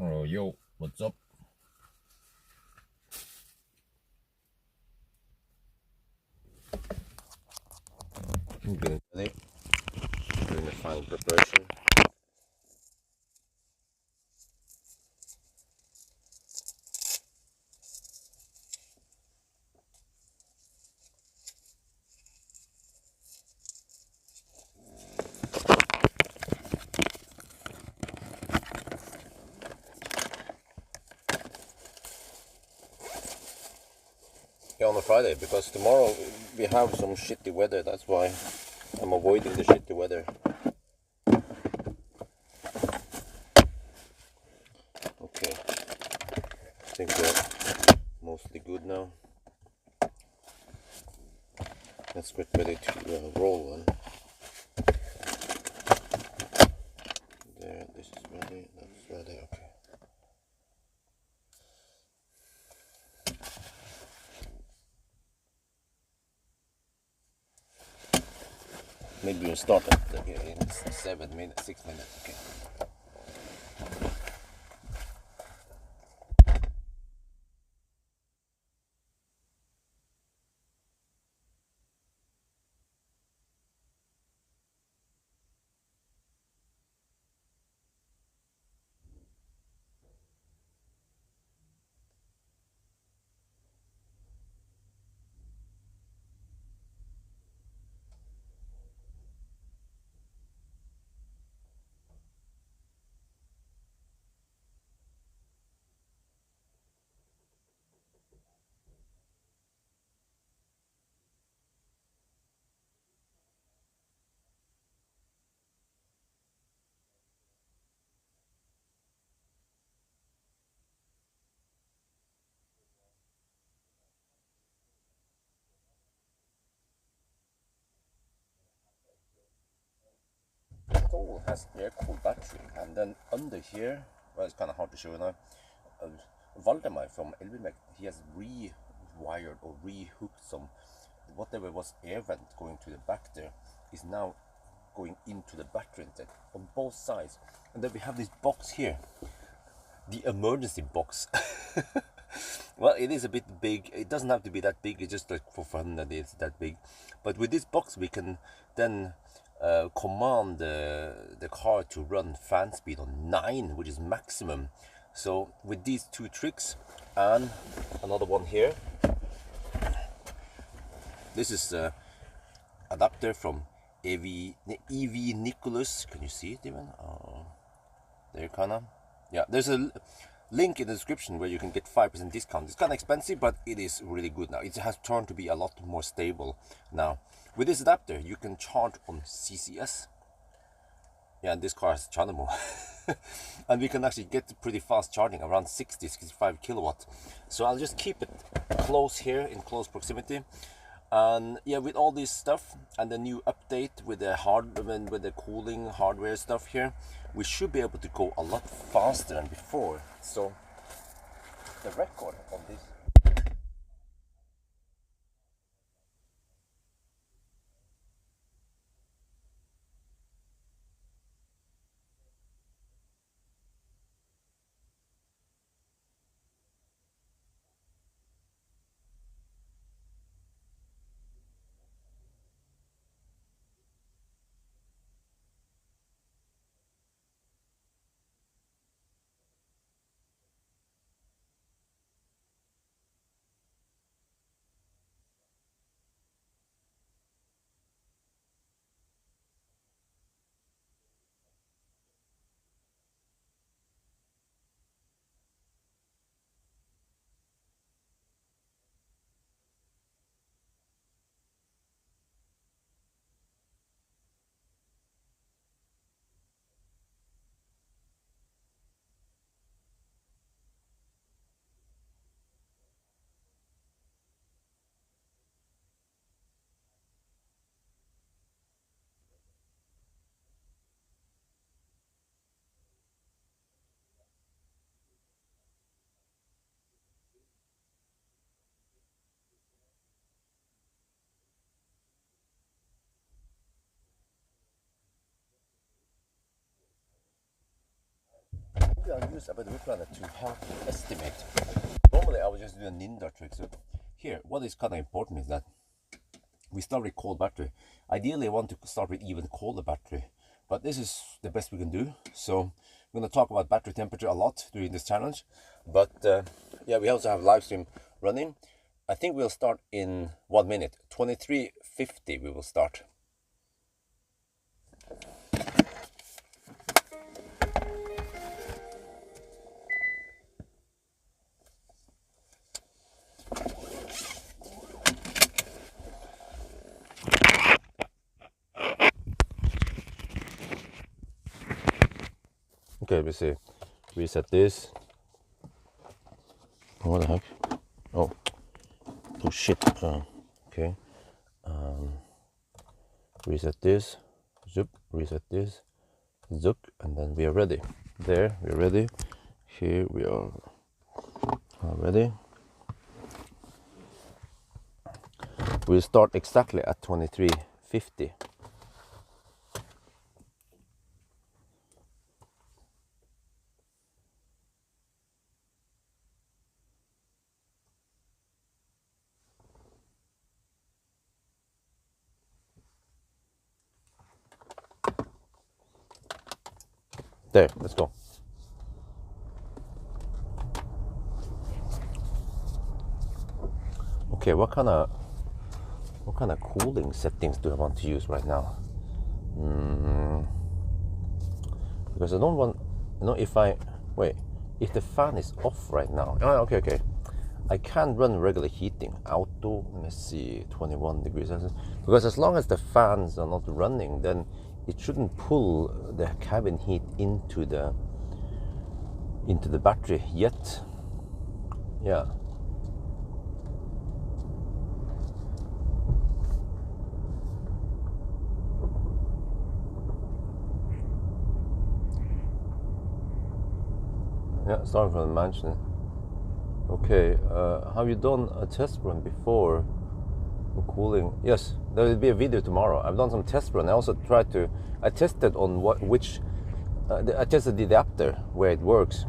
Oh, yo, what's up? I'm getting ready, doing the final preparation. Yeah, on a Friday, because tomorrow we have some shitty weather, that's why I'm avoiding the shitty weather. Okay, I think we're mostly good now. Let's get ready to roll one. There, this is ready, that's ready, okay. Maybe we'll start in 7 minutes, 6 minutes, okay. Pawel has air-cooled battery, and then under here, well, it's kind of hard to show now. Valdemar from Elvimek, he has rewired or rehooked some, whatever was air vent going to the back there is now going into the battery instead on both sides. And then we have this box here, the emergency box. Well, it is a bit big. It doesn't have to be that big. It's just like for fun that it's that big. But with this box, we can then command the car to run fan speed on 9, which is maximum. So with these two tricks and another one here, this is adapter from EV Nicholas. Can you see it even? Oh, there, kinda. Yeah, there's a link in the description where you can get 5% discount. It's kind of expensive, but it is really good now. It has turned to be a lot more stable now. With this adapter, you can charge on CCS. Yeah, and this car has Chanamo. And we can actually get pretty fast charging, around 60-65 kilowatt. So I'll just keep it close here, in close proximity. And yeah, with all this stuff and the new update with the cooling hardware stuff here, we should be able to go a lot faster than before. So the record on this. maybe I'll use a bit of whip runner to help estimate. Normally I would just do a ninja trick. So here, what is kind of important is that we start with cold battery. Ideally I want to start with even colder battery, but this is the best we can do. So I'm going to talk about battery temperature a lot during this challenge. But yeah, we also have live stream running. I think we'll start in 1 minute. 23:50 we will start. Okay, we see. Reset this. What the heck? Oh shit. Okay. Reset this. Zoop. Reset this. Zook. And then we are ready. There, we are ready. Here we are ready. We'll start exactly at 23:50. There, let's go. Okay, what kind of cooling settings do I want to use right now? Because I don't want, if the fan is off right now. Oh, okay. I can run regular heating, auto. Let me see, 21 degrees Celsius. Because as long as the fans are not running, then it shouldn't pull the cabin heat into the battery yet. Yeah. Yeah, starting from the mansion. Okay, have you done a test run before for cooling? Yes, there will be a video tomorrow. I've done some test run. I also I tested on I tested the adapter where it works.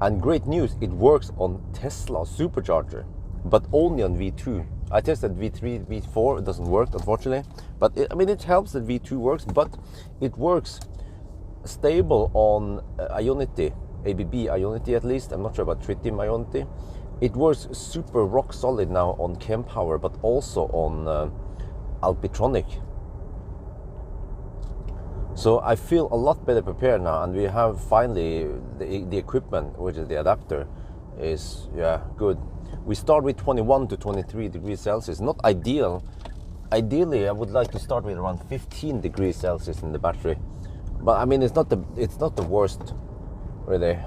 And great news, it works on Tesla supercharger, but only on V2. I tested V3, V4, it doesn't work, unfortunately. But it helps that V2 works, but it works stable on Ionity, ABB Ionity at least. I'm not sure about Tritium Ionity. It works super rock solid now on kWh, but also on Alpitronic. So I feel a lot better prepared now, and we have finally the equipment, which is the adapter, is good. We start with 21 to 23 degrees Celsius. Not ideal. Ideally, I would like to start with around 15 degrees Celsius in the battery. But it's not the worst, really.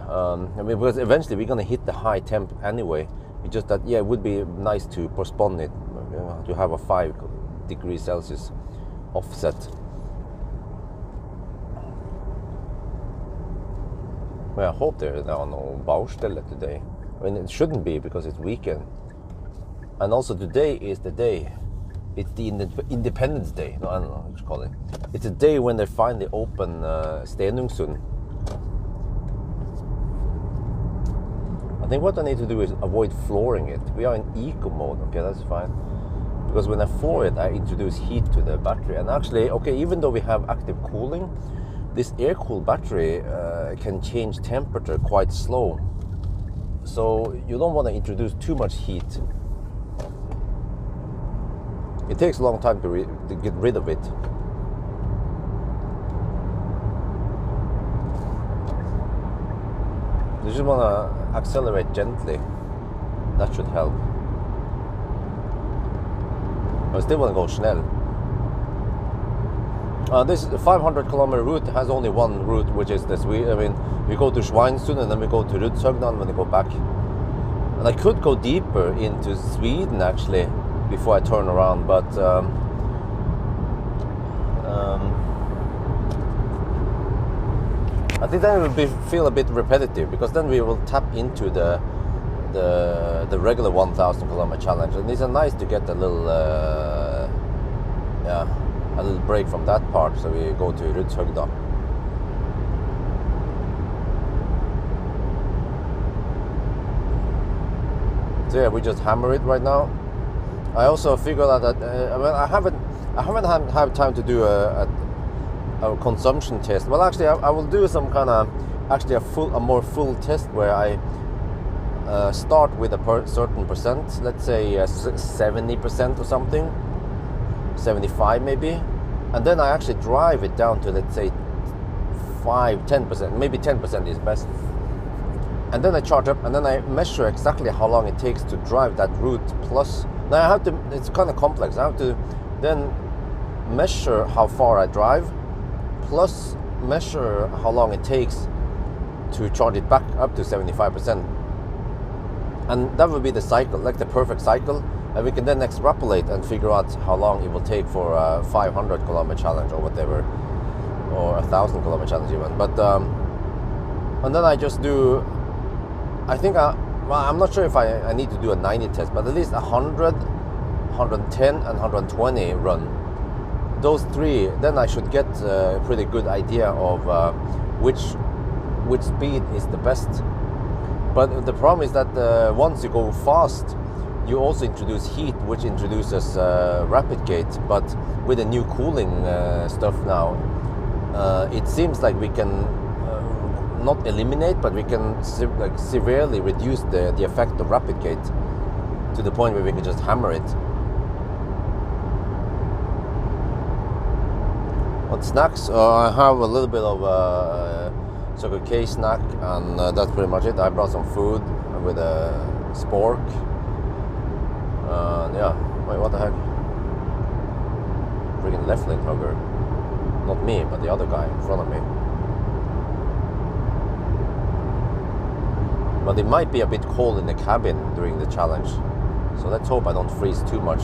Because eventually we're gonna hit the high temp anyway. It's just that it would be nice to postpone it, to have a 5 degrees Celsius offset. Well, I hope there are no Baustelle today. It shouldn't be because it's weekend. And also today is the day. It's the Independence Day. No, I don't know what you call it. It's a day when they finally open Stenungsund. I think what I need to do is avoid flooring it. We are in eco mode. Okay, that's fine. Because when I floor it, I introduce heat to the battery. And actually, even though we have active cooling, this air-cooled battery can change temperature quite slow. So you don't want to introduce too much heat. It takes a long time to get rid of it. You just want to accelerate gently. That should help. I still want to go schnell. This 500-kilometer route has only one route, which is this. We go to Schweinsund and then we go to Rudshögnan when we go back. And I could go deeper into Sweden actually before I turn around, but I think that will feel a bit repetitive, because then we will tap into the regular 1,000-kilometer challenge, and it's nice to get a little a little break from that part. So we go to Rudshögnan. So yeah, we just hammer it right now. I also figured out that well, I haven't had time to do a consumption test. Well, actually, I will do some kind of a more full test where I start with a certain percent, let's say 70% or something, 75 maybe, and then I actually drive it down to, let's say 10%, maybe 10% is best. And then I charge up, and then I measure exactly how long it takes to drive that route. Plus, now I have to, it's kind of complex. I have to then measure how far I drive, plus measure how long it takes to charge it back up to 75%. And that would be the cycle, like the perfect cycle. And we can then extrapolate and figure out how long it will take for a 500 kilometer challenge or whatever, or 1,000 kilometer challenge even. But and then I just do, I think I'm not sure if I need to do a 90 test, but at least 100, 110 and 120 run. Those three, then I should get a pretty good idea of which speed is the best. But the problem is that once you go fast, you also introduce heat, which introduces rapid gate. But with the new cooling stuff now, it seems like we can not eliminate, but we can severely reduce the effect of rapid gate to the point where we can just hammer it. What snacks? I have a little bit of Circle K snack, and that's pretty much it. I brought some food with a spork. Yeah, wait, what the heck? Freaking left lane hugger. Not me, but the other guy in front of me. But it might be a bit cold in the cabin during the challenge, so let's hope I don't freeze too much.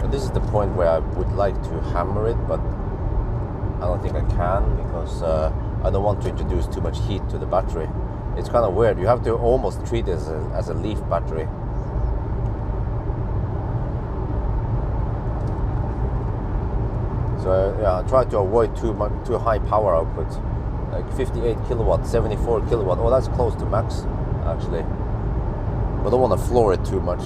And this is the point where I would like to hammer it, but I don't think I can, because I don't want to introduce too much heat to the battery. It's kind of weird. You have to almost treat it as a leaf battery. So yeah, I try to avoid too high power output, like 58 kilowatt, 74 kilowatt. Oh, that's close to max, actually. But I don't want to floor it too much.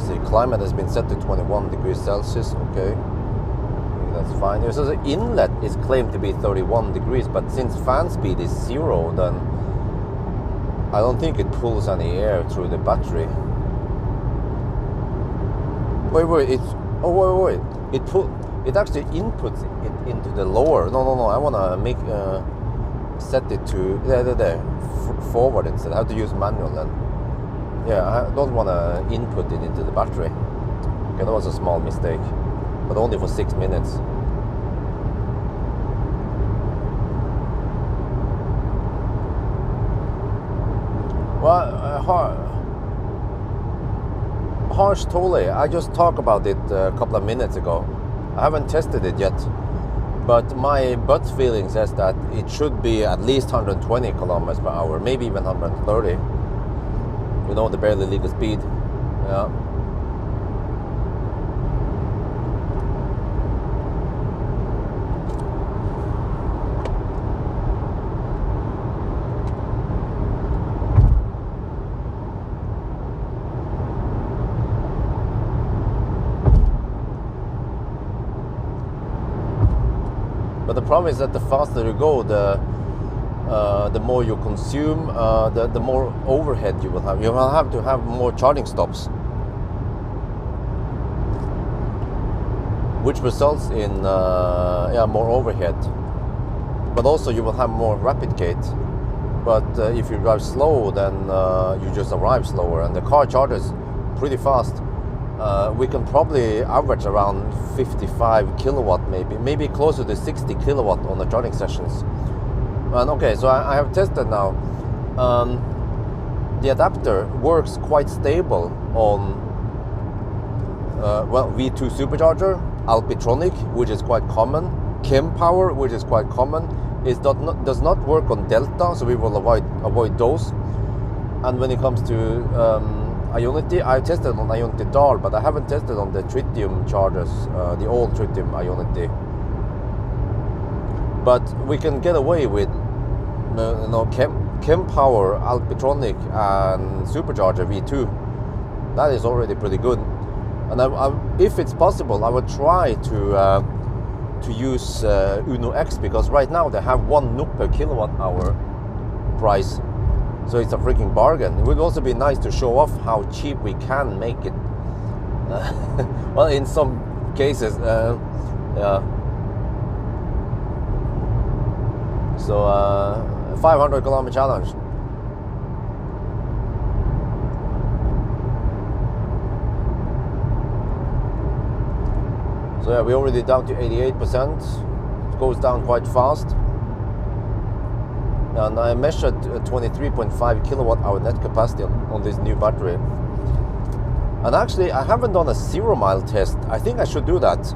See, climate has been set to 21 degrees Celsius. Okay, that's fine. So the inlet is claimed to be 31 degrees, but since fan speed is 0, then I don't think it pulls any air through the battery. Wait, it actually inputs it into the lower. No, I want to set it to there, forward instead. I have to use manual then. Yeah, I don't want to input it into the battery. Okay, that was a small mistake, but only for 6 minutes. Well, harsh Tole, I just talked about it a couple of minutes ago. I haven't tested it yet, but my gut feeling says that it should be at least 120 kilometers per hour, maybe even 130. You know, the barely legal speed. Yeah. But the problem is that the faster you go, the more you consume, the more overhead you will have. You will have to have more charging stops, which results in more overhead. But also you will have more rapid gate. But if you drive slow, then you just arrive slower, and the car charges pretty fast. We can probably average around 55 kilowatt, maybe closer to 60 kilowatt on the charging sessions. And okay, so I have tested now. The adapter works quite stable on V2 supercharger, Alpitronic, which is quite common, Chem Power, which is quite common. It does not work on Delta, so we will avoid those. And when it comes to Ionity. I've tested on Ionity Dal, but I haven't tested on the tritium chargers, the old tritium Ionity. But we can get away with Kempower, Alpitronic and Supercharger V2. That is already pretty good. And if it's possible, I would try to use Uno X, because right now they have 1 NOK per kilowatt hour price, so it's a freaking bargain. It would also be nice to show off how cheap we can make it. Well, in some cases, yeah. So 500 kilometer challenge. So yeah, we're already down to 88%. It goes down quite fast. And I measured 23.5 kilowatt hour net capacity on this new battery. And actually, I haven't done a 0 mile test. I think I should do that.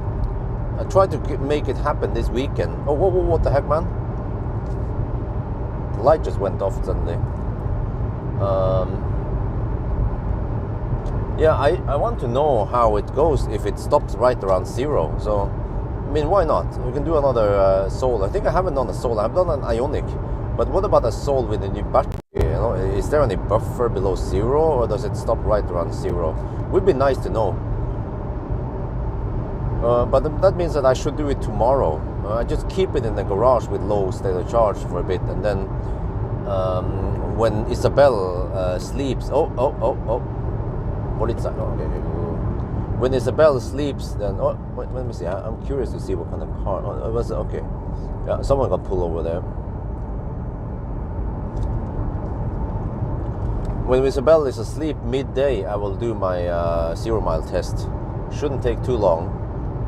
I tried to make it happen this weekend. Oh, what the heck, man? The light just went off suddenly. Yeah, I want to know how it goes if it stops right around 0. So, I mean, why not? We can do another Sol. I think I haven't done a Sol. I've done an Ionic. But what about a Sol with a new battery? You know, is there any buffer below 0, or does it stop right around 0? Would be nice to know. But that means that I should do it tomorrow. I just keep it in the garage with low state of charge for a bit, and then when Isabel sleeps, what is that? Oh, okay. When Isabel sleeps, then wait, let me see. I'm curious to see what kind of car. Oh, it was okay. Yeah, someone got pulled over there. When Isabel is asleep midday, I will do my 0 mile test. Shouldn't take too long.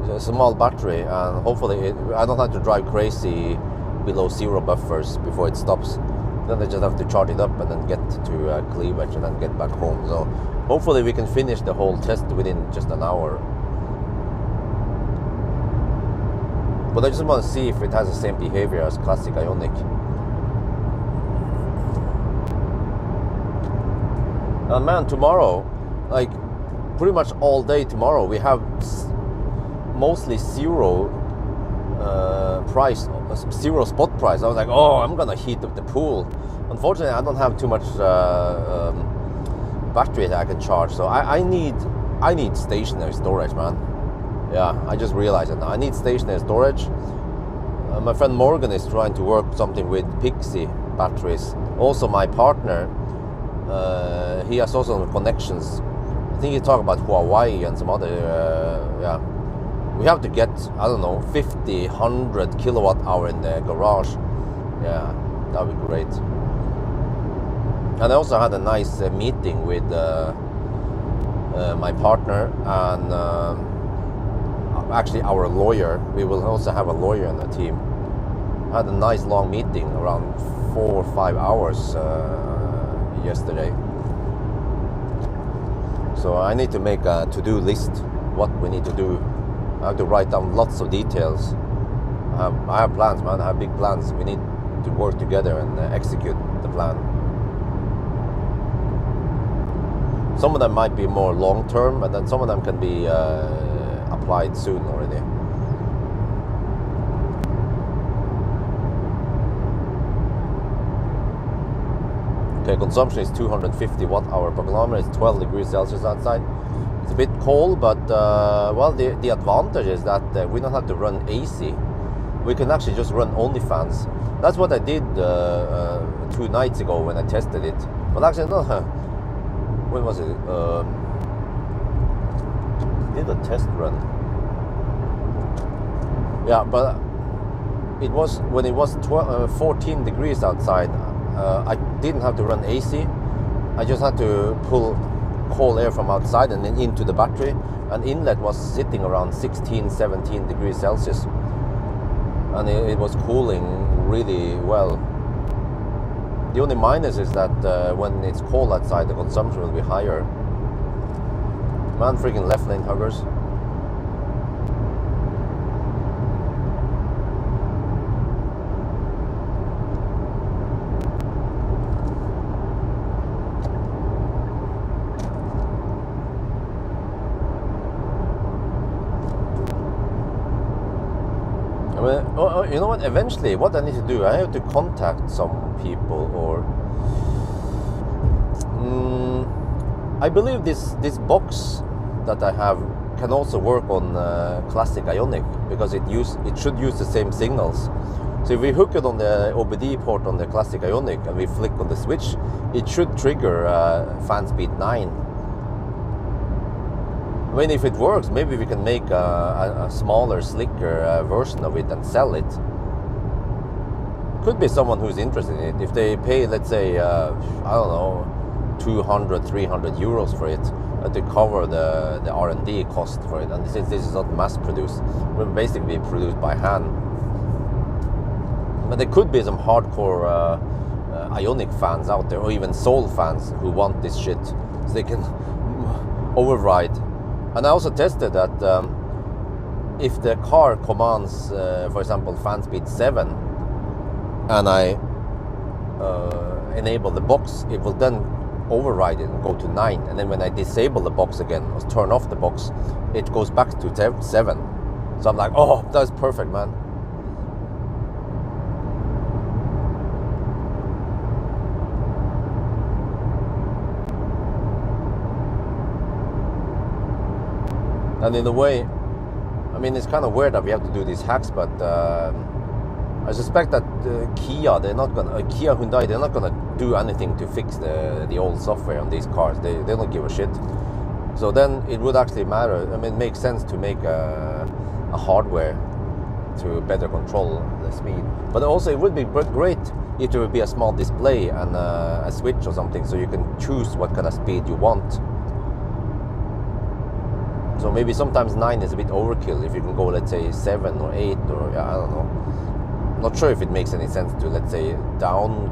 It's a small battery, and hopefully I don't have to drive crazy below 0 buffers before it stops. Then I just have to charge it up and then get to cleavage and then get back home. So hopefully we can finish the whole test within just an hour. But I just want to see if it has the same behavior as classic Ionic. And man, tomorrow, like pretty much all day tomorrow, we have mostly 0 price, 0 spot price. I was like, oh, I'm gonna heat up the pool. Unfortunately, I don't have too much battery that I can charge, so I need stationary storage, man. Yeah, I just realized it now. I need stationary storage. My friend Morgan is trying to work something with Pixie batteries. Also, my partner, he has also connections. I think he talked about Huawei and some other, yeah. We have to get, I don't know, 50, 100 kilowatt hour in the garage. Yeah, that would be great. And I also had a nice meeting with my partner and actually our lawyer. We will also have a lawyer in the team. I had a nice long meeting around 4 or 5 hours yesterday. So I need to make a to-do list, what we need to do. I have to write down lots of details. I have plans, man. I have big plans. We need to work together and execute the plan. Some of them might be more long-term, and then some of them can be applied soon already. Okay, consumption is 250 watt-hour per kilometer. It's 12 degrees Celsius outside. It's a bit cold, but well, the advantage is that we don't have to run AC. We can actually just run only fans. That's what I did 2 nights ago when I tested it. But actually, no. When was it? Did a test run. Yeah, but it was when it was 14 degrees outside. I didn't have to run AC. I just had to pull cold air from outside and then into the battery, and inlet was sitting around 16, 17 degrees Celsius, and it was cooling really well. The only minus is that when it's cold outside, the consumption will be higher. Man, freaking left lane huggers. you know what? Eventually, what I need to do, I have to contact some people, or I believe this box that I have can also work on classic Ioniq, because it should use the same signals. So if we hook it on the OBD port on the classic Ioniq and we flick on the switch, it should trigger fan speed 9. I mean, if it works, maybe we can make a smaller, slicker version of it and sell it. Could be someone who's interested in it. If they pay, let's say, I don't know, 200, 300 euros for it, to cover the R&D cost for it. And since this is not mass produced, will basically be produced by hand. But there could be some hardcore Ioniq fans out there, or even Soul fans who want this shit, so they can override. And I also tested that if the car commands, for example, fan speed 7, and I enable the box, it will then override it and go to 9. And then when I disable the box again, or turn off the box, it goes back to 7. So I'm like, oh, that's perfect, man. And in a way, I mean, it's kind of weird that we have to do these hacks, but I suspect that Kia, Kia Hyundai, they're not gonna do anything to fix the old software on these cars. They don't give a shit. So then it would actually matter. I mean, it makes sense to make a hardware to better control the speed. But also, it would be great if there would be a small display and a switch or something, so you can choose what kind of speed you want. So maybe sometimes 9 is a bit overkill. If you can go, let's say, 7 or 8, or I don't know. Not sure if it makes any sense to, let's say, down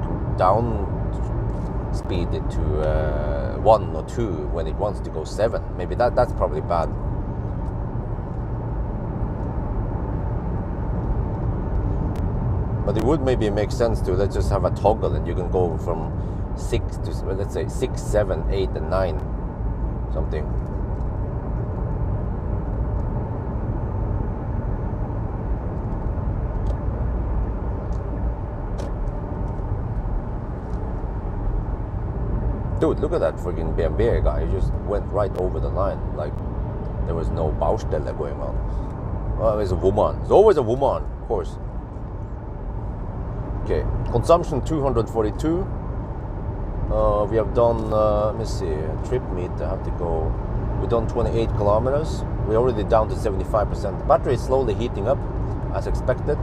speed it to 1 or 2 when it wants to go 7. Maybe that's probably bad. But it would maybe make sense to, let's just have a toggle, and you can go from 6 to, well, let's say 6, 7, 8, and 9, something. Dude, look at that freaking BMW guy. He just went right over the line, like there was no Baustelle going on. Oh, there's a woman. There's always a woman, of course. Okay, consumption 242. We have done, let me see, trip meter, I have to go. We've done 28 kilometers. We're already down to 75%. The battery is slowly heating up, as expected.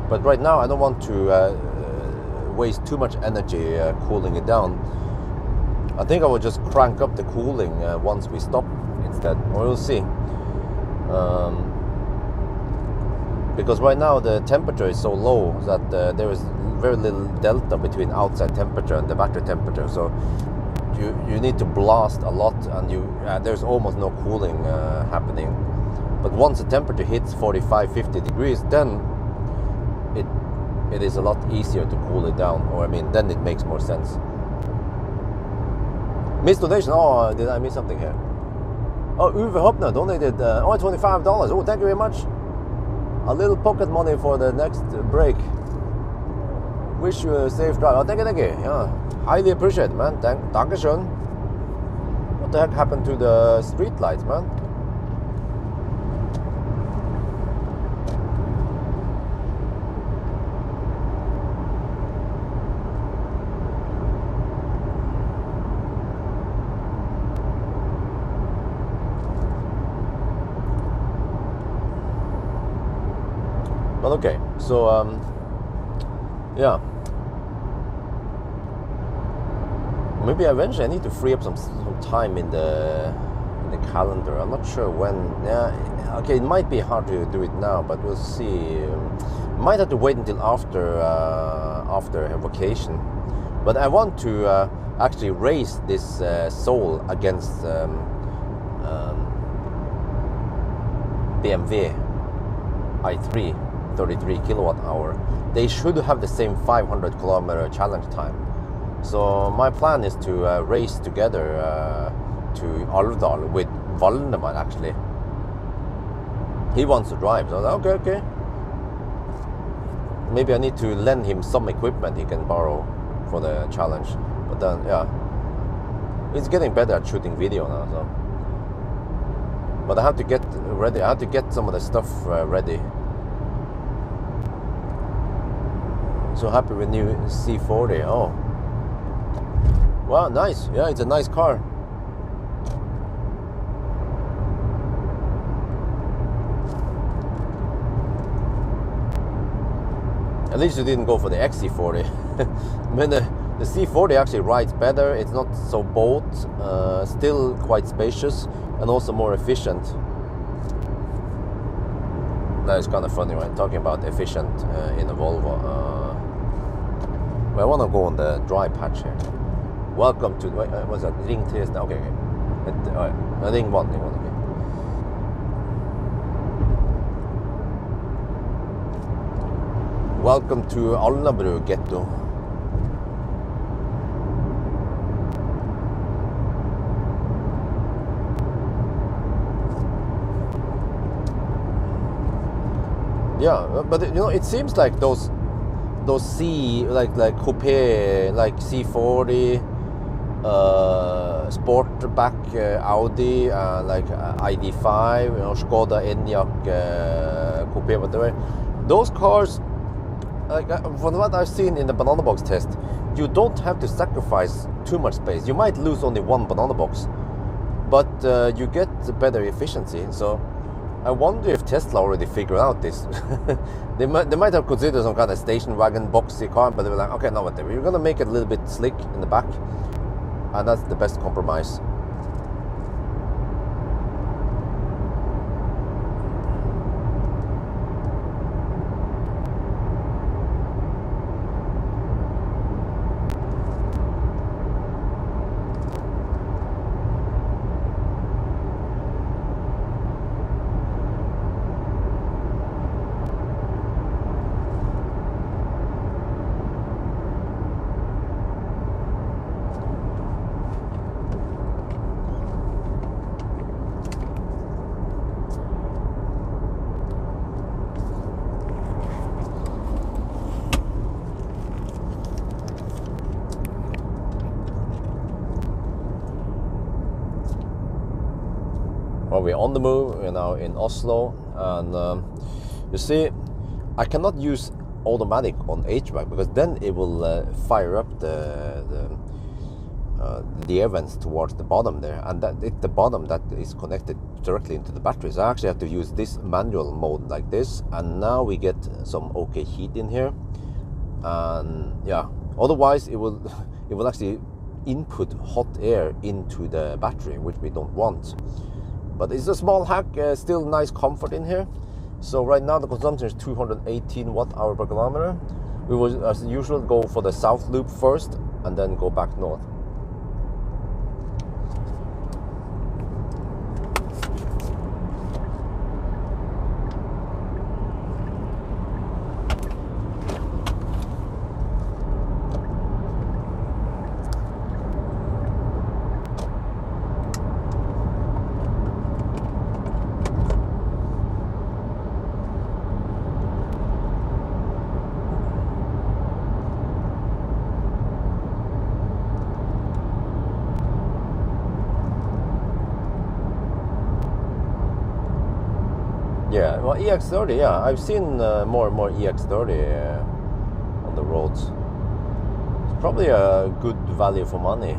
But right now, I don't want to waste too much energy cooling it down. I think I will just crank up the cooling once we stop instead, or we'll see. Because right now the temperature is so low that there is very little delta between outside temperature and the battery temperature. So you need to blast a lot, and there's almost no cooling happening. But once the temperature hits 45-50 degrees, then it is a lot easier to cool it down. Or I mean, then it makes more sense. Missed donation. Oh, did I miss something here? Oh, Uwe Hopner donated $25. Oh, thank you very much. A little pocket money for the next break. Wish you a safe drive. Oh, thank you. Yeah, highly appreciate it, man. Dankeschön. What the heck happened to the street lights, man? Well, okay, so yeah, maybe eventually I need to free up some time in the calendar. I'm not sure when. Yeah, okay, it might be hard to do it now, but we'll see. Might have to wait until after vacation. But I want to actually race this Soul against BMW i3. 33 kilowatt hour. They should have the same 500 kilometer challenge time. So my plan is to race together to Alvdal with Valneman, actually. He wants to drive, so okay. maybe I need to lend him some equipment he can borrow for the challenge. But then, yeah, he's getting better at shooting video now. So, but I have to get ready. I have to get some of the stuff ready. So happy with new C40. Oh, wow, nice. Yeah, it's a nice car. At least you didn't go for the XC40. I mean, the C40 actually rides better. It's not so bold, still quite spacious, and also more efficient. That is kind of funny, right? Talking about efficient in a Volvo. But I want to go on the dry patch here. Welcome to, what's that? Ring 3 now. Okay, okay. Ring 1, okay. Welcome to Alnabru Ghetto. Yeah, but you know, it seems like those C like coupe, like C40, Sportback, Audi, like ID5, you know, Skoda Enyaq, coupe, whatever. Those cars, like from what I've seen in the banana box test, you don't have to sacrifice too much space. You might lose only one banana box, but you get better efficiency. So I wonder if Tesla already figured out this. they might have considered some kind of station wagon boxy car, but they were like, okay, no, whatever. You're gonna make it a little bit slick in the back, and that's the best compromise. Well, we're on the move, we're now in Oslo, and you see, I cannot use automatic on HVAC because then it will fire up the air vents towards the bottom there, and that it's the bottom that is connected directly into the battery. So I actually have to use this manual mode like this, and now we get some okay heat in here, and yeah, otherwise it will actually input hot air into the battery, which we don't want. But it's a small hack, still nice comfort in here. So right now the consumption is 218 watt-hour per kilometer. We will, as usual, go for the south loop first and then go back north. Yeah, well, EX30, yeah, I've seen more and more EX30 on the roads. It's probably a good value for money.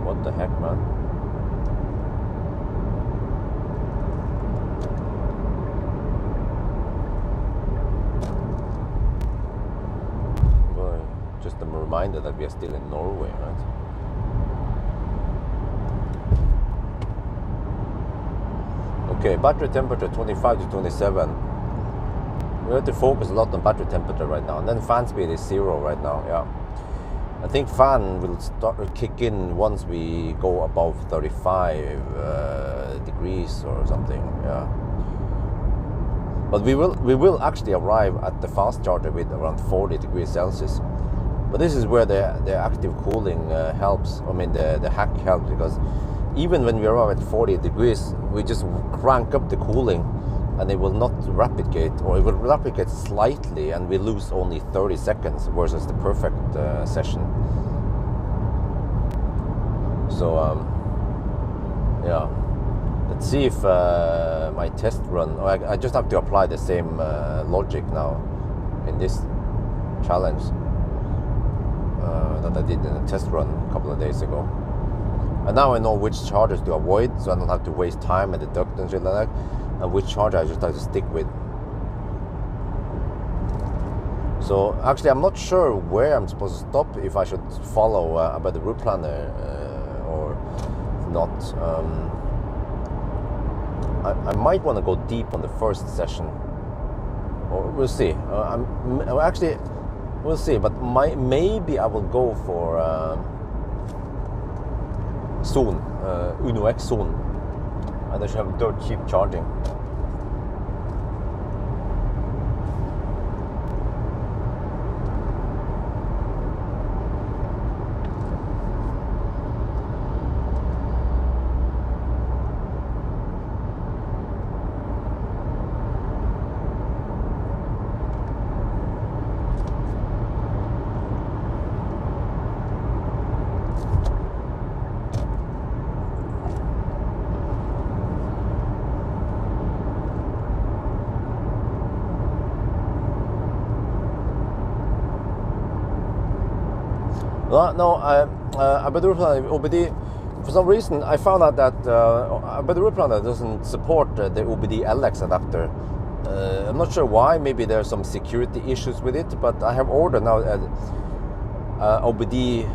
What the heck, man? Just a reminder that we are still in Norway, right? Okay, battery temperature 25 to 27. We have to focus a lot on battery temperature right now, and then fan speed is 0 right now. Yeah, I think fan will start to kick in once we go above 35 degrees or something. Yeah, but we will actually arrive at the fast charger with around 40 degrees Celsius. But But this is where the active cooling helps. I mean, the hack helps, because even when we arrive at 40 degrees, we just crank up the cooling and it will not replicate, or it will replicate slightly, and we lose only 30 seconds versus the perfect session. So yeah, let's see if my test run, I just have to apply the same logic now in this challenge that I did in a test run a couple of days ago. And now I know which chargers to avoid, so I don't have to waste time at the duct and shit like that, and which charger I just have to stick with. So actually I'm not sure where I'm supposed to stop, if I should follow about the route planner or not. I might want to go deep on the first session, or we'll see. Actually, we'll see, but maybe I will go for zone, Uno X zone, and they should have dirt cheap charging. No, about the route planner, OBD, for some reason I found out that about the route planner doesn't support the OBD LX adapter. I'm not sure why. Maybe there are some security issues with it, but I have ordered now OBD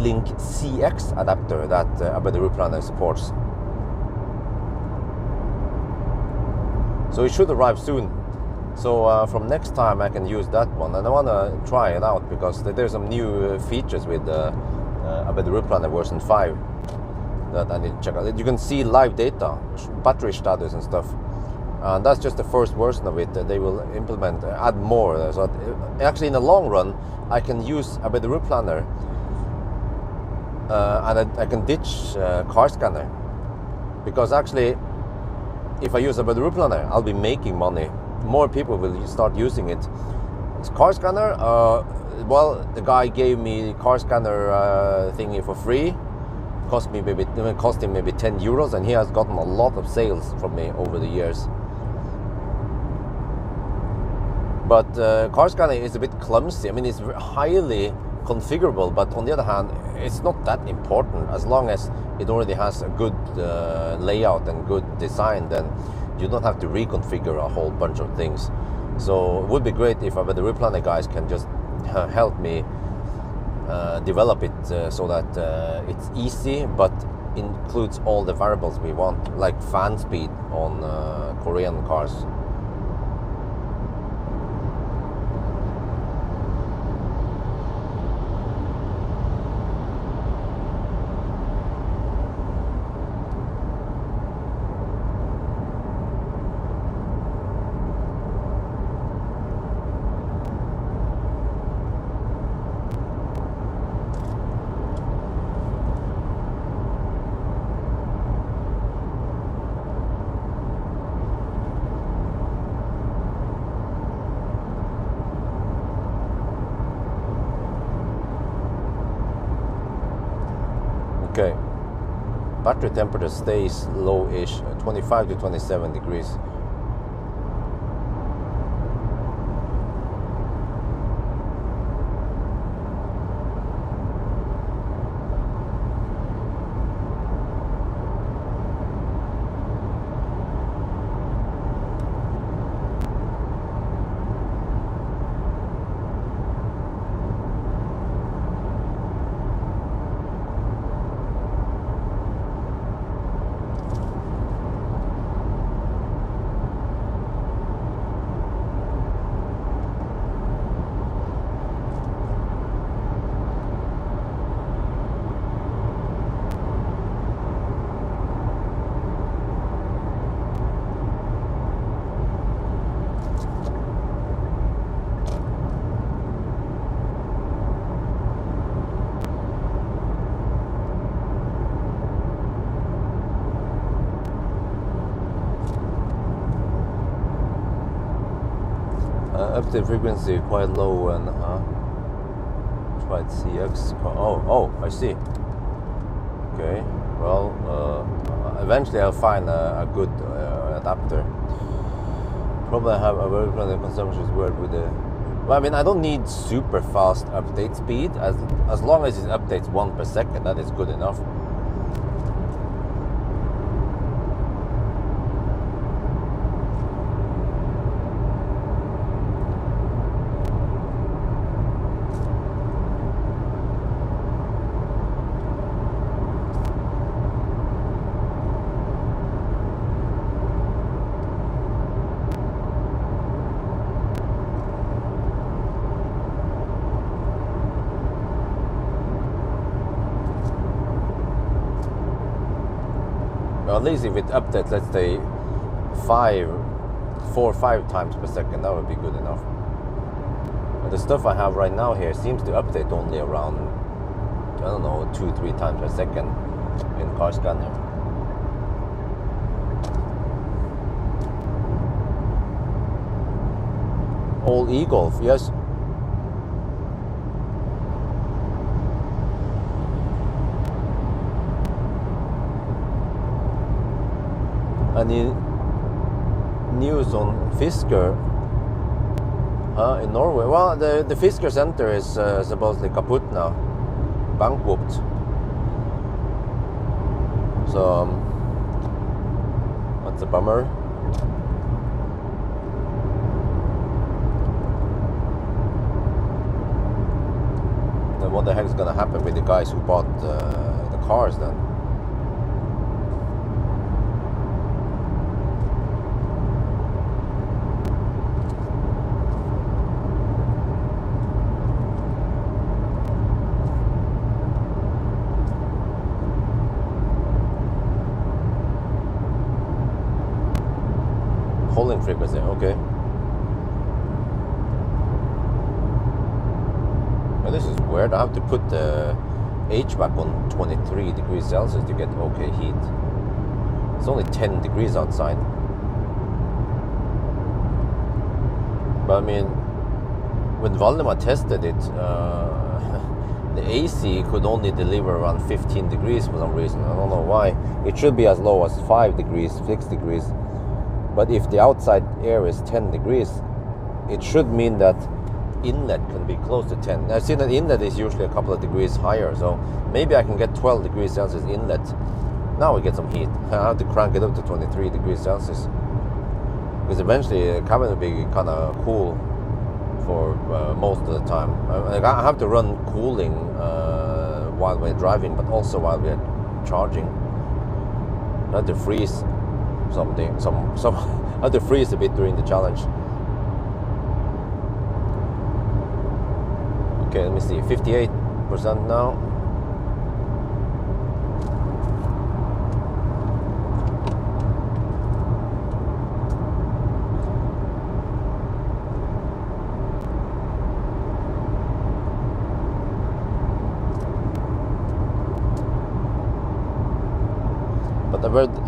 Link CX adapter that about the route planner supports. So it should arrive soon. So from next time I can use that one, and I want to try it out because there's some new features with about the route planner version 5 that I need to check out. You can see live data, battery status and stuff, and that's just the first version of it. They will implement, add more. So actually in the long run I can use about the route planner and I can ditch car scanner, because actually if I use about the route planner I'll be making money. More people will start using it. It's car scanner. Well, the guy gave me car scanner thingy for free. Cost him maybe 10 euros, and he has gotten a lot of sales from me over the years. But car scanning is a bit clumsy. I mean, it's highly configurable, but on the other hand, it's not that important. As long as it already has a good layout and good design, then you don't have to reconfigure a whole bunch of things. So it would be great if the route planner guys can just help me develop it so that it's easy but includes all the variables we want, like fan speed on Korean cars. Okay, battery temperature stays low-ish, 25 to 27 degrees. update frequency quite low and tried CX. Oh, I see. Okay, well, eventually I'll find a good adapter. Probably have a very good consumption word with the. Well, I mean, I don't need super fast update speed. As long as it updates 1 per second, that is good enough. At least if it updates, let's say 4 or 5 times per second, that would be good enough. But the stuff I have right now here seems to update only around, I don't know, 2-3 times per second in car scanner. Old e-Golf, yes. Any news on Fisker in Norway? Well, the Fisker center is supposedly kaput now, bankrupt. So that's a bummer. Then what the heck is gonna happen with the guys who bought the cars then? Holding frequency, okay. Well, this is weird. I have to put the HVAC on 23 degrees Celsius to get okay heat. It's only 10 degrees outside. But I mean, when Valdemar tested it, the AC could only deliver around 15 degrees for some reason. I don't know why. It should be as low as 5 degrees, 6 degrees. But if the outside air is 10 degrees, it should mean that inlet can be close to 10. I've seen that inlet is usually a couple of degrees higher, so maybe I can get 12 degrees Celsius inlet. Now we get some heat. I have to crank it up to 23 degrees Celsius. Because eventually the cabin will be kind of cool for most of the time. I have to run cooling while we're driving, but also while we're charging. I have to freeze something. I have to freeze a bit during the challenge. Okay, let me see. 58% now.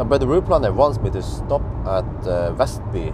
But the route planner wants me to stop at Vestby.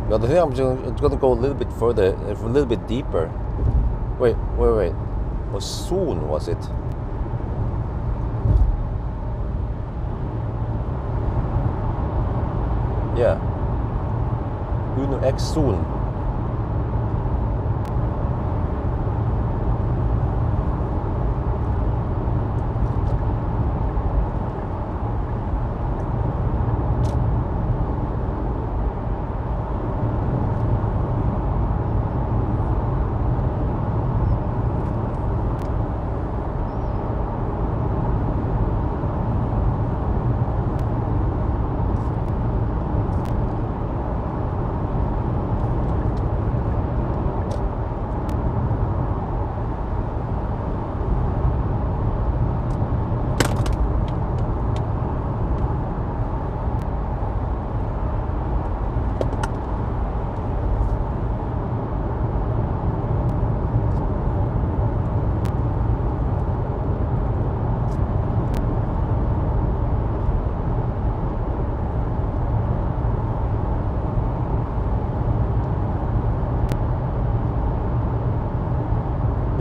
But I think I'm just going to go a little bit further, a little bit deeper. Wait. How soon was it? Yeah. Uno X soon.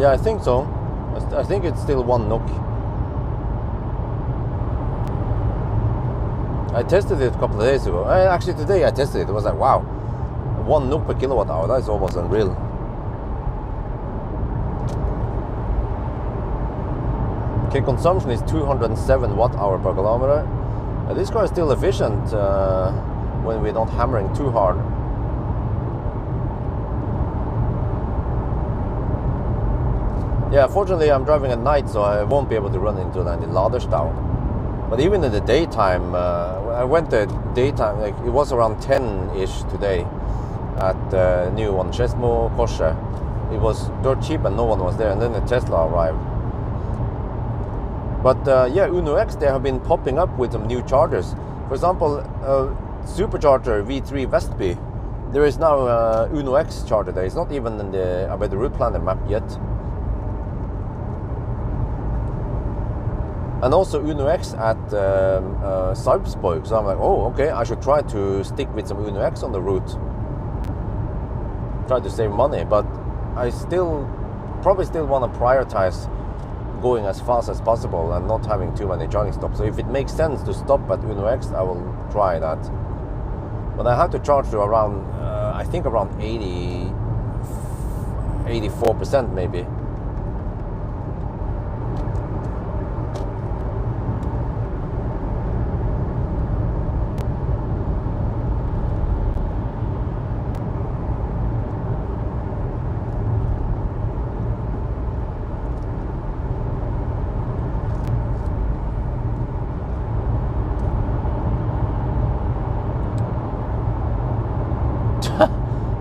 Yeah, I think so. I think it's still 1 NOK. I tested it a couple of days ago. Actually, today I tested it. It was like, wow, 1 NOK per kilowatt hour. That is almost unreal. Okay, consumption is 207 watt-hour per kilometer. This car is still efficient when we're not hammering too hard. Yeah, fortunately I'm driving at night, so I won't be able to run into any laderstau. But even in the daytime, I went the daytime, like it was around 10-ish today at the new one, Skedsmo Korset. It was dirt cheap and no one was there, and then the Tesla arrived. But yeah, Uno X, they have been popping up with some new chargers. For example, supercharger V3 Vestby, there is now Uno X charger there. It's not even in the about the route planner map yet. And also Uno X at Sarpsborg. So I'm like, oh, okay, I should try to stick with some Uno X on the route. Try to save money, but I probably still want to prioritize going as fast as possible and not having too many charging stops. So if it makes sense to stop at Uno X, I will try that. But I have to charge to around, I think around 84% maybe.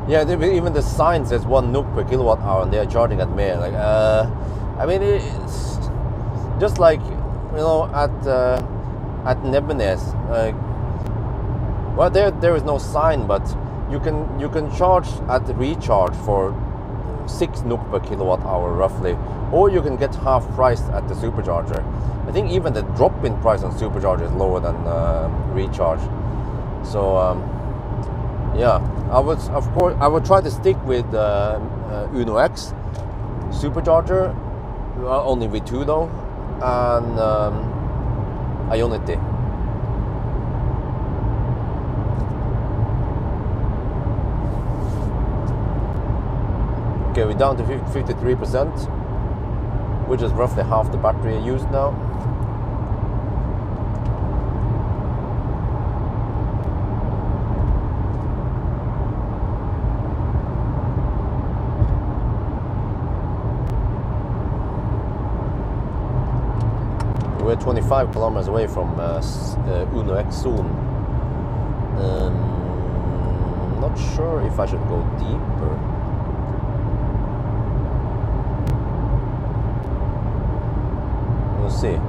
Yeah, even the sign says 1 NOK per kilowatt hour, and they are charging at Mer. Like, I mean, it's just like, you know, at Nebbenes. Well, there is no sign, but you can charge at the recharge for 6 NOK per kilowatt hour roughly, or you can get half price at the supercharger. I think even the drop-in price on supercharger is lower than recharge. So yeah, I would try to stick with Uno X supercharger, only with 2 though, and Ionity. Okay, we're down to 53%, which is roughly half the battery used now. We're 25 kilometers away from Uno X zone. Not sure if I should go deeper. We'll see.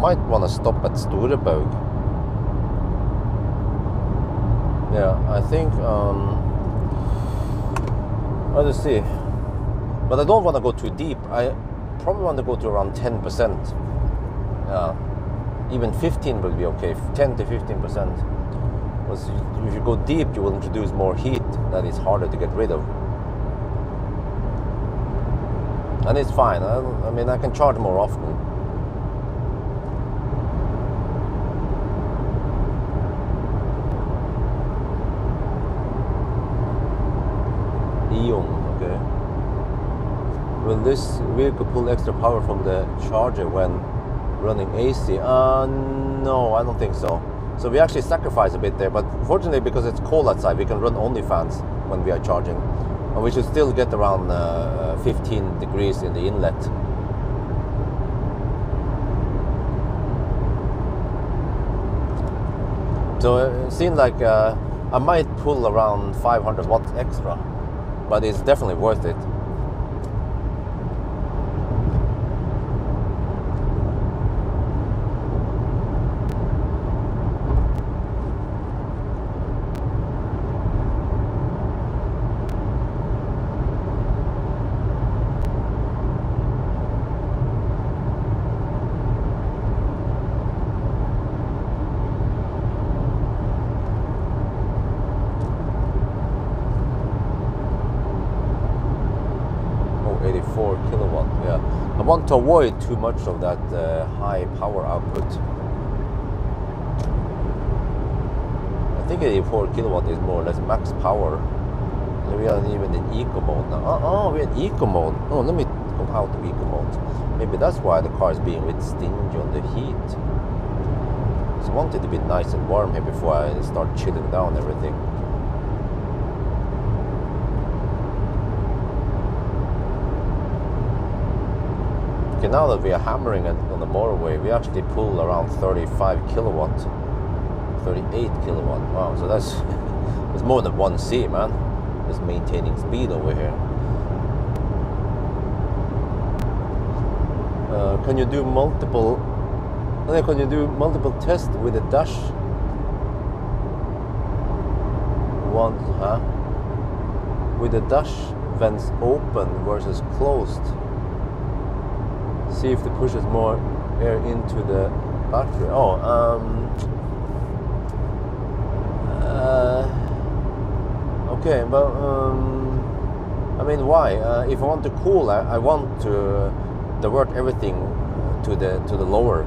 Might want to stop at Storebaug. Yeah, I think let's see. But I don't want to go too deep. probably want to go to around 10%. Even 15 will be okay, 10 to 15%. Because if you go deep, you will introduce more heat that is harder to get rid of. And it's fine. I mean, I can charge more often. Okay. Will this vehicle pull extra power from the charger when running AC? No, I don't think so. So we actually sacrifice a bit there, but fortunately, because it's cold outside, we can run only fans when we are charging, and we should still get around 15 degrees in the inlet. So it seemed like I might pull around 500 watts extra, but it's definitely worth it. I want to avoid too much of that high power output. I think 84 kilowatt is more or less max power. We are even in eco mode now. Oh, we're in eco mode. Oh, let me go out of eco mode. Maybe that's why the car is being a bit stingy on the heat. So I want it to be nice and warm here before I start chilling down everything. Okay, now that we are hammering it on the motorway, we actually pull around 35 kilowatt, 38 kilowatt. Wow, so that's more than 1C, man. Just maintaining speed over here. Can you do multiple? Can you do multiple tests with a dash? One, huh? With the dash vents open versus closed. See if it pushes more air into the battery. Okay, but I mean, why? If I want to cool, I want to divert everything to the lower.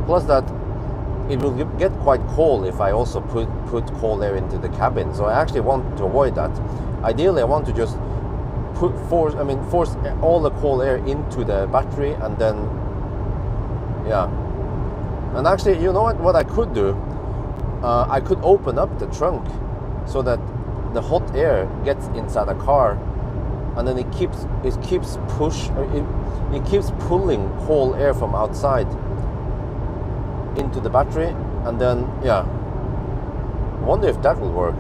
Plus that it will get quite cold if I also put cold air into the cabin. So I actually want to avoid that. Ideally, I want to just force all the cold air into the battery, and then and actually, you know what I could do? I could open up the trunk so that the hot air gets inside the car, and then it keeps pulling cold air from outside into the battery, and then I wonder if that will work.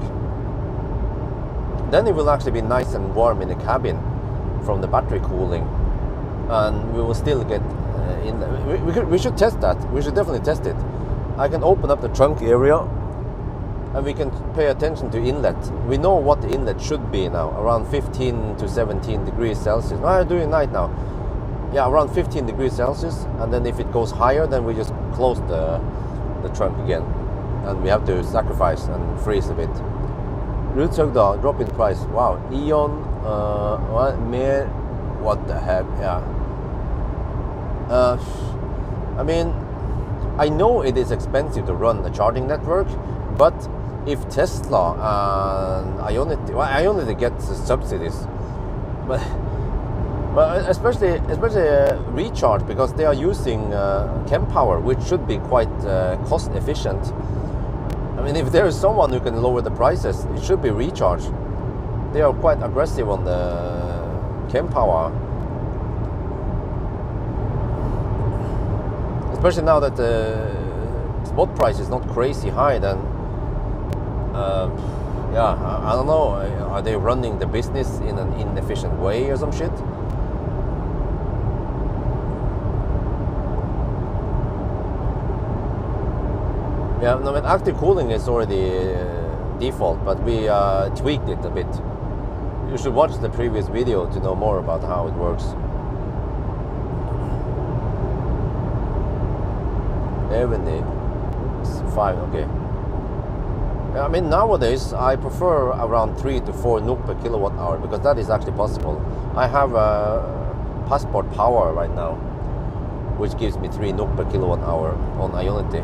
Then it will actually be nice and warm in the cabin from the battery cooling, and we will still get we should test that. We should definitely test it. I can open up the trunk area, and we can pay attention to inlet. We know what the inlet should be now, around 15 to 17 degrees Celsius. No, I'm doing night now. Yeah, around 15 degrees Celsius, and then if it goes higher, then we just close the trunk again, and we have to sacrifice and freeze a bit. Rutsøgda, drop in price. Wow, Eon, what the heck? Yeah. I mean, I know it is expensive to run a charging network, but if Tesla and Ionity gets subsidies, but especially Recharge, because they are using kWh, which should be quite cost efficient. I mean, if there is someone who can lower the prices, it should be Recharge. They are quite aggressive on the kWh. Especially now that the spot price is not crazy high, then I don't know. Are they running the business in an inefficient way or some shit? Yeah, no, I mean, active cooling is already default, but we tweaked it a bit. You should watch the previous video to know more about how it works. 5, okay. I mean, nowadays I prefer around 3 to 4 NOK per kilowatt hour because that is actually possible. I have a passport Pawel right now, which gives me 3 NOK per kilowatt hour on Ionity.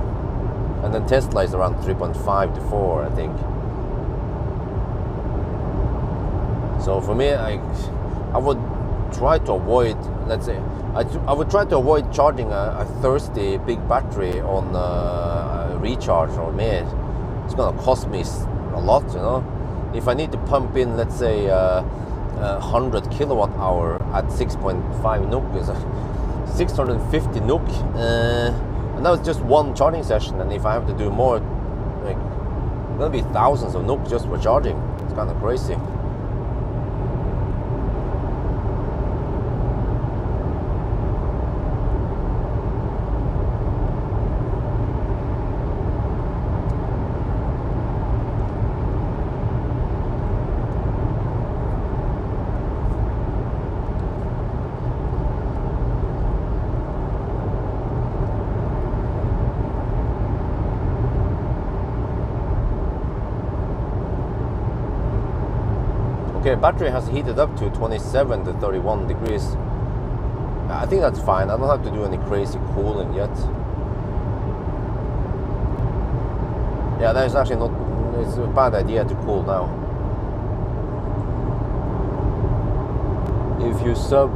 And then Tesla is around 3.5 to 4, I think. So for me, I would try to avoid, let's say, I would try to avoid charging a thirsty big battery on a recharge or mid. It's gonna cost me a lot, you know. If I need to pump in, let's say, 100 kilowatt hour at 6.5 NOK, is 650 NOK, and that was just one charging session. And if I have to do more, like, it's gonna be thousands of NOK just for charging. It's kind of crazy. Okay, battery has heated up to 27 to 31 degrees. I think that's fine. I don't have to do any crazy cooling yet. Yeah, that is actually not, it's a bad idea to cool now. If you sub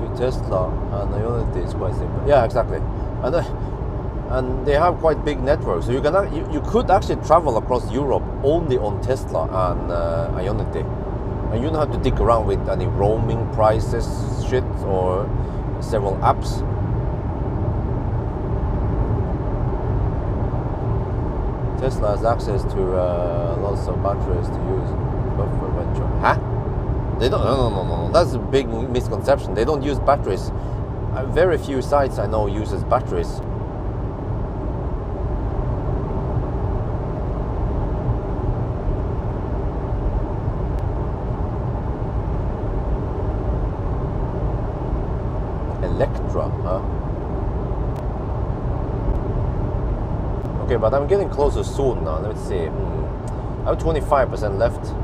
to Tesla and Ionity, it's quite simple. Yeah, exactly. And they have quite big networks, so you could actually travel across Europe only on Tesla and Ionity. And you don't have to dig around with any roaming prices shit or several apps. Tesla has access to lots of batteries to use. Huh? They don't. No. That's a big misconception. They don't use batteries. Very few sites I know uses batteries. Electra, huh? Okay, but I'm getting closer soon now. Let's see. I have 25% left.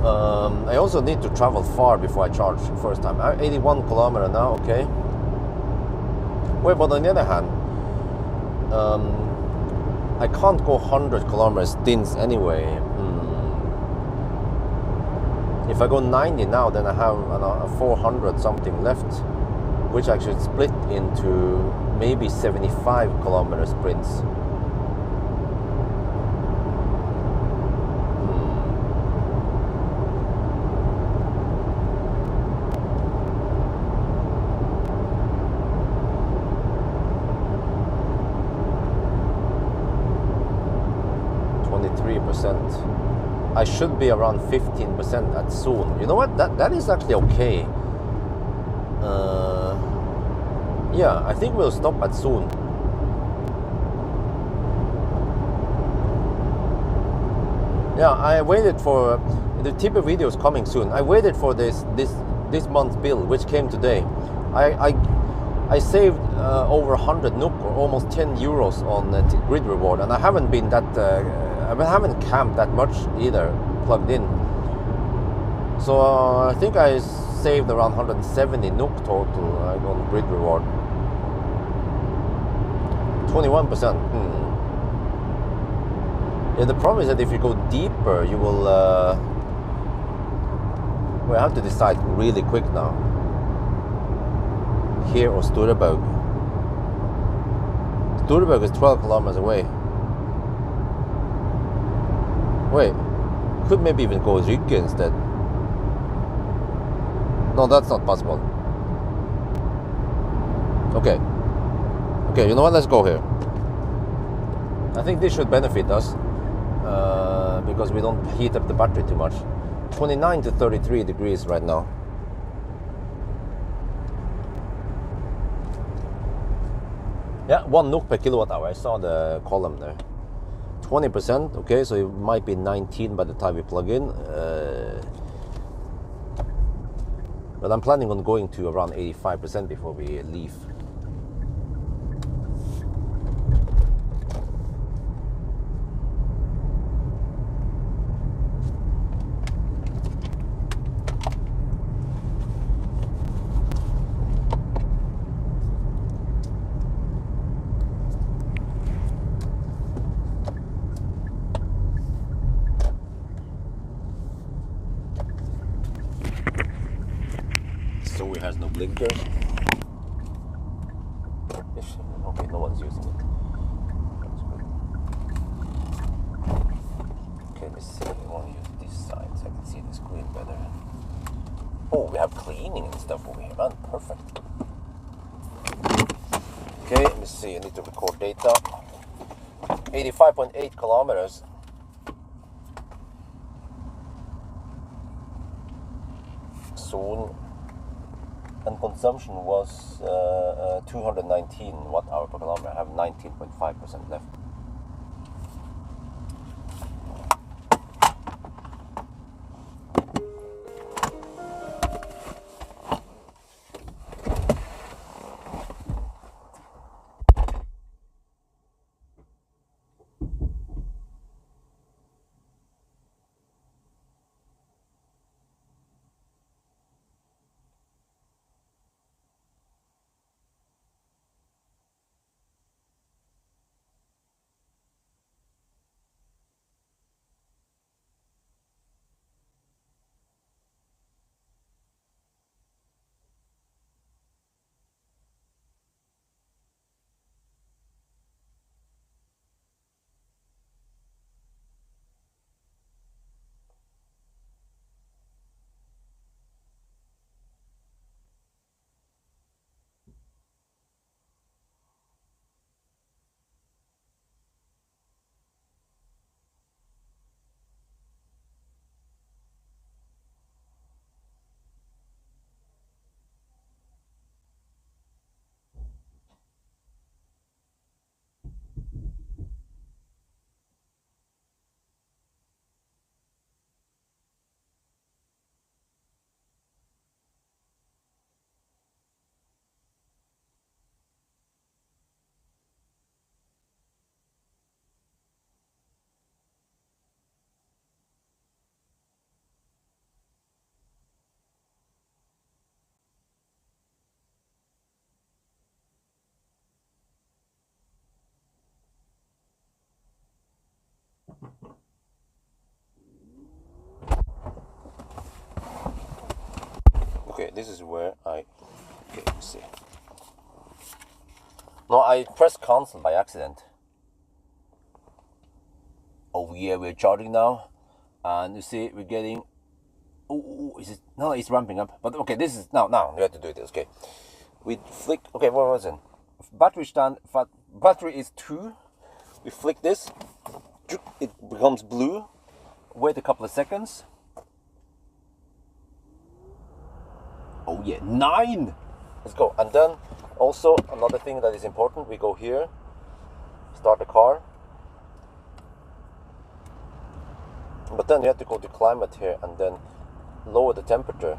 I also need to travel far before I charge first time. 81 kilometer now, okay. Wait, but on the other hand, I can't go 100 kilometer stints anyway. If I go 90 now, then I have 400 something left, which I should split into maybe 75 kilometer sprints. I should be around 15% at soon. You know what? That is actually okay. Yeah, I think we'll stop at soon. Yeah, I waited for the TP video is coming soon. I waited for this month's bill, which came today. I saved over 100 NOK or almost 10 euros on grid reward, and I haven't been that. I haven't camped that much either, plugged in. So I think I saved around 170 NOK total on grid reward. 21%. Yeah, the problem is that if you go deeper, you will. Well, I have to decide really quick now. Here or Storeberg. Storeberg is 12 kilometers away. Wait, could maybe even go Rygge instead. No, that's not possible. Okay, you know what, let's go here. I think this should benefit us because we don't heat up the battery too much. 29 to 33 degrees right now. Yeah, 1 NOK per kilowatt hour. I saw the column there. 20%, okay, so it might be 19 by the time we plug in. But I'm planning on going to around 85% before we leave. So it has no blinkers. Okay, no one's using it. That's good. Okay, let's see. I want to use this side so I can see the screen better. Oh, we have cleaning and stuff over here, man. Perfect. Okay, let me see. I need to record data. 85.8 kilometers. Soon. And consumption was 219 watt-hour per kilometer. I have 19.5% left. Okay, this is where okay, let's see. No, I pressed cancel by accident. Oh yeah, we're charging now. And you see, we're getting... Oh, is it... No, it's ramping up. But okay, this is... Now, we have to do this, okay. We flick... Okay, what was it? Battery stand... Battery is 2. We flick this. It becomes blue. Wait a couple of seconds. Oh yeah, 9! Let's go. And then also another thing that is important, we go here, start the car. But then you have to go to climate here and then lower the temperature.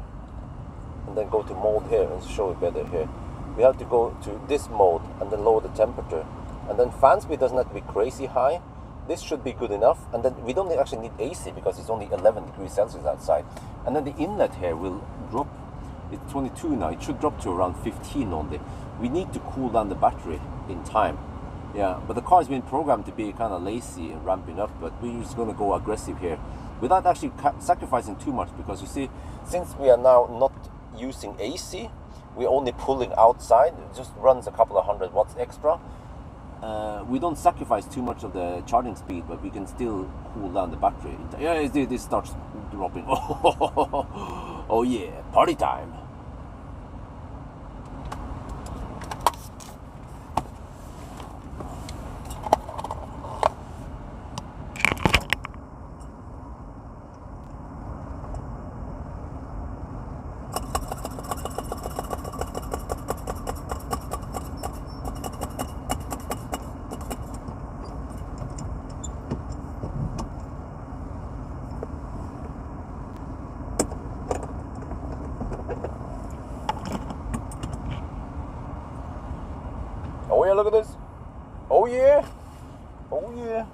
And then go to mode here and show it better here. We have to go to this mode and then lower the temperature. And then fan speed doesn't have to be crazy high. This should be good enough. And then we don't actually need AC because it's only 11 degrees Celsius outside. And then the inlet here will drop. It's 22 now. It should drop to around 15 only. We need to cool down the battery in time. Yeah, but the car has been programmed to be kind of lazy and ramping up, but we're just going to go aggressive here without actually sacrificing too much, because you see, since we are now not using AC, we're only pulling outside. It just runs a couple of 100 watts extra. We don't sacrifice too much of the charging speed, but we can still cool down the battery. Yeah, this starts dropping. Oh yeah, party time. Oh yeah, look at this. Oh yeah. Oh yeah.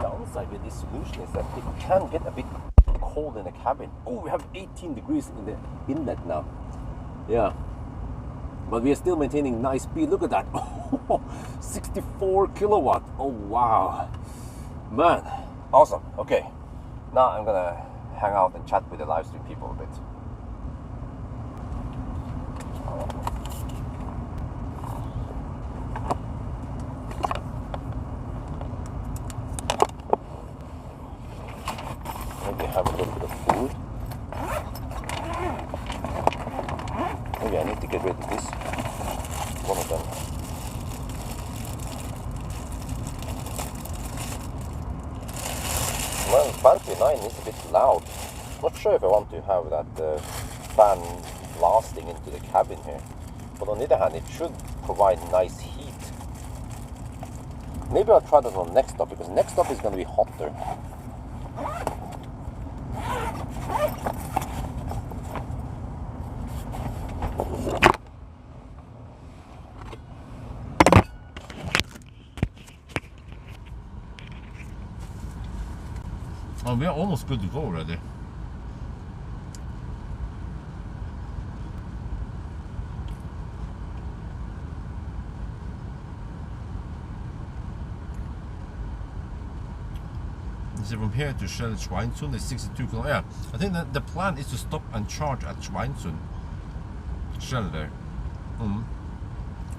downside with this solution is that it can get a bit cold in the cabin. Oh, we have 18 degrees in the inlet now. Yeah. But we are still maintaining nice speed. Look at that. 64 kilowatt. Oh, wow. Man, awesome. Okay. Now I'm going to hang out and chat with the live stream people a bit. Maybe have a little bit of food. Maybe I need to get rid of this. One of them. Well, fan 29 is a bit loud. Not sure if I want to have that fan blasting into the cabin here. But on the other hand, it should provide nice heat. Maybe I'll try that on the next stop, because next stop is going to be hotter. Oh, we are almost good to go already. So from here to Shell Schweinsund is 62 kilometers. Yeah, I think that the plan is to stop and charge at Schweinsund. Shell there.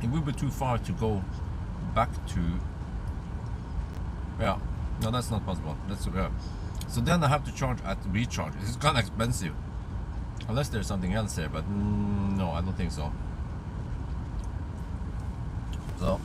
It would be too far to go back to. Yeah, no, that's not possible. That's so then I have to charge at recharge. It's kind of expensive, unless there's something else here. But no, I don't think so. So.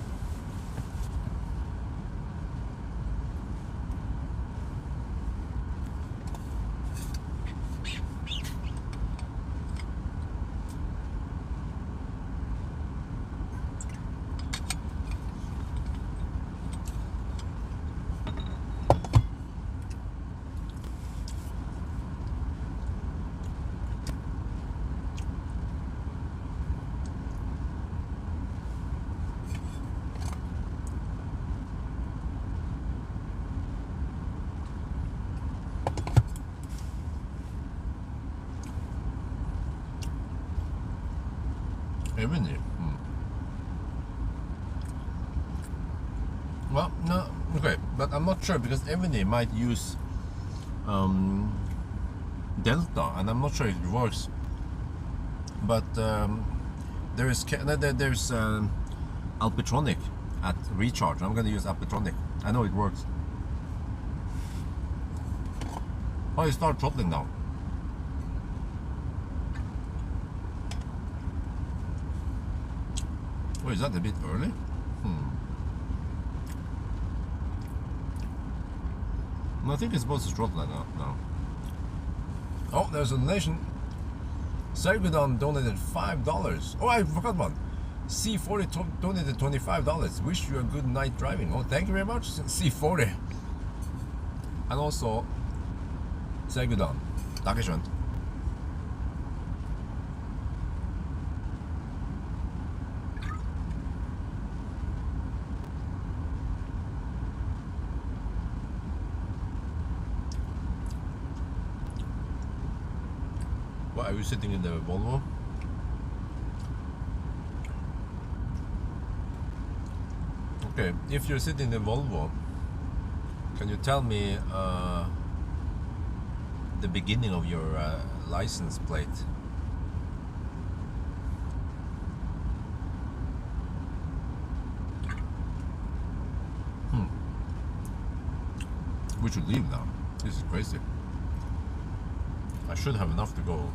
Revenue. Well, no, okay, but I'm not sure, because Evany might use Delta, and I'm not sure if it works. But there's Alpitronic at recharge. I'm going to use Alpitronic. I know it works. Oh, you start throttling now. Oh, is that a bit early? I think it's supposed to throttle now. Oh, there's a donation. Sergudon donated $5. Oh, I forgot one. C40 donated $25. Wish you a good night driving. Oh, thank you very much, C40. And also, Sergudon. Dankeschön. Are you sitting in the Volvo? Okay, if you're sitting in the Volvo, can you tell me the beginning of your license plate? We should leave now. This is crazy. I should have enough to go.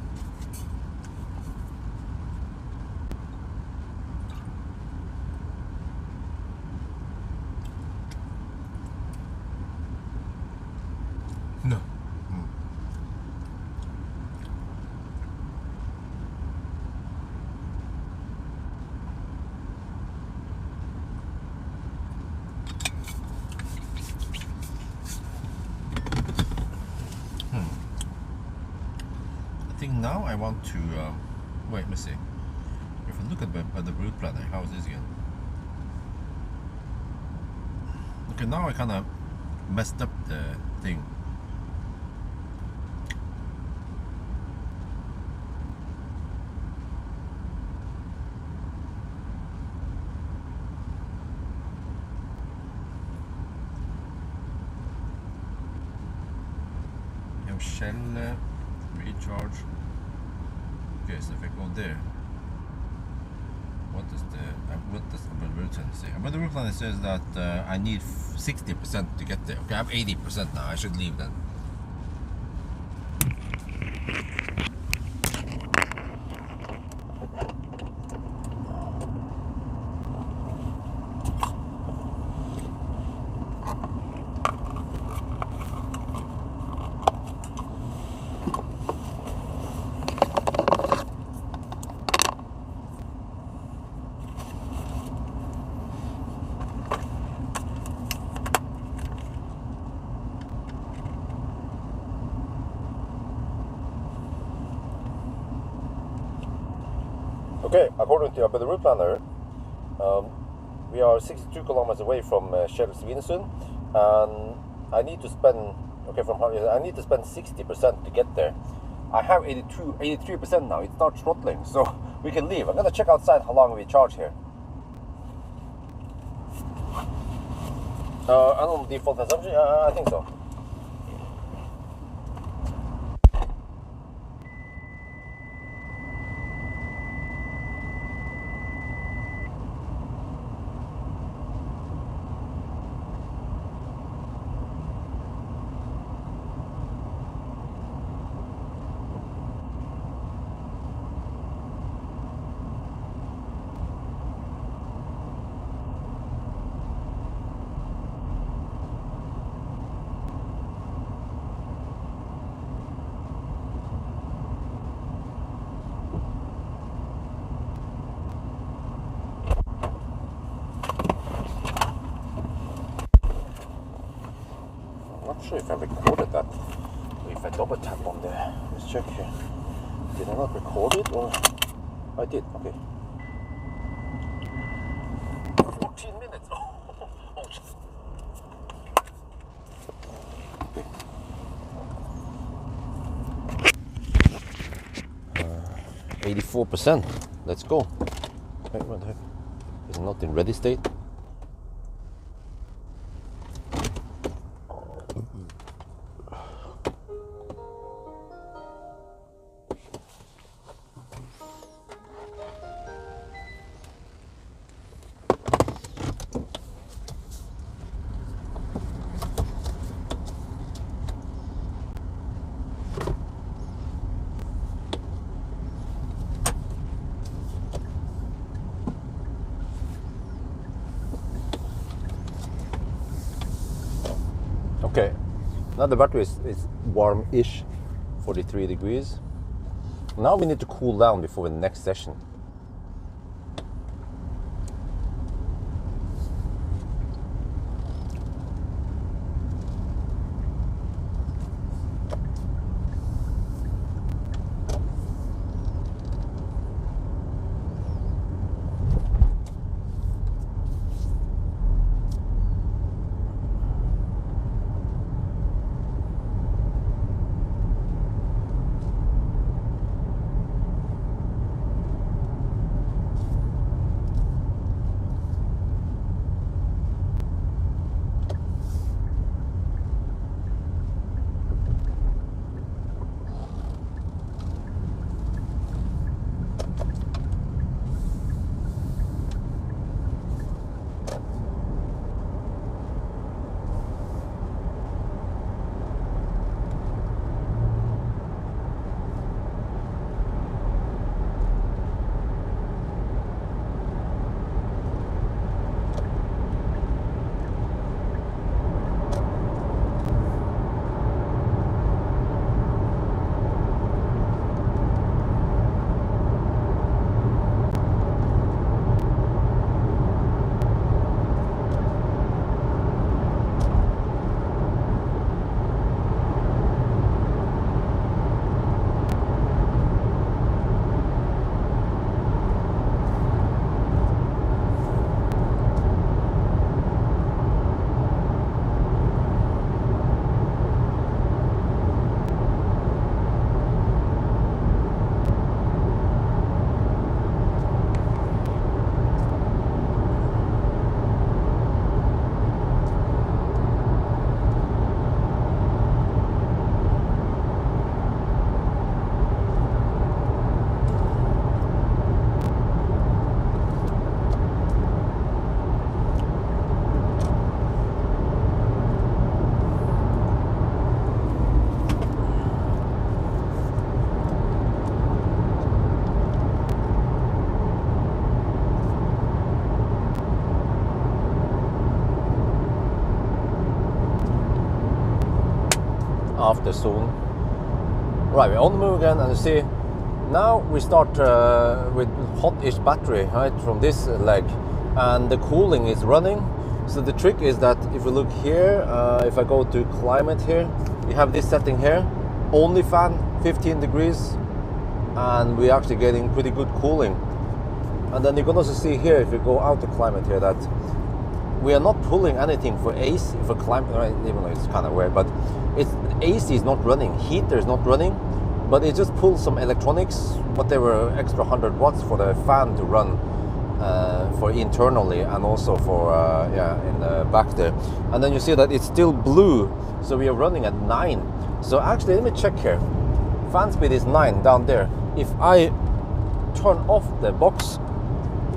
No. I think now I want to wait, let me see. If I look at the route planner, how is this again? Okay, now I kind of messed up the thing. Shell recharge. Okay, so if I go there, what does the routine say? But the routine says that I need 60% to get there. Okay, I have 80% now. I should leave then. Okay, according to the route planner, we are 62 kilometers away from Svinesund, and I need to spend I need to spend 60% to get there. I have 83% now. It starts throttling, so we can leave. I'm gonna check outside how long we charge here. I don't know, default assumption. I think so. I'm not sure if I recorded that, or if I double tap on there. Let's check here. Did I not record it, or I did? Okay. 14 minutes. Oh, okay. 84%. Let's go. Wait, what the heck? Is it not in ready state? Okay, now the battery is warm-ish, 43 degrees. Now we need to cool down before the next session. after soon. Right, we're on the move again, and you see, now we start with hot-ish battery, right, from this leg, and the cooling is running. So the trick is that if we look here, if I go to climate here, we have this setting here, only fan, 15 degrees, and we're actually getting pretty good cooling. And then you can also see here, if you go out to climate here, that we are not pulling anything for AC, for climate, right, even though it's kind of weird, but it's AC is not running, heater is not running, but it just pulls some electronics, whatever extra 100 watts for the fan to run for internally, and also for in the back there. And then you see that it's still blue, so we are running at 9. So actually, let me check here. Fan speed is 9 down there. If I turn off the box,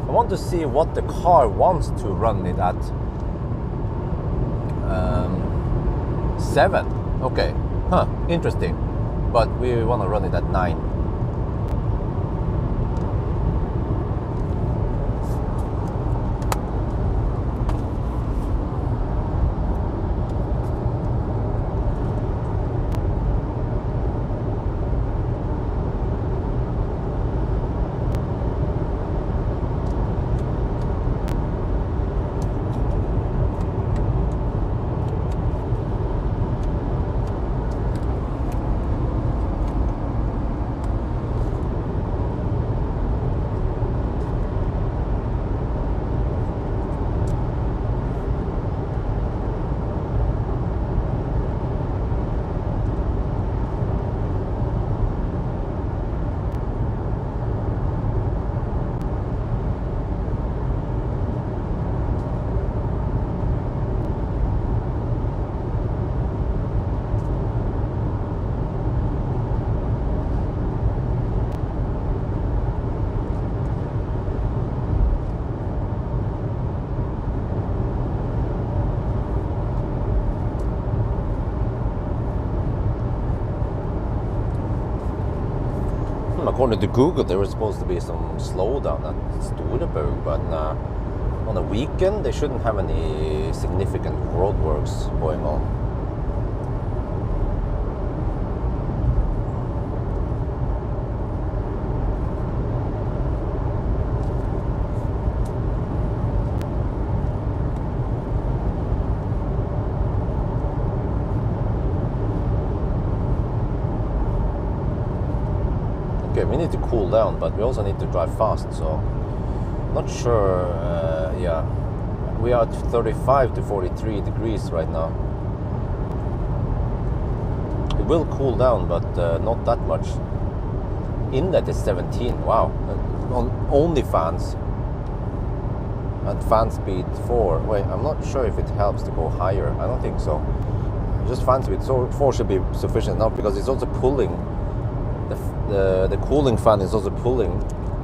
I want to see what the car wants to run it at. 7. Okay. Huh. Interesting. But we want to run it at 9. According to Google, there was supposed to be some slowdown at Storebø, but on a weekend they shouldn't have any significant roadworks going on. We need to cool down, but we also need to drive fast, so not sure. Yeah, we are at 35 to 43 degrees right now. It will cool down, but not that much. Inlet is 17. Wow. On only fans and fan speed 4. Wait, I'm not sure if it helps to go higher. I don't think so. Just fan speed 4 should be sufficient enough, because it's also pulling. The cooling fan is also pulling,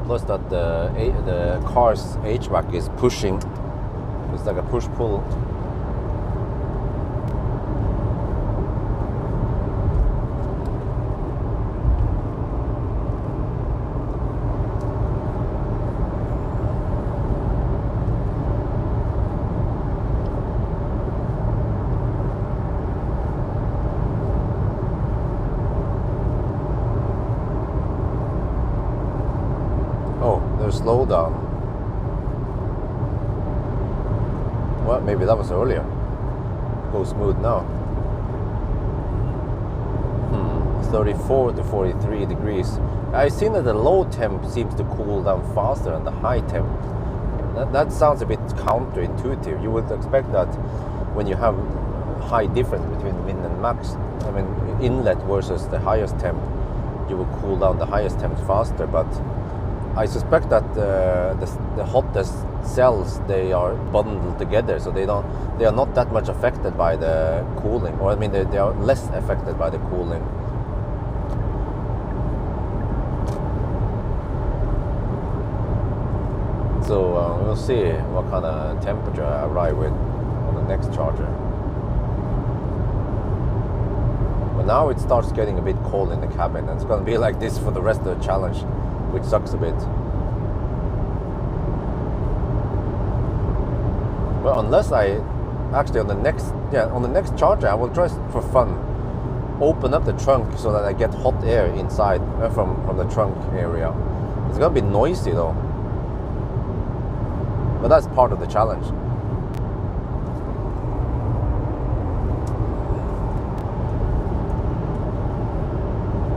plus that the car's HVAC is pushing. It's like a push-pull. Slow down. Well, maybe that was earlier. Go smooth now. 34 to 43 degrees. I've seen that the low temp seems to cool down faster than the high temp. That sounds a bit counterintuitive. You would expect that when you have high difference between min and max, I mean inlet versus the highest temp, you will cool down the highest temps faster, but I suspect that the hottest cells, they are bundled together, so they are not that much affected by the cooling, or I mean they are less affected by the cooling. So we'll see what kind of temperature I arrive with on the next charger. But now it starts getting a bit cold in the cabin, and it's going to be like this for the rest of the challenge, which sucks a bit. Well, unless I actually on the next charger, I will try for fun open up the trunk so that I get hot air inside from the trunk area. It's gonna be noisy though, but that's part of the challenge.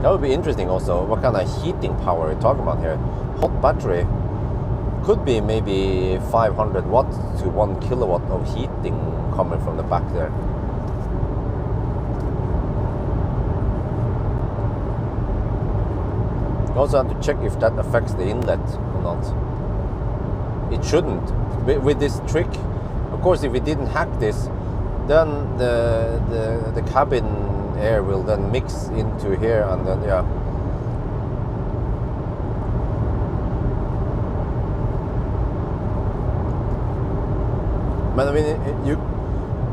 That would be interesting also, what kind of heating power we're talking about here. Hot battery could be maybe 500 watts to 1 kilowatt of heating coming from the back there. You also have to check if that affects the inlet or not. It shouldn't. With this trick, of course, if we didn't hack this, then the cabin air will then mix into here, and then yeah. But I mean, you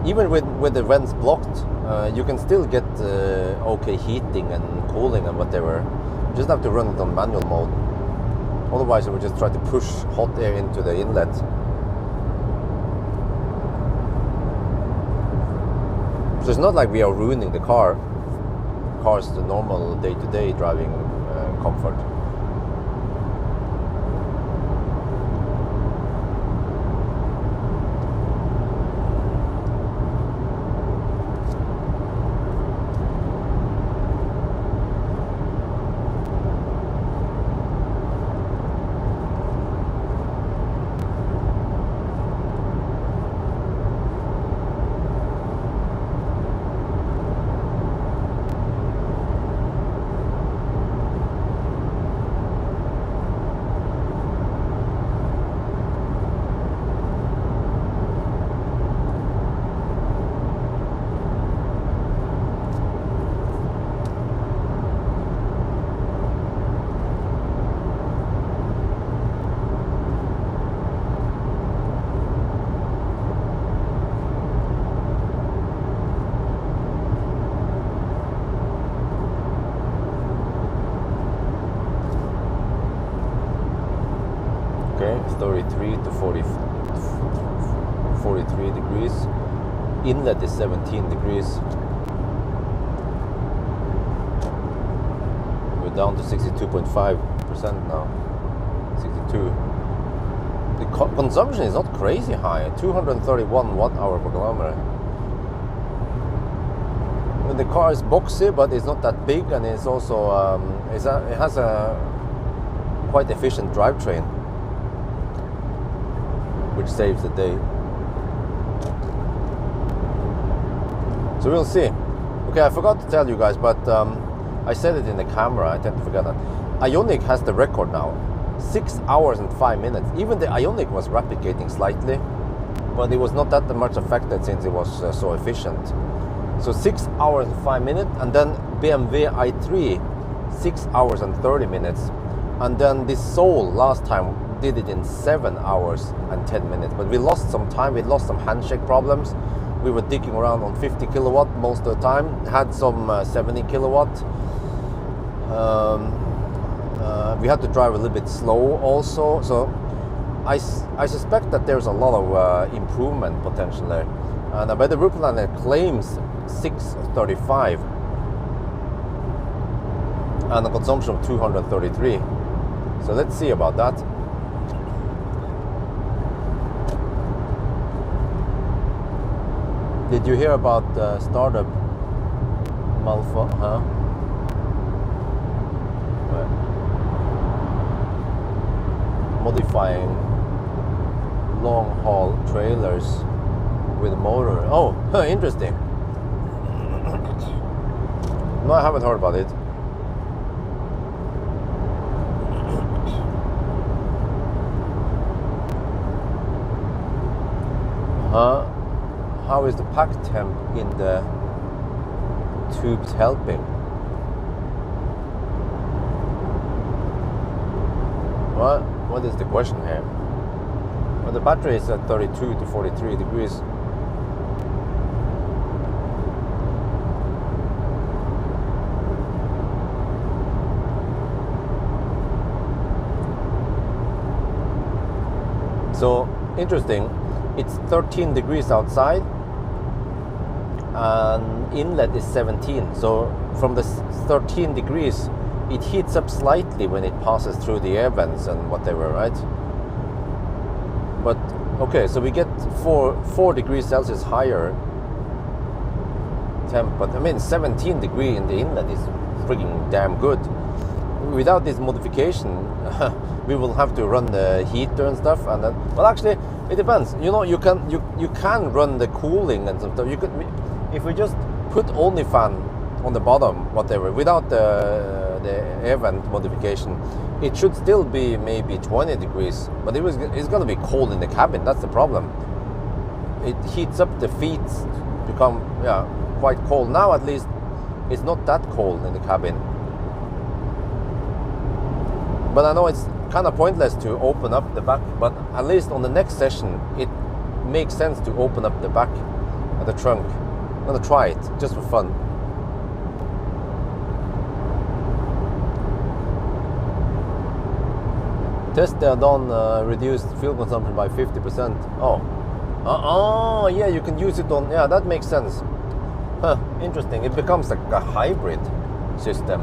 even with the vents blocked, you can still get okay heating and cooling and whatever. You just have to run it on manual mode. Otherwise, it will just try to push hot air into the inlet. So it's not like we are ruining the car's the normal day-to-day driving comfort. Okay, 33 to 43 degrees. Inlet is 17 degrees. We're down to 62.5% now. 62. The consumption is not crazy high. 231 watt-hour per kilometer. When the car is boxy, but it's not that big, and it's also it has a quite efficient drivetrain, which saves the day. So we'll see. Okay, I forgot to tell you guys, but I said it in the camera. I tend to forget that. Ioniq has the record now. 6 hours and 5 minutes. Even the Ioniq was replicating slightly, but it was not that much affected since it was so efficient. So 6 hours and 5 minutes, and then BMW i3 6 hours and 30 minutes, and then this Soul last time did it in 7 hours and 10 minutes. But we lost some time. We lost some handshake problems. We were digging around on 50 kilowatt most of the time. Had some 70 kilowatt. We had to drive a little bit slow also. So I suspect that there's a lot of improvement potential there. And by the Weather Planner claims 635 and a consumption of 233. So let's see about that. Did you hear about the startup Malfa? Huh? Modifying long-haul trailers with a motor. Oh, interesting. No, I haven't heard about it. How is the pack temp in the tubes helping? What is the question here? Well, the battery is at 32 to 43 degrees. So interesting. It's 13 degrees outside, and inlet is 17. So from the 13 degrees, it heats up slightly when it passes through the air vents and whatever, right? But okay, so we get 4 degrees Celsius higher temp, but I mean 17 degree in the inlet is freaking damn good. Without this modification, we will have to run the heater and stuff, and then, well, actually, it depends. You know, you can run the cooling and some stuff. You could, if we just put only fan on the bottom, whatever, without the air vent modification, it should still be maybe 20 degrees, but it's going to be cold in the cabin. That's the problem. It heats up the feet, become quite cold. Now at least it's not that cold in the cabin. But I know it's kind of pointless to open up the back, but at least on the next session it makes sense to open up the back of the trunk. I'm going to try it just for fun. Test done, reduced fuel consumption by 50%. Oh, yeah, you can use it on, that makes sense. Huh, interesting. It becomes like a hybrid system.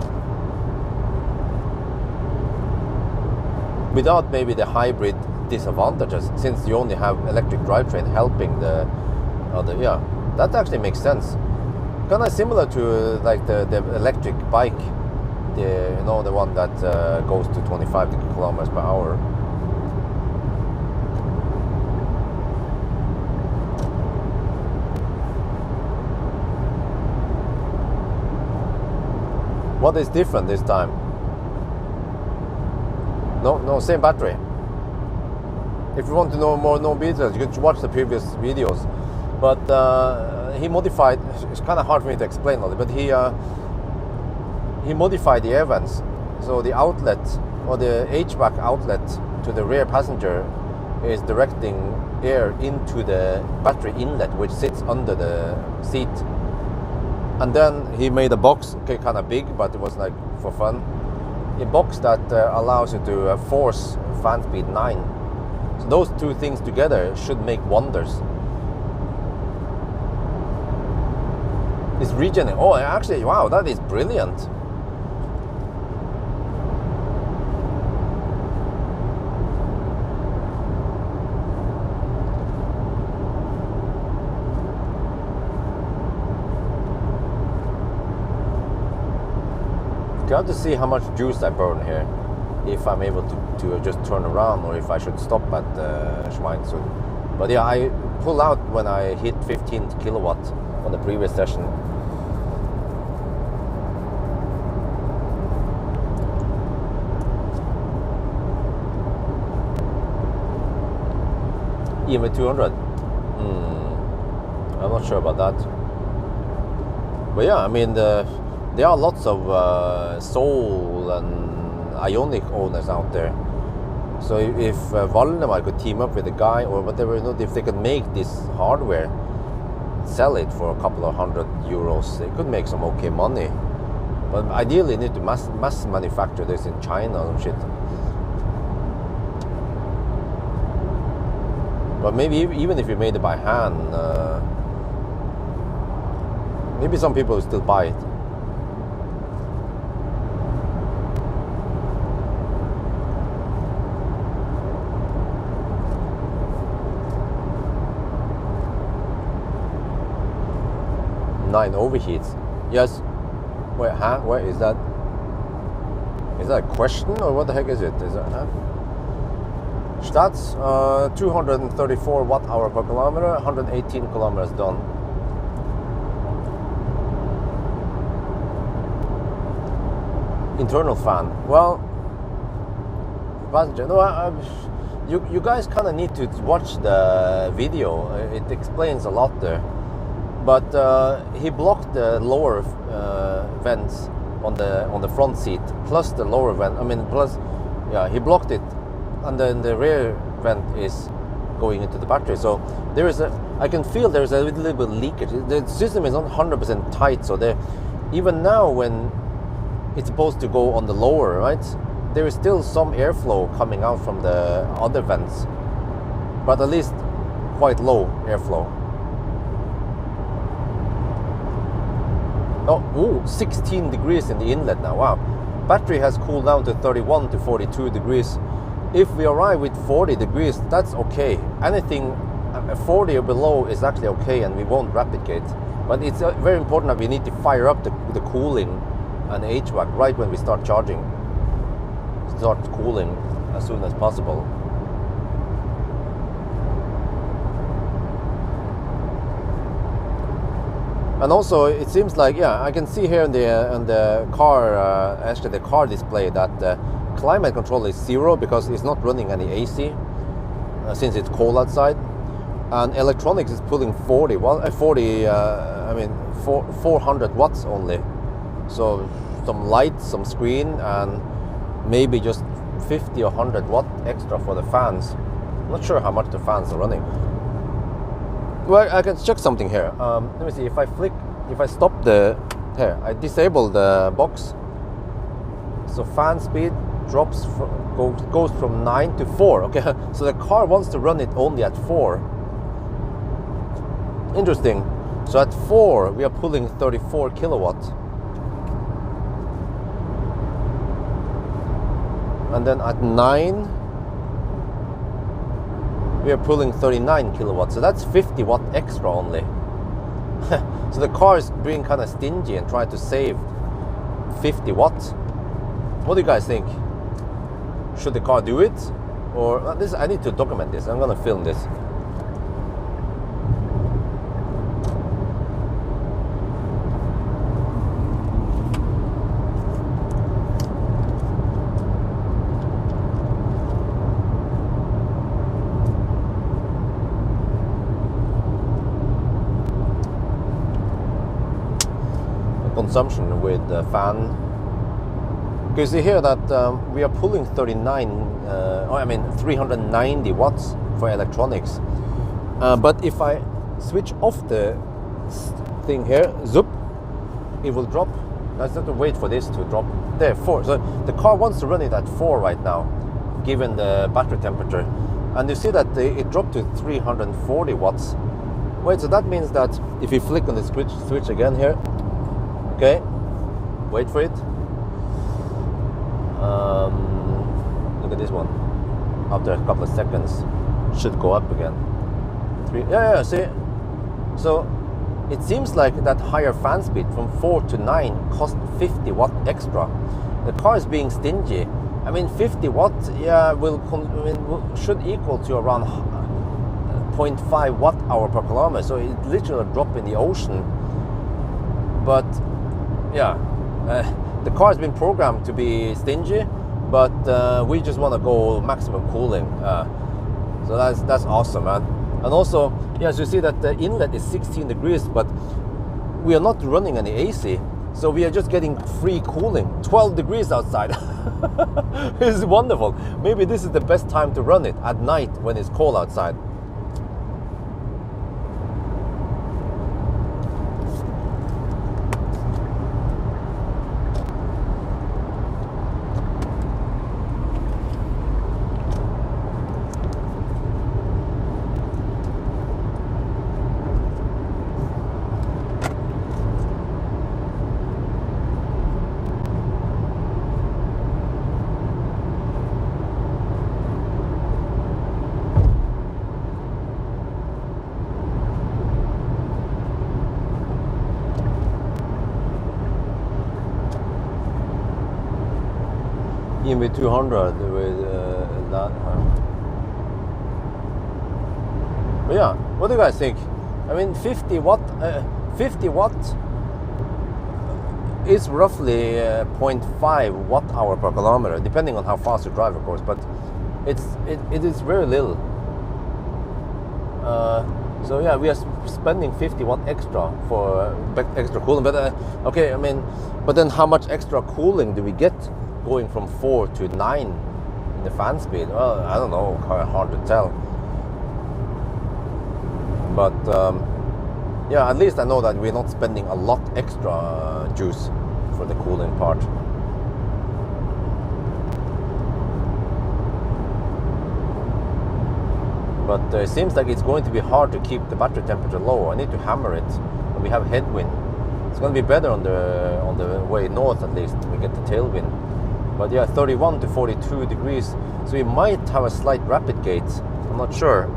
Without maybe the hybrid disadvantages, since you only have electric drivetrain helping the other. Yeah, that actually makes sense. Kind of similar to like the electric bike, the one that goes to 25 kilometers per hour. What is different this time? No, same battery. If you want to know more details, you can watch the previous videos. But he modified. It's kind of hard for me to explain all it, but he modified the air vents. So the outlet, or the HVAC outlet to the rear passenger, is directing air into the battery inlet, which sits under the seat. And then he made a box, okay, kind of big, but it was like for fun. A box that allows you to force fan speed 9. So those two things together should make wonders. It's regenerating. Oh, actually, wow, that is brilliant. I have to see how much juice I burn here, if I'm able to just turn around, or if I should stop at Schweinsund. But yeah, I pull out when I hit 15 kilowatt on the previous session. Even with 200? I'm not sure about that. But yeah, I mean, there are lots of Soul and Ionic owners out there. So if Waldemar could team up with a guy or whatever, if they could make this hardware, sell it for a couple of €100, they could make some okay money. But ideally, they need to mass manufacture this in China and shit. But maybe even if you made it by hand, maybe some people will still buy it. Nine overheats. Yes. Wait, Where is that? Is that a question or what the heck is it? Is that? Stats: 234 watt-hour per kilometer, 118 kilometers done. Internal fan. Well, passenger. No, you guys kind of need to watch the video. It explains a lot there. But he blocked the lower vents on the front seat, plus the lower vent. I mean, he blocked it, and then the rear vent is going into the battery. So I can feel there's a little bit of leakage. The system is not 100% tight, so even now when it's supposed to go on the lower, right, there is still some airflow coming out from the other vents, but at least quite low airflow. Oh, 16 degrees in the inlet now. Wow. Battery has cooled down to 31 to 42 degrees. If we arrive with 40 degrees, that's okay. Anything 40 or below is actually okay, and we won't rapid gate. But it's very important that we need to fire up the cooling and HVAC right when we start charging. Start cooling as soon as possible. And also, it seems like, yeah, I can see here in the car, actually the car display, that climate control is 0 because it's not running any AC since it's cold outside. And electronics is pulling 400 watts only. So some lights, some screen, and maybe just 50 or 100 watt extra for the fans. I'm not sure how much the fans are running. Well, I can check something here. Let me see, if I stop here, I disable the box. So fan speed drops, goes from 9 to 4. Okay, so the car wants to run it only at 4. Interesting. So at 4, we are pulling 34 kilowatts. And then at 9, we are pulling 39 kilowatts. So that's 50 watt extra only. So the car is being kind of stingy and trying to save 50 watts. What do you guys think? Should the car do it? Or I need to document this. I'm gonna film this. Consumption with the fan. You see here that we are pulling 390 watts for electronics. But if I switch off the thing here, zoop, it will drop. I just have to wait for this to drop. There, 4. So the car wants to run it at 4 right now, given the battery temperature. And you see that it dropped to 340 watts. Wait, so that means that if you flick on the switch again here, okay, wait for it. Look at this one. After a couple of seconds, should go up again. 3. Yeah. See. So it seems like that higher fan speed from 4 to 9 cost 50 watt extra. The car is being stingy. I mean, 50 watt, yeah, should equal to around 0.5 watt hour per kilometer. So it's literally a drop in the ocean. But yeah, the car has been programmed to be stingy, but we just want to go maximum cooling. So that's awesome, man. And also, yes, you see that the inlet is 16 degrees, but we are not running any AC, so we are just getting free cooling. 12 degrees outside. It's wonderful. Maybe this is the best time to run it, at night when it's cold outside. With 200 with that. But yeah, what do you guys think? I mean, 50 watt is roughly 0.5 watt hour per kilometer, depending on how fast you drive, of course. But it is very little. So yeah, we are spending 50 watt extra for extra cooling. But okay, I mean, but then how much extra cooling do we get going from 4 to 9 in the fan speed? Well, I don't know, hard to tell. But yeah, at least I know that we're not spending a lot extra juice for the cooling part. But it seems like it's going to be hard to keep the battery temperature low. I need to hammer it. We have headwind It's going to be better on the way north, at least. We get the tailwind. But yeah, 31 to 42 degrees. So we might have a slight rapid gate. I'm not sure.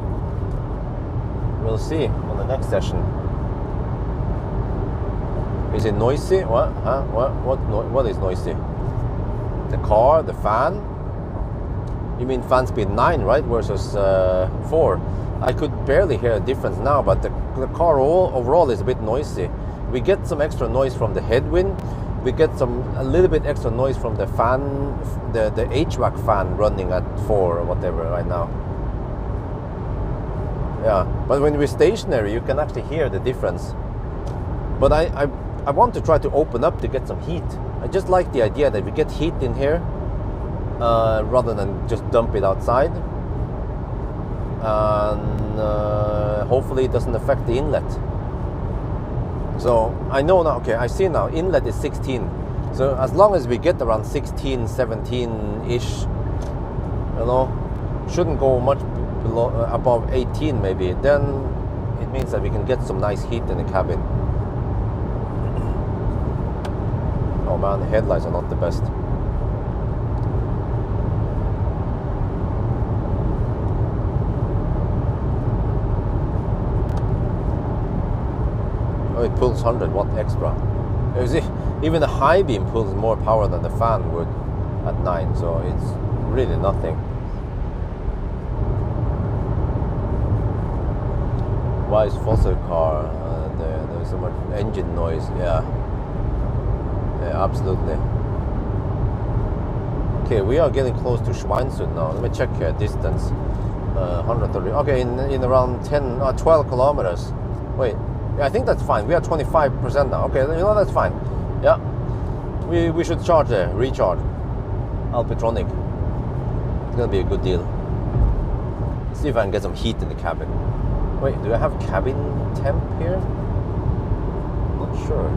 We'll see on the next session. Is it noisy? What? Huh? What is noisy? The car, the fan? You mean fan speed 9, right? Versus 4. I could barely hear a difference now, but the car overall is a bit noisy. We get some extra noise from the headwind. We get a little bit extra noise from the fan, the HVAC fan running at 4 or whatever right now. Yeah, but when we're stationary, you can actually hear the difference. But I want to try to open up to get some heat. I just like the idea that we get heat in here rather than just dump it outside. And hopefully it doesn't affect the inlet. So I know now, okay, I see now, inlet is 16. So as long as we get around 16, 17-ish, you know, shouldn't go much below, above 18 maybe, then it means that we can get some nice heat in the cabin. Oh man, the headlights are not the best. Oh, it pulls 100 watt extra. You see, even the high beam pulls more power than the fan would at 9, so it's really nothing. Why is fossil car? There's so much engine noise. Yeah, absolutely. Okay, we are getting close to Schweinsund now. Let me check here. Distance, 130. Okay, in around 12 kilometers. Wait. Yeah, I think that's fine. We are 25% now. Okay, you know, that's fine. Yeah, we should charge there, recharge. Alpitronic. It's gonna be a good deal. Let's see if I can get some heat in the cabin. Wait, do I have cabin temp here? Not sure.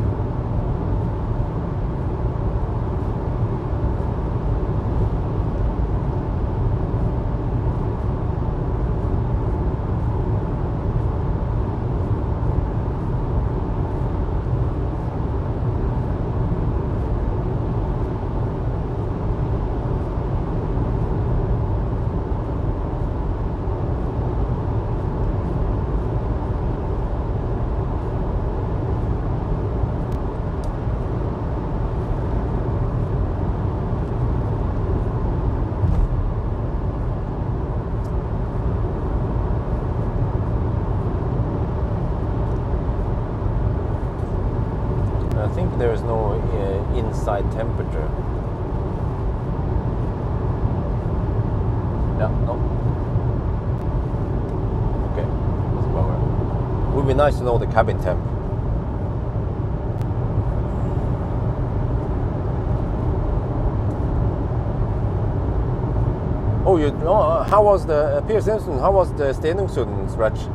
There is no inside temperature. Yeah, no. Okay, that's a bummer. Would be nice to know the cabin temp. Oh, how was the Pier Simpson? How was the Stenungsund stretch?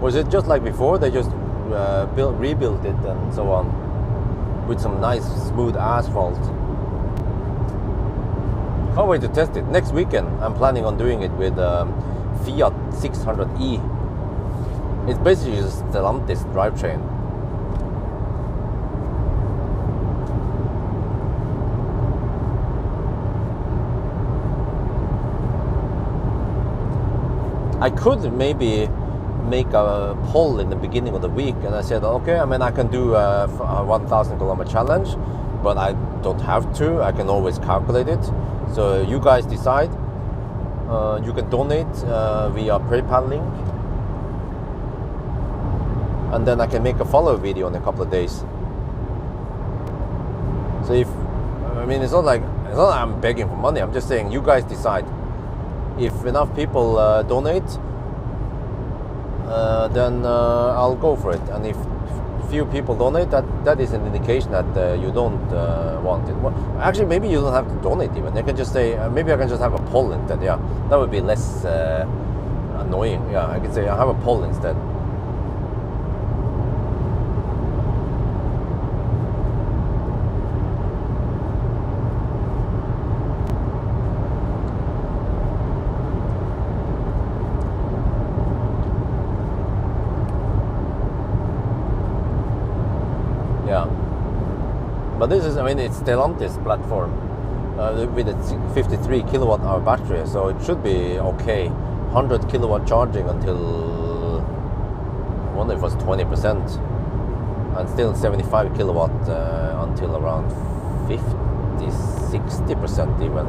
Was it just like before? They just rebuilt it and so on, with some nice smooth asphalt. Can't wait to test it. Next weekend I'm planning on doing it with Fiat 600e. It's basically just Stellantis drivetrain. I could maybe make a poll in the beginning of the week, and I said, okay, I mean, I can do a 1,000 kilometer challenge, but I don't have to. I can always calculate it. So you guys decide. You can donate via PayPal link, and then I can make a follow video in a couple of days. So it's not like I'm begging for money. I'm just saying, you guys decide. If enough people donate, then I'll go for it. And if few people donate, that is an indication that you don't want it. Well, actually, maybe you don't have to donate even. You can just say, maybe I can just have a poll instead. Yeah, that would be less annoying. Yeah, I could say I have a poll instead. But this is, I mean, it's Stellantis platform with a 53 kilowatt hour battery, so it should be okay. 100 kilowatt charging until, I wonder if it was 20%, and still 75 kilowatt until around 50-60% even.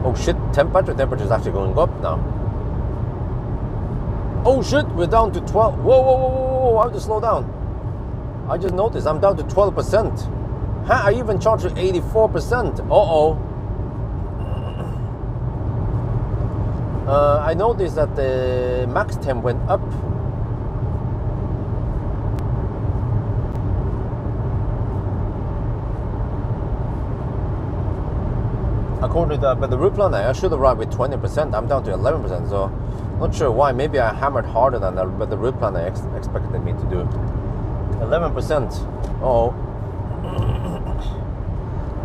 Oh shit, temperature is actually going up now. Oh shit, we're down to 12. Whoa, I have to slow down. I just noticed I'm down to 12%. Huh, I even charged at 84%. I noticed that the max temp went up. According to the route planner, I should arrive with 20%. I'm down to 11%, so not sure why. Maybe I hammered harder than the route planner expected me to do. 11%. Oh,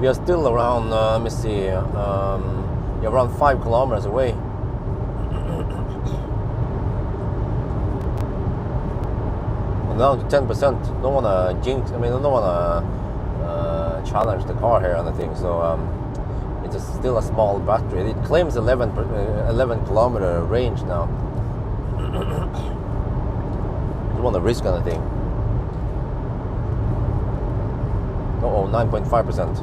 we are still around. Let me see. Around 5 kilometers away. I'm down to 10%. Don't wanna jinx. I mean, I don't wanna challenge the car here or anything. So. It's still a small battery. It claims 11 kilometer range now. Don't want to risk anything. 9.5%.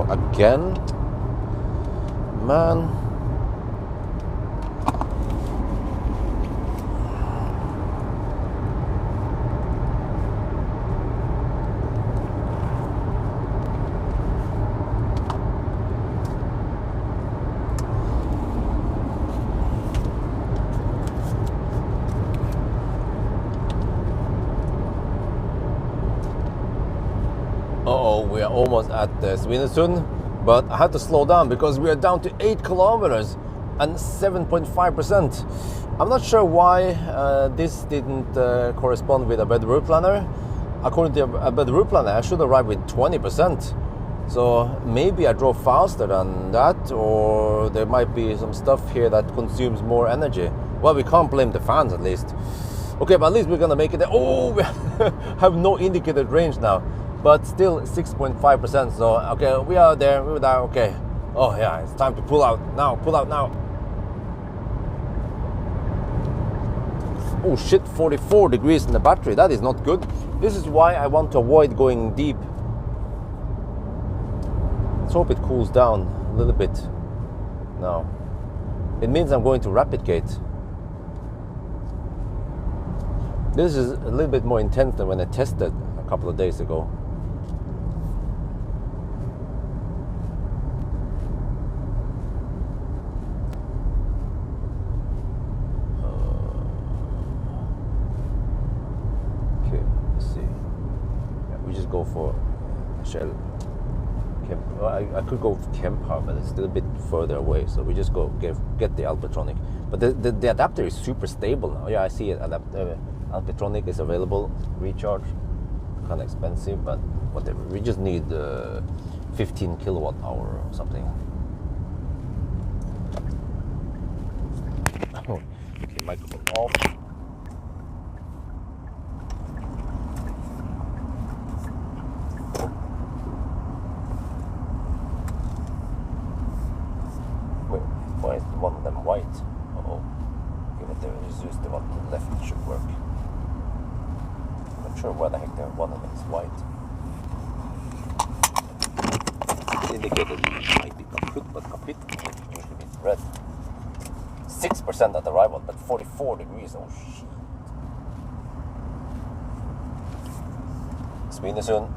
Again, man. We are almost at Svinesund. But I had to slow down because we are down to 8 kilometers and 7.5%. I'm not sure why this didn't correspond with a better route planner. According to a better route planner, I should arrive with 20%. So maybe I drove faster than that, or there might be some stuff here that consumes more energy. Well, we can't blame the fans at least. Okay, but at least we're gonna make it there. Oh, we have no indicated range now. But still 6.5%. So okay, we are there. Okay. Oh yeah, it's time to pull out now. Oh shit, 44 degrees in the battery. That is not good. This is why I want to avoid going deep. Let's hope it cools down a little bit now. It means I'm going to rapid gate. This is a little bit more intense than when I tested a couple of days ago. Go for Shell. I could go for Kemper, but it's still a bit further away. So we just go get the Alpetronic. But the adapter is super stable now. Yeah, I see it. Alpetronic is available. Recharge, kind of expensive, but whatever. We just need 15 kilowatt hour or something. Okay, microphone off. Why is one of them white? Okay, but they just use the one to the left, it should work. I'm not sure why the heck one of them is white. It indicated might be kaput, but kaput usually means red. 6% at arrival, but 44 degrees. Oh shit. Svinesund.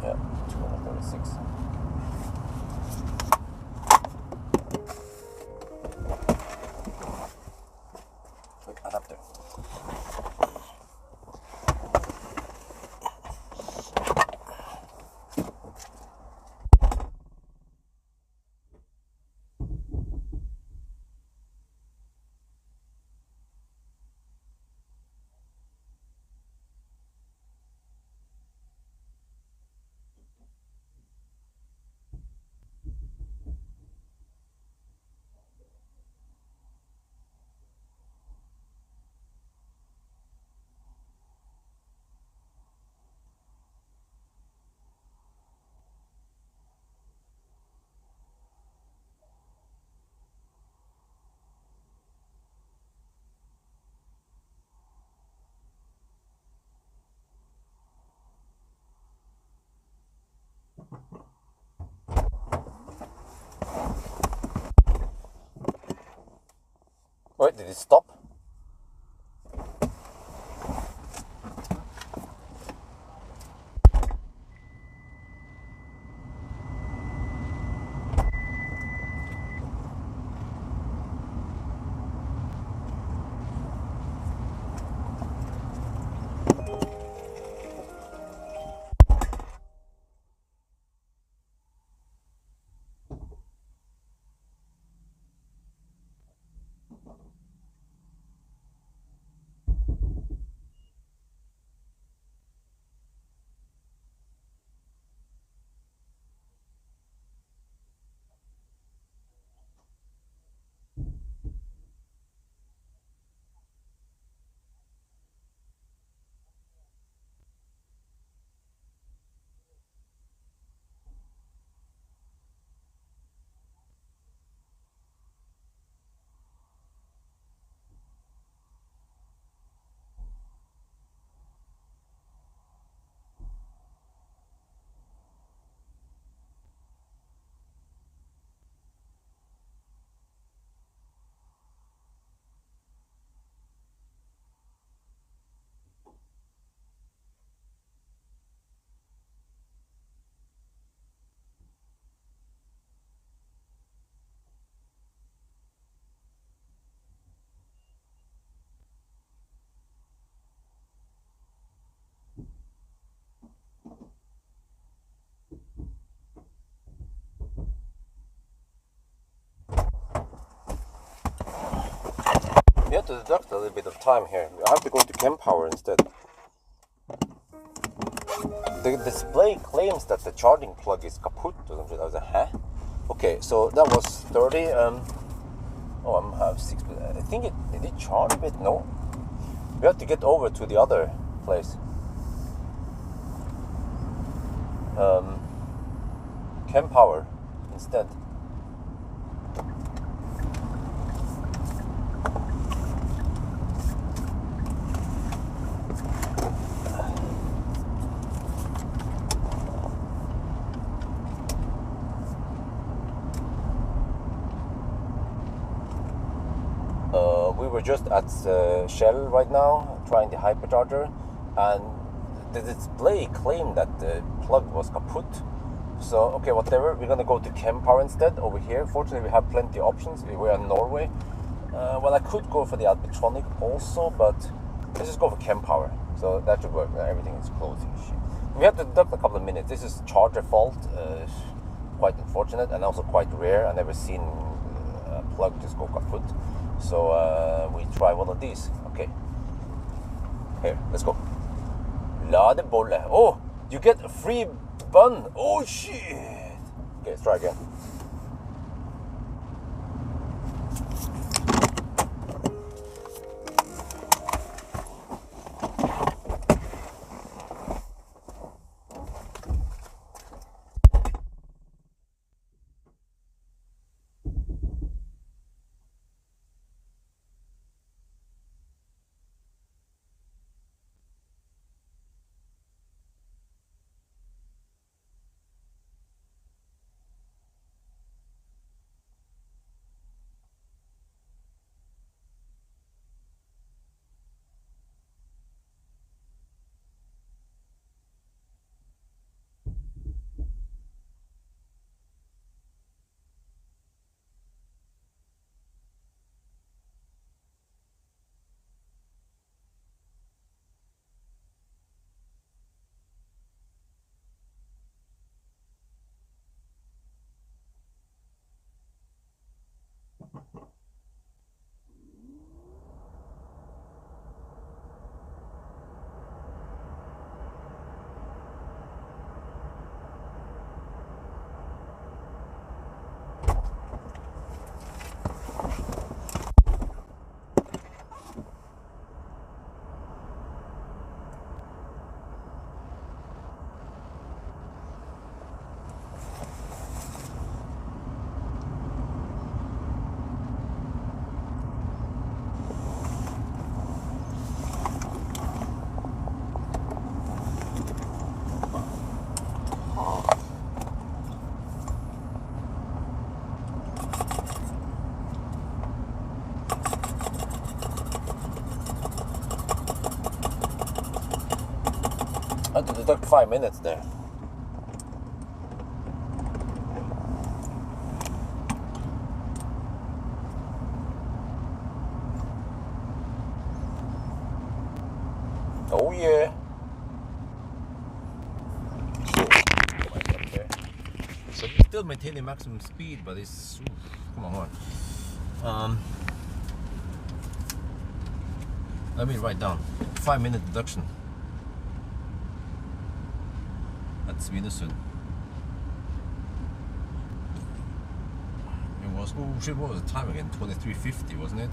Yeah, 236. Quick adapter. Wait, did it stop? We have to deduct a little bit of time here. I have to go to kWh instead. The display claims that the charging plug is kaput or something. I was like, huh? Okay, so that was 30. Oh, I have 6. I think did it charge a bit? No. We have to get over to the other place. kWh instead. We were just at Shell right now, trying the hypercharger, and the display claimed that the plug was kaput. So, okay, whatever, we're gonna go to kWh instead over here. Fortunately, we have plenty of options. We're in Norway. Well, I could go for the Alpitronic also, but let's just go for kWh. So that should work. Everything is closing. We have to deduct a couple of minutes. This is charger fault. Quite unfortunate and also quite rare. I've never seen a plug just go kaput. So we try one of these. Okay. Here, let's go. Ladebolle. Oh, you get a free bun. Oh shit. Okay, let's try again. 5 minutes there. Oh yeah. So we're still maintaining maximum speed, but it's come on. Let me write down 5-minute deduction at Svinesund. It was, oh shit, what was the time again? 23:50, wasn't it?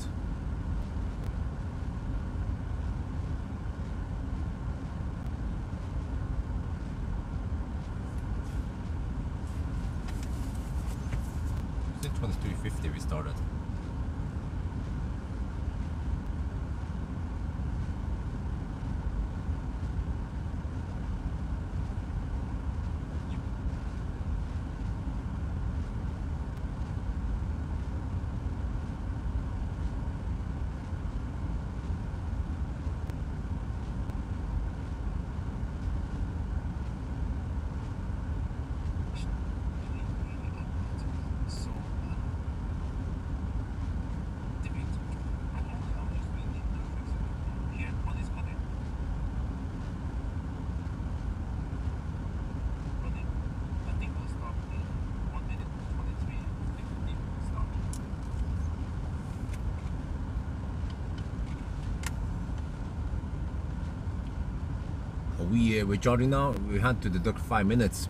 I think 23:50 we started. We're charging now. We had to deduct 5 minutes,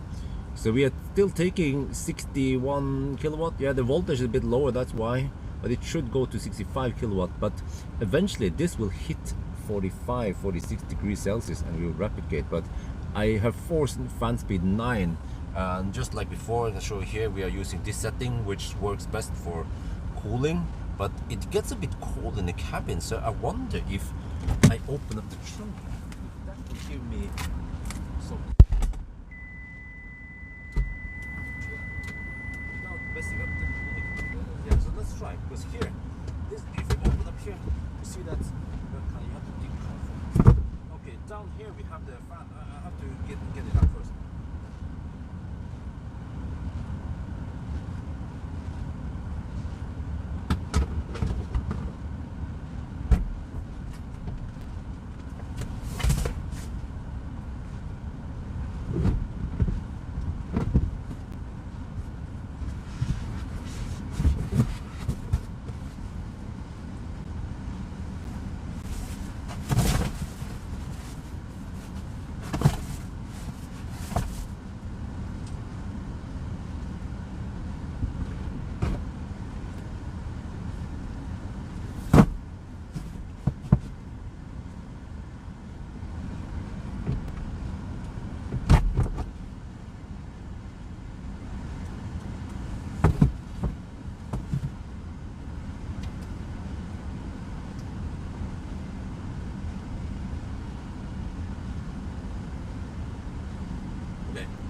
so we are still taking 61 kilowatt. Yeah, the voltage is a bit lower, that's why, but it should go to 65 kilowatt. But eventually this will hit 46 degrees Celsius and we will replicate. But I have forced fan speed 9, and just like before in the show here, we are using this setting, which works best for cooling, but it gets a bit cold in the cabin. So I wonder if I open up the trunk, that will give me some, without messing up the cooling. Yeah, so let's try, because here, this, if we open up here, you see that you have to dig from. Okay, down here we have the fan. I have to get it out first.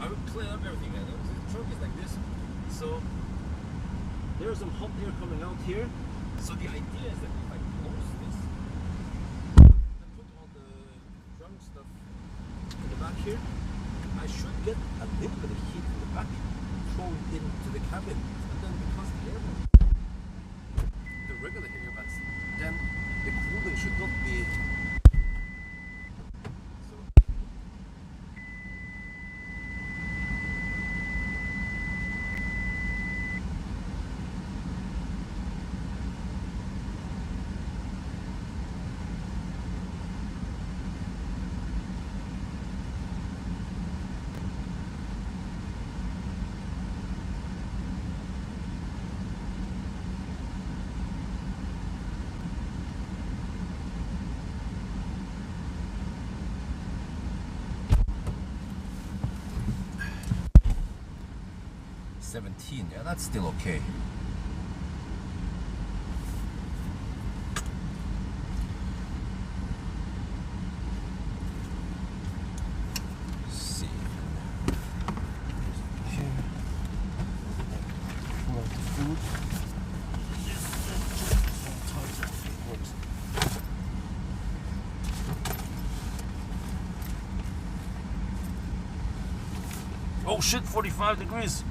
I will clean up everything. The trunk is like this, so there's some hot air coming out here. So the idea is that if I close this and put all the trunk stuff in the back here, I should get a little bit of heat from the back thrown into the cabin, and then because the regular air vents, then the cooling should not be. Yeah, that's still okay. Let's see. Here. Pull out the food. Oh shit, 45 degrees.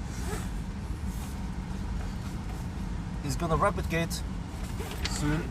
It's gonna rapid gate soon.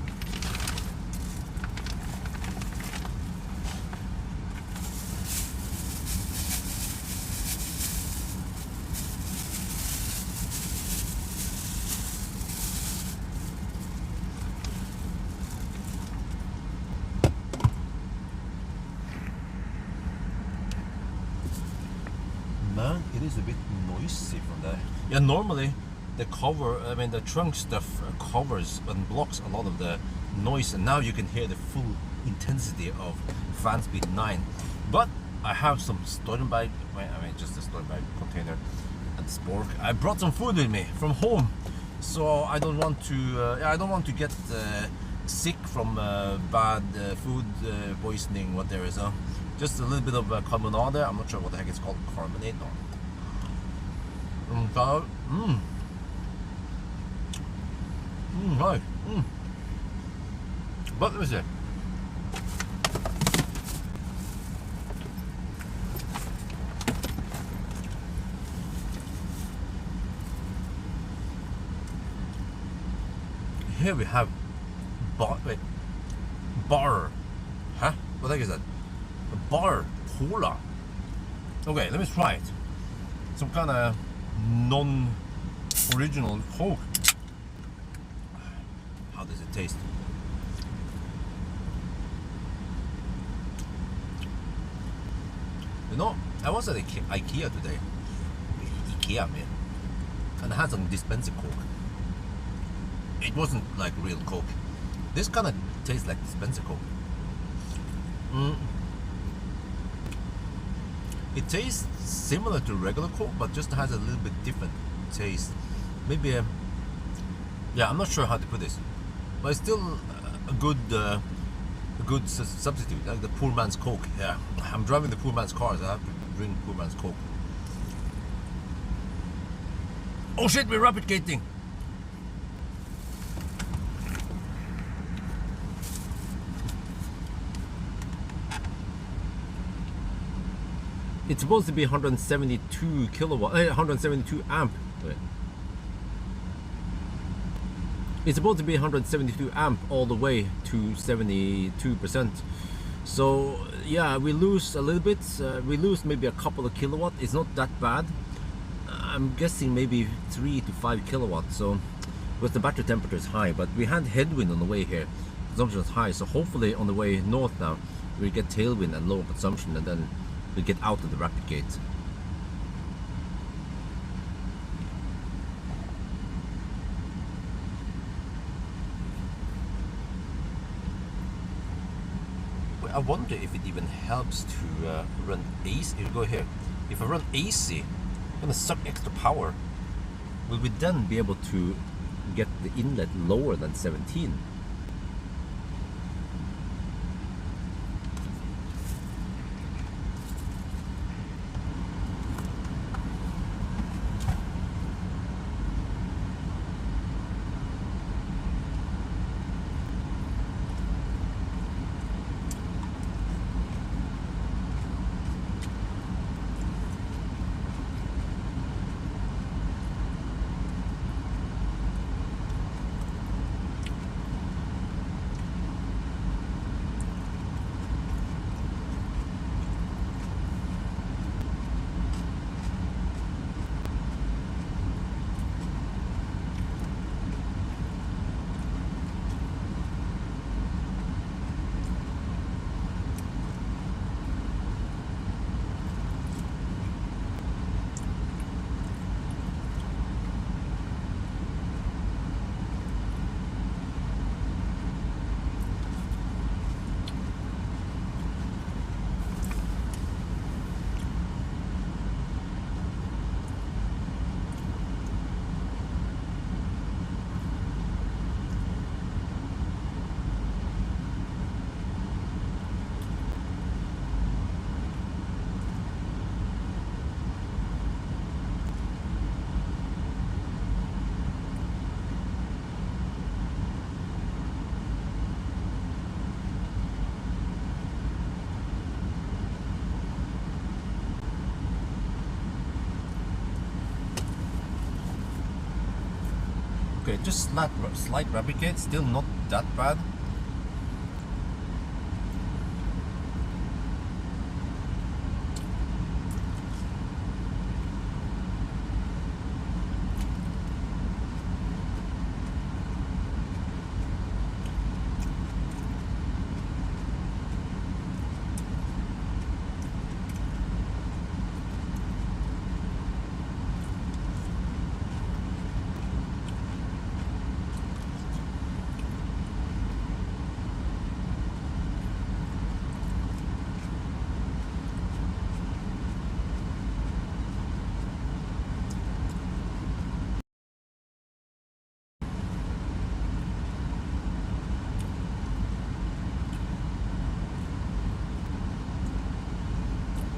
Man, it is a bit noisy from there. Yeah, normally the trunk stuff covers and blocks a lot of the noise, and now you can hear the full intensity of fan speed 9. But I have some Stormbag, just a Stormbag container and spork. I brought some food with me from home, so I don't want to get sick from bad food poisoning, what there is. Just a little bit of carbonade. I'm not sure what the heck it's called. Carbonate. Right. But let me see. Here we have bar. Huh? What the heck is that? Bar cola. Okay, let me try it. Some kind of non-original Coke. How does it taste? You know, I was at IKEA today. IKEA, man. And I had some dispenser Coke. It wasn't like real Coke. This kind of tastes like dispenser Coke. It tastes similar to regular Coke, but just has a little bit different taste. Maybe yeah, I'm not sure how to put this, but it's still a good substitute, like the poor man's Coke. Yeah, I'm driving the poor man's car, so I have to drink poor man's Coke. Oh shit, we're rapid gating. It's supposed to be 172 kilowatt, 172 amp. Wait. It's supposed to be 172 amp all the way to 72%. So yeah, we lose a little bit. We lose maybe a couple of kilowatt. It's not that bad. I'm guessing maybe 3 to 5 kilowatts. So because the battery temperature is high, but we had headwind on the way here. Consumption is high, so hopefully on the way north now we get tailwind and lower consumption, and then we get out of the rapid gate. Well, I wonder if it even helps to run AC. If you go here, if I run AC, I'm gonna suck extra power. Will we then be able to get the inlet lower than 17? Okay, just slight replicate, still not that bad.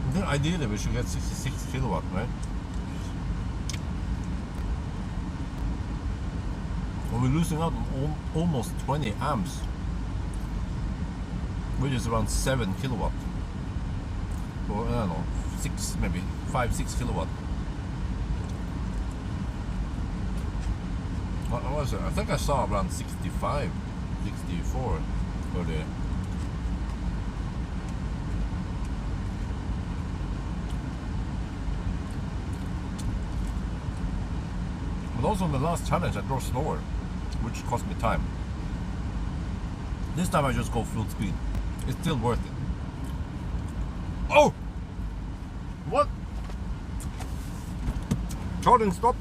I think ideally we should get 66 kilowatt, right? Well, we're losing out on almost 20 amps, which is around 7 kilowatt. Or I don't know, 6, maybe 5-6 kilowatt. What was it? I think I saw around 65, 64 earlier. But also in the last challenge I drove slower, which cost me time. This time I just go full speed. It's still worth it. Oh! What? Charging stop.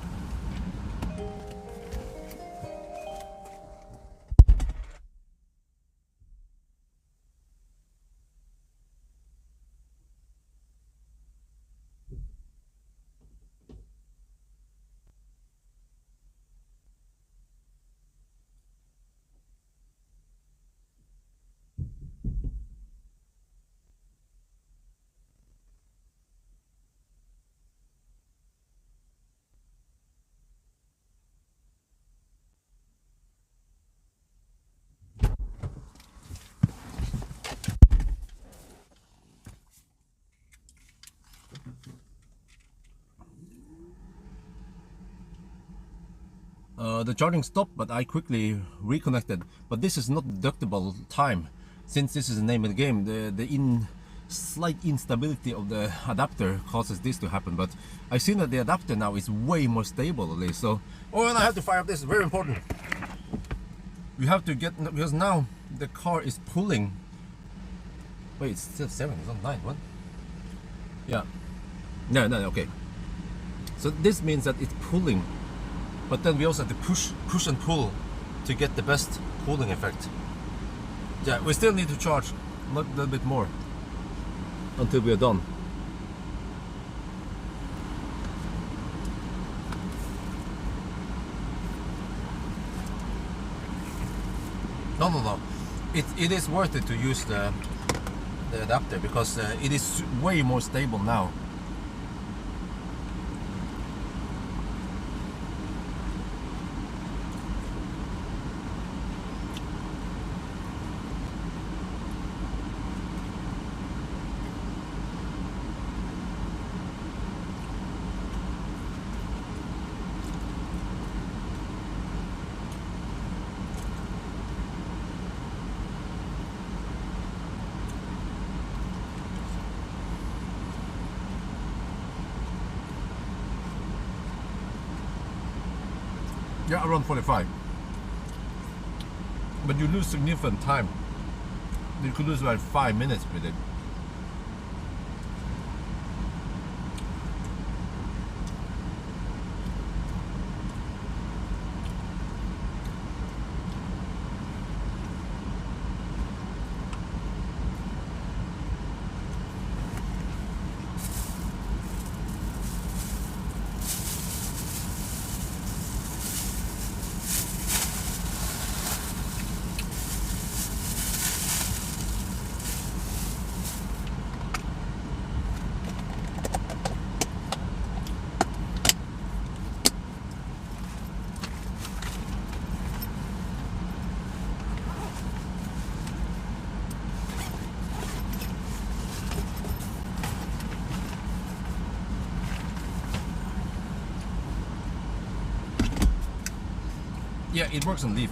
The charging stopped, but I quickly reconnected. But this is not deductible time, since this is the name of the game. The slight instability of the adapter causes this to happen. But I've seen that the adapter now is way more stable at least. So, oh, and I have to fire up this. Very important. We have to get, because now the car is pulling. Wait, it's still 7. It's not 9. What? Yeah. No. Okay. So this means that it's pulling. But then we also have to push and pull to get the best cooling effect. Yeah, we still need to charge a little bit more until we are done. No. It is worth it to use the adapter, because it is way more stable now. Yeah, around 45. But you lose significant time. You could lose about 5 minutes with it. Yeah, it works on leaf.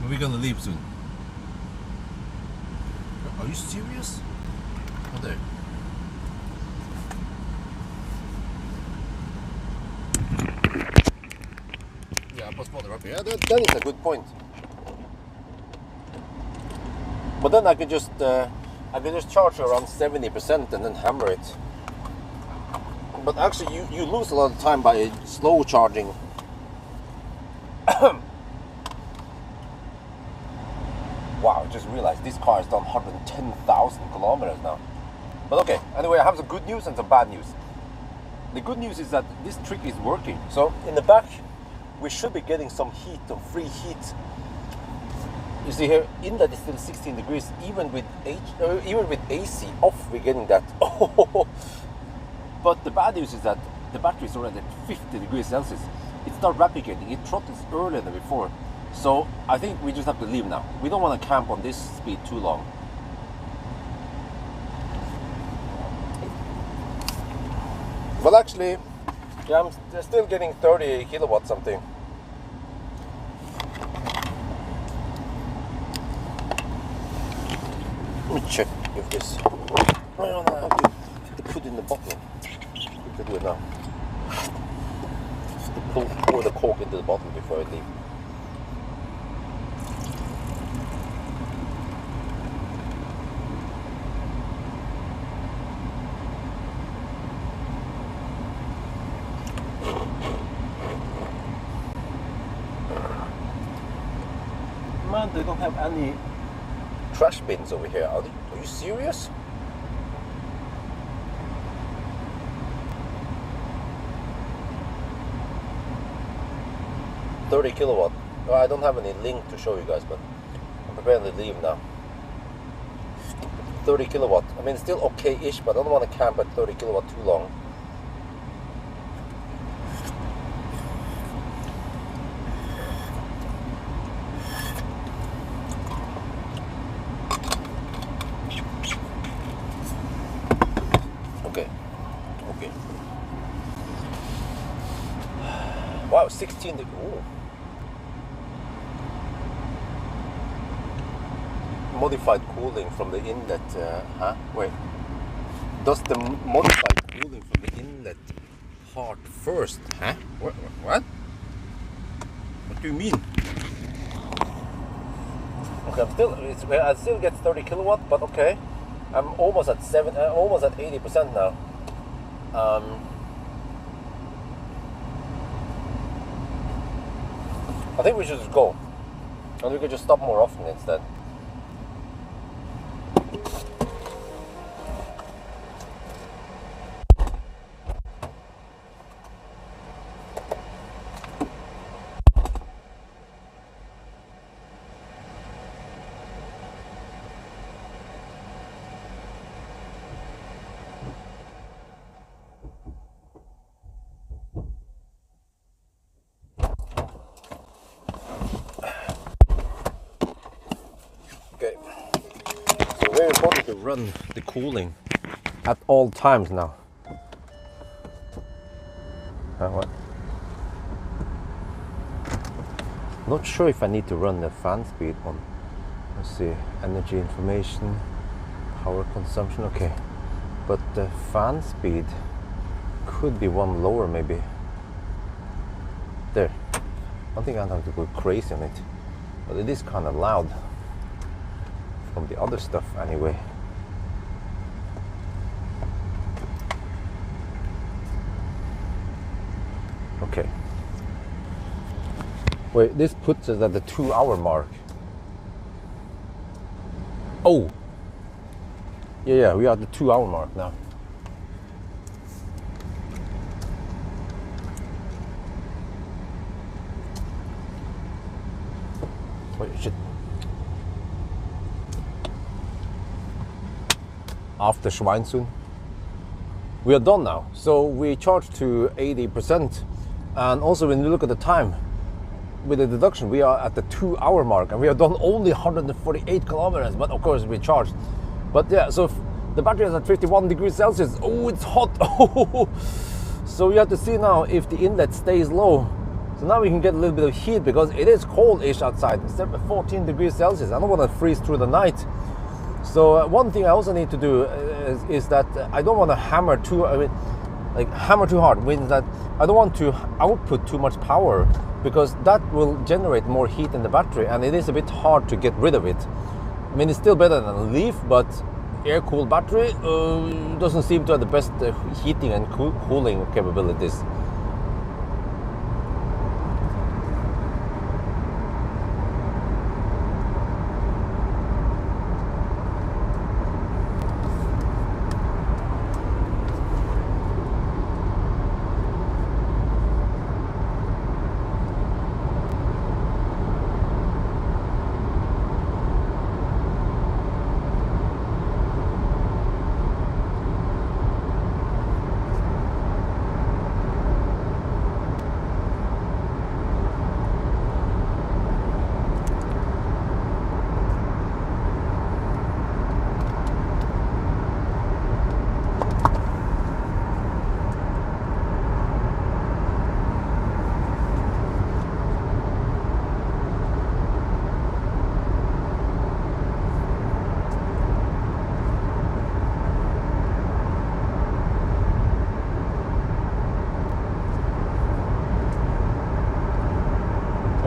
We're gonna leave soon. Are you serious? Oh, there. Yeah, postpone it up here. Yeah, that is a good point. But then I could just charge around 70% and then hammer it. But actually, you lose a lot of time by slow charging. Wow, I just realized this car has done 110,000 kilometers now. But okay, anyway, I have some good news and some bad news. The good news is that this trick is working. So in the back, we should be getting some heat, or free heat. You see here, inlet is still 16 degrees, even with AC off, we're getting that. But the bad news is that the battery is already at 50 degrees Celsius. It's not replicating, it throttles earlier than before. So I think we just have to leave now. We don't want to camp on this speed too long. Well, actually, yeah, I'm still getting 30 kilowatts something. Let me check if this. I have to put in the bottle. We can do it now. Pour the cork into the bottle before I leave. Man, they don't have any trash bins over here. Are you serious? $30 kilowatt. Well, I don't have any link to show you guys, but I'm preparing to leave now. 30 kilowatt. I mean, it's still okay-ish, but I don't want to camp at 30 kilowatt too long. Okay. Wow, 16 degrees. Modified cooling from the inlet. Wait. Does the modified cooling from the inlet heart first? What? What do you mean? Okay, I still get 30 kilowatt, but okay. I'm almost at 80% now. I think we should just go, and we could just stop more often instead. Okay, so very important to run the cooling at all times now. What? Not sure if I need to run the fan speed on. Let's see, energy information, power consumption, okay. But the fan speed could be one lower maybe. There. I don't think I have to go crazy on it. But it is kind of loud. From the other stuff anyway. Okay. Wait, this puts us at the 2-hour mark. Oh! Yeah, we are at the 2-hour mark now. Wait, shit. After Schweinsund. we are done now. So we charged to 80%, and also when you look at the time with the deduction, we are at the 2-hour mark, and we have done only 148 kilometers, but of course we charged. But yeah, so the battery is at 51 degrees Celsius. Oh, it's hot. So you have to see now if the inlet stays low. So now we can get a little bit of heat, because it is cold-ish outside. It's 14 degrees Celsius. I don't want to freeze through the night. So one thing I also need to do is that I don't want to hammer too hard. Means that I don't want to output too much power, because that will generate more heat in the battery, and it is a bit hard to get rid of it. I mean, it's still better than a Leaf, but air-cooled battery doesn't seem to have the best heating and cooling capabilities.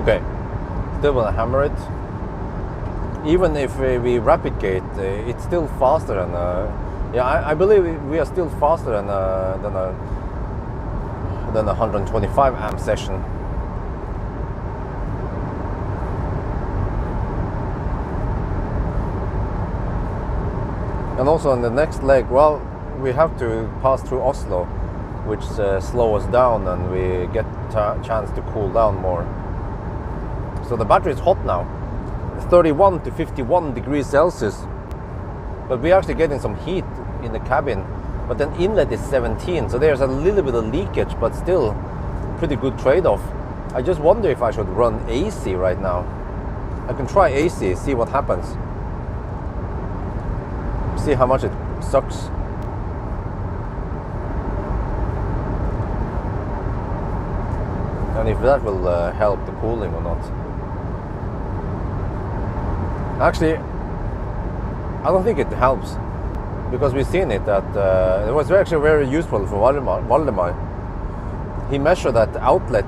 Okay, still want to hammer it. Even if we rapid gate, it's still faster than. I believe we are still faster than a 125 amp session. And also on the next leg, well, we have to pass through Oslo, which slows us down, and we get a chance to cool down more. So the battery is hot now, 31 to 51 degrees Celsius, but we're actually getting some heat in the cabin. But then inlet is 17, so there's a little bit of leakage, but still pretty good trade-off. I just wonder if I should run AC right now. I can try AC, see what happens. See how much it sucks. And if that will help the cooling or not. Actually, I don't think it helps, because we've seen it that it was actually very useful for Valdemar. He measured that the outlet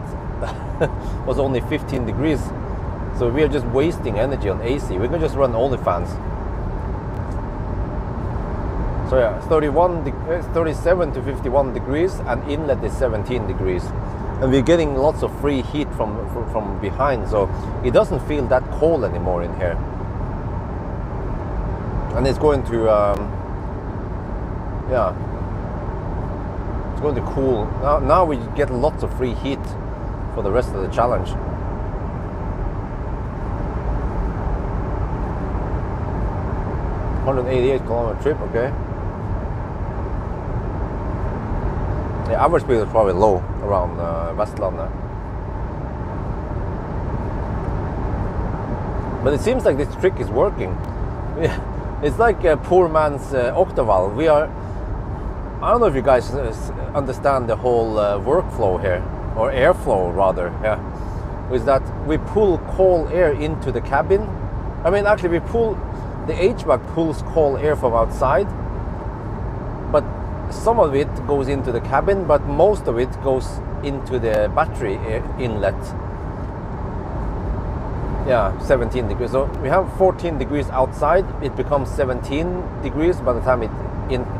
was only 15 degrees, so we are just wasting energy on AC. We can just run only fans. So yeah, 37 to 51 degrees, and inlet is 17 degrees. And we're getting lots of free heat from behind, so it doesn't feel that cold anymore in here. And it's going to, it's going to cool. Now we get lots of free heat for the rest of the challenge. $188 trip, okay. The average speed is probably low around Vestlandet. But it seems like this trick is working. It's like a poor man's octaval. I don't know if you guys understand the whole workflow here, or airflow rather. Yeah, is that we pull cold air into the cabin. I mean, actually, the HVAC pulls cold air from outside, but some of it goes into the cabin, but most of it goes into the battery inlet. Yeah, 17 degrees. So we have 14 degrees outside. It becomes 17 degrees by the time it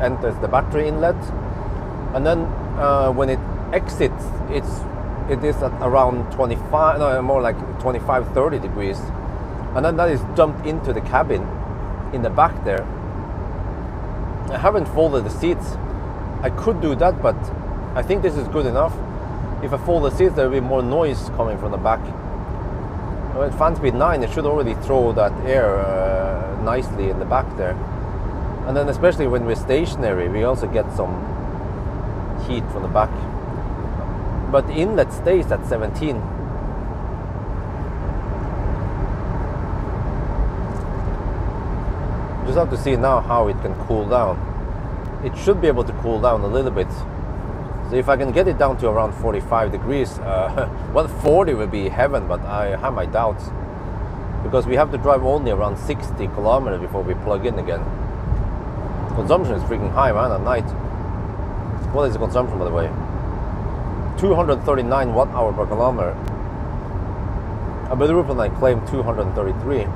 enters the battery inlet, and then when it exits, it is at around 25, no, more like 25-30 degrees, and then that is dumped into the cabin in the back there. I haven't folded the seats. I could do that, but I think this is good enough. If I fold the seats, there will be more noise coming from the back. At fan speed 9, it should already throw that air nicely in the back there. And then especially when we're stationary, we also get some heat from the back. But the inlet stays at 17. Just have to see now how it can cool down. It should be able to cool down a little bit. So if I can get it down to around 45 degrees, well, 40 would be heaven, but I have my doubts. Because we have to drive only around 60 kilometers before we plug in again. Consumption is freaking high, man, at night. What is the consumption, by the way? 239 watt-hour per kilometer. I believe when I claimed 233.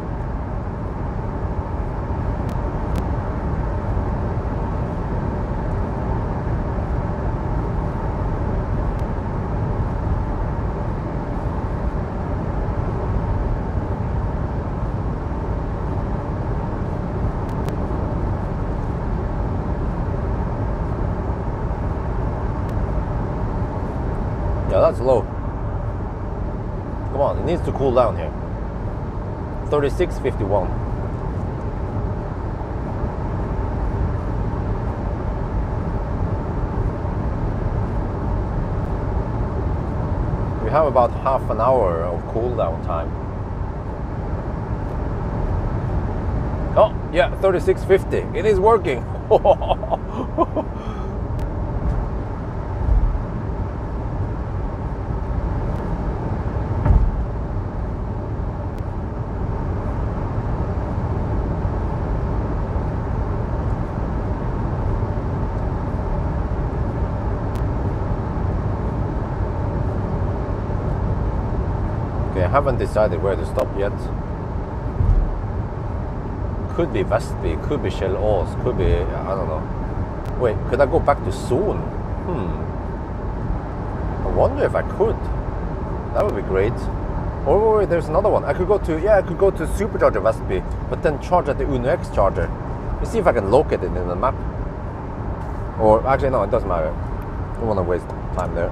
Yeah, that's low. Come on, it needs to cool down here. 36.51. We have about half an hour of cool down time. Oh, yeah, 36.50. It is working. I haven't decided where to stop yet. Could be Vestby, could be Shell Ås, could be, I don't know. Wait, could I go back to Son? I wonder if I could. That would be great. Or wait, there's another one. I could go to, yeah, I could go to Supercharger Vestby, but then charge at the Uno X charger. Let's see if I can locate it in the map. Or actually, no, it doesn't matter. I don't want to waste time there.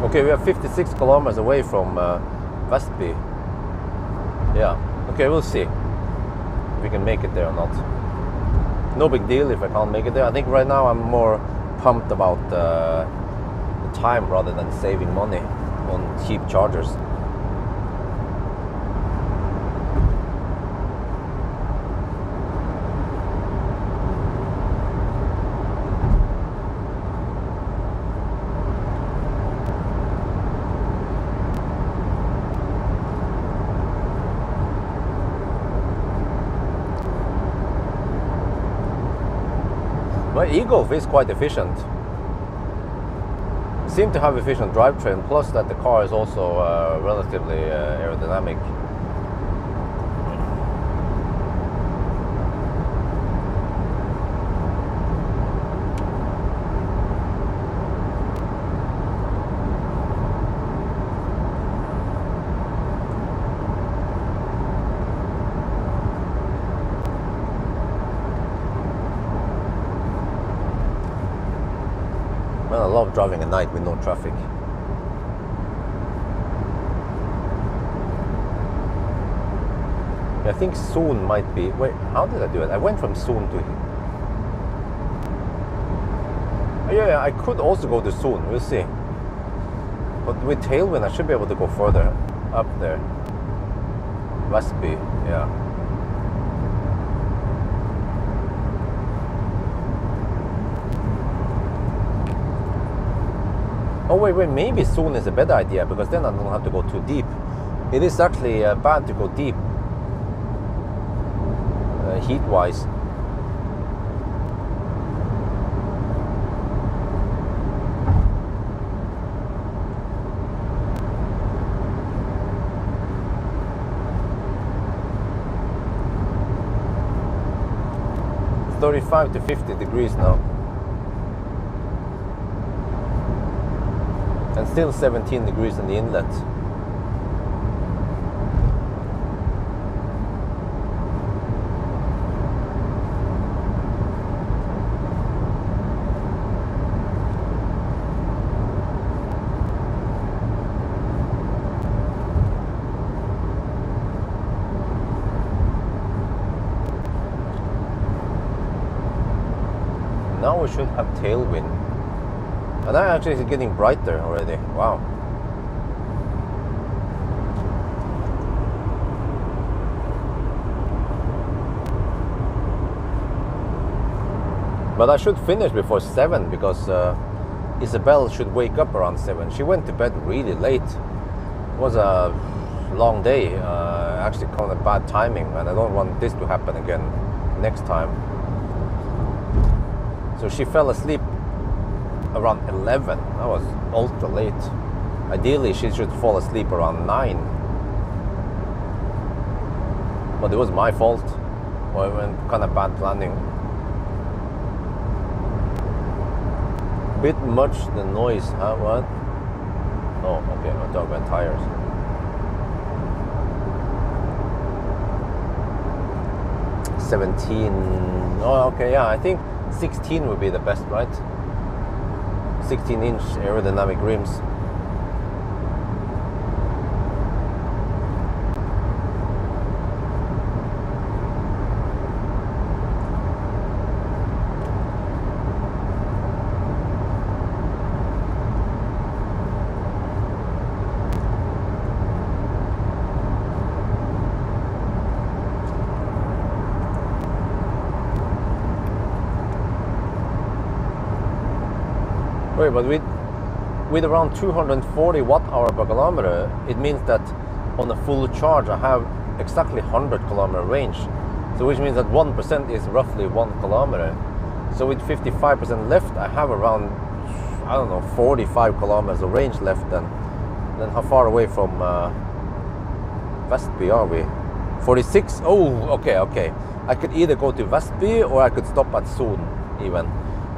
Okay, we are 56 kilometers away from Vestby. Yeah, okay, we'll see if we can make it there or not. No big deal if I can't make it there. I think right now I'm more pumped about the time rather than saving money on cheap chargers. My e-Golf is quite efficient. It seems to have efficient drivetrain, plus that the car is also relatively aerodynamic. Man, I love driving at night with no traffic. I think Son might be... Wait, how did I do it? I went from Son to... Oh, yeah, I could also go to Son, we'll see. But with tailwind, I should be able to go further up there. Vestby, yeah. Oh wait, maybe Son is a better idea, because then I don't have to go too deep. It is actually bad to go deep, heat-wise. It's 35 to 50 degrees now. and still 17 degrees in the inlet. Now we should have tailwind. And that actually is getting brighter already. Wow. But I should finish before 7 because Isabel should wake up around 7. She went to bed really late. It was a long day. Actually kind of bad timing, and I don't want this to happen again next time. So she fell asleep around 11. That was ultra late. Ideally, she should fall asleep around 9. But it was my fault. Well, kind of bad planning. Bit much the noise, huh? What? Oh, okay. I'm talking about tires. Oh, okay. Yeah, I think 16 would be the best, right? 16-inch aerodynamic rims. But with around 240 watt-hour per kilometer, it means that on a full charge I have exactly 100 kilometer range. So which means that 1% is roughly 1 kilometer. So with 55% left, I have around, I don't know, 45 kilometers of range left then. Then how far away from Vestby are we? 46? Oh, okay. I could either go to Vestby or I could stop at Son even.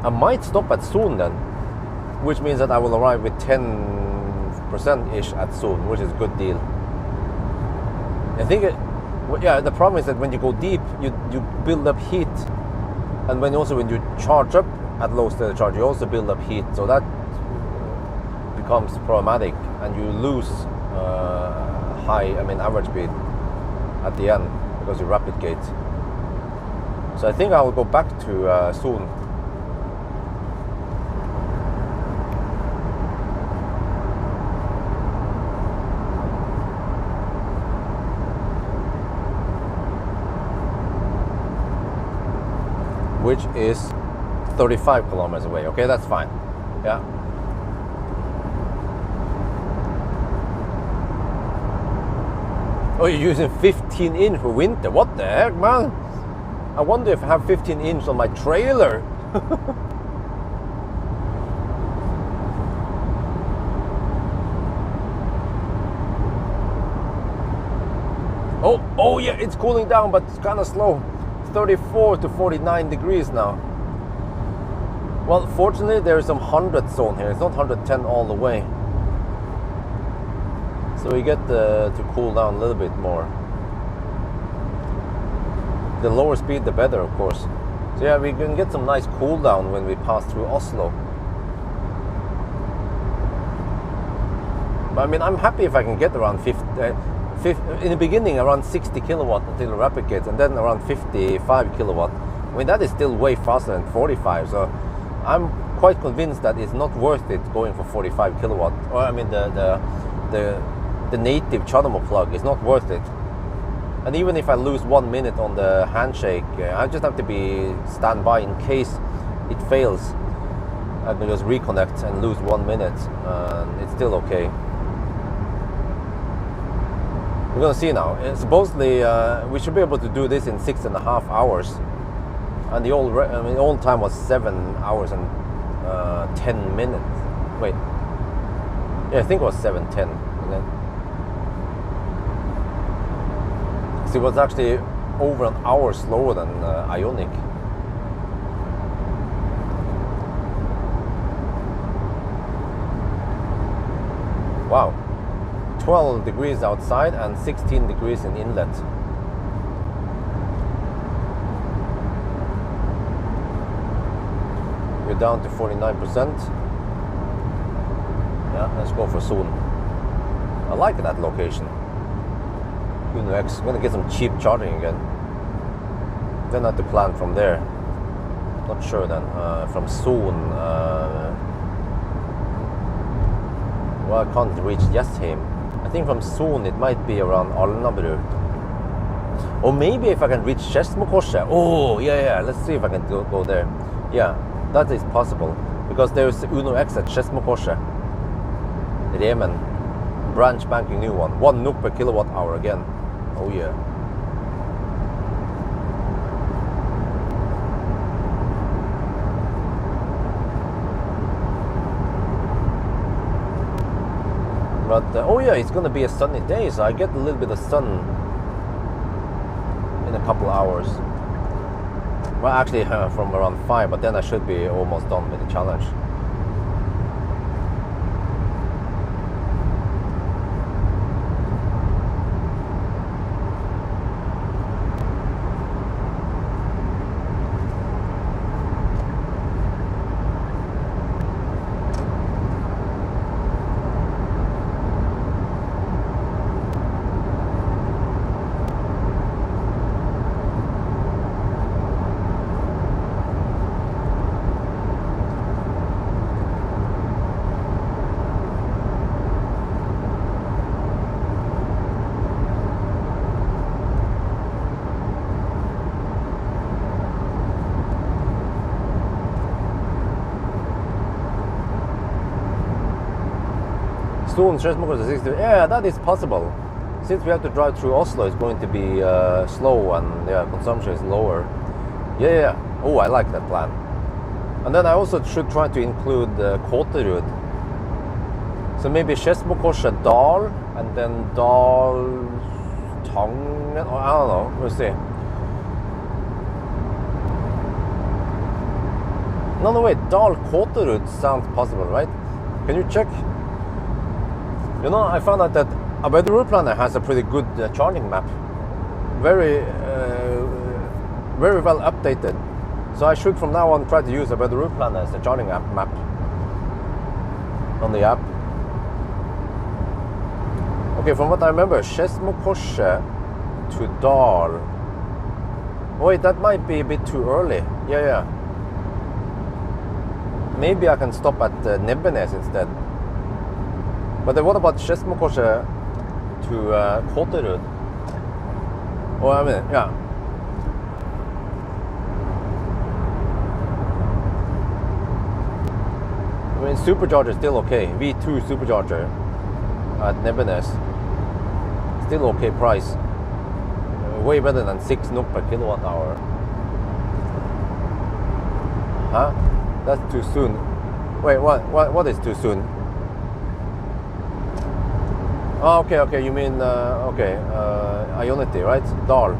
I might stop at Son then, which means that I will arrive with 10%-ish at Son, which is a good deal. I think, the problem is that when you go deep, you build up heat. And when you charge up at low state of charge, you also build up heat. So that becomes problematic, and you lose average speed at the end because you rapid gate. So I think I will go back to Son. Which is 35 kilometers away. Okay, that's fine. Yeah. Oh, you're using 15-inch for winter? What the heck, man? I wonder if I have 15-inch on my trailer. Oh yeah, it's cooling down, but it's kind of slow. 34 to 49 degrees now. Well, fortunately there is some 100 zone here. It's not 110 all the way. So we get to cool down a little bit more. The lower speed the better, of course. So yeah, we can get some nice cool down when we pass through Oslo. But I mean, I'm happy if I can get around 50 in the beginning around 60 kilowatt until the rapid gates, and then around 55 kilowatt. I mean, that is still way faster than 45, so I'm quite convinced that it's not worth it going for 45 kilowatt. Or I mean, the native Chadamo plug is not worth it. And even if I lose 1 minute on the handshake, I just have to be standby in case it fails. I can just reconnect and lose 1 minute, and it's still okay. We're gonna see now. Supposedly, we should be able to do this in 6.5 hours, and the old time was 7 hours and 10 minutes. Wait, yeah, I think it was 7:10. So it was actually over an hour slower than Ionic. 12 degrees outside and 16 degrees in inlet. We're down to 49%. Yeah, let's go for soon. I like that location. Uno X. I'm gonna get some cheap charging again. Then I have to plan from there. Not sure then. From soon. Well, I can't reach Jessheim. I think from soon it might be around Alnabru. Or maybe if I can reach Skedsmokorset. Oh, yeah. Let's see if I can go there. Yeah, that is possible. Because there's Uno X at Skedsmokorset. Remen. Branch banking new one. 1 NOK per kilowatt hour again. Oh yeah. But oh yeah, it's gonna be a sunny day, so I get a little bit of sun in a couple hours. Well, actually from around 5, but then I should be almost done with the challenge. Soon, Skedsmokorset 60. Yeah, that is possible. Since we have to drive through Oslo, it's going to be slow and yeah, consumption is lower. Yeah. Oh, I like that plan. And then I also should try to include Kåterud. So maybe Skedsmokorset Dal and then Dal Tangen. Or I don't know. We'll see. No, wait. Dal Kåterud sounds possible, right? Can you check? You know, I found out that a weather route planner has a pretty good charting map. Very well updated. So I should from now on try to use a weather route planner as a charting map on the app. Okay, from what I remember, Skedsmokorset to Dal. Oh wait, that might be a bit too early. Yeah. Maybe I can stop at Nebbenes instead. But then what about Skedsmokorset to Kåterud? Oh, I mean, yeah. I mean, supercharger is still okay. V2 supercharger at Nebbenes. Still okay price. Way better than 6 NOK per kilowatt hour. Huh? That's too soon. Wait, what is too soon? Oh, okay. You mean Ionity, right? Dal.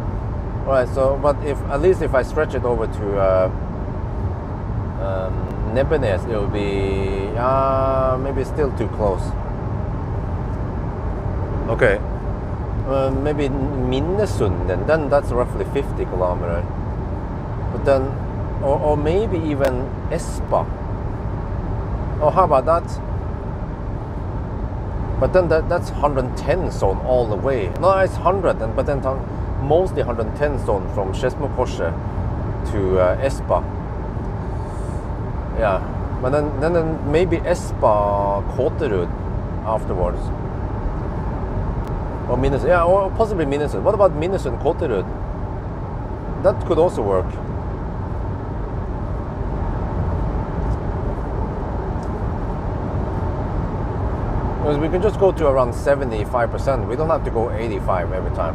All right. So, but at least if I stretch it over to Nebbenes, it will be maybe still too close. Okay. Maybe Minnesund. Then that's roughly 50 kilometers. But then, or maybe even Espa. Oh, how about that? But then that's 110 zone all the way. No, it's 100, but then mostly 110 zone from Skedsmokorset to Espa. Yeah, but then maybe Espa Kåterud afterwards. Or Minnesund, yeah, or possibly Minnesund. What about Minnesund Kåterud? That could also work. Because we can just go to around 75%. We don't have to go 85 every time.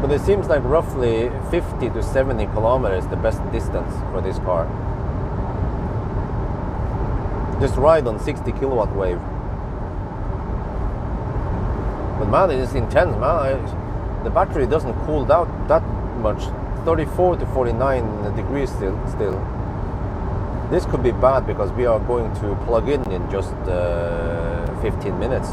But it seems like roughly 50 to 70 kilometers is the best distance for this car. Just ride on 60 kilowatt wave. But man, it is intense, man. the battery doesn't cool down that much. 34 to 49 degrees still. This could be bad because we are going to plug in just 15 minutes.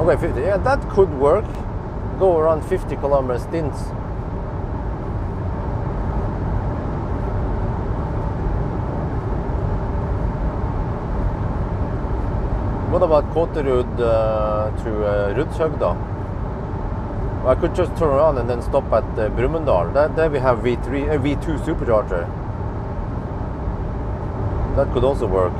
Okay, 50. Yeah, that could work. Go around 50 kilometer stints. What about Kåterud to Rudshøgda? I could just turn around and then stop at Brumunddal. There we have V2 supercharger. That could also work.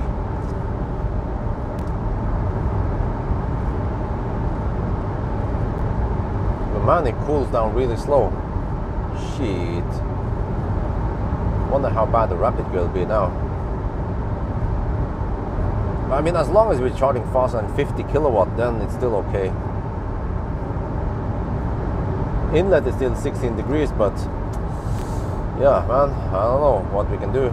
Man, it cools down really slow. Shit. Wonder how bad the rapid will be now. I mean, as long as we're charging faster than 50 kilowatt, then it's still okay. Inlet is still 16 degrees, but yeah, man, I don't know what we can do.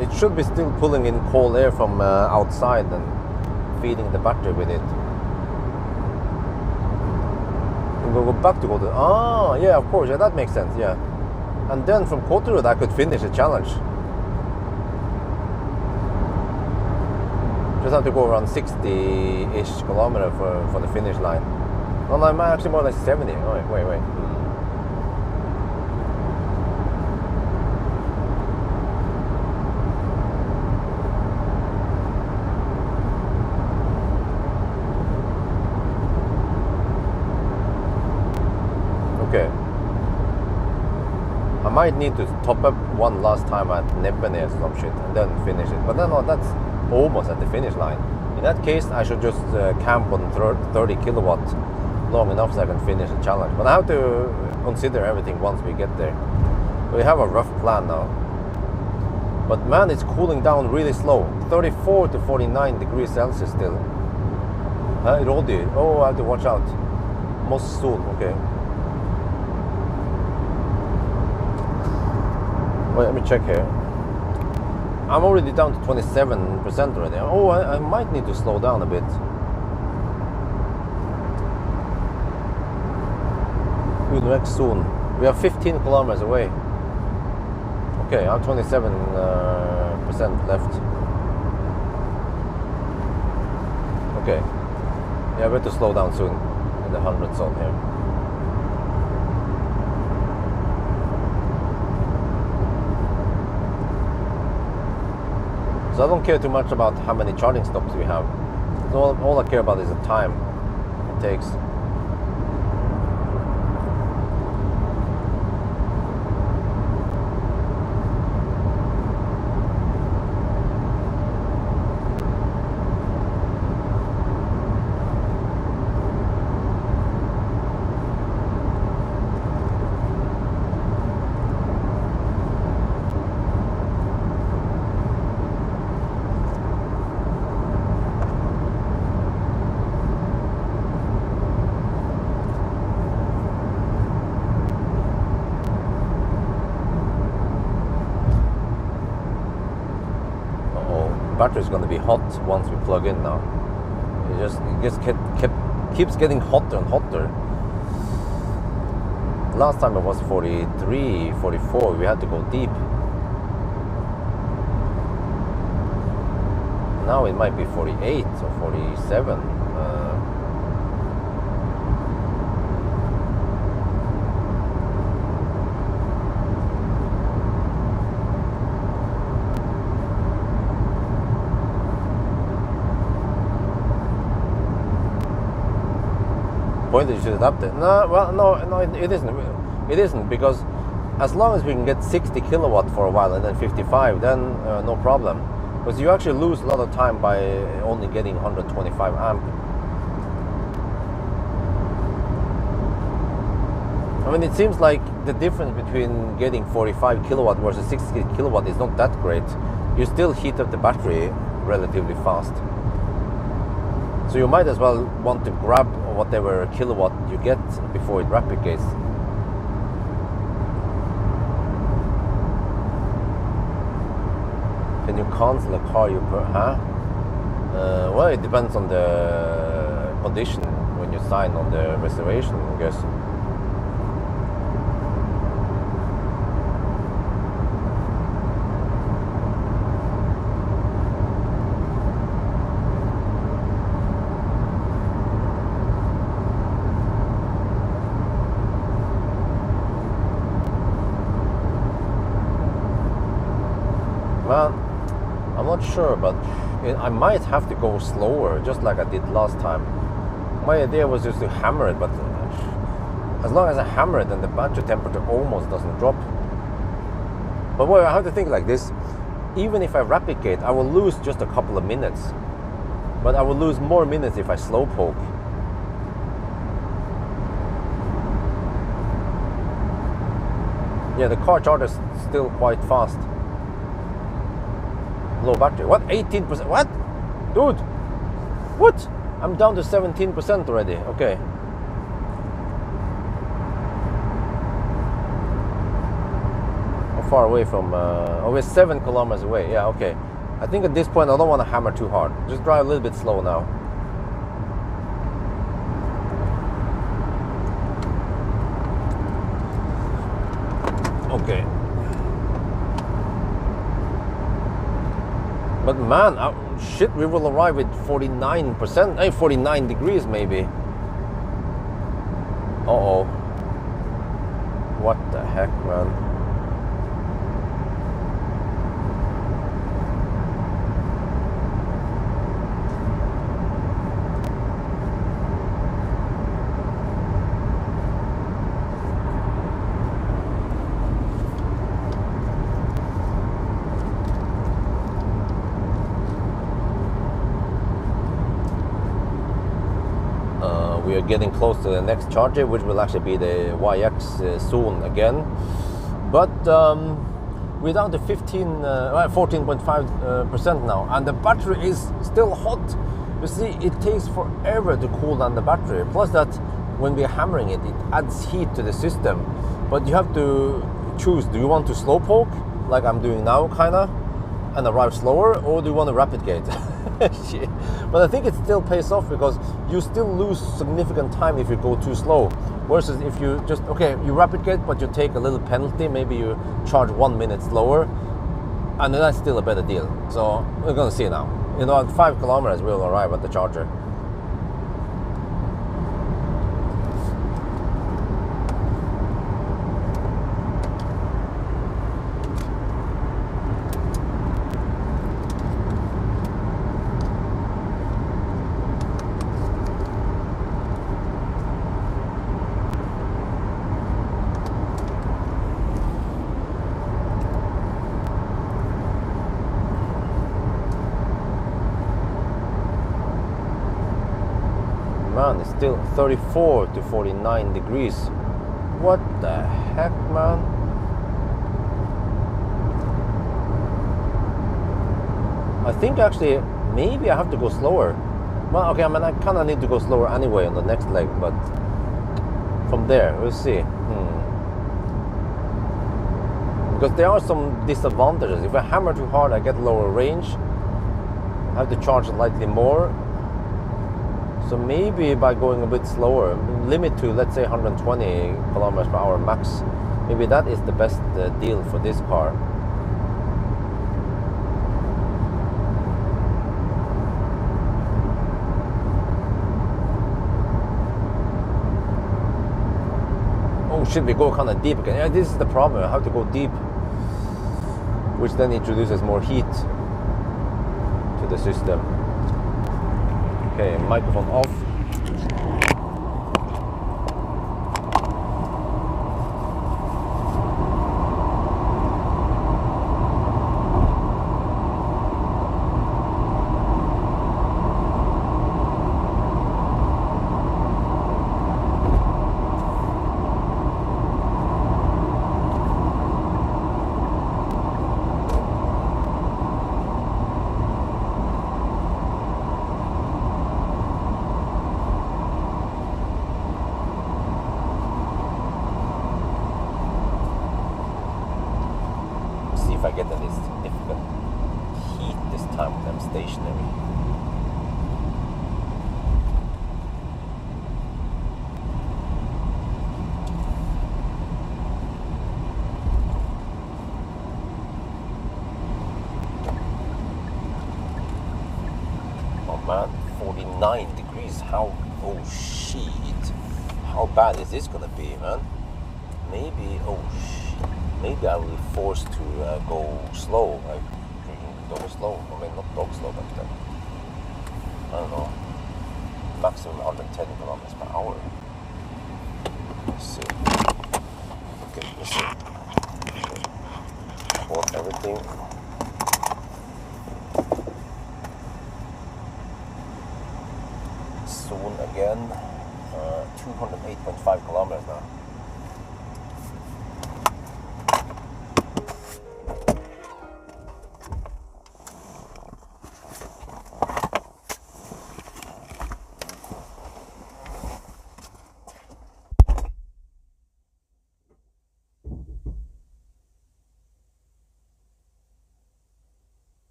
It should be still pulling in cold air from outside and feeding the battery with it. We'll go back to Kåterud. Ah, yeah, of course, yeah, that makes sense, yeah. And then from Kåterud I could finish the challenge. Just have to go around 60-ish kilometer for the finish line. No, I'm actually more like 70. Oh, wait. Okay. I might need to top up one last time at Nebbenes or some shit and then finish it. But then, no, that's almost at the finish line. In that case, I should just camp on 30 kilowatt long enough so I can finish the challenge. But I have to consider everything once we get there. We have a rough plan now. But man, it's cooling down really slow. 34 to 49 degrees Celsius still. Rådyr. Oh, I have to watch out. Mossol, okay. Wait, let me check here. I'm already down to 27% already. Oh, I might need to slow down a bit. Udrecht zone. We are 15 kilometers away. Okay, I have 27% left. Okay. Yeah, we have to slow down soon in the 100 zone here. So I don't care too much about how many charging stops we have. So all I care about is the time it takes. Battery is going to be hot once we plug in now. It just keeps getting hotter and hotter. Last time it was 43, 44. We had to go deep. Now it might be 48 or 47. Point that you should adapt it. No, well, no, it isn't. It isn't, because as long as we can get 60 kilowatt for a while and then 55, then no problem. Because you actually lose a lot of time by only getting 125 amp. I mean, it seems like the difference between getting 45 kilowatt versus 60 kilowatt is not that great. You still heat up the battery relatively fast. So you might as well want to grab whatever kilowatt you get before it replicates. Can you cancel a car you well, it depends on the condition when you sign on the reservation, I guess. Well, I'm not sure, but I might have to go slower, just like I did last time. My idea was just to hammer it, but as long as I hammer it, then the battery temperature almost doesn't drop. But well, I have to think like this. Even if I replicate, I will lose just a couple of minutes. But I will lose more minutes if I slow poke. Yeah, the car charger is still quite fast. Low battery. What? 18%? What? Dude! What? I'm down to 17% already. Okay. How far away from... oh, we're 7 kilometers away. Yeah, okay. I think at this point I don't want to hammer too hard. Just drive a little bit slow now. Okay. But man, shit, we will arrive with 49%, 49 degrees maybe. Uh-oh. What the heck, man? We are getting close to the next charger, which will actually be the YX soon again. But we're down to 14.5% now, and the battery is still hot. You see, it takes forever to cool down the battery. Plus that, when we're hammering it, it adds heat to the system. But you have to choose, do you want to slow poke, like I'm doing now, kinda, and arrive slower, or do you want to rapid gate? Shit. But I think it still pays off, because you still lose significant time if you go too slow, versus if you just, okay, you rapid gate, but you take a little penalty, maybe you charge 1 minute slower, and then that's still a better deal. So we're gonna see now. You know, at 5 kilometers we'll arrive at the charger. Man, it's still 34 to 49 degrees. What the heck, man? I think actually maybe I have to go slower. Well, okay, I mean, I kind of need to go slower anyway on the next leg, but from there, we'll see. Because there are some disadvantages. If I hammer too hard, I get lower range. I have to charge slightly more. So maybe by going a bit slower, limit to, let's say, 120 kilometers per hour max, maybe that is the best deal for this car. Oh shit, we go kind of deep again. Yeah, this is the problem. I have to go deep, which then introduces more heat to the system. Okay, microphone off. I get any significant heat this time when I'm stationary. Oh man, 49 degrees. How, oh shit. How bad is this gonna be, man? Maybe, oh shit. Maybe I will be forced to go slow, like dog slow. I mean, not dog slow, but I don't know, maximum 110 kilometers per hour. Let's see. Okay, let's see. Port everything. Zone again. 208.5 kilometers now.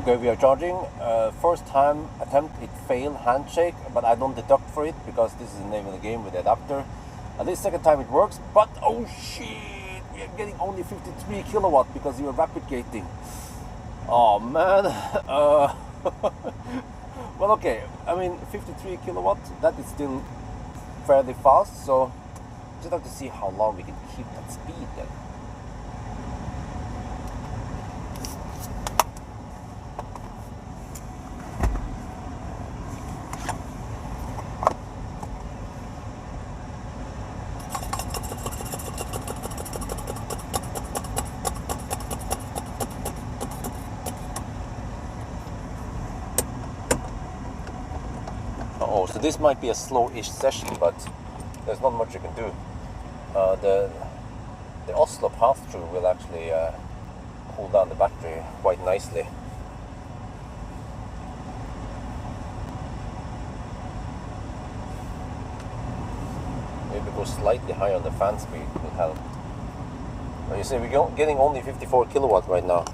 Okay, we are charging. First time attempt, it failed, handshake, but I don't deduct for it because this is the name of the game with the adapter. At least second time it works, but oh shit, we are getting only 53 kilowatt because you are rapid gating. Oh man. Well, okay, I mean 53 kilowatt, that is still fairly fast, so just have to see how long we can keep that speed then. Oh, so this might be a slow-ish session, but there's not much you can do. The Oslo pass-through will actually cool down the battery quite nicely. Maybe go slightly higher on the fan speed will help. Now you see, we're getting only 54 kilowatts right now.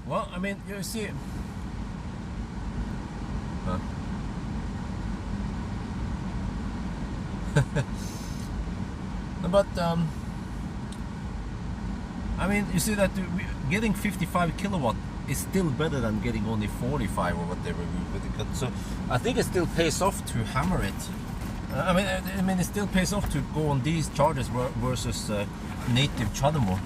Well, I mean, you see, but I mean, you see that getting 55 kilowatt is still better than getting only 45 or whatever with the cut. So I think it still pays off to hammer it. I mean, it still pays off to go on these chargers versus native CHAdeMO.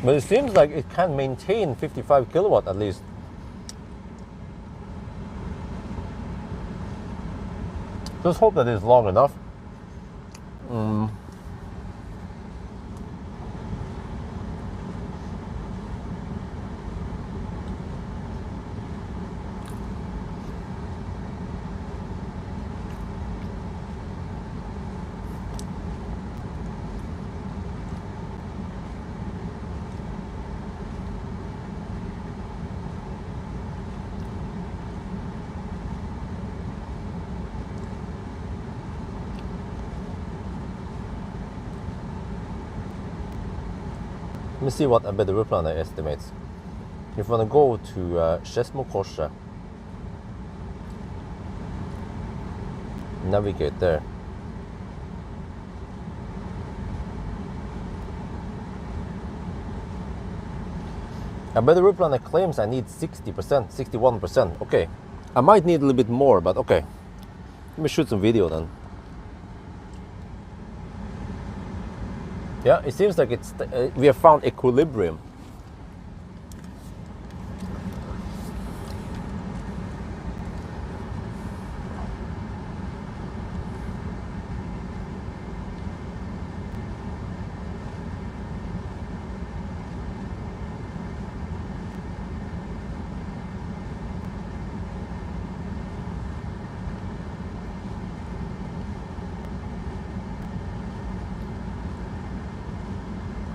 But it seems like it can maintain 55 kilowatt at least. Just hope that it's long enough. Let me see what a better planner estimates. If you want to go to Skedsmokorset, navigate there. A better route planner claims I need 60%, 61%. Okay, I might need a little bit more, but okay. Let me shoot some video then. Yeah, it seems like it's we have found equilibrium.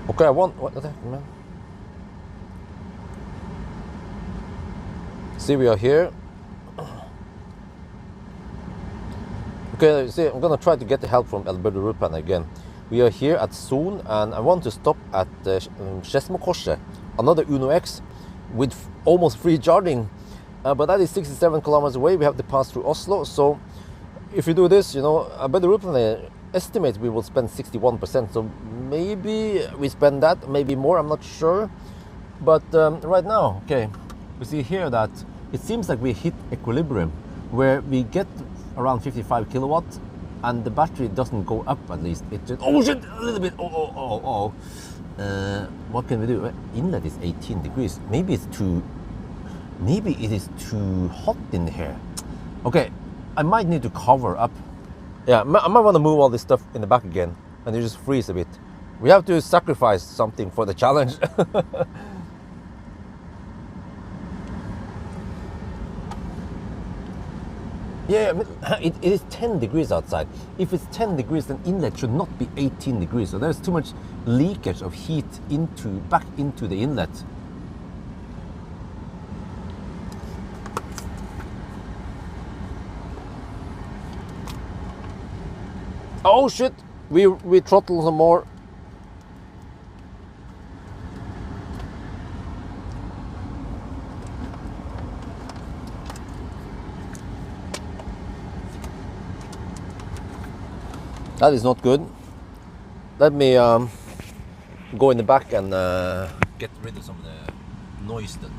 Okay, I want what the heck, man. See, we are here. Okay, see, I'm gonna try to get the help from Alberto route planner again. We are here at Son, and I want to stop at Skedsmokorset, another Uno X with almost free charging. But that is 67 kilometers away. We have to pass through Oslo. So if we do this, you know, Alberto route planner estimate we will spend 61%, so maybe we spend that, maybe more, I'm not sure. But right now, okay, we see here that it seems like we hit equilibrium where we get around 55 kilowatt and the battery doesn't go up, at least it just, oh shit, a little bit, what can we do? Inlet is 18 degrees, maybe it is too hot in here. Okay, I might need to cover up. Yeah, I might want to move all this stuff in the back again and it just freeze a bit. We have to sacrifice something for the challenge. Yeah, I mean, it is 10 degrees outside. If it's 10 degrees, then inlet should not be 18 degrees. So there's too much leakage of heat back into the inlet. Oh shit! We throttle some more. That is not good. Let me go in the back and get rid of some of the noise then.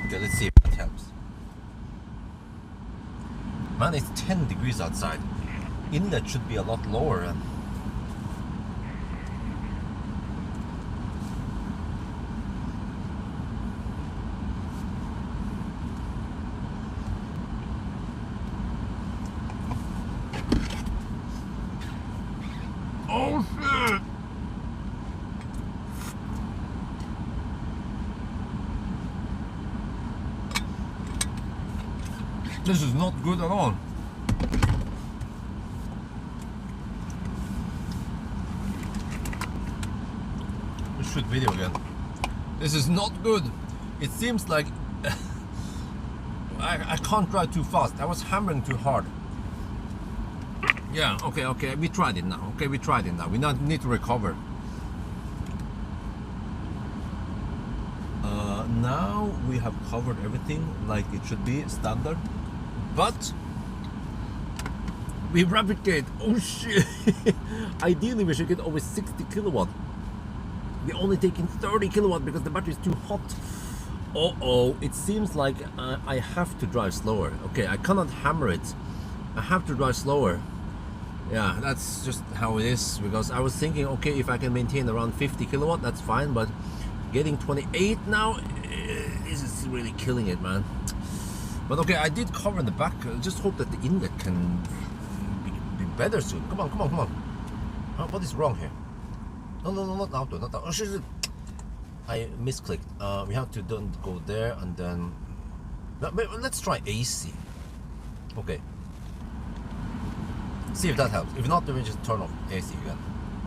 Okay, let's see if that helps. Man, it's 10 degrees outside. Inlet should be a lot lower. Oh shit! This is not good at all. Let's shoot video again. This is not good. It seems like I can't drive too fast. I was hammering too hard. Yeah, okay, we tried it now. Okay, we tried it now. We now need to recover. Now we have covered everything like it should be, standard. But we replicate. Oh shit! Ideally, we should get over 60 kilowatt. we're only taking 30 kilowatt because the battery is too hot. Oh, it seems like I have to drive slower. Okay, I cannot hammer it. I have to drive slower. Yeah, that's just how it is, because I was thinking, okay, if I can maintain around 50 kilowatt, that's fine, but getting 28 now, this is really killing it, man. But okay, I did cover in the back. I just hope that the inlet can be better soon. Come on. What is wrong here? No, not outdoor, not outdoor. Oh, shit. I misclicked. We have to don't go there and then... Let's try AC. Okay. See if that helps. If not, then we just turn off AC again.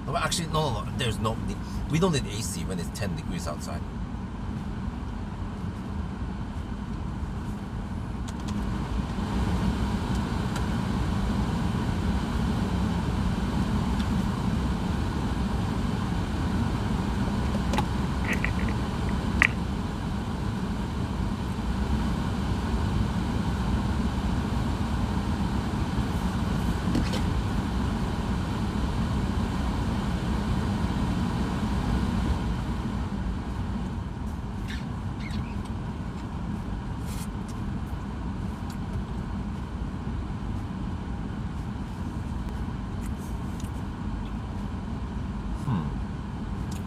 No, actually, no. There's no need. We don't need AC when it's 10 degrees outside.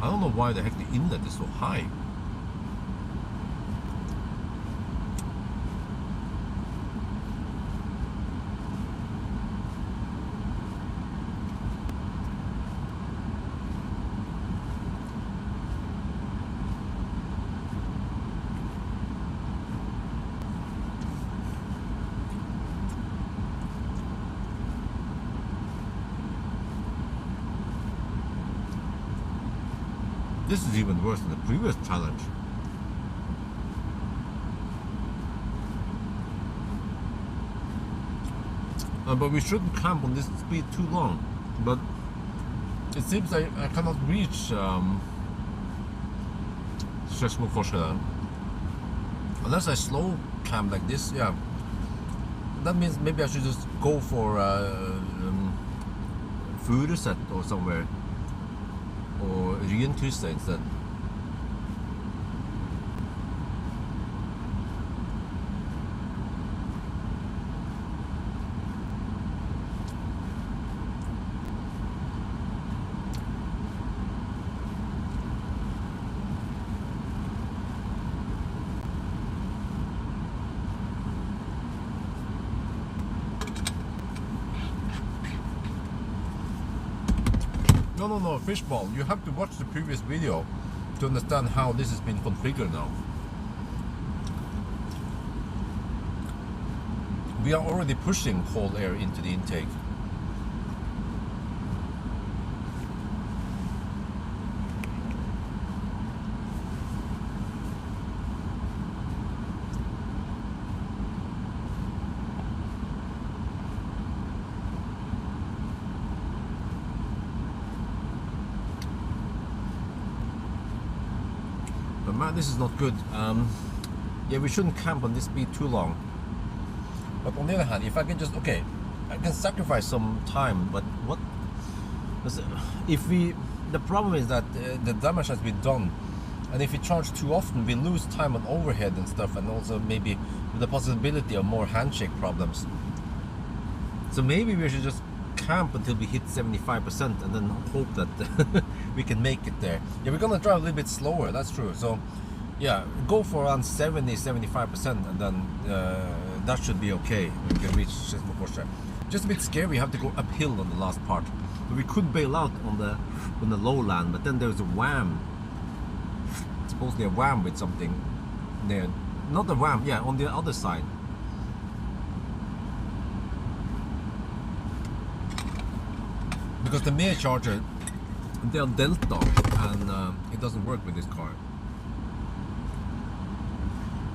I don't know why the heck the inlet is so high. This is even worse than the previous challenge. But we shouldn't camp on this speed too long. But it seems I cannot reach Skedsmokorset unless I slow camp like this. Yeah, that means maybe I should just go for Furuset or somewhere. Or Ryenkrysset instead. No, fishball. You have to watch the previous video to understand how this has been configured now. We are already pushing cold air into the intake. Man, this is not good. Yeah, we shouldn't camp on this speed too long. But on the other hand, if I can just, okay, I can sacrifice some time, but what if the problem is that the damage has been done, and if we charge too often, we lose time on overhead and stuff, and also maybe with the possibility of more handshake problems. So maybe we should just camp until we hit 75% and then hope that we can make it there. Yeah, we're gonna drive a little bit slower, that's true. So yeah, go for around 70-75% and then that should be okay. We can reach Skedsmokorset. Just a bit scary, we have to go uphill on the last part. But we could bail out on the lowland, but then there's a wham. Supposedly a wham with something there. Not a wham, yeah, on the other side. Because the Mere charger, they're Delta, and it doesn't work with this car.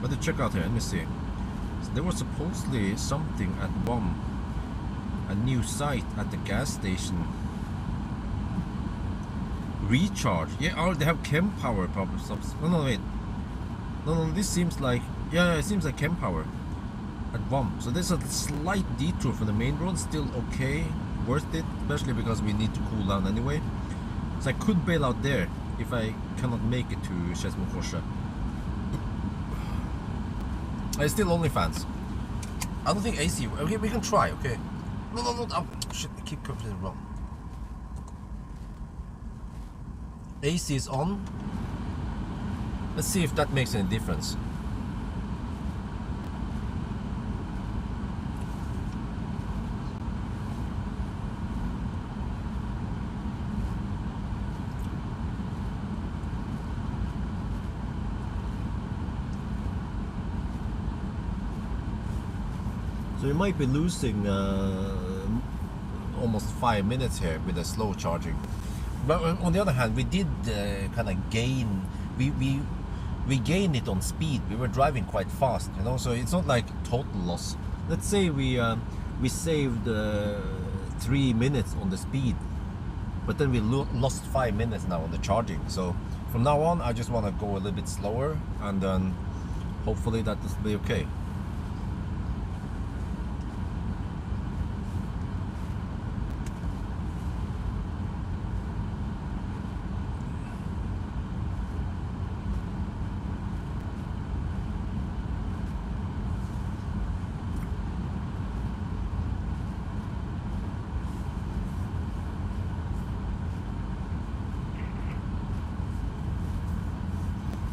But to check out here, let me see. So there was supposedly something at a new site at the gas station. Recharge. Yeah, oh, they have chem power problems. No, wait. No, this seems like, yeah, it seems like chem power at BOM. So there's a slight detour from the main road, still okay. Worth it, especially because we need to cool down anyway. So I could bail out there if I cannot make it to Skedsmokorset. It's still OnlyFans. I don't think AC. Okay, we can try. Okay. No. Oh, shit! I keep completely wrong. AC is on. Let's see if that makes any difference. So you might be losing almost 5 minutes here with a slow charging. But on the other hand, we did kind of gain. We gained it on speed. We were driving quite fast, you know. So it's not like total loss. Let's say we saved 3 minutes on the speed, but then we lost 5 minutes now on the charging. So from now on, I just want to go a little bit slower, and then hopefully that will be okay.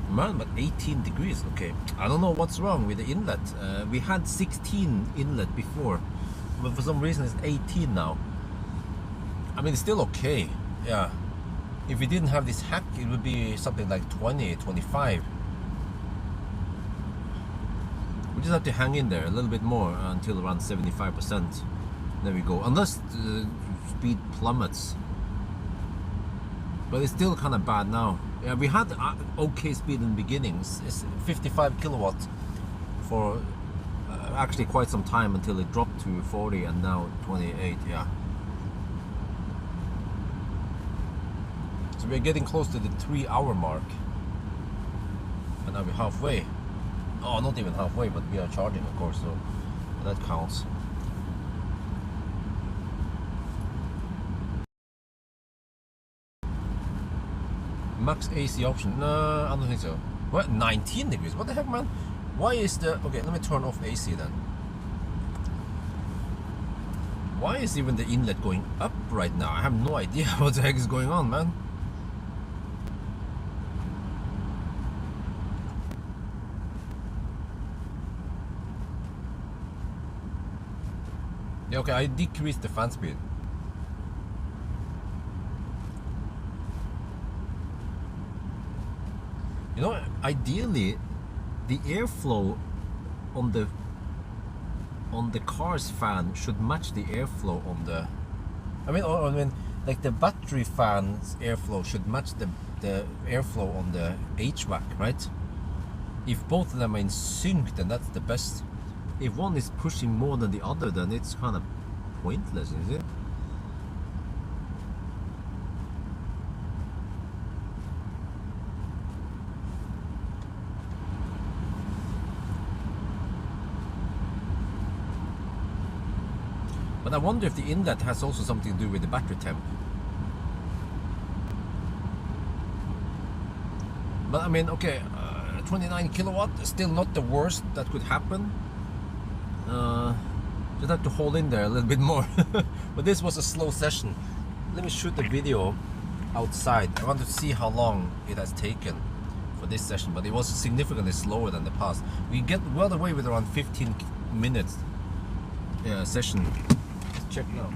Man, but 18 degrees, okay. I don't know what's wrong with the inlet. We had 16 inlet before, but for some reason it's 18 now. I mean, it's still okay, yeah. If we didn't have this hack, it would be something like 20, 25. We just have to hang in there a little bit more until around 75%. There we go, unless the speed plummets. But it's still kind of bad now. Yeah, we had okay speed in the beginning. It's 55 kilowatts for actually quite some time until it dropped to 40 and now 28, yeah. So we're getting close to the 3-hour mark. And now we're halfway. Oh, not even halfway, but we are charging, of course, so that counts. Max AC option? No, I don't think so. What? 19 degrees? What the heck, man? Why is the... Okay, let me turn off AC then. Why is even the inlet going up right now? I have no idea what the heck is going on, man. Yeah, okay, I decreased the fan speed. You know, ideally, the airflow on the car's fan should match the airflow on the. I mean, like the battery fan's airflow should match the airflow on the HVAC, right? If both of them are in sync, then that's the best. If one is pushing more than the other, then it's kind of pointless, is it? But I wonder if the inlet has also something to do with the battery temp. But I mean, okay, 29 kilowatt, still not the worst that could happen. Just have to hold in there a little bit more. But this was a slow session. Let me shoot the video outside. I want to see how long it has taken for this session, but it was significantly slower than the past. We get well away with around 15 minutes session. Let's check now.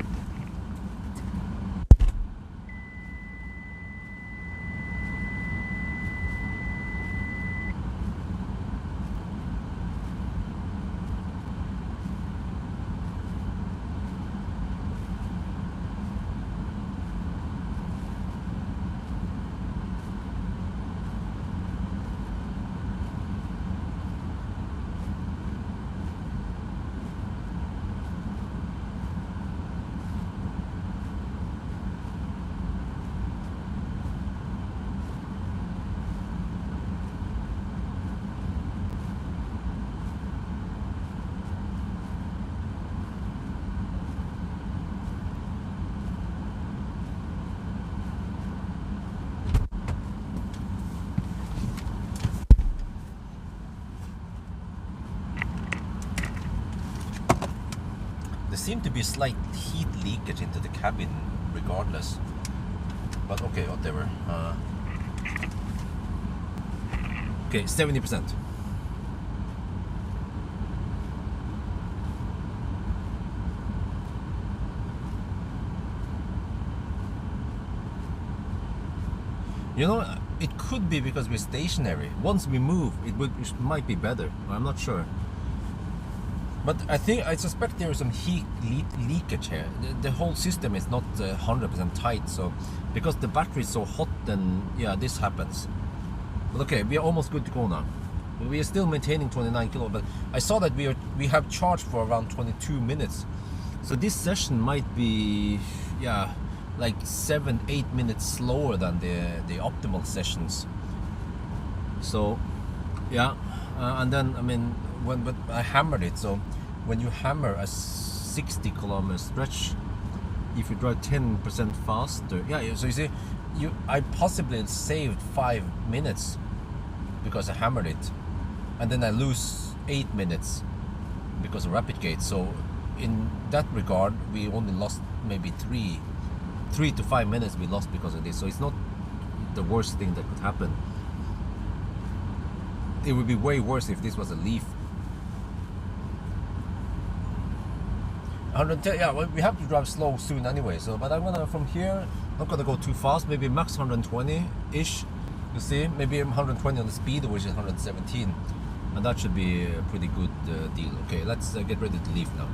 seemed to be slight heat leakage into the cabin regardless. But okay, whatever. Okay, 70%. You know, it could be because we're stationary. Once we move, it might be better. I'm not sure. But I suspect there is some heat leakage here. The whole system is not 100% tight, so because the battery is so hot, then yeah, this happens. But okay, we are almost good to go now. We are still maintaining 29 kilo, but I saw that we have charged for around 22 minutes. So this session might be, yeah, like 7-8 minutes slower than the optimal sessions. So yeah, and then I mean, but I hammered it. So when you hammer a 60 kilometer stretch, if you drive 10% faster, yeah. So you see, I possibly saved 5 minutes because I hammered it, and then I lose 8 minutes because of rapid gate. So in that regard, we only lost maybe 3 to 5 minutes we lost because of this. So it's not the worst thing that could happen. It would be way worse if this was a Leaf. 110, yeah, well, we have to drive slow soon anyway. So, but I'm gonna, from here, not gonna go too fast. Maybe max 120-ish. You see, maybe 120 on the speed, which is 117, and that should be a pretty good deal. Okay, let's get ready to leave now.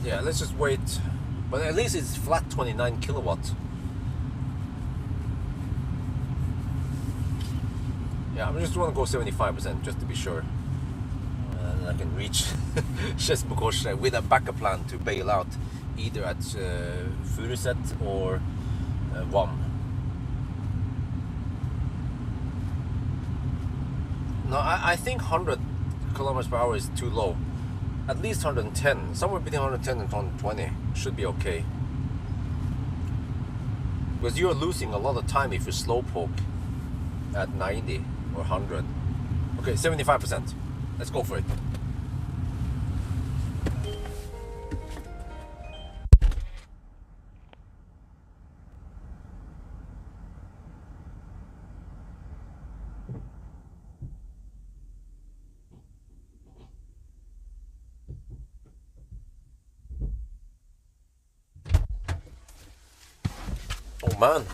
Yeah, let's just wait. But at least it's flat 29 kilowatt. Yeah, I just want to go 75% just to be sure. And I can reach Skeavenging with a backup plan to bail out either at Furuset or WAM. No, I think 100 kilometers per hour is too low. At least 110, somewhere between 110 and 120 should be okay. Because you're losing a lot of time if you slowpoke at 90 or 100. Okay, 75%. Let's go for it. Oh man,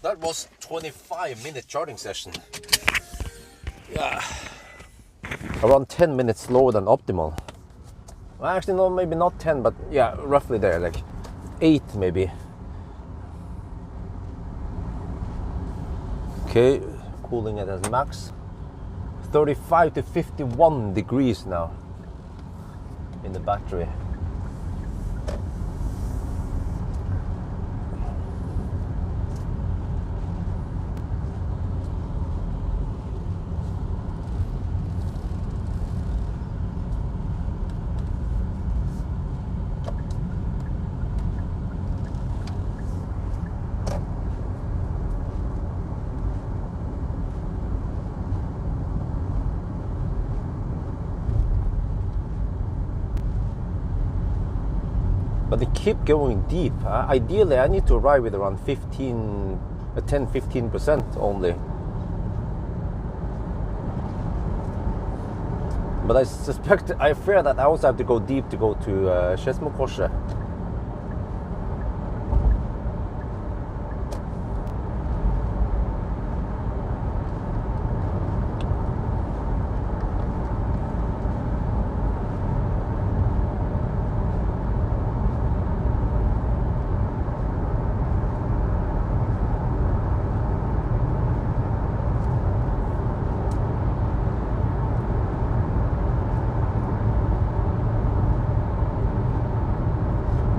that was 25-minute charging session. Yeah, around 10 minutes slower than optimal. Well, actually no, maybe not 10, but yeah, roughly there, like 8 maybe. Okay, cooling it as max. 35 to 51 degrees now in the battery. But they keep going deep. Ideally, I need to arrive with around 10-15% only. But I fear that I also have to go deep to go to Skeavenging.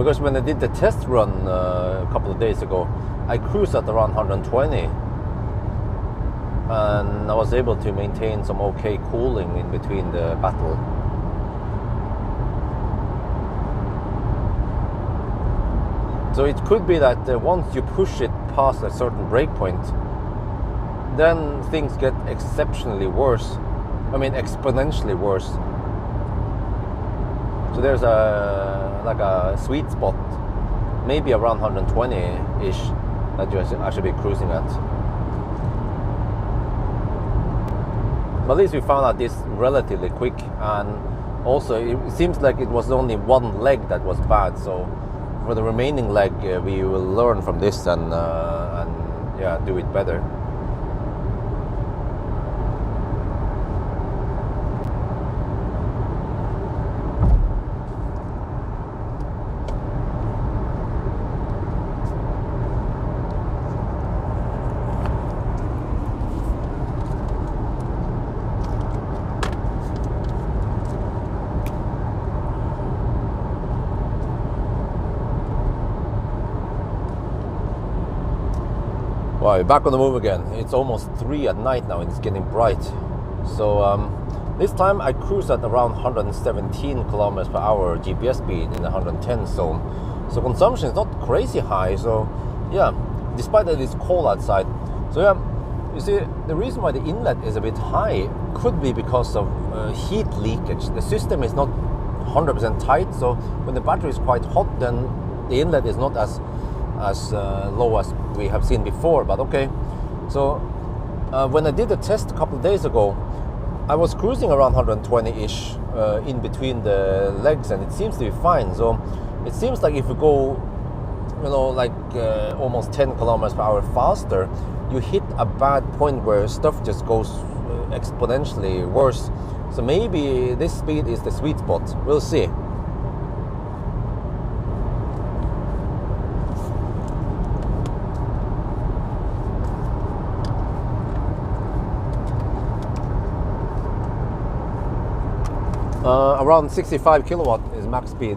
Because when I did the test run a couple of days ago, I cruised at around 120. and I was able to maintain some okay cooling in between the battle. So it could be that once you push it past a certain breakpoint, then things get exceptionally worse. I mean, exponentially worse. So there's like a sweet spot, maybe around 120-ish, that I should be cruising at. But at least we found out this relatively quick, and also it seems like it was only one leg that was bad. So for the remaining leg, we will learn from this and yeah, do it better. Well, we're back on the move again. It's almost 3 at night now and it's getting bright. So this time I cruise at around 117 kilometers per hour GPS speed in the 110 zone. So consumption is not crazy high. So yeah, despite that it's cold outside. So yeah, you see, the reason why the inlet is a bit high could be because of heat leakage. The system is not 100% tight. So when the battery is quite hot, then the inlet is not as low as we have seen before, but okay. So when I did the test a couple of days ago, I was cruising around 120-ish in between the legs, and it seems to be fine. So it seems like if you go, you know, like almost 10 kilometers per hour faster, you hit a bad point where stuff just goes exponentially worse. So maybe this speed is the sweet spot. We'll see. Around 65 kilowatt is max speed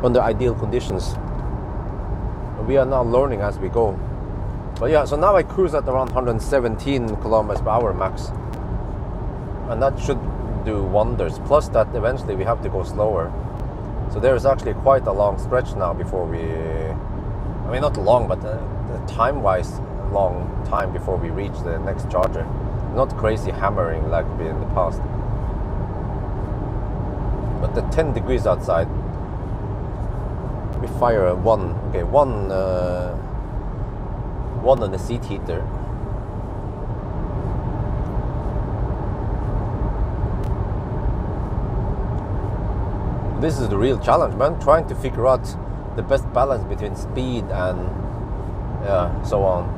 under ideal conditions. We are now learning as we go. But yeah, so now I cruise at around 117 kilometers per hour max, and that should do wonders. Plus that eventually we have to go slower. So there is actually quite a long stretch now before we, I mean not long, but the time-wise long time before we reach the next charger. Not crazy hammering like in the past. But the 10 degrees outside, we fire one on the seat heater. This is the real challenge, man, trying to figure out the best balance between speed and so on.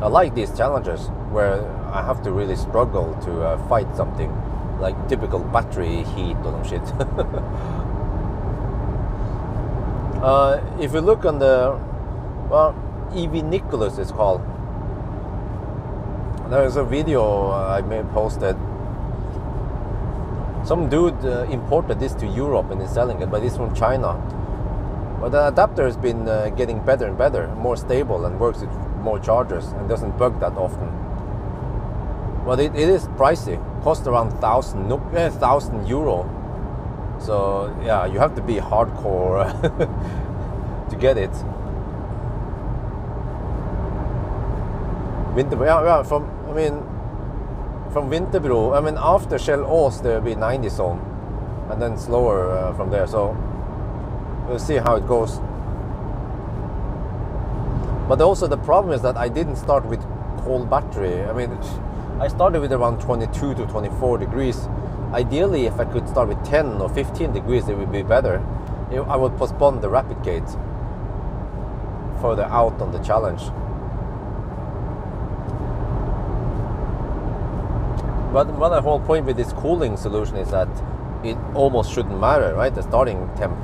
I like these challenges where I have to really struggle to fight something, like typical battery heat or some shit. If you look on the, well, EV Nicholas is called. There's a video I posted. Some dude imported this to Europe and is selling it, but it's from China. But the adapter has been getting better and better, more stable, and works with more chargers and doesn't bug that often. But it is pricey. Cost around 1,000 euro. So yeah, you have to be hardcore to get it. From Vinterbro, I mean after Shell Ås there will be 90 zone, and then slower from there. So we'll see how it goes. But also the problem is that I didn't start with cold battery. I mean, I started with around 22 to 24 degrees. Ideally, if I could start with 10 or 15 degrees, it would be better. I would postpone the rapid gate further out on the challenge. But the whole point with this cooling solution is that it almost shouldn't matter, right? The starting temp.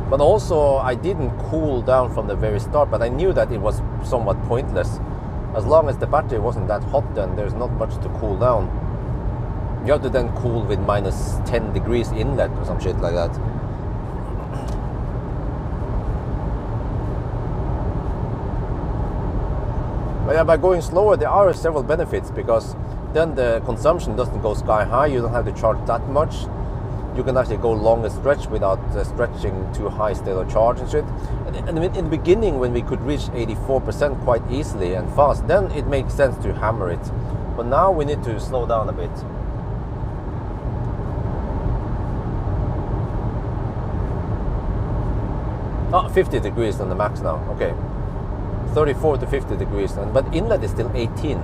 But also, I didn't cool down from the very start, but I knew that it was somewhat pointless. As long as the battery wasn't that hot, then there's not much to cool down. You have to then cool with minus 10 degrees inlet or some shit like that. But yeah, by going slower, there are several benefits, because then the consumption doesn't go sky high. You don't have to charge that much. You can actually go longer stretch without stretching too high state of charge and shit. And in the beginning, when we could reach 84% quite easily and fast, then it makes sense to hammer it. But now we need to slow down a bit. Oh, 50 degrees on the max now. Okay. 34 to 50 degrees, but inlet is still 18.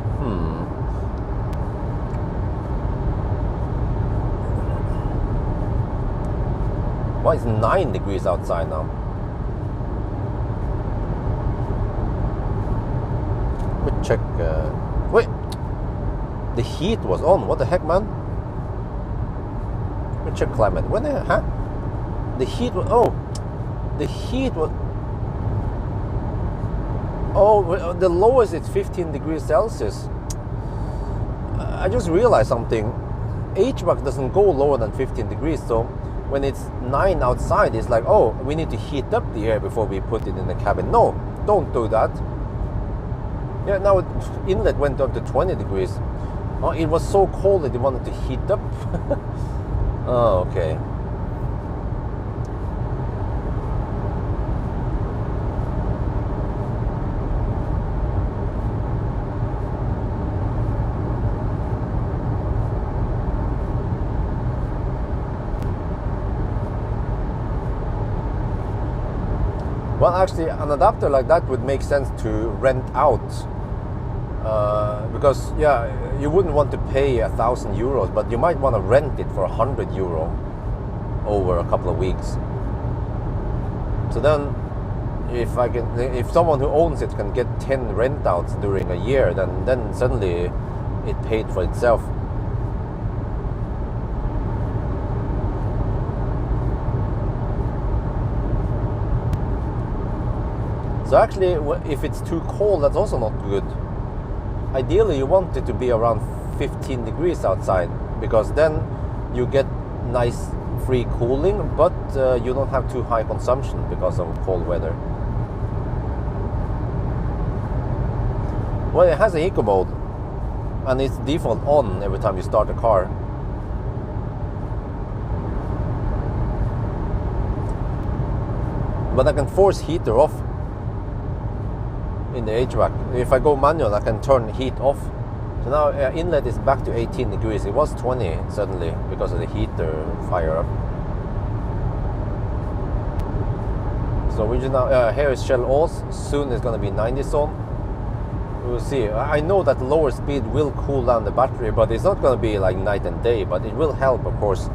Why is 9 degrees outside now? Let me check. Wait, the heat was on. What the heck, man? Let me check climate. When the huh? The heat was. Oh, the heat was. Oh, the lowest is 15 degrees Celsius. I just realized something. HVAC doesn't go lower than 15 degrees, so when it's 9 outside, it's like, oh, we need to heat up the air before we put it in the cabin. No, don't do that. Yeah, now inlet went up to 20 degrees. Oh, it was so cold that it wanted to heat up. Oh, okay. Well, actually, an adapter like that would make sense to rent out, because yeah, you wouldn't want to pay €1,000, but you might want to rent it for €100 over a couple of weeks. So then, if someone who owns it can get 10 rent outs during a year, then suddenly it paid for itself. So actually, if it's too cold, that's also not good. Ideally, you want it to be around 15 degrees outside, because then you get nice free cooling, but you don't have too high consumption because of cold weather. Well, it has an eco mode, and it's default on every time you start a car. But I can force heater off in the HVAC. If I go manual, I can turn heat off. So now inlet is back to 18 degrees. It was 20 suddenly because of the heater fire up. So we just now here is Shell Oz. Soon it's going to be 90 zone. We'll see. I know that lower speed will cool down the battery, but it's not going to be like night and day. But it will help, of course.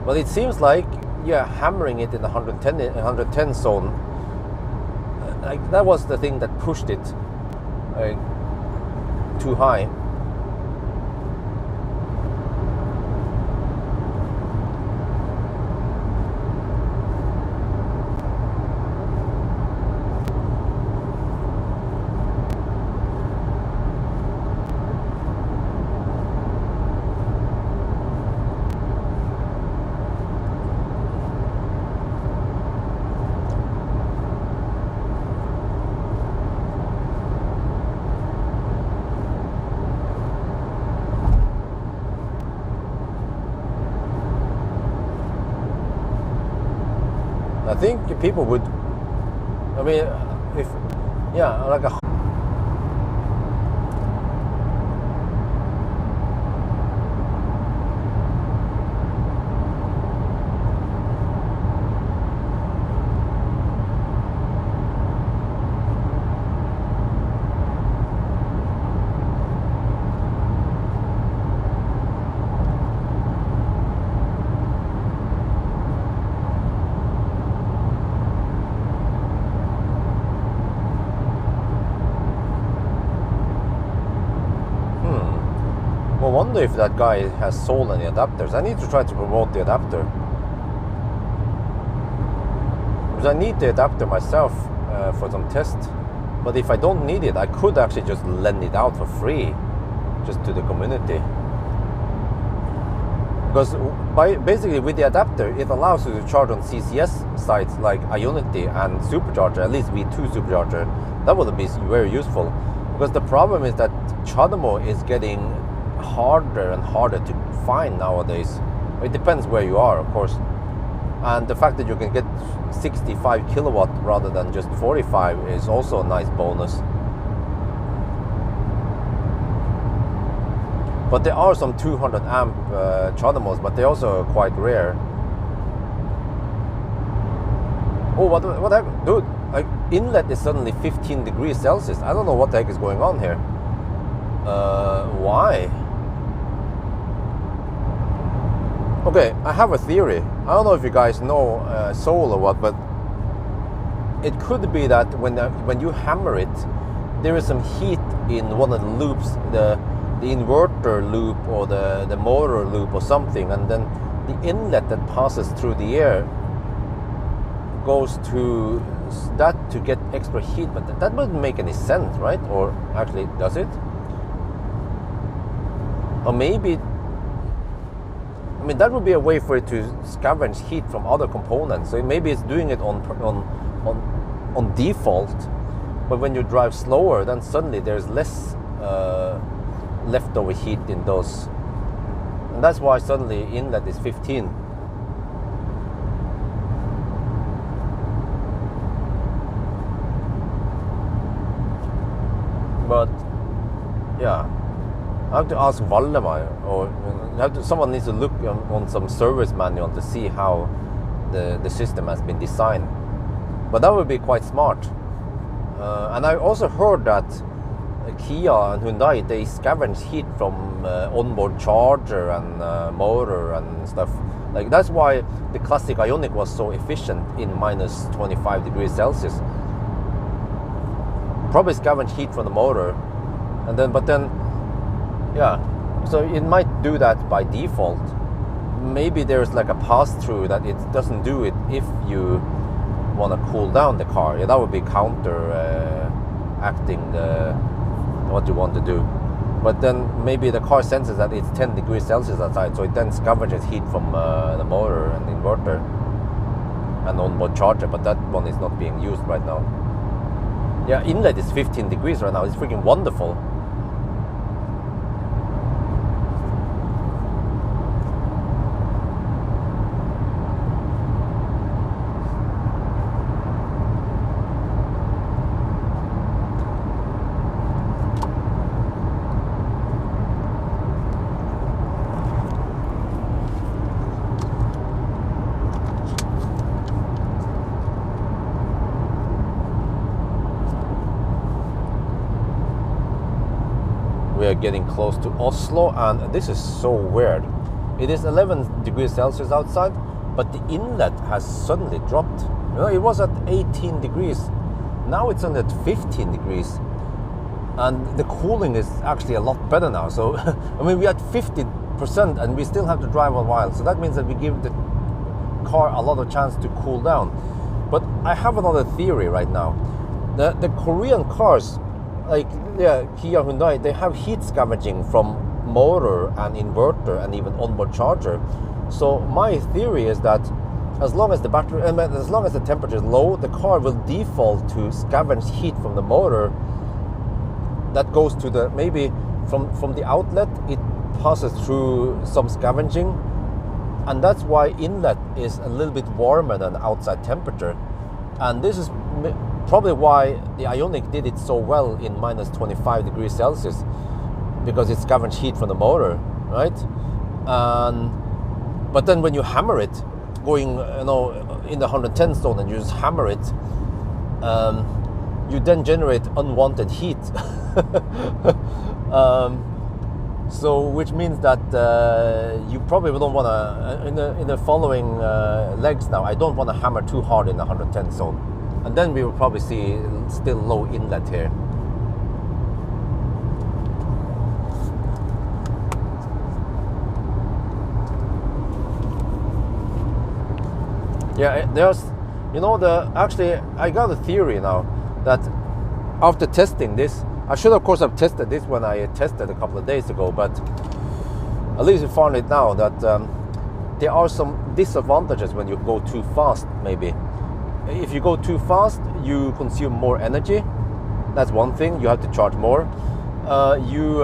But it seems like, yeah, hammering it in the 110 zone. Like that was the thing that pushed it too high. I think people would, I mean, if, yeah, like a I wonder if that guy has sold any adapters. I need to try to promote the adapter, because I need the adapter myself for some test. But if I don't need it, I could actually just lend it out for free, just to the community. Because basically with the adapter, it allows you to charge on CCS sites like Ionity and supercharger, at least V2 supercharger. That would be very useful. Because the problem is that CHAdeMO is getting harder and harder to find nowadays. It depends where you are, of course. And the fact that you can get 65 kilowatt rather than just 45 is also a nice bonus. But there are some 200 amp CHAdeMOs, but they're also quite rare. Oh, what the heck? Dude, like, inlet is suddenly 15 degrees Celsius. I don't know what the heck is going on here. Why? Okay, I have a theory. I don't know if you guys know Soul or what, but it could be that when you hammer it, there is some heat in one of the loops, the inverter loop or the motor loop or something, and then the inlet that passes through the air goes to that to get extra heat. But that wouldn't make any sense, right? Or actually, does it? Or maybe, I mean, that would be a way for it to scavenge heat from other components. So maybe it's doing it on default, but when you drive slower, then suddenly there's less leftover heat in those, and that's why suddenly inlet is 15. But yeah, I have to ask Valdemar, or someone needs to look on some service manual to see how the system has been designed. But that would be quite smart. And I also heard that Kia and Hyundai, they scavenge heat from onboard charger and motor and stuff. Like, that's why the classic Ioniq was so efficient in minus 25 degrees Celsius. Probably scavenge heat from the motor, and then, but then, yeah. So it might do that by default. Maybe there's like a pass-through that it doesn't do it if you want to cool down the car. Yeah, that would be counter acting what you want to do. But then maybe the car senses that it's 10 degrees Celsius outside, so it then scavenges heat from the motor and inverter and onboard charger, but that one is not being used right now. Yeah, inlet is 15 degrees right now. It's freaking wonderful. We are getting close to Oslo, and this is so weird. It is 11 degrees Celsius outside, but the inlet has suddenly dropped. You know, it was at 18 degrees. Now it's only at 15 degrees. And the cooling is actually a lot better now. So, I mean, we're at 50% and we still have to drive a while. So that means that we give the car a lot of chance to cool down. But I have another theory right now. The Korean cars, like, yeah, Kia, Hyundai, they have heat scavenging from motor and inverter and even onboard charger. So my theory is that as long as the battery, as long as the temperature is low, the car will default to scavenge heat from the motor. That goes to the, maybe from the outlet, it passes through some scavenging, and that's why inlet is a little bit warmer than outside temperature. And this is probably why the Ioniq did it so well in minus 25 degrees Celsius, because it scavenged heat from the motor, right? But then when you hammer it, going in the 110 zone, and you just hammer it, you then generate unwanted heat. So which means that you probably don't want to, in the following legs now, I don't want to hammer too hard in the 110 zone. And then we will probably see still low inlet here. Yeah, there's, actually, I got a theory now that after testing this, I should of course have tested this when I tested a couple of days ago, but at least we found it now that there are some disadvantages when you go too fast, maybe. If you go too fast, you consume more energy, That's one thing. You have to charge more. You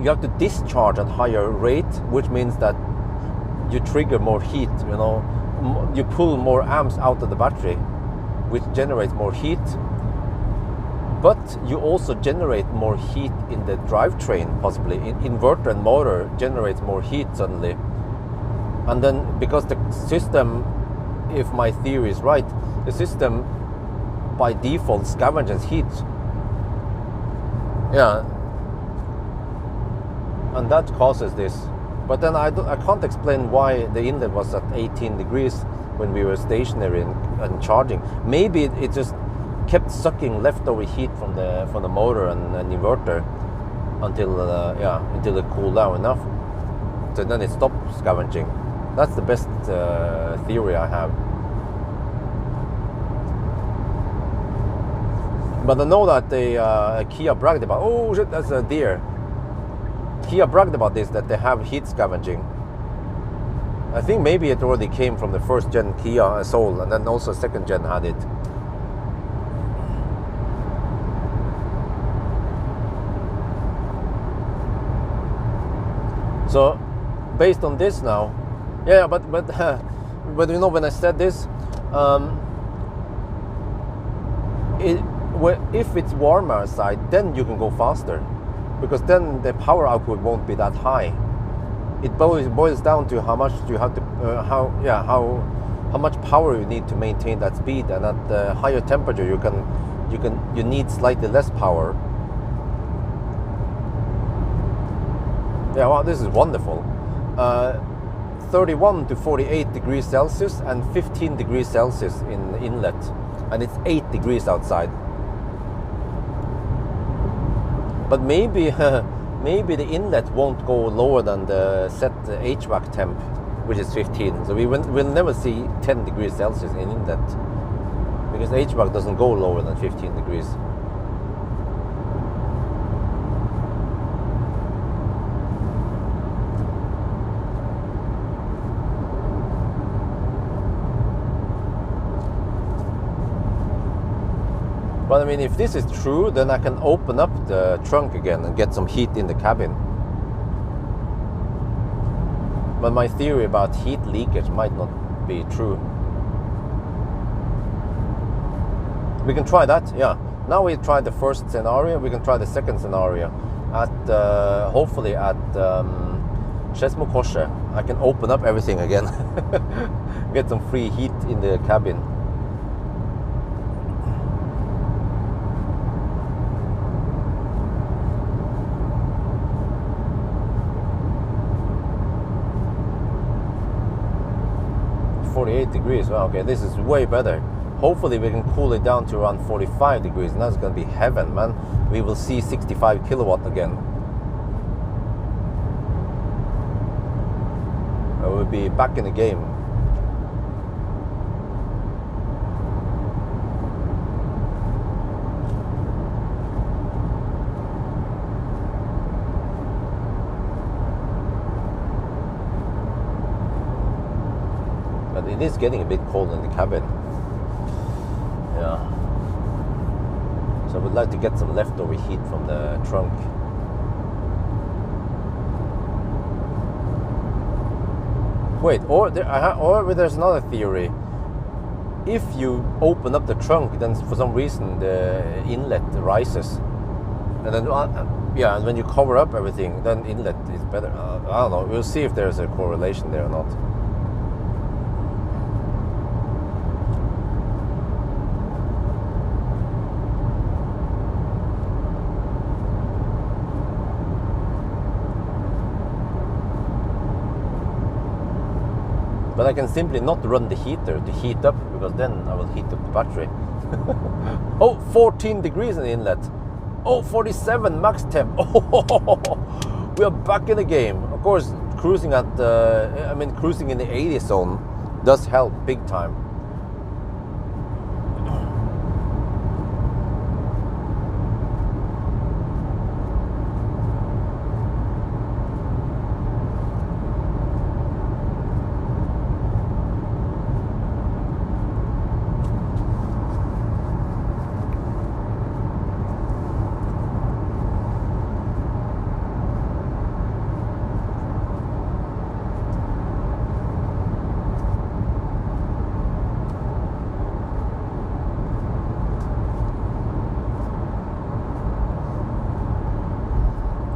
have to discharge at higher rate, which means that you trigger more heat. You know, you pull more amps out of the battery, which generates more heat. But you also generate more heat in the drivetrain, possibly. Inverter and motor generates more heat suddenly. And then, because the system, if my theory is right, the system by default scavenges heat. Yeah. And that causes this. But then I can't explain why the inlet was at 18 degrees when we were stationary and charging. Maybe it just kept sucking leftover heat from the motor and inverter until it cooled down enough. So then it stopped scavenging. That's the best theory I have. But I know that Kia bragged about. Oh shit, that's a deer. Kia bragged about this, that they have heat scavenging. I think maybe it already came from the first gen Kia Soul, and then also second gen had it. So, based on this now, but you know, when I said this, if it's warmer outside, then you can go faster, because then the power output won't be that high. It boils down to how much you have to, how much power you need to maintain that speed, and at the higher temperature you need slightly less power. Yeah, wow, this is wonderful. 31 to 48 degrees Celsius and 15 degrees Celsius in the inlet, and it's 8 degrees outside. But maybe the inlet won't go lower than the set HVAC temp, which is 15. So we'll never see 10 degrees Celsius in inlet, because HVAC doesn't go lower than 15 degrees. But I mean, if this is true, then I can open up the trunk again and get some heat in the cabin. But my theory about heat leakage might not be true. We can try that, yeah. Now we tried the first scenario, we can try the second scenario. Hopefully at Skedsmokorset, I can open up everything again. Get some free heat in the cabin. Degrees. Well, okay, this is way better. Hopefully we can cool it down to around 45 degrees, and that's gonna be heaven, man. We will see 65 kilowatt again. I will be back in the game. It is getting a bit cold in the cabin. Yeah. So I would like to get some leftover heat from the trunk. Wait, or there's another theory. If you open up the trunk, then for some reason the inlet rises, and then and when you cover up everything, then inlet is better. I don't know. We'll see if there's a correlation there or not. But I can simply not run the heater to heat up, because then I will heat up the battery. Oh, 14 degrees in the inlet. Oh, 47 max temp. Oh, we are back in the game. Of course, cruising in the 80 zone does help big time.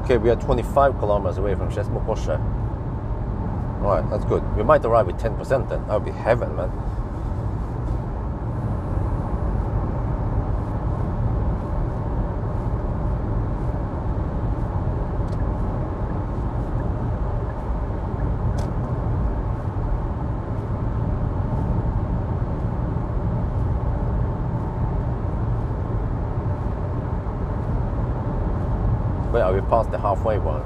Okay, we are 25 kilometers away from Skedsmokorset. Alright, that's good. We might arrive with 10% then. That would be heaven, man. Wait, are we past the halfway one?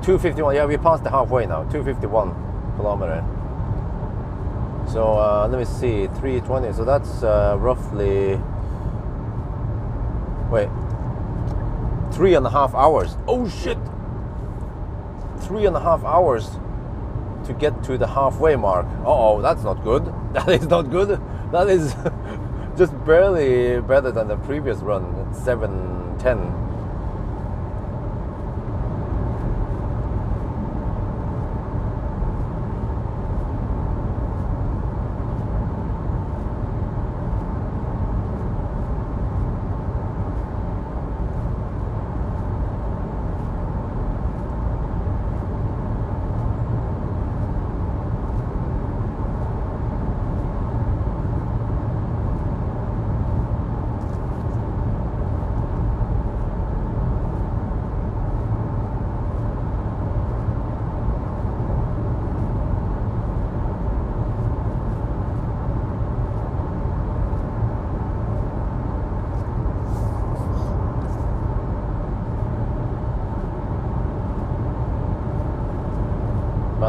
251, yeah, we passed the halfway now. 251 kilometer. So let me see, 320. So that's roughly, wait, 3.5 hours. Oh shit! 3.5 hours to get to the halfway mark. Uh-oh, that's not good. That is not good. That is just barely better than the previous run at 7:10.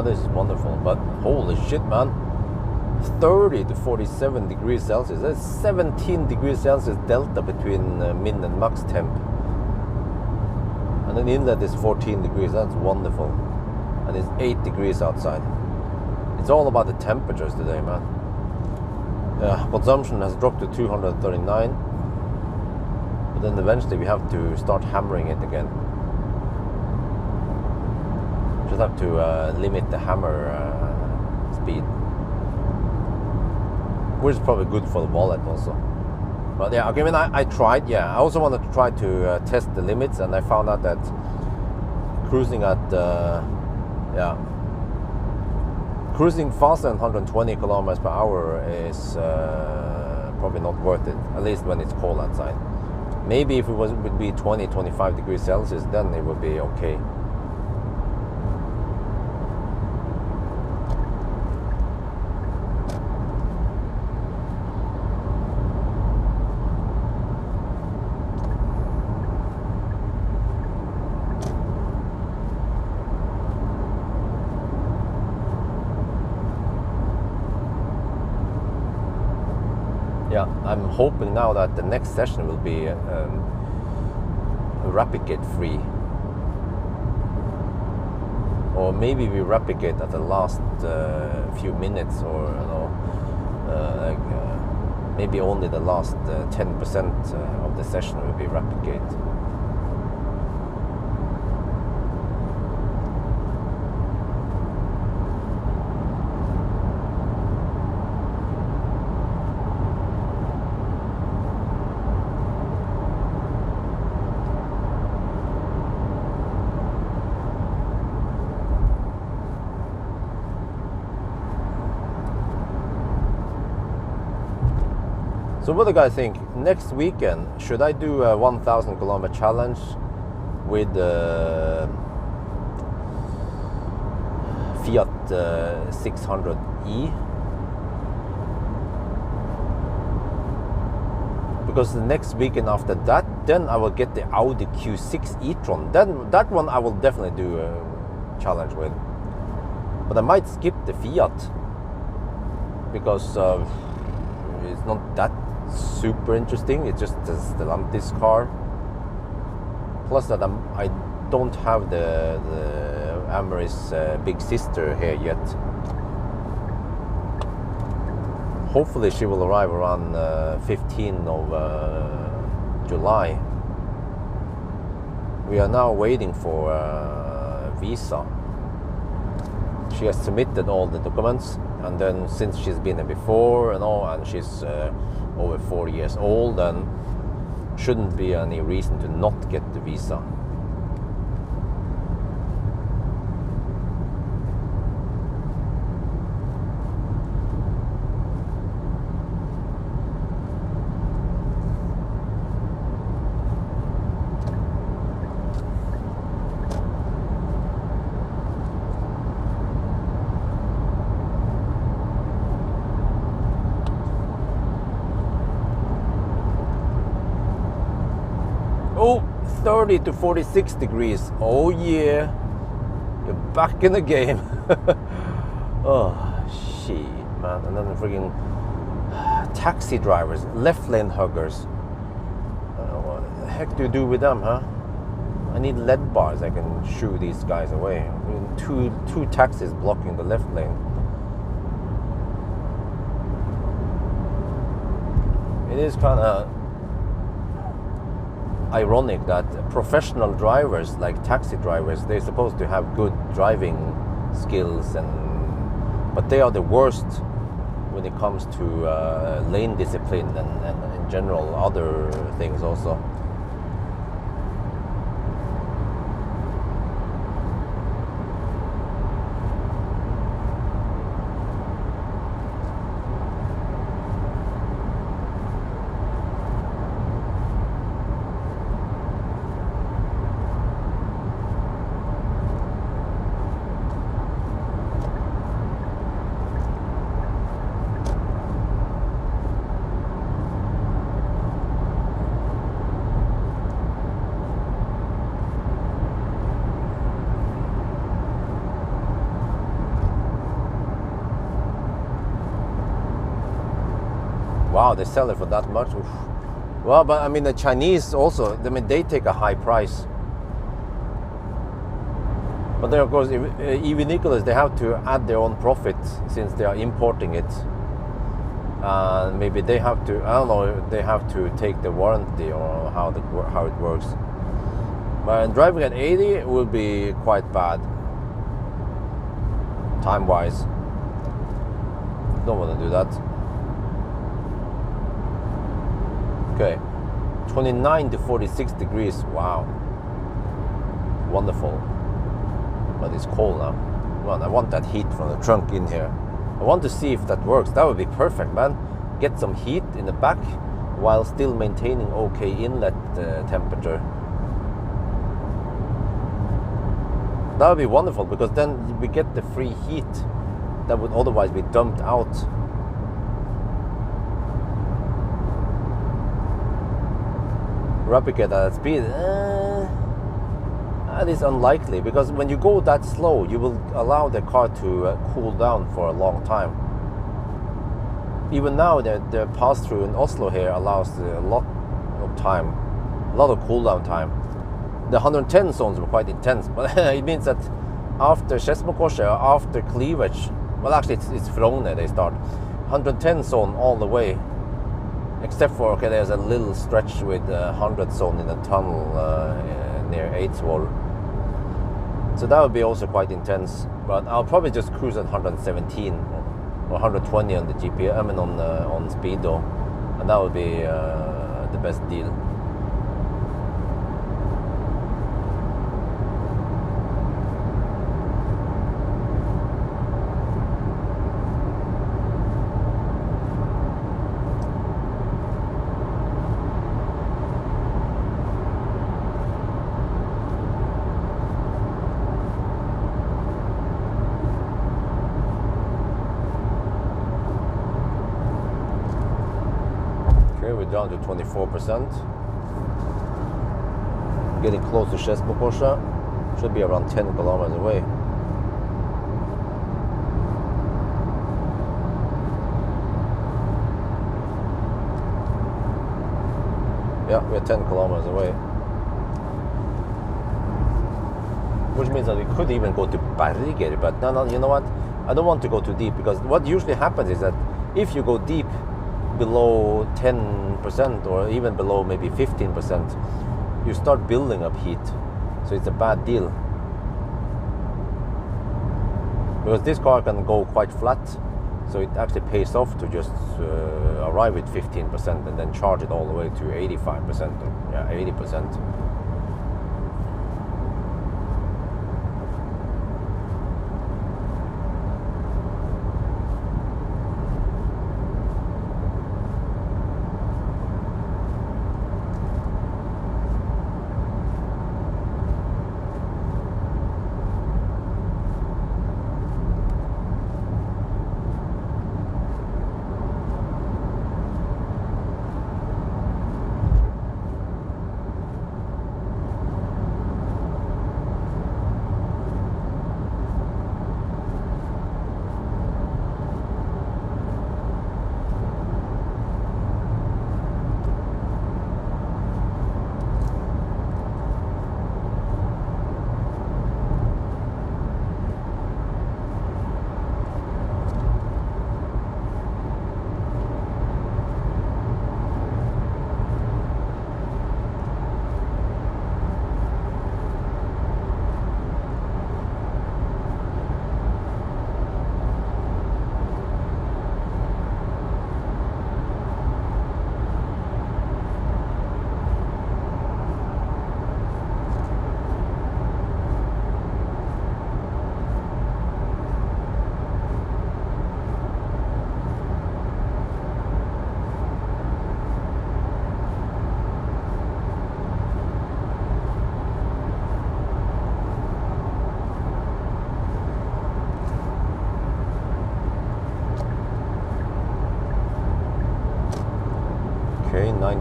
This is wonderful, but holy shit, man, 30 to 47 degrees Celsius. That's 17 degrees Celsius delta between min and max temp, and then inlet is 14 degrees. That's wonderful, and it's 8 degrees outside. It's all about the temperatures today, man. Consumption has dropped to 239, but then eventually we have to start hammering it again. Just have to limit the hammer speed, which is probably good for the wallet also. But yeah, okay, I mean, I tried. Yeah, I also wanted to try to test the limits, and I found out that cruising at cruising faster than 120 kilometers per hour is probably not worth it. At least when it's cold outside. Maybe if it would be 20-25 degrees Celsius, then it would be okay. Yeah, I'm hoping now that the next session will be rapid gate free, or maybe we rapid gate at the last few minutes, or maybe only the last 10% of the session will be rapid gate. So what do you guys think? Next weekend, should I do a 1,000 kilometer challenge with Fiat 600e? Because the next weekend after that, then I will get the Audi Q6 e-tron. Then that one I will definitely do a challenge with. But I might skip the Fiat because it's not that super interesting. It's just the Stellantis car. Plus that I don't have the Amaris big sister here yet. Hopefully she will arrive around 15th of July. We are now waiting for visa. She has submitted all the documents, and then since she's been there before and all, and she's over 4 years old, then shouldn't be any reason to not get the visa. 30 to 46 degrees. Oh yeah, you're back in the game. Oh shit, man. And then the freaking taxi drivers, left lane huggers. What the heck do you do with them, huh? I need lead bars. I can shoo these guys away. I mean, two taxis blocking the left lane. It is kind of ironic that professional drivers like taxi drivers, they're supposed to have good driving skills, but they are the worst when it comes to lane discipline and in general other things also. Wow, they sell it for that much? Oof. Well, but I mean the Chinese also, I mean they take a high price. But then of course, EV Nicholas, they have to add their own profit since they are importing it. And maybe they have to, I don't know, they have to take the warranty or how it works. But driving at 80 will be quite bad, time-wise. Don't want to do that. Okay, 29 to 46 degrees, wow. Wonderful. But it's cold now. Well, I want that heat from the trunk in here. I want to see if that works. That would be perfect, man. Get some heat in the back while still maintaining okay inlet temperature. That would be wonderful, because then we get the free heat that would otherwise be dumped out. Replicate at that speed, that is unlikely, because when you go that slow, you will allow the car to cool down for a long time. Even now, the pass-through in Oslo here allows a lot of time, a lot of cool down time. The 110 zones were quite intense, but it means that after Skedsmokorset, after cleavage, well actually it's Frogner they start, 110 zone all the way. Except for, okay, there's a little stretch with 100 zone in a tunnel near Eidsvoll. So that would be also quite intense. But I'll probably just cruise at 117 or 120 on the GPS, I mean on Speedo, and that would be the best deal. We're down to 24%. Getting close to Skedsmokorset. Should be around 10 kilometers away. Yeah, we're 10 kilometers away. Which means that we could even go to Berger, but no, you know what? I don't want to go too deep, because what usually happens is that if you go deep below 10% or even below maybe 15%, you start building up heat. So it's a bad deal. Because this car can go quite flat, so it actually pays off to just arrive with 15% and then charge it all the way to 85% or 80%.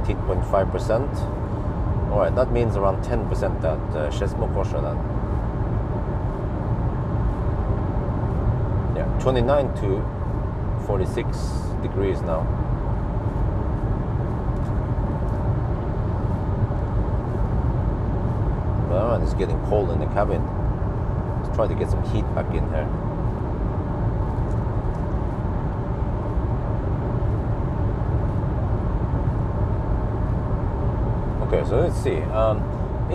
19.5%. All right, that means around 10% at Skedsmokorset then. Yeah, 29 to 46 degrees now. Well, it's getting cold in the cabin. Let's try to get some heat back in here. Okay, so let's see.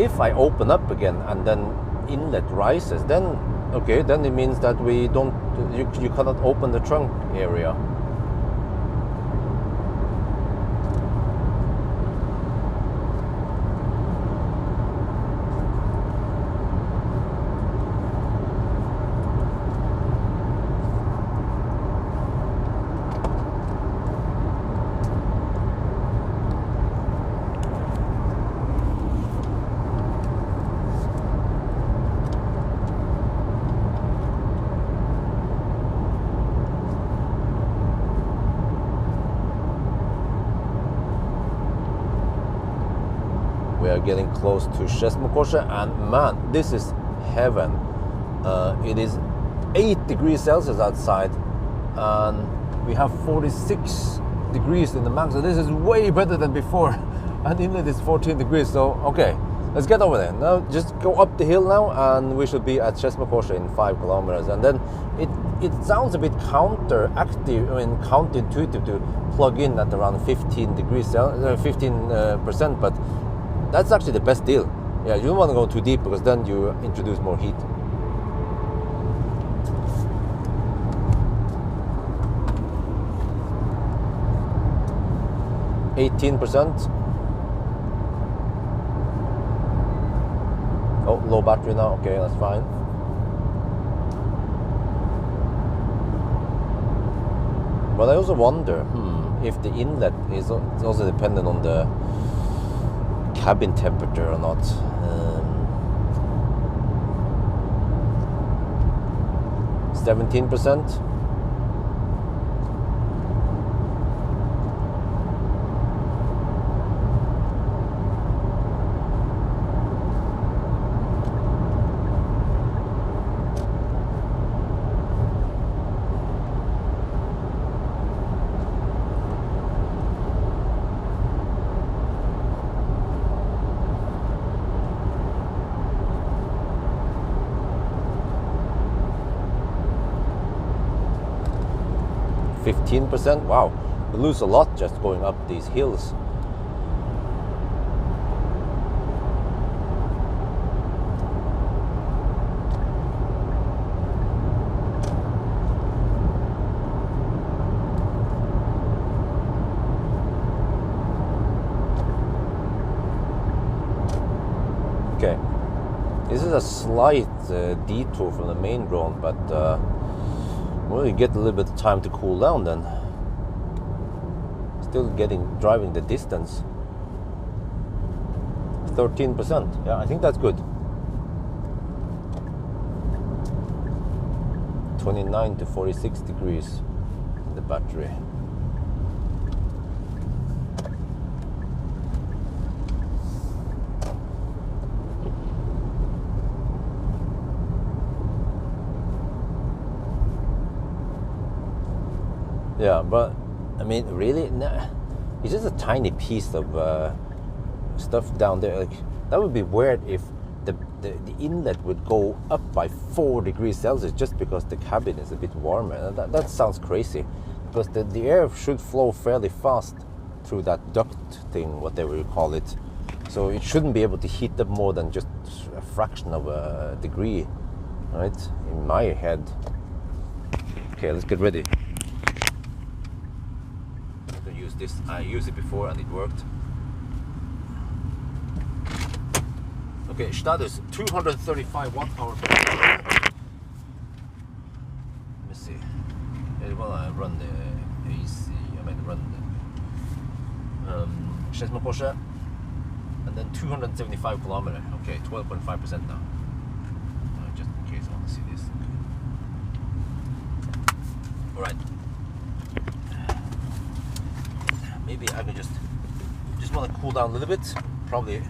If I open up again and then inlet rises, then okay, then it means that we don't. You cannot open the trunk area. We are getting close to Skedsmokorset, and man, this is heaven. It is 8 degrees Celsius outside, and we have 46 degrees in the max. So this is way better than before. And inlet is 14 degrees. So okay, let's get over there. Now just go up the hill now, and we should be at Skedsmokorset in 5 kilometers. And then it sounds a bit counteractive, I mean counterintuitive to plug in at around 15 degrees, 15%, but that's actually the best deal. Yeah, you don't want to go too deep because then you introduce more heat. %. Oh, low battery now. Okay, that's fine. But I also wonder if the inlet is also dependent on the cabin temperature or not. 17%. %. Wow, we lose a lot just going up these hills. Okay, this is a slight detour from the main drone, but well, you get a little bit of time to cool down then. Still driving the distance. 13%. Yeah, I think that's good. 29 to 46 degrees in the battery. Yeah, but I mean, really, it's just a tiny piece of stuff down there. Like, that would be weird if the inlet would go up by 4 degrees Celsius just because the cabin is a bit warmer. That sounds crazy, because the air should flow fairly fast through that duct thing, whatever you call it. So it shouldn't be able to heat up more than just a fraction of a degree, right? In my head. Okay, let's get ready. This I used it before and it worked. Okay, status 235 watt-hours per hour. Let me see. Well, I run the AC. I mean, run the Skedsmokorset, and then 275 kilometers. Okay, 12.5% now. Just in case I want to see this. All right. Maybe I can just want cool down a little bit. Probably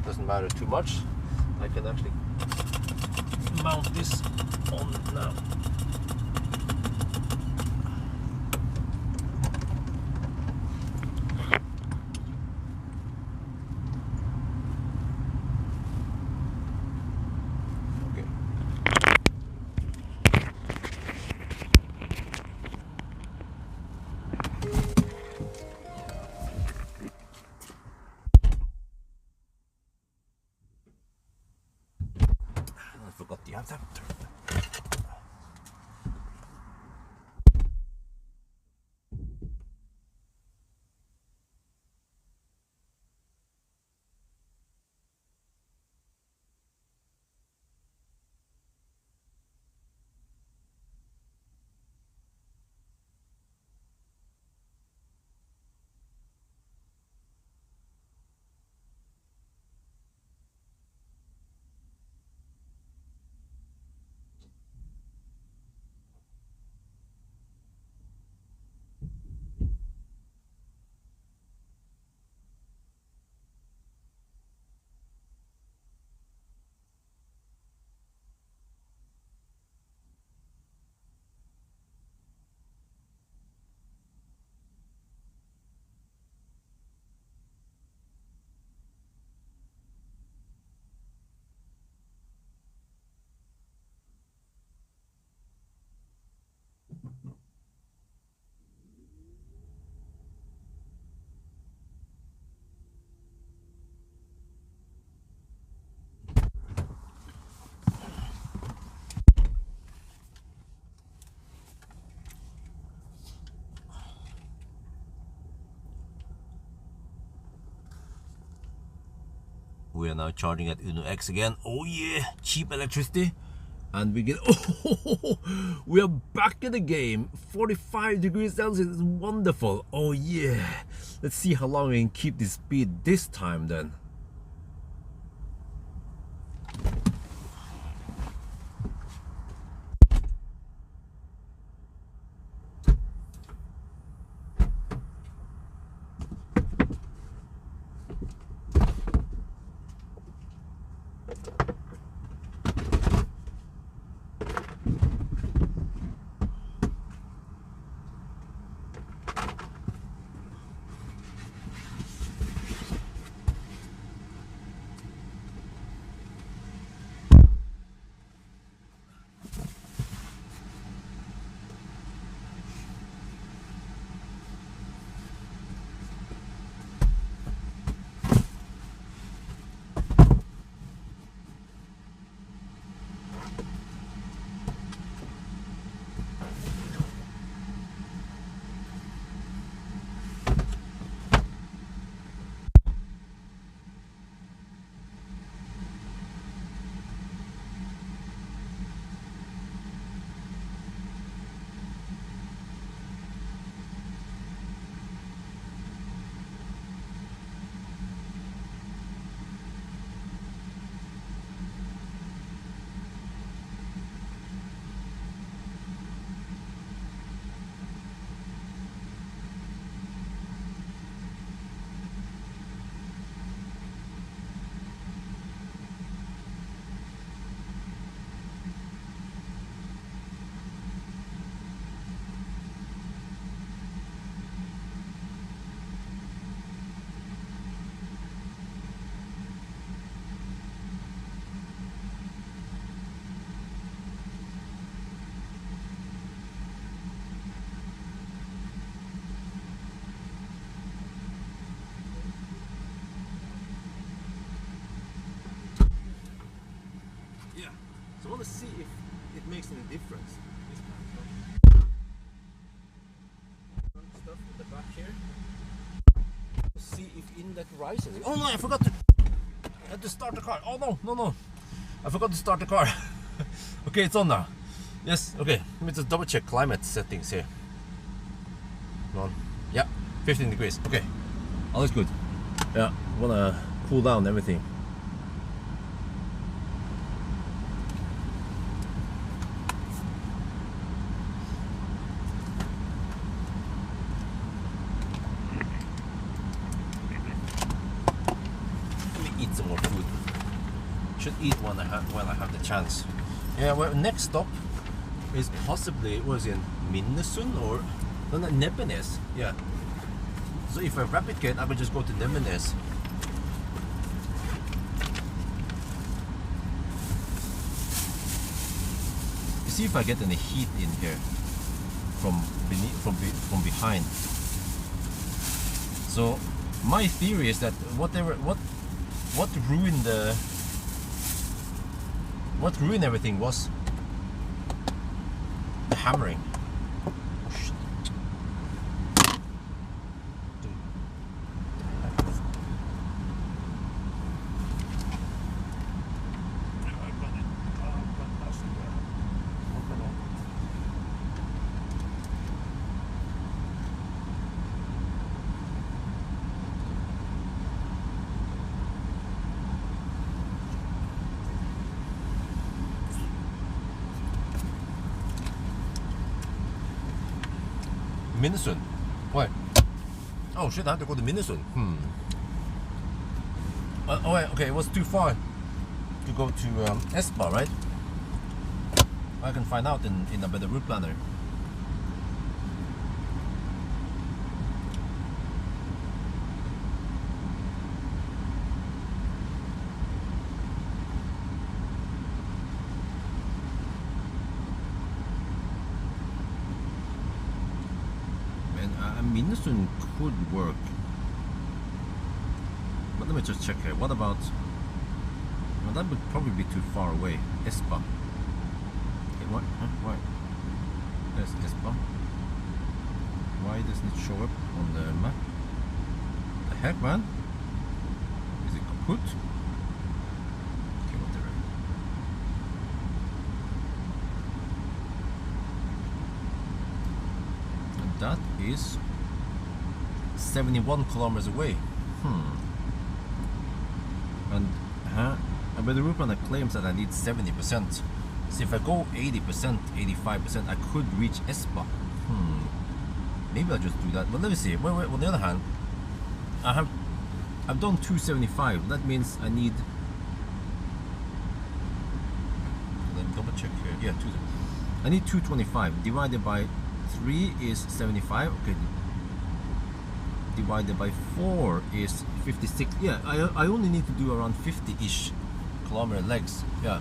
doesn't matter too much. I can actually mount this on now. I forgot the adapter. We are now charging at Uno X again. Oh yeah, cheap electricity. And we get, oh, we are back in the game. 45 degrees Celsius is wonderful. Oh yeah. Let's see how long we can keep this speed this time then. So I want to see if it makes any difference. Stuff in the back here. See if inlet rises. Oh no, I forgot to. I had to start the car. Oh no. I forgot to start the car. Okay, it's on now. Yes, okay. Let me just double check climate settings here. Come on. Yeah, 15 degrees. Okay. All is good. Yeah, wanna cool down everything. eat when I have the chance. Yeah, well, next stop is possibly, was in Minnesund or no, Nebbenes. Yeah. So if I replicate, I will just go to Nebbenes. See if I get any heat in here from behind. So my theory is that what ruined everything was the hammering. Minnesund. Wait. Oh shit, I have to go to Minnesund. Oh wait, okay, it was too far to go to Espa, right? I can find out in a better route planner. Minnesund could work, but let me just check here. What about? Well, that would probably be too far away. Espa. Okay, what? Huh? Why? There's Espa. Why doesn't it show up on the map? The heck, man? Is it kaput? Okay, whatever. And that is 71 kilometers away. And but the route planner claims that I need 70%. So if I go 80%, 85%, I could reach Espa. Maybe I'll just do that. But let me see. Wait, on the other hand, I've done 275. That means I need. Let me double check here. Yeah, I need 225 divided by 3 is 75. Okay. Divided by 4 is 56. Yeah, I only need to do around 50-ish kilometer legs. Yeah.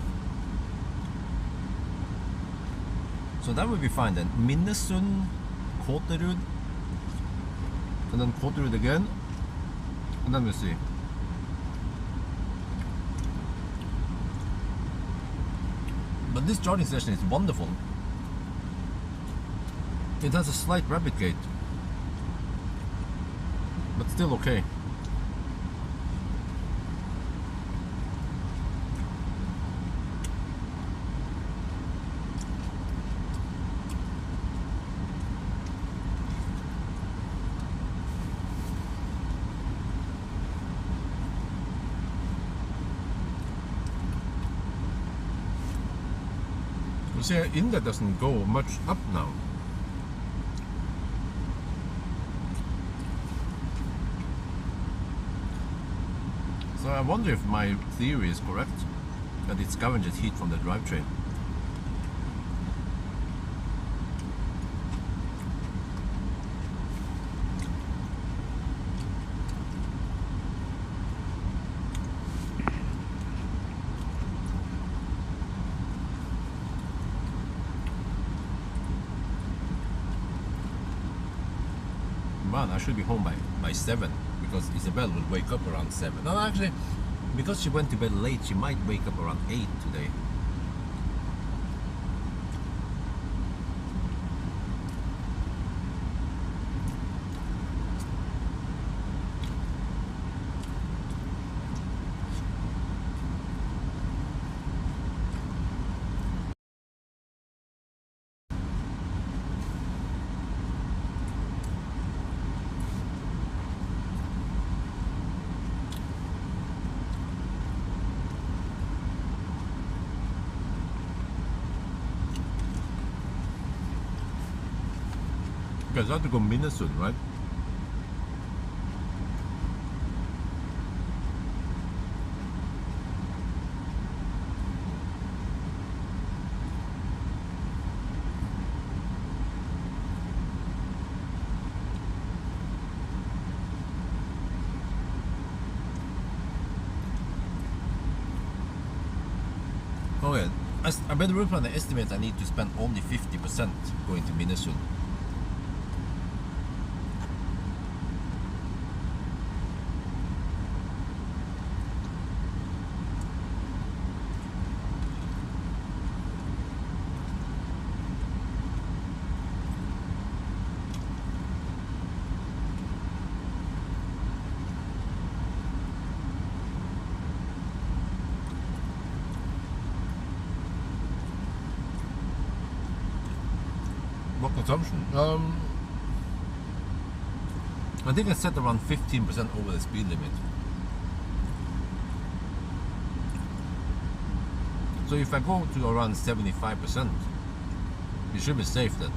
So that would be fine then. Minnesund, Kåterud, and then Kåterud again, and then we'll see. But this charging station is wonderful. It has a slight rapid gate, but still okay. You see, India doesn't go much up now. So I wonder if my theory is correct, that it scavenges heat from the drivetrain. Man, I should be home by 7, because Isabel will wake up around 7. No, actually, because she went to bed late, she might wake up around 8 today. Because I have to go Minnesund, right? Okay, I bet the roof plan estimates I need to spend only 50% going to Minnesota. What consumption? I think I set around 15% over the speed limit. So if I go to around 75%, you should be safe then.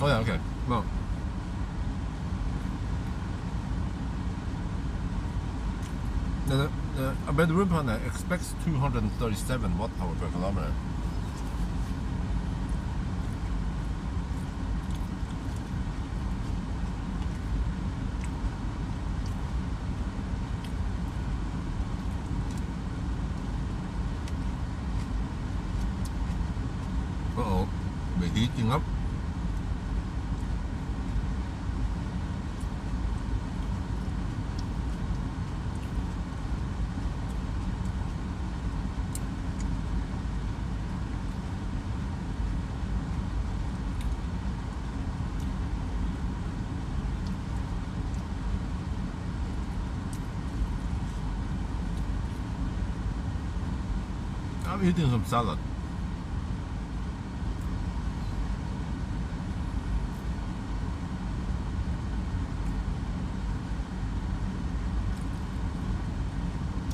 Oh yeah, okay. Well, I bet the room planner expects 237 watt-hour per kilometer. Uh-oh, we're heating up. I'm eating some salad.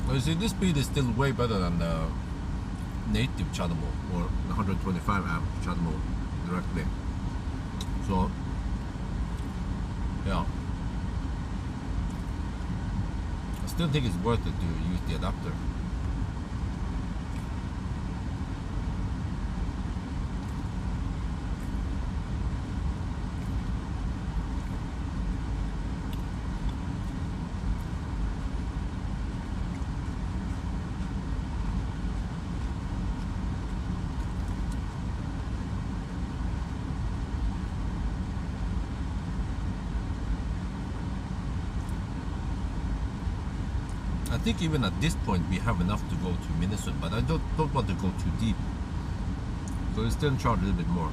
Well, you see, this speed is still way better than the native CHAdeMO or the 125 amp CHAdeMO directly. So, yeah. I still think it's worth it to use the adapter. I think even at this point we have enough to go to Minnesota, but I don't want to go too deep. So it's still charge a little bit more.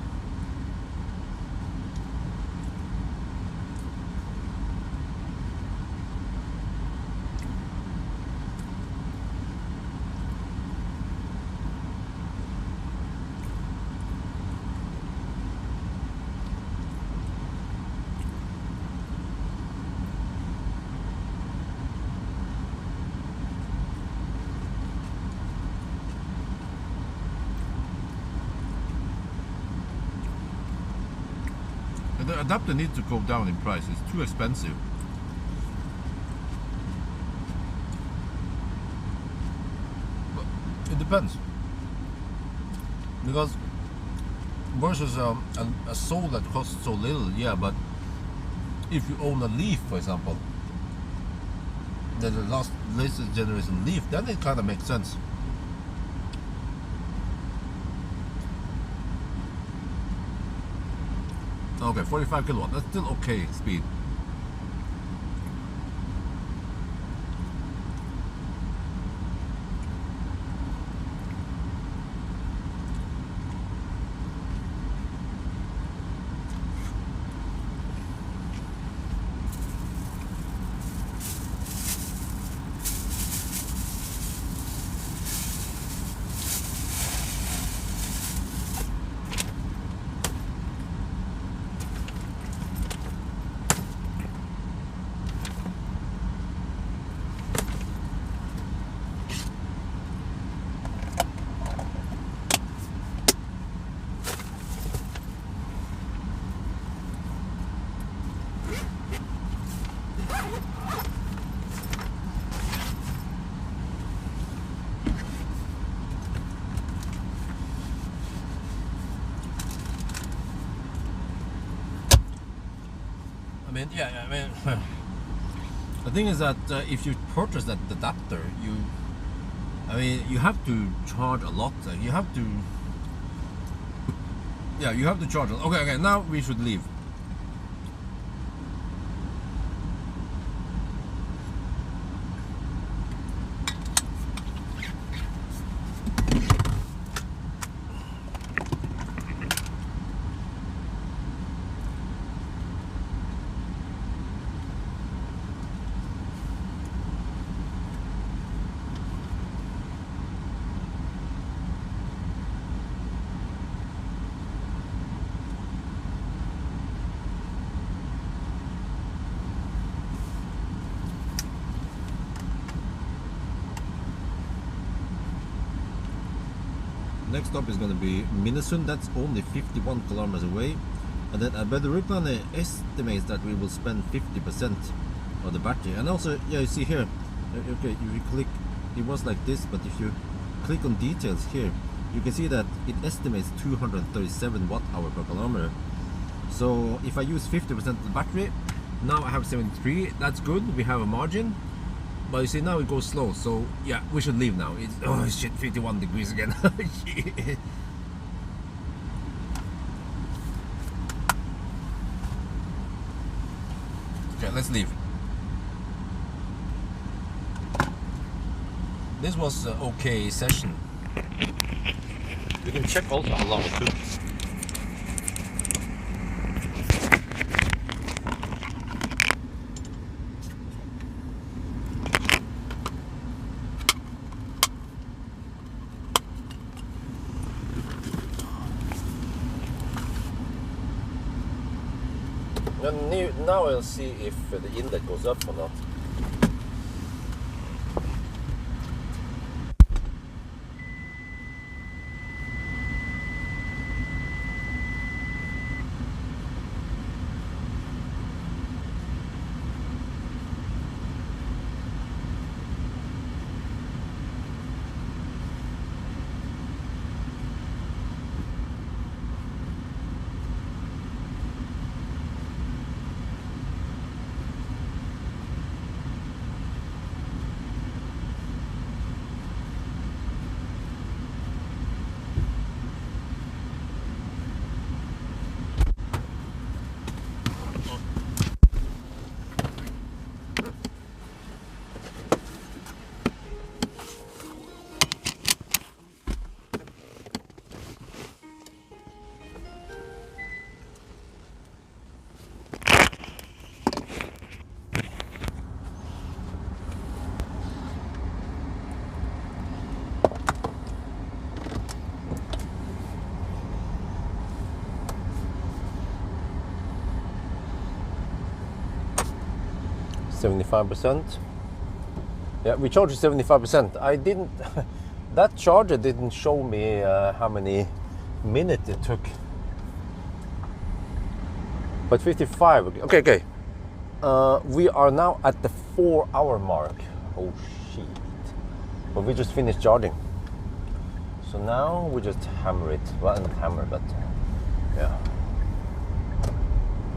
The adapter needs to go down in price. It's too expensive. But it depends. Because versus a Soul that costs so little, yeah, but if you own a Leaf, for example, the latest generation Leaf, then it kind of makes sense. Okay, 45 kilowatt, that's still okay speed. yeah, I mean, the thing is that if you purchase that adapter, you have to charge a lot. You have to, yeah, you have to charge. Okay, now we should leave. Next stop is going to be Minnesund. That's only 51 kilometers away. And then but the route planner estimates that we will spend 50% of the battery. And also, yeah, you see here, okay, if you click, it was like this, but if you click on details here, you can see that it estimates 237 watt-hour per kilometer. So if I use 50% of the battery, now I have 73. That's good. We have a margin. But you see, now it goes slow, so yeah, we should leave now. It's, oh shit, 51 degrees again. Shit. Okay, let's leave. This was an okay session. We can check also how long it took. Now I'll see if the inlet goes up or not. %. Yeah, we charged 75%. I didn't. That charger didn't show me how many minutes it took. But 55. Okay. We are now at the 4-hour mark. Oh shit! But we just finished charging. So now we just hammer it. Well, not hammer, but yeah,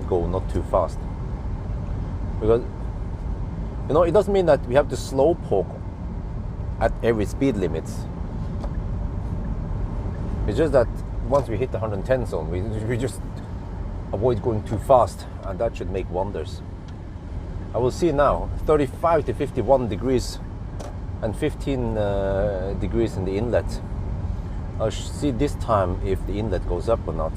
go not too fast. Because it doesn't mean that we have to slow poke at every speed limits. It's just that once we hit the 110 zone, we just avoid going too fast, and that should make wonders. I will see now 35 to 51 degrees and 15 degrees in the inlet. I'll see this time if the inlet goes up or not.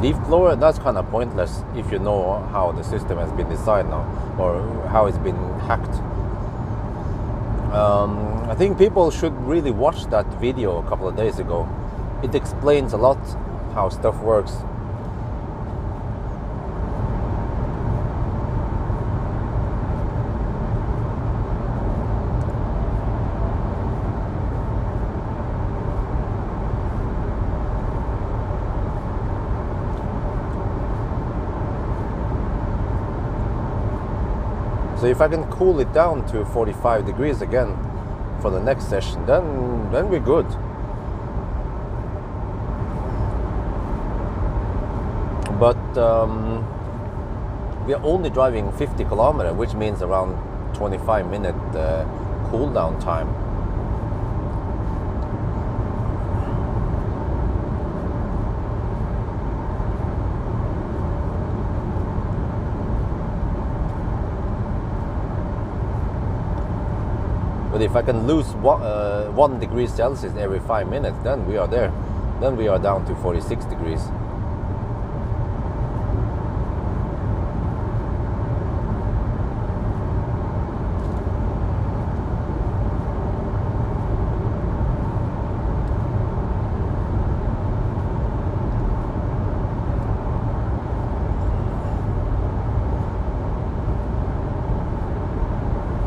leaf blower, that's kind of pointless if you know how the system has been designed now, or how it's been hacked. I think people should really watch that video a couple of days ago. It explains a lot how stuff works. So if I can cool it down to 45 degrees again for the next session, then we're good. But we are only driving 50 kilometers, which means around 25-minute cool down time. But if I can lose 1 degree Celsius every 5 minutes, then we are there. Then we are down to 46 degrees.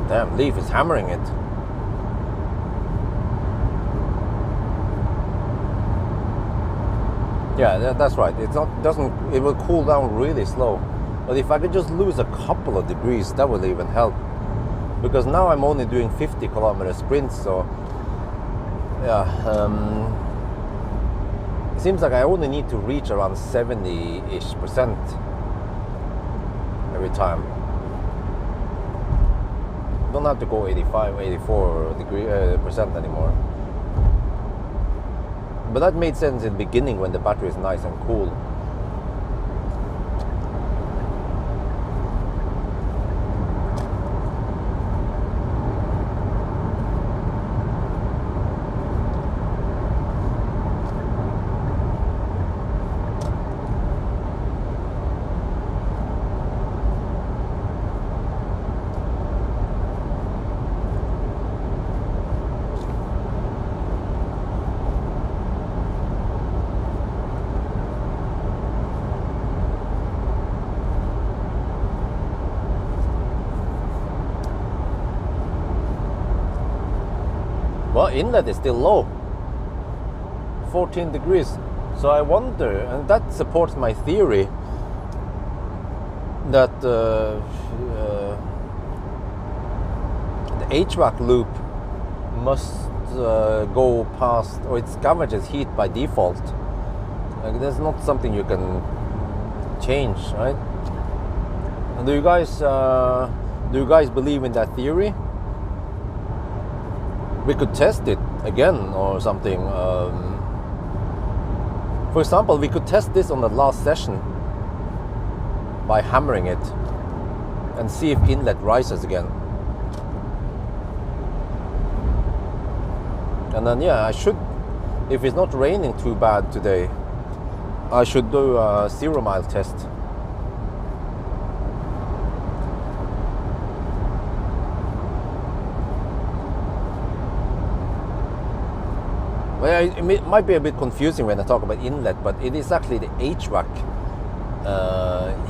Damn, Leaf is hammering it. Yeah, that's right. It will cool down really slow. But if I could just lose a couple of degrees, that would even help. Because now I'm only doing 50 kilometer sprints, so yeah. It seems like I only need to reach around 70-ish% every time. Don't have to go 85, 84% anymore. But that made sense in the beginning when the battery is nice and cool. Well, inlet is still low, 14 degrees. So I wonder, and that supports my theory that the HVAC loop must go past, or it scavenges heat by default. Like, that's not something you can change, right? And do you guys believe in that theory? We could test it again or something. For example, we could test this on the last session by hammering it and see if inlet rises again. And then yeah, I should, if it's not raining too bad today, I should do a 0 mile test. Well, it might be a bit confusing when I talk about inlet, but it is actually the HVAC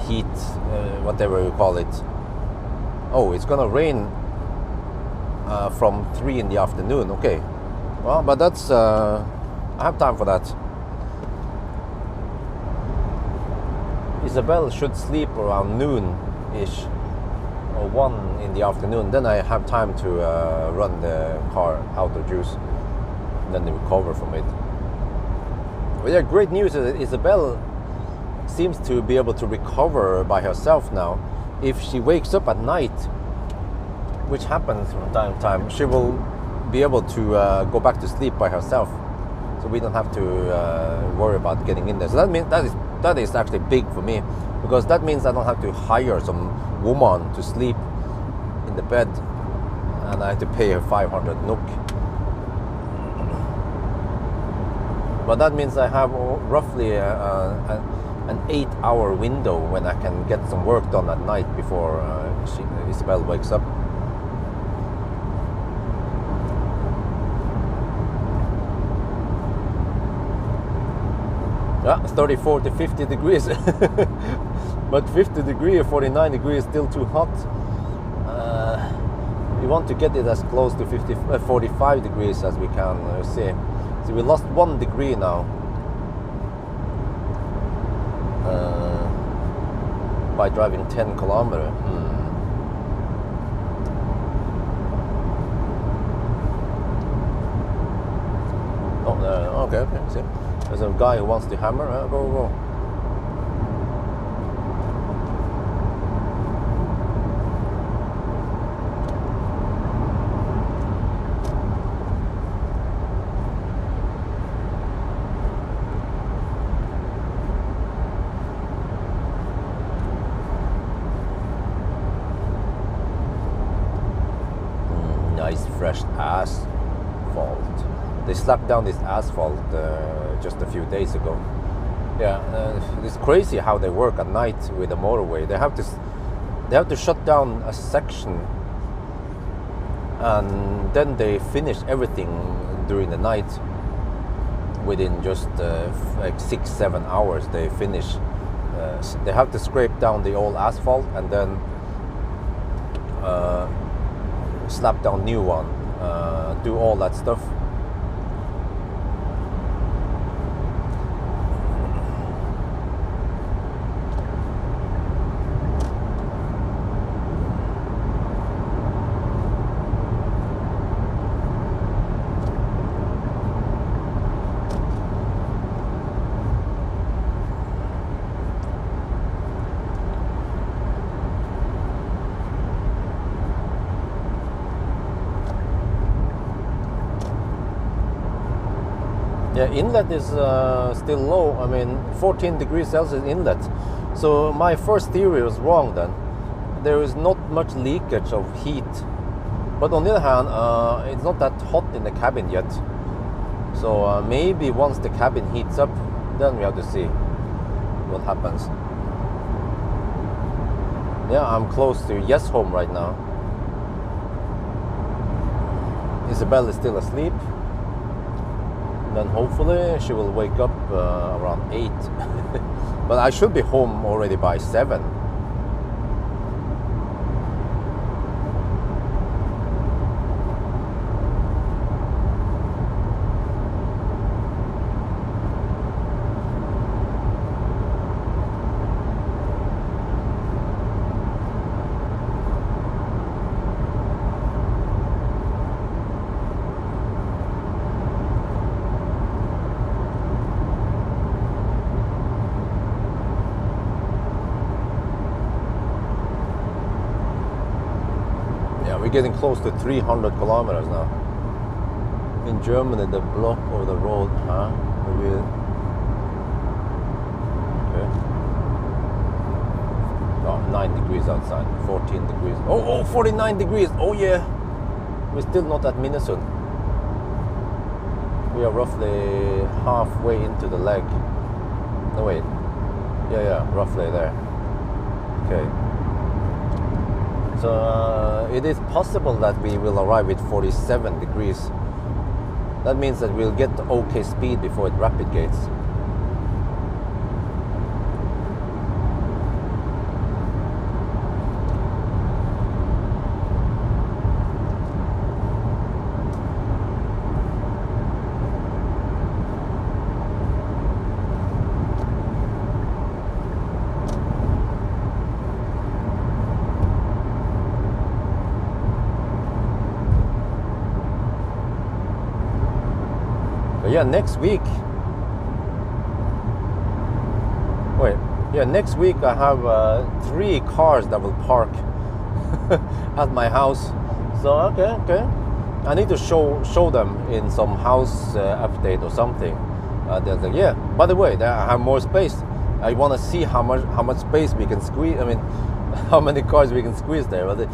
heat, whatever you call it. Oh, it's gonna rain from 3 in the afternoon. Okay, well, but that's I have time for that. Isabel should sleep around noon-ish or 1 in the afternoon. Then I have time to run the car out of juice. Then they recover from it. Well, yeah, great news is that Isabel seems to be able to recover by herself now. If she wakes up at night, which happens from time to time, she will be able to go back to sleep by herself. So we don't have to worry about getting in there. So that means that is actually big for me, because that means I don't have to hire some woman to sleep in the bed, and I have to pay her 500 NOK. But that means I have roughly an 8-hour window when I can get some work done at night before Isabel wakes up. Yeah, 34 to 50 degrees. But 50 degrees or 49 degrees is still too hot. We want to get it as close to 45 degrees as we can see. So we lost 1 degree now by driving 10 kilometers. Oh, okay, see. There's a guy who wants to hammer. Go. Nice fresh asphalt. They slapped down this asphalt just a few days ago. Yeah, it's crazy how they work at night with the motorway. They have to shut down a section, and then they finish everything during the night. Within just like 6-7 hours, they finish. They have to scrape down the old asphalt and then slap down new one. Do all that stuff. Yeah, inlet is still low. I mean, 14 degrees Celsius inlet. So my first theory was wrong then. There is not much leakage of heat. But on the other hand, it's not that hot in the cabin yet. So maybe once the cabin heats up, then we have to see what happens. Yeah, I'm close to Yes Home right now. Isabel is still asleep. Then hopefully she will wake up around 8. But I should be home already by 7. We're getting close to 300 kilometers now. In Germany, the block of the road, okay. Oh, 9 degrees outside, 14 degrees. Oh, 49 degrees. Oh yeah. We're still not at Minnesota. We are roughly halfway into the leg. No wait. Yeah, roughly there. Okay. So it is possible that we will arrive with 47 degrees. That means that we'll get okay speed before it rapid gates. Yeah, next week. Wait, yeah, next week I have 3 cars that will park at my house. So okay. I need to show them in some house update or something. They're like, yeah. By the way, I have more space. I want to see how much space we can squeeze. I mean, how many cars we can squeeze there. But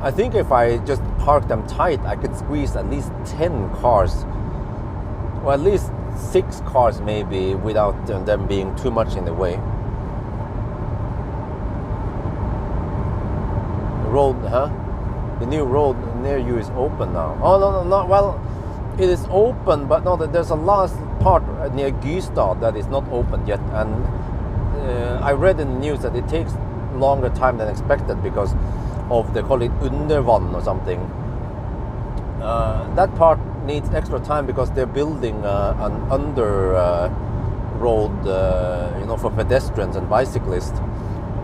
I think if I just park them tight, I could squeeze at least 10 cars. Or at least 6 cars maybe without them being too much in the way. road, huh? The new road near you is open now. Oh no. Well, it is open, but no, there's a last part near Gystad that is not open yet. And I read in the news that it takes longer time than expected because of, they call it undervann or something. That part needs extra time because they're building an under road, for pedestrians and bicyclists,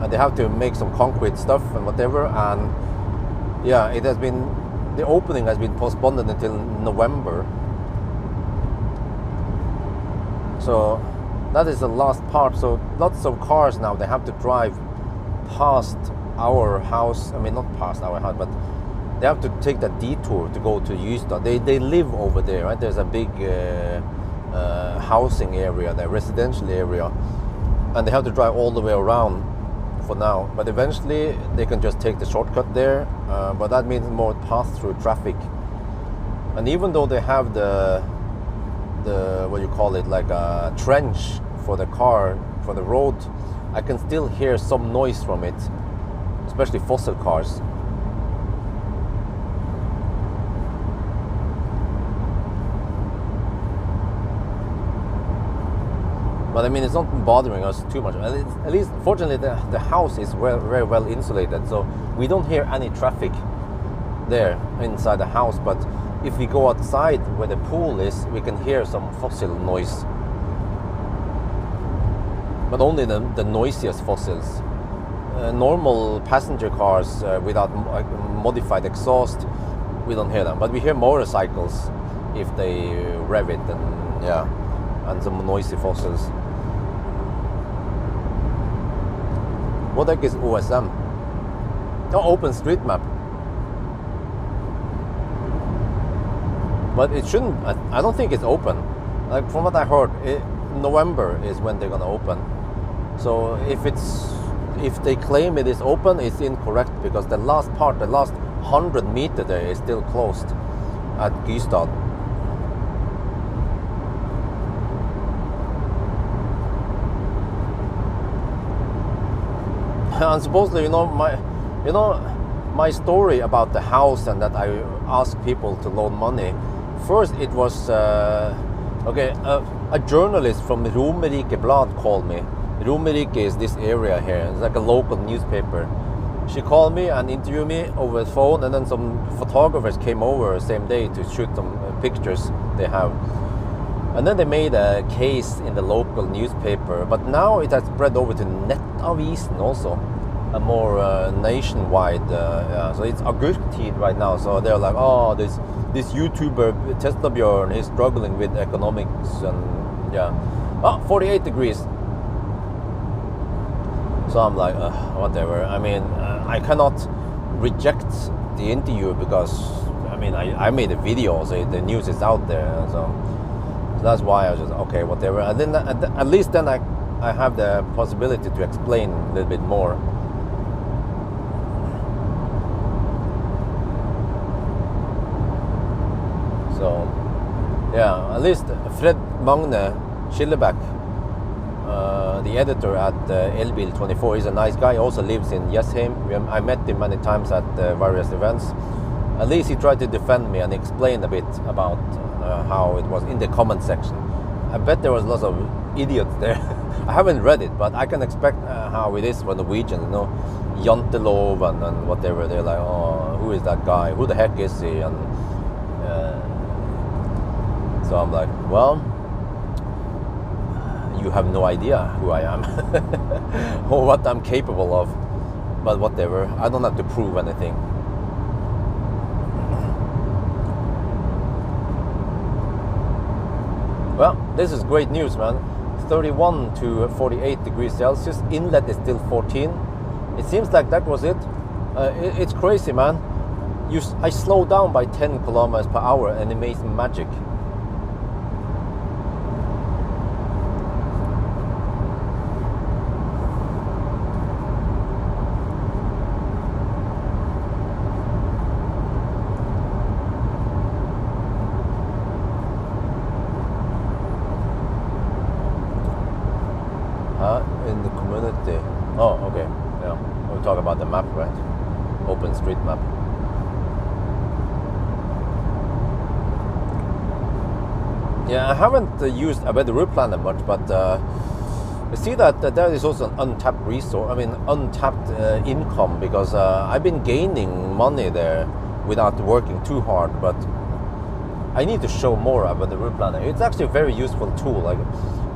and they have to make some concrete stuff and whatever. And yeah, the opening has been postponed until November. So that is the last part. So lots of cars now, they have to drive past our house. I mean, not past our house, but they have to take that detour to go to Gystad. They live over there, right? There's a big housing area, the residential area, and they have to drive all the way around for now. But eventually they can just take the shortcut there, but that means more pass-through traffic. And even though they have the what you call it, like a trench for the car, for the road, I can still hear some noise from it, especially fossil cars. But I mean, it's not bothering us too much. At least, fortunately, the house is very well insulated, so we don't hear any traffic there inside the house. But if we go outside where the pool is, we can hear some fossil noise. But only the noisiest fossils. Normal passenger cars without modified exhaust, we don't hear them. But we hear motorcycles if they rev it, and some noisy fossils. What the heck is OSM? Oh, OpenStreetMap. But it shouldn't. I don't think it's open. Like from what I heard, November is when they're gonna open. So if they claim it is open, it's incorrect, because the last 100 meters there is still closed at Gystad. And supposedly, my story about the house and that I asked people to loan money. First, it was a journalist from Romerike Blad called me. Romerike is this area here. It's like a local newspaper. She called me and interviewed me over the phone, and then some photographers came over the same day to shoot some pictures they have. And then they made a case in the local newspaper, but now it has spread over to Nettavisen also, a more nationwide. So it's Agurktid right now. So they're like, oh, this YouTuber Testabjørn is struggling with economics, and 48 degrees. So I'm like, whatever. I mean, I cannot reject the interview because I made a video, so the news is out there. So that's why I was just, okay, whatever. And then at least then I have the possibility to explain a little bit more. So, yeah, at least Fred Magne Schillebæk, the editor at Elbil 24, is a nice guy. He also lives in Jessheim. I met him many times at various events. At least he tried to defend me and explain a bit about how it was in the comment section. I bet there was lots of idiots there. I haven't read it, but I can expect how it is for Norwegians, Jantelov and whatever. They're like, oh, who is that guy? Who the heck is he? And so I'm like, well, you have no idea who I am or what I'm capable of, but whatever. I don't have to prove anything. Well, this is great news, man. 31 to 48 degrees Celsius. Inlet is still 14. It seems like that was it. It's crazy, man. I slowed down by 10 kilometers per hour and it makes magic. In the community. Oh, okay. Yeah, we'll talk about the map, right? OpenStreetMap. Yeah, I haven't used a weather route planner much, but I see that there is also an untapped resource. I mean, untapped income, because I've been gaining money there without working too hard. But I need to show more about the route planner. It's actually a very useful tool. Like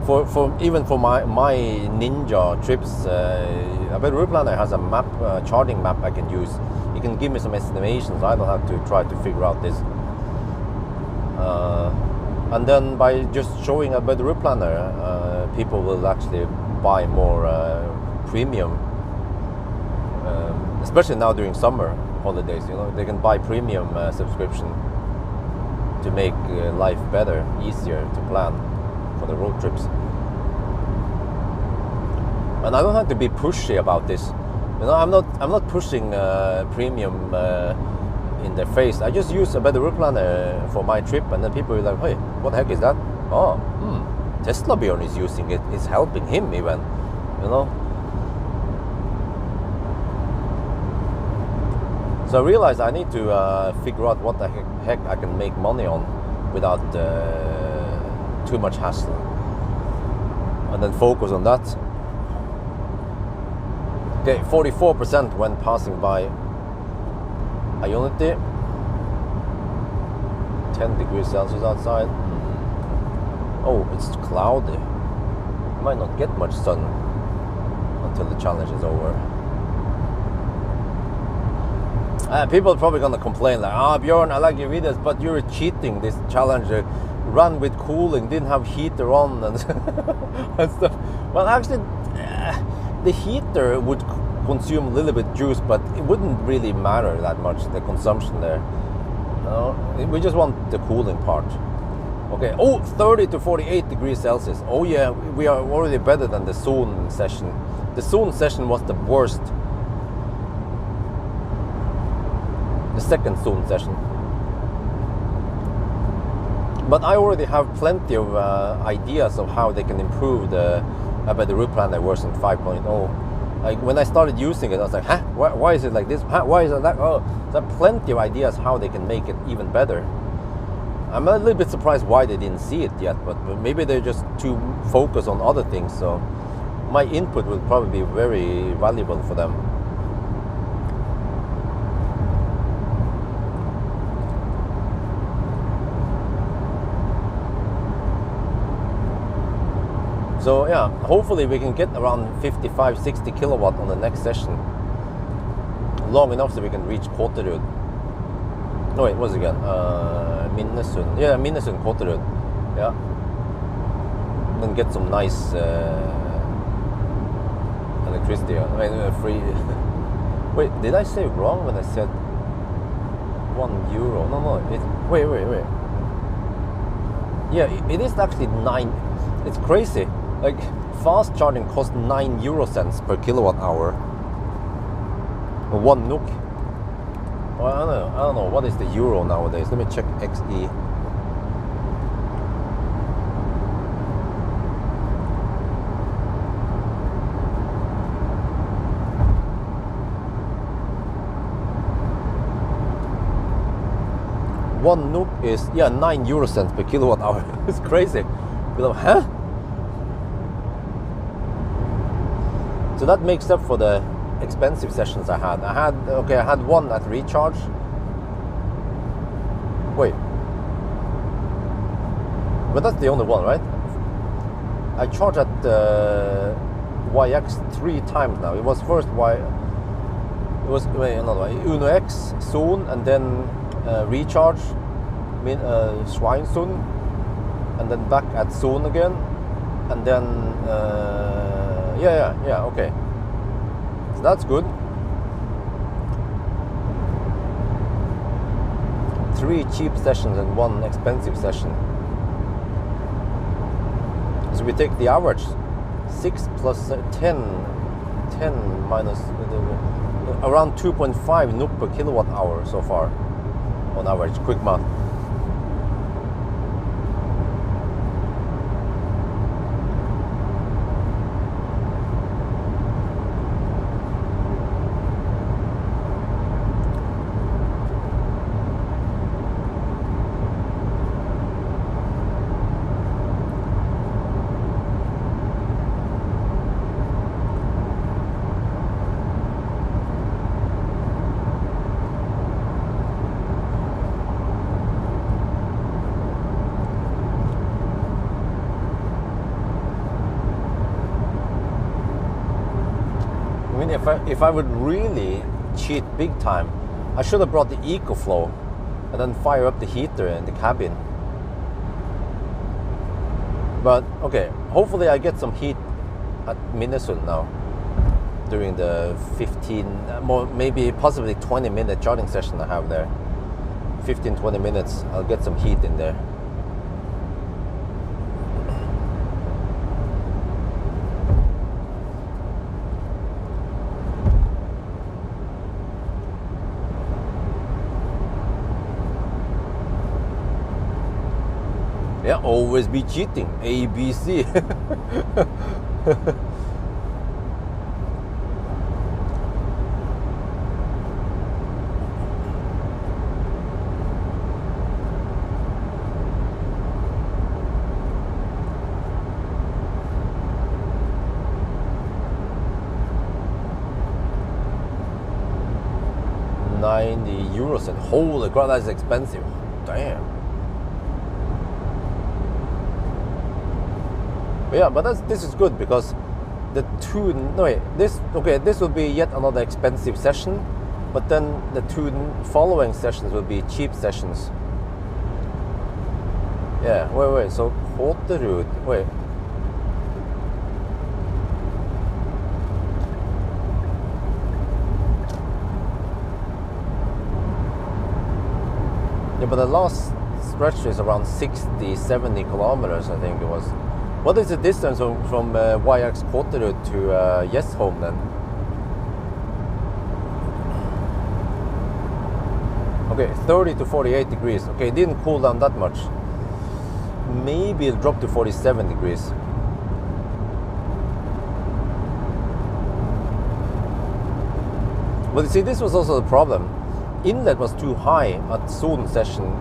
for even for my ninja trips, a weather route planner has a map, charting map I can use. It can give me some estimations. I don't have to try to figure out this. And then by just showing a better route planner, people will actually buy more premium, especially now during summer holidays. You know, they can buy premium subscription to make life better, easier to plan for the road trips. And I don't have to be pushy about this. You know, I'm not pushing premium in their face. I just use a better route planner for my trip, and then people are like, hey, what the heck is that? Oh, Tesla Bjorn is using it. It's helping him even, you know. So I realized I need to figure out what the heck I can make money on without too much hassle, and then focus on that. Okay, 44% when passing by Ionity. 10 degrees Celsius outside. Oh, it's cloudy. Might not get much sun until the challenge is over. People are probably gonna complain like, Bjorn, I like your videos, but you're cheating this challenge. Run with cooling, didn't have heater on and, and stuff. Well, actually, the heater would consume a little bit juice, but it wouldn't really matter that much, the consumption there. We just want the cooling part. Okay, 30 to 48 degrees Celsius. Oh yeah, we are already better than the zone session. The zone session was the worst. The second zone session. But I already have plenty of ideas of how they can improve the route planner version 5.0. Like when I started using it, I was like, why is it like this? Why is it like, there are plenty of ideas how they can make it even better. I'm a little bit surprised why they didn't see it yet, but maybe they're just too focused on other things. So my input will probably be very valuable for them. So yeah, hopefully we can get around 55-60 kilowatt on the next session. Long enough so we can reach Kåterud. No wait, what's it again? Minnesund. Yeah, Minnesund, Kåterud. Yeah. Then get some nice electricity. I mean, free. Wait, did I say wrong when I said €1? No. Wait. Yeah, it is actually 9. It's crazy. Like, fast charging costs 9 euro cents per kilowatt hour. 1 NOK. Well, I don't know. What is the euro nowadays? Let me check XE. One NOK is 9 euro cents per kilowatt hour. It's crazy. Huh? So that makes up for the expensive sessions I had. I had one at recharge. Wait. But that's the only one, right? I charged at YX 3 times now. It was first Uno X, Zone, and then recharge, Schweinsund, and then back at Zone again, and then okay, so that's good. 3 cheap sessions and 1 expensive session. So we take the average, 6 plus 10 minus around 2.5 NOK per kilowatt hour so far on average. Quick math. if I would really cheat big time, I should have brought the EcoFlow and then fire up the heater in the cabin. But okay, hopefully I get some heat at Minnesota now during the 15, maybe possibly 20-minute charging session I have there. 15-20 minutes, I'll get some heat in there. Yeah, always be cheating. ABC. €90. And holy crap, that's expensive. Damn. But yeah, but this is good because the two, no wait, this will be yet another expensive session, but then the two following sessions will be cheap sessions. Yeah, wait, so Kåterud, wait. Yeah, but the last stretch is around 60-70 kilometers, I think it was. What is the distance from YX Kåterud to Gjesholm then? Okay, 30 to 48 degrees. Okay, it didn't cool down that much. Maybe it dropped to 47 degrees. But you see, this was also the problem. Inlet was too high at Zoom session,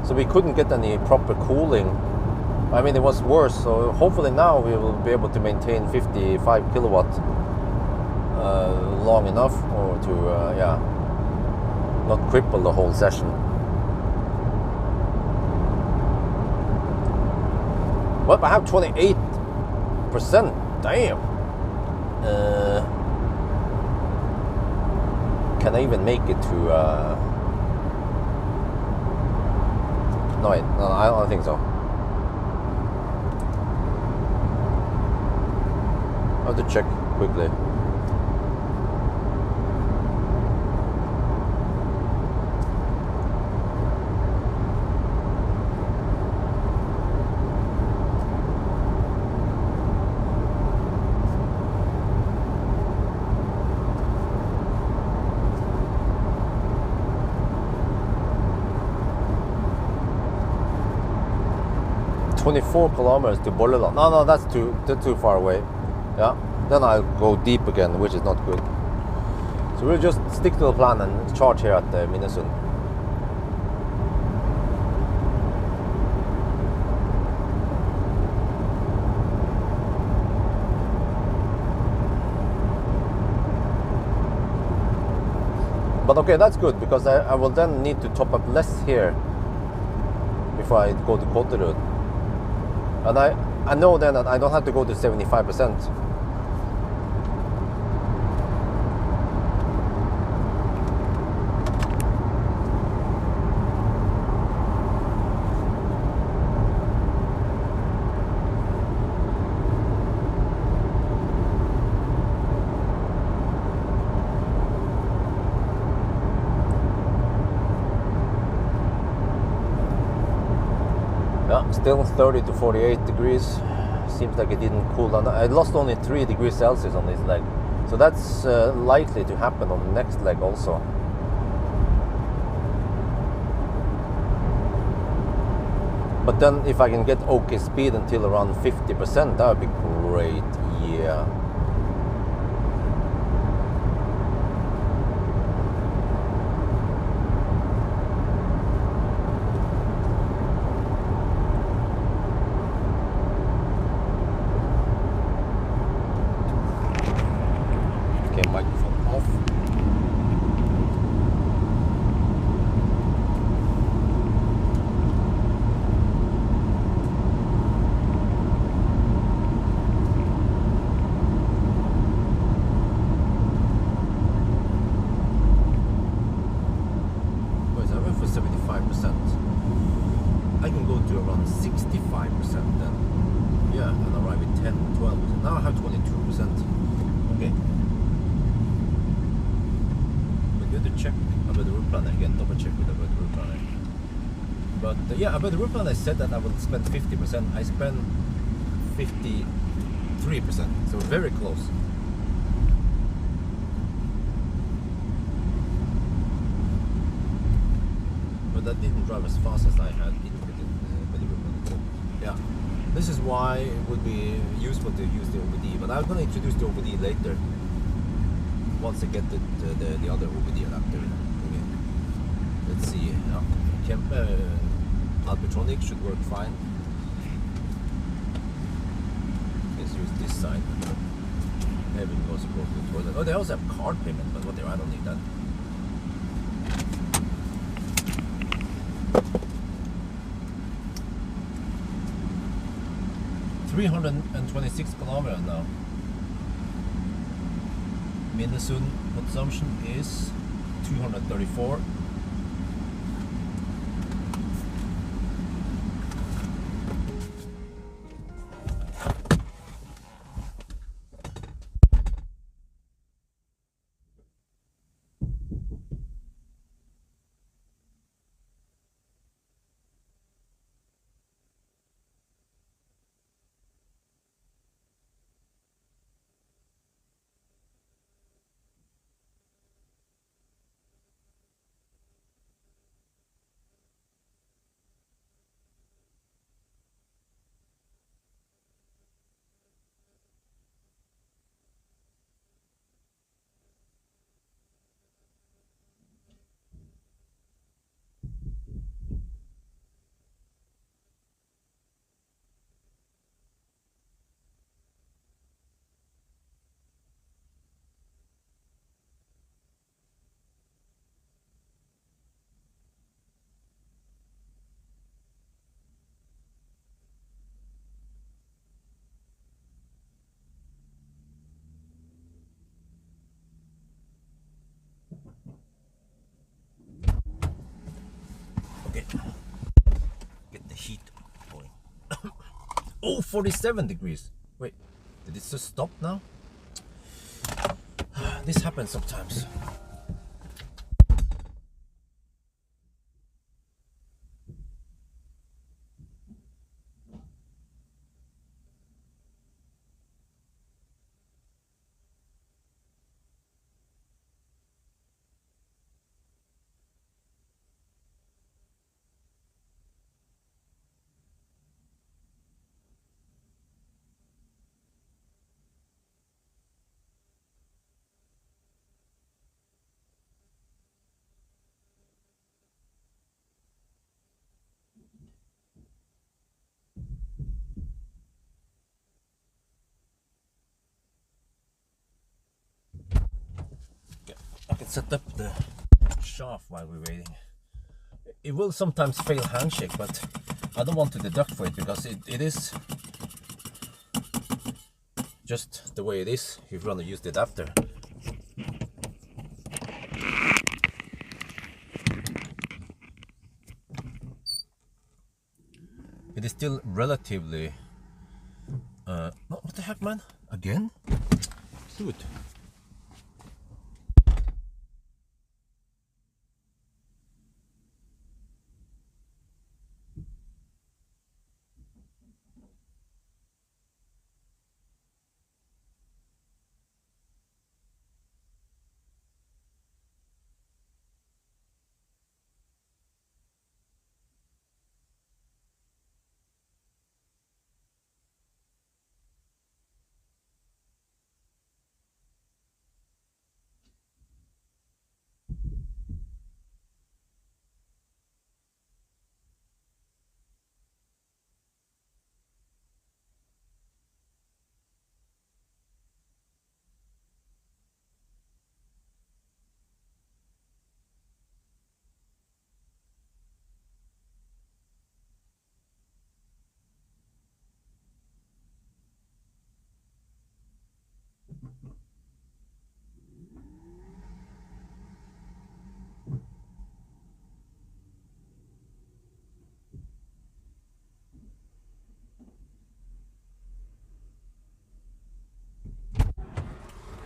so we couldn't get any proper cooling. I mean, it was worse, so hopefully now we will be able to maintain 55 kilowatt long enough, or to, yeah, not cripple the whole session. Well, I have 28%. Damn. Can I even make it to... No, wait, no, I don't think so. I have to check quickly. $24 kilometers to Bolleland. No, that's too far away. Yeah, then I'll go deep again, which is not good. So we'll just stick to the plan and charge here at Minnesota. But okay, that's good, because I will then need to top up less here before I go to Kåterud. And I know then that I don't have to go to 75%. Yeah, still 30 to 48 degrees. Seems like it didn't cool down. I lost only 3 degrees Celsius on this leg. So that's likely to happen on the next leg also. But then if I can get okay speed until around 50%, that would be great. Yeah. Microphone off. 65%, then yeah, and arrive at 10, 12%. Now I have 22%. Okay. We're good to check about the route planner again, double check with about the route planner. But yeah, about the route planner I said that I would spend 50%. I spent 53%, so very close. But I didn't drive as fast as I had indicated by the route planner. So yeah, this is why it would be useful to use the OBD. But I'm going to introduce the OBD later once I get the other OBD adapter. Okay. Let's see. Alpitronic should work fine. Let's use this side. Everything goes across the toilet. Oh, they also have card payment, but whatever, I don't need that. $326 kilometers now. Minnesota consumption is 234. Okay. Get the heat going. Oh, 47 degrees. Wait, did it just stop now? This happens sometimes. I can set up the shaft while we're waiting. It will sometimes fail handshake, but I don't want to deduct for it because it is just the way it is if you want to use the adapter. It is still relatively what the heck, man? Again? Dude.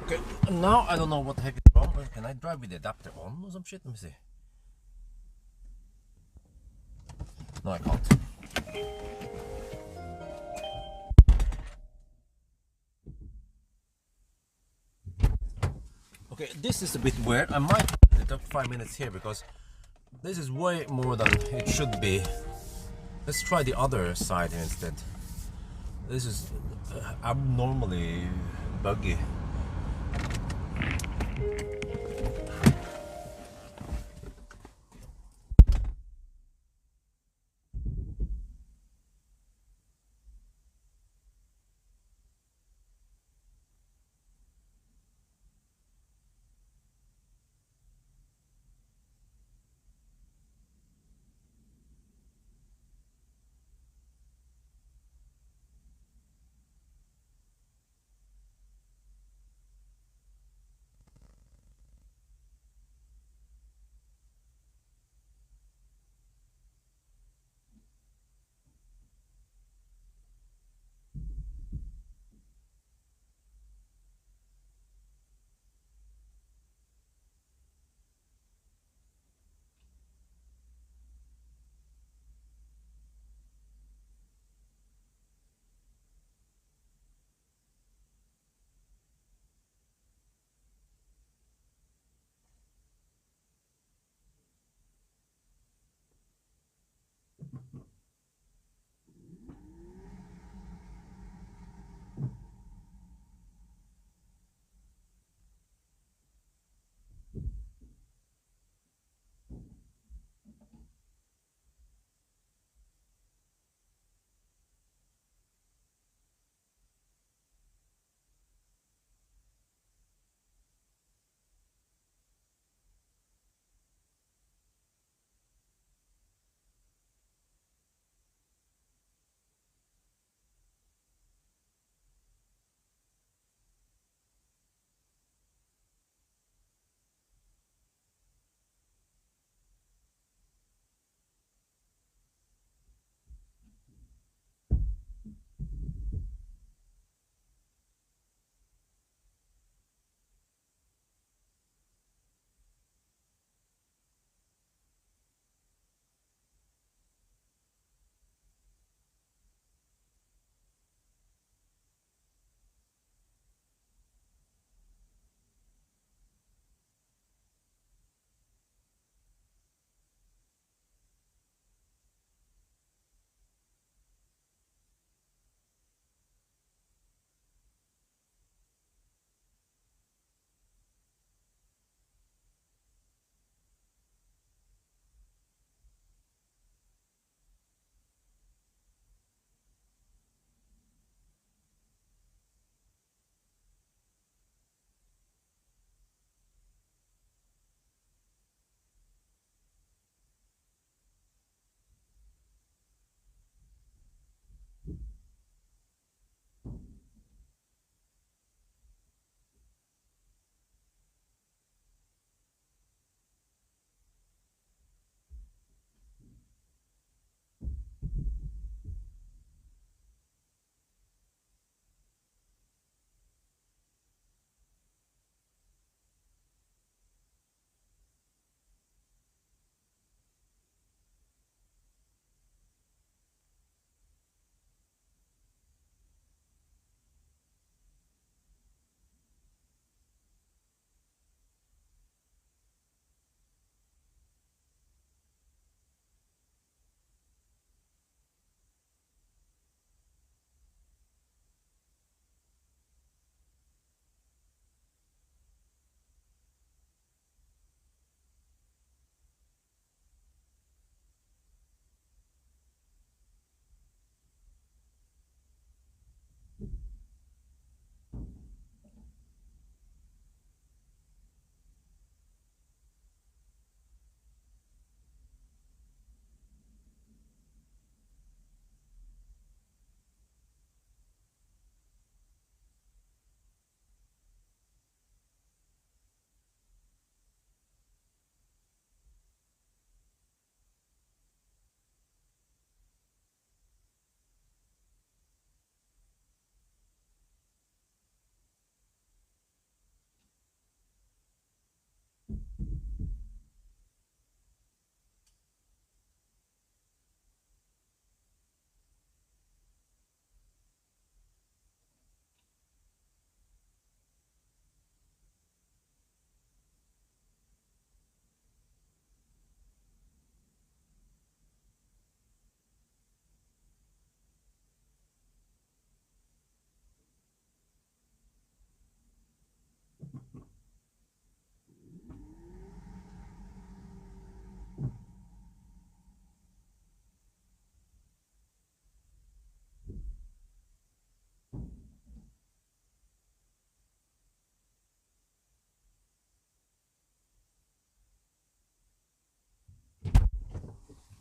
Okay, now I don't know what the heck is wrong. Can I drive with the adapter on or some shit? Let me see. No, I can't. Okay, this is a bit weird. I might deduct 5 minutes here because this is way more than it should be. Let's try the other side instead. This is abnormally buggy.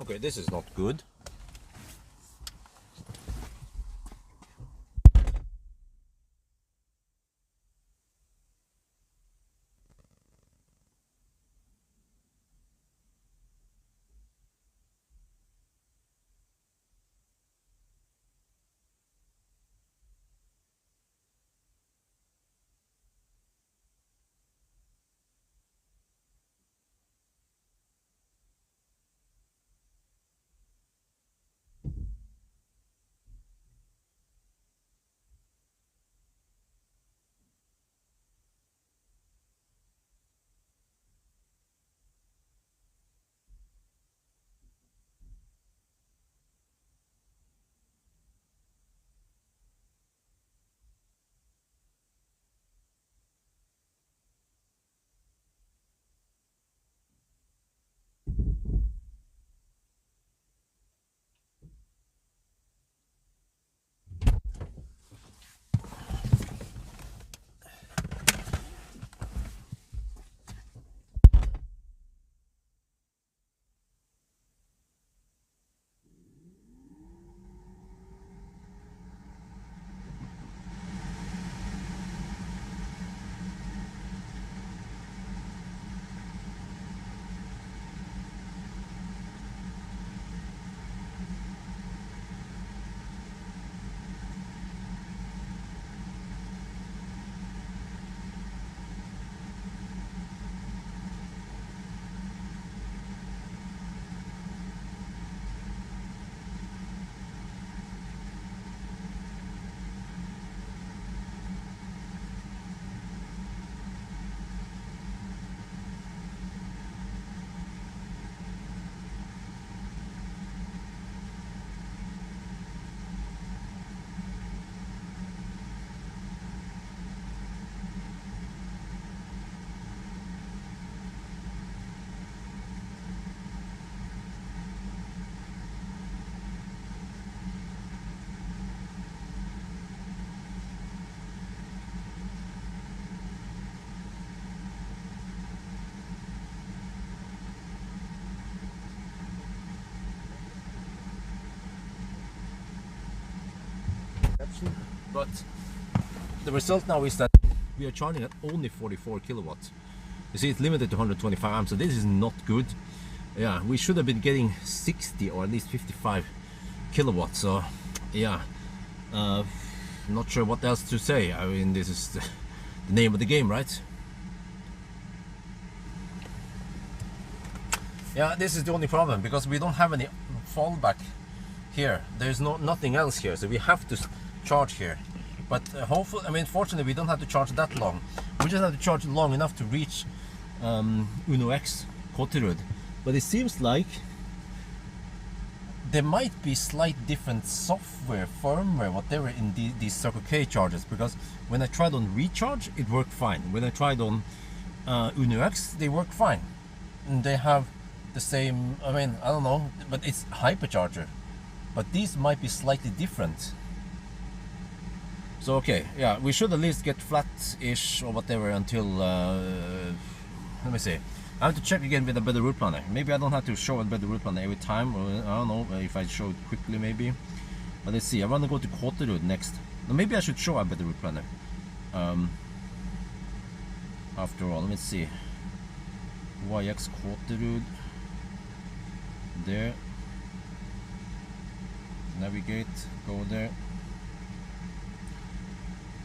Okay, this is not good. But the result now is that we are charging at only 44 kilowatts. You see, it's limited to 125 amps, so this is not good. Yeah, we should have been getting 60 or at least 55 kilowatts. So yeah, not sure what else to say. I mean, this is the name of the game, right? Yeah, this is the only problem, because we don't have any fallback here. There's nothing else here, so we have to charge here. But hopefully, I mean, fortunately, we don't have to charge that long. We just have to charge long enough to reach Uno X Kotterud. But it seems like there might be slight different software, firmware, whatever in these Circle K chargers, because when I tried on recharge, it worked fine. When I tried on Uno X, they work fine. And they have the same, I mean, I don't know, but it's hypercharger. But these might be slightly different. So okay, yeah, we should at least get flat-ish or whatever until, let me see. I have to check again with a better route planner. Maybe I don't have to show a better route planner every time, or I don't know if I show it quickly maybe. But let's see, I want to go to Kotterud next. Maybe I should show a better route planner. After all, let me see. YX Kotterud. There. Navigate, go there.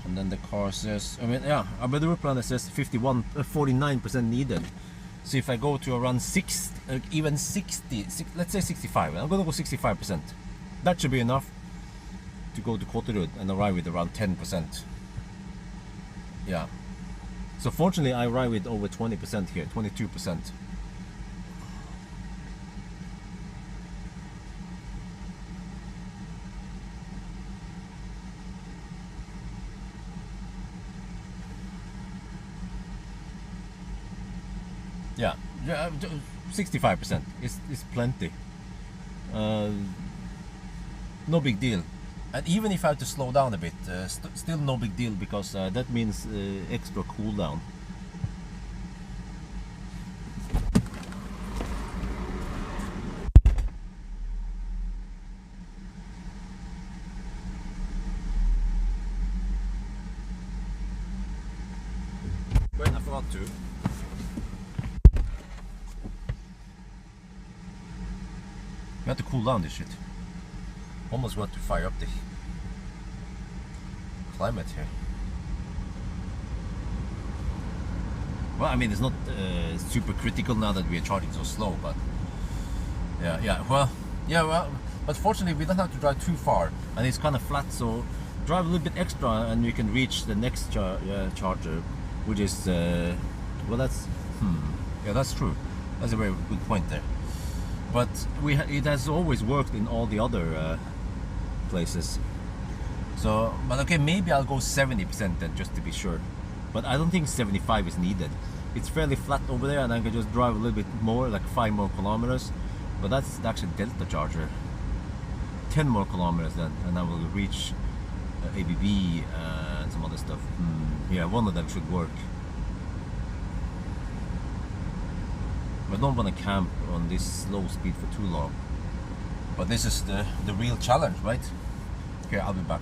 And then the car says, I mean, yeah, a better route planner says 49% needed. So if I go to around 60, even 60, let's say 65, I'm gonna go 65%. That should be enough to go to Kotterud and arrive with around 10%. Yeah. So fortunately, I arrive with over 20% here, 22%. Yeah, 65% is plenty. No big deal. And even if I have to slow down a bit, still no big deal, because that means extra cooldown. not to. We have to cool down this shit. Almost want to fire up the climate here. Well, I mean, it's not super critical now that we are charging so slow, but well, but fortunately we don't have to drive too far, and it's kind of flat, so drive a little bit extra and you can reach the next charger, which is well, that's that's true. That's a very good point there. But it has always worked in all the other places. So, but okay, maybe I'll go 70% then, just to be sure. But I don't think 75 is needed. It's fairly flat over there, and I can just drive a little bit more, like 5 more kilometers. But that's actually Delta charger. 10 more kilometers then, and I will reach ABB and some other stuff. Yeah, one of them should work. I don't want to camp on this slow speed for too long. But this is the real challenge, right? Okay, I'll be back.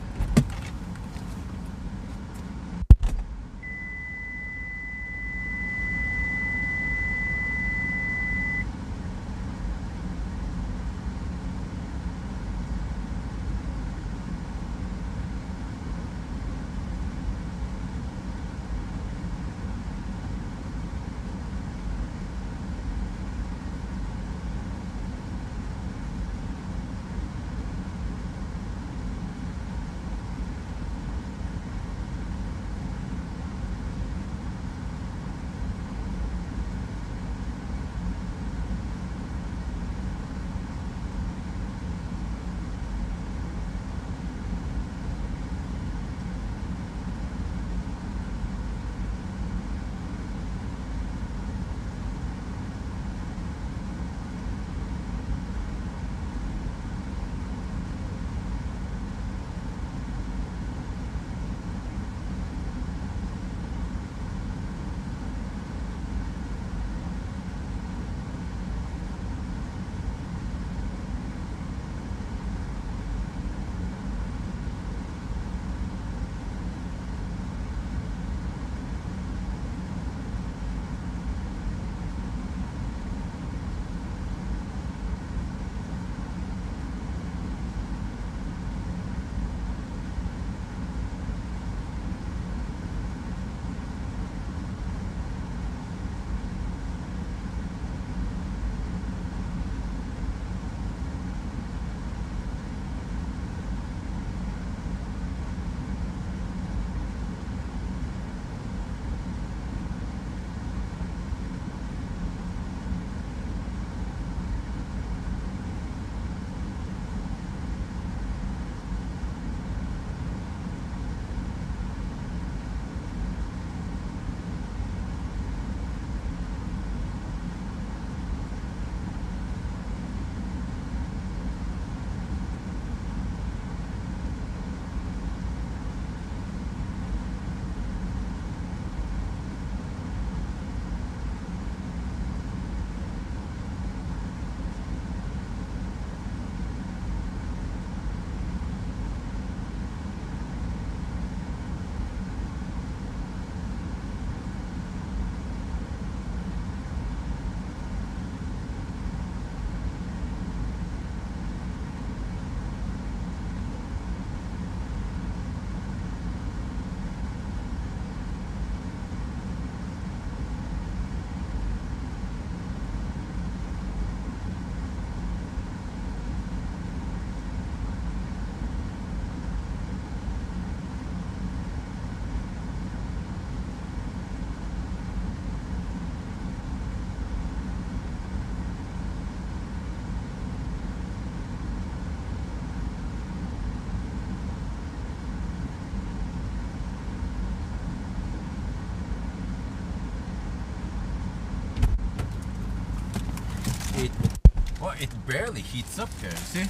It barely heats up here, see?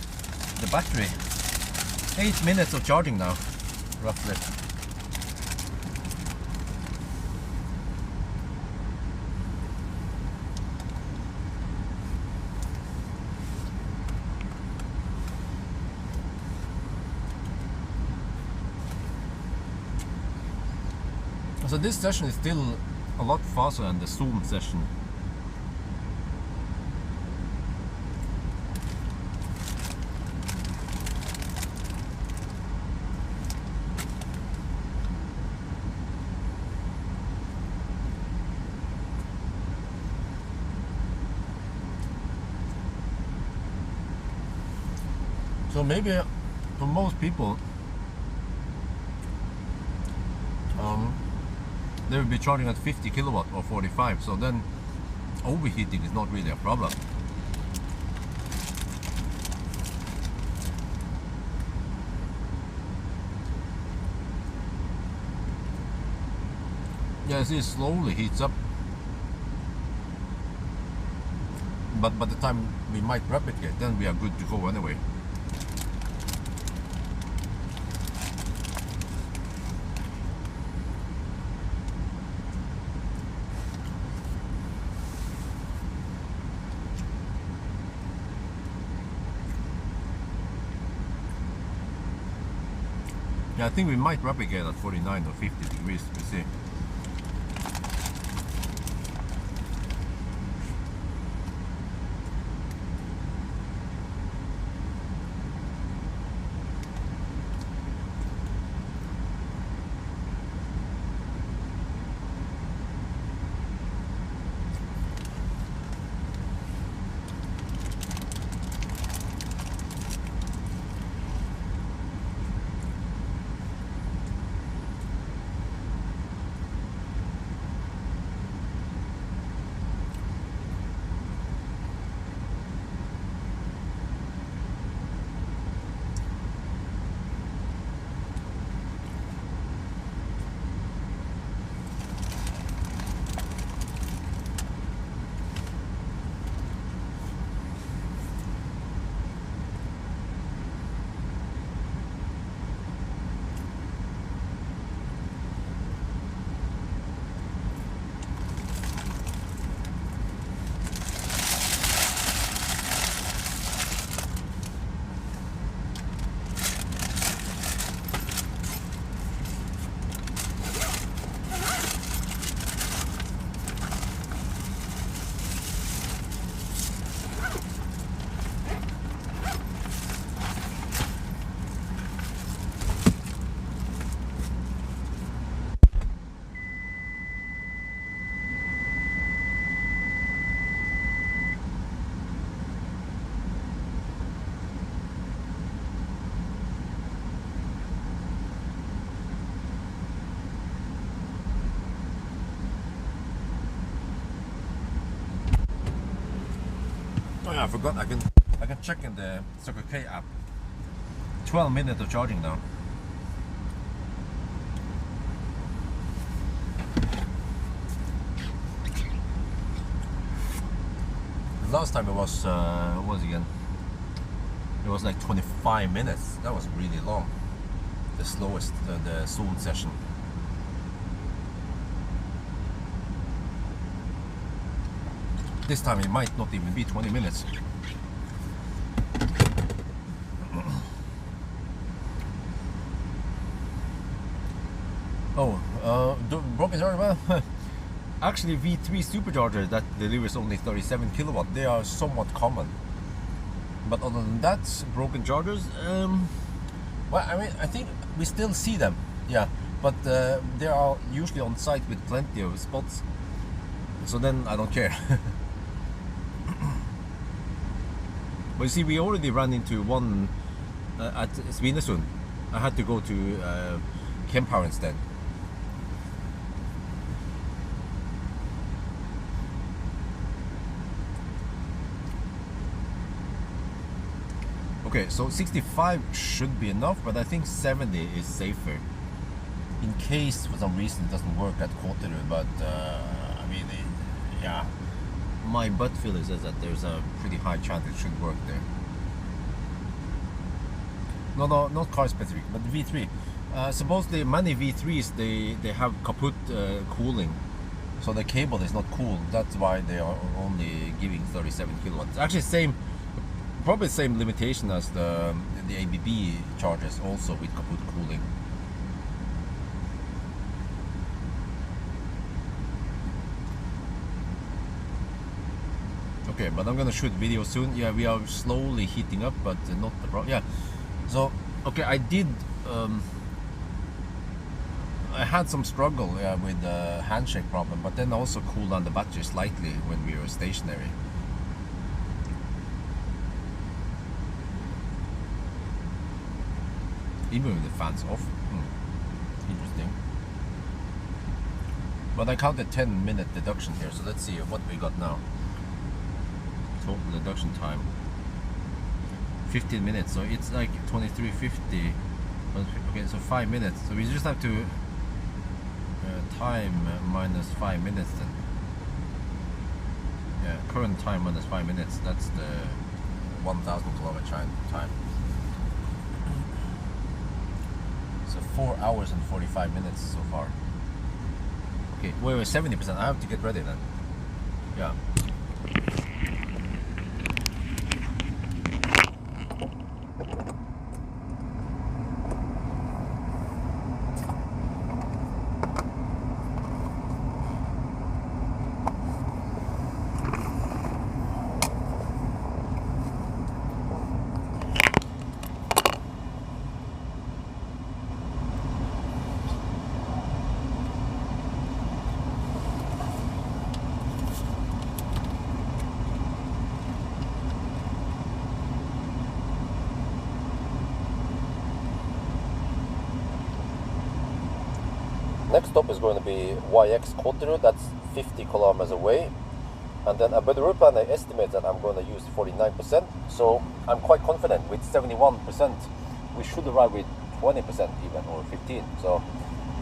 The battery. 8 minutes of charging now, roughly. So this session is still a lot faster than the Zoom session. So maybe for most people, they will be charging at 50 kilowatt or 45, so then overheating is not really a problem. Yeah, it slowly heats up, but by the time we might replicate, then we are good to go anyway. Yeah, I think we might replicate at 49 or 50 degrees, we see. Oh yeah, I forgot. I can check in the Circle K app. 12 minutes of charging now. Last time it was what was it again? It was like 25 minutes. That was really long. The slowest, the Zoom session. This time it might not even be 20 minutes. The broken charger, well, actually V3 superchargers that delivers only 37 kilowatt, they are somewhat common. But other than that, broken chargers, well, I mean, I think we still see them, yeah, but they are usually on site with plenty of spots, so then I don't care. But you see, we already ran into one at Svinesund. I had to go to Kempower instead. Okay, so 65 should be enough, but I think 70 is safer. In case for some reason it doesn't work at Kotterud, but I mean, yeah. My gut feeling says that there's a pretty high chance it should work there. No, not car specific, but V3. Supposedly many V3s, they have kaput cooling, so the cable is not cooled. That's why they are only giving 37 kilowatts. Actually, probably the same limitation as the ABB chargers, also with kaput cooling. Okay, but I'm gonna shoot video soon. Yeah, we are slowly heating up, but not the problem. Yeah, so okay, I did. I had some struggle with the handshake problem, but then also cooled down the battery slightly when we were stationary. Even with the fans off. Interesting. But I counted 10-minute deduction here, so let's see what we got now. Total deduction time 15 minutes, so it's like 23:50. Okay, so 5 minutes. So we just have to time minus 5 minutes then. Yeah, current time minus 5 minutes. That's the 1,000 kilometer time. So 4 hours and 45 minutes so far. Okay, wait, 70%. I have to get ready then. Yeah. Next stop is going to be YX Kotterud, that's 50 kilometers away. And then with the route plan, I estimate that I'm going to use 49%. So I'm quite confident with 71%, we should arrive with 20% even, or 15. So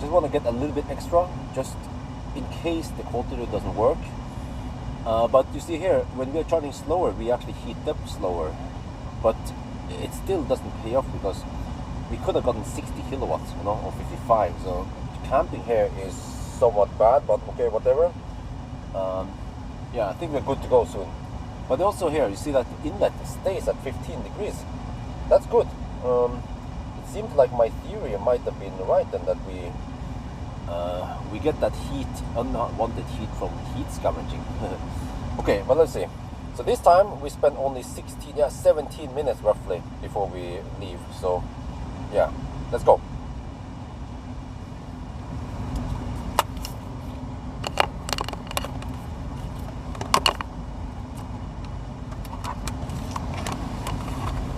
just want to get a little bit extra, just in case the Kotterud doesn't work. But you see here, when we are charging slower, we actually heat up slower. But it still doesn't pay off because we could have gotten 60 kilowatts, or 55. So camping here is somewhat bad, but okay, whatever. Yeah, I think we're good to go soon. But also here, you see that the inlet stays at 15 degrees. That's good. It seems like my theory might have been right, and that we get that heat, unwanted heat from heat scavenging. Okay, well, let's see. So this time we spent only 17 minutes roughly before we leave. So yeah, let's go.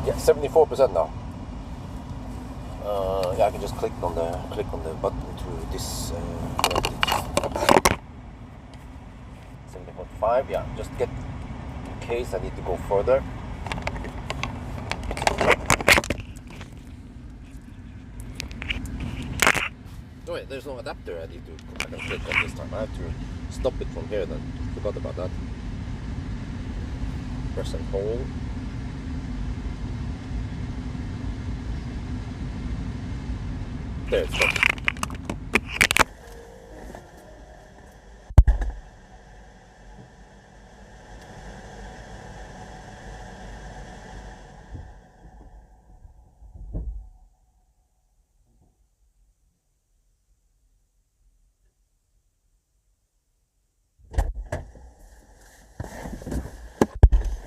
Yeah, 74% now. Yeah, I can just click on the button to this. 70.5. Yeah, just get in case I need to go further. Oh wait, there's no adapter. I can click on this time. I have to stop it from here then. Forgot about that. Press and hold. There, it's stopped.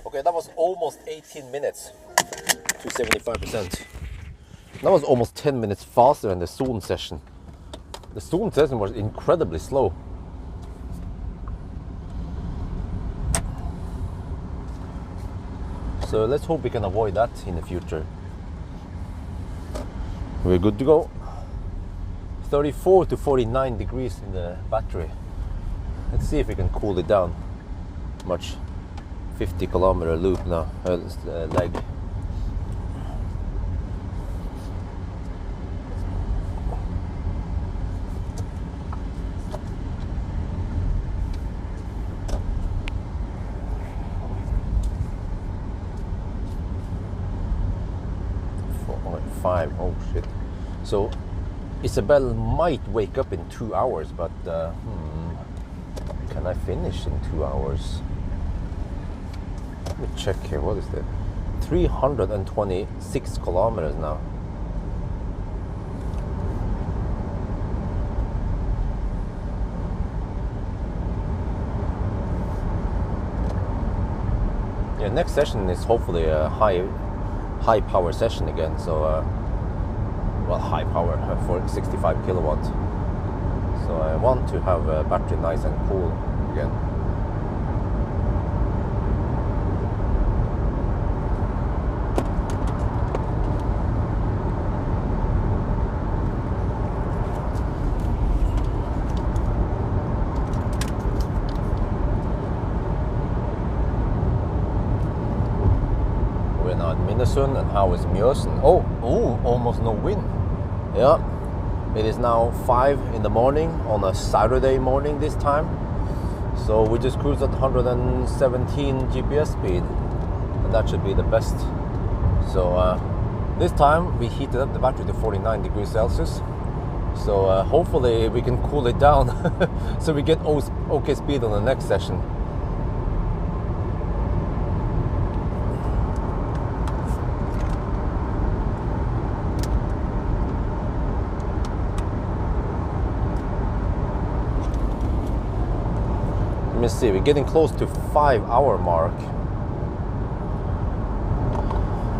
Okay, that was almost 18 minutes to 75%. That was almost 10 minutes faster than the zone session. The zone session was incredibly slow. So let's hope we can avoid that in the future. We're good to go. 34 to 49 degrees in the battery. Let's see if we can cool it down much. 50 kilometer loop now, leg. Oh shit. So Isabel might wake up in 2 hours, but can I finish in 2 hours? Let me check here. What is that? 326 kilometers now. Yeah, next session is hopefully a high power session again. So, well, high power for 65 kilowatt. So I want to have a battery nice and cool again. And how is Mjøsen? Oh, almost no wind. Yeah, it is now 5 in the morning on a Saturday morning this time. So we just cruised at 117 GPS speed, and that should be the best. So this time we heated up the battery to 49 degrees Celsius. So hopefully we can cool it down so we get okay speed on the next session. Let me see, we're getting close to 5-hour mark,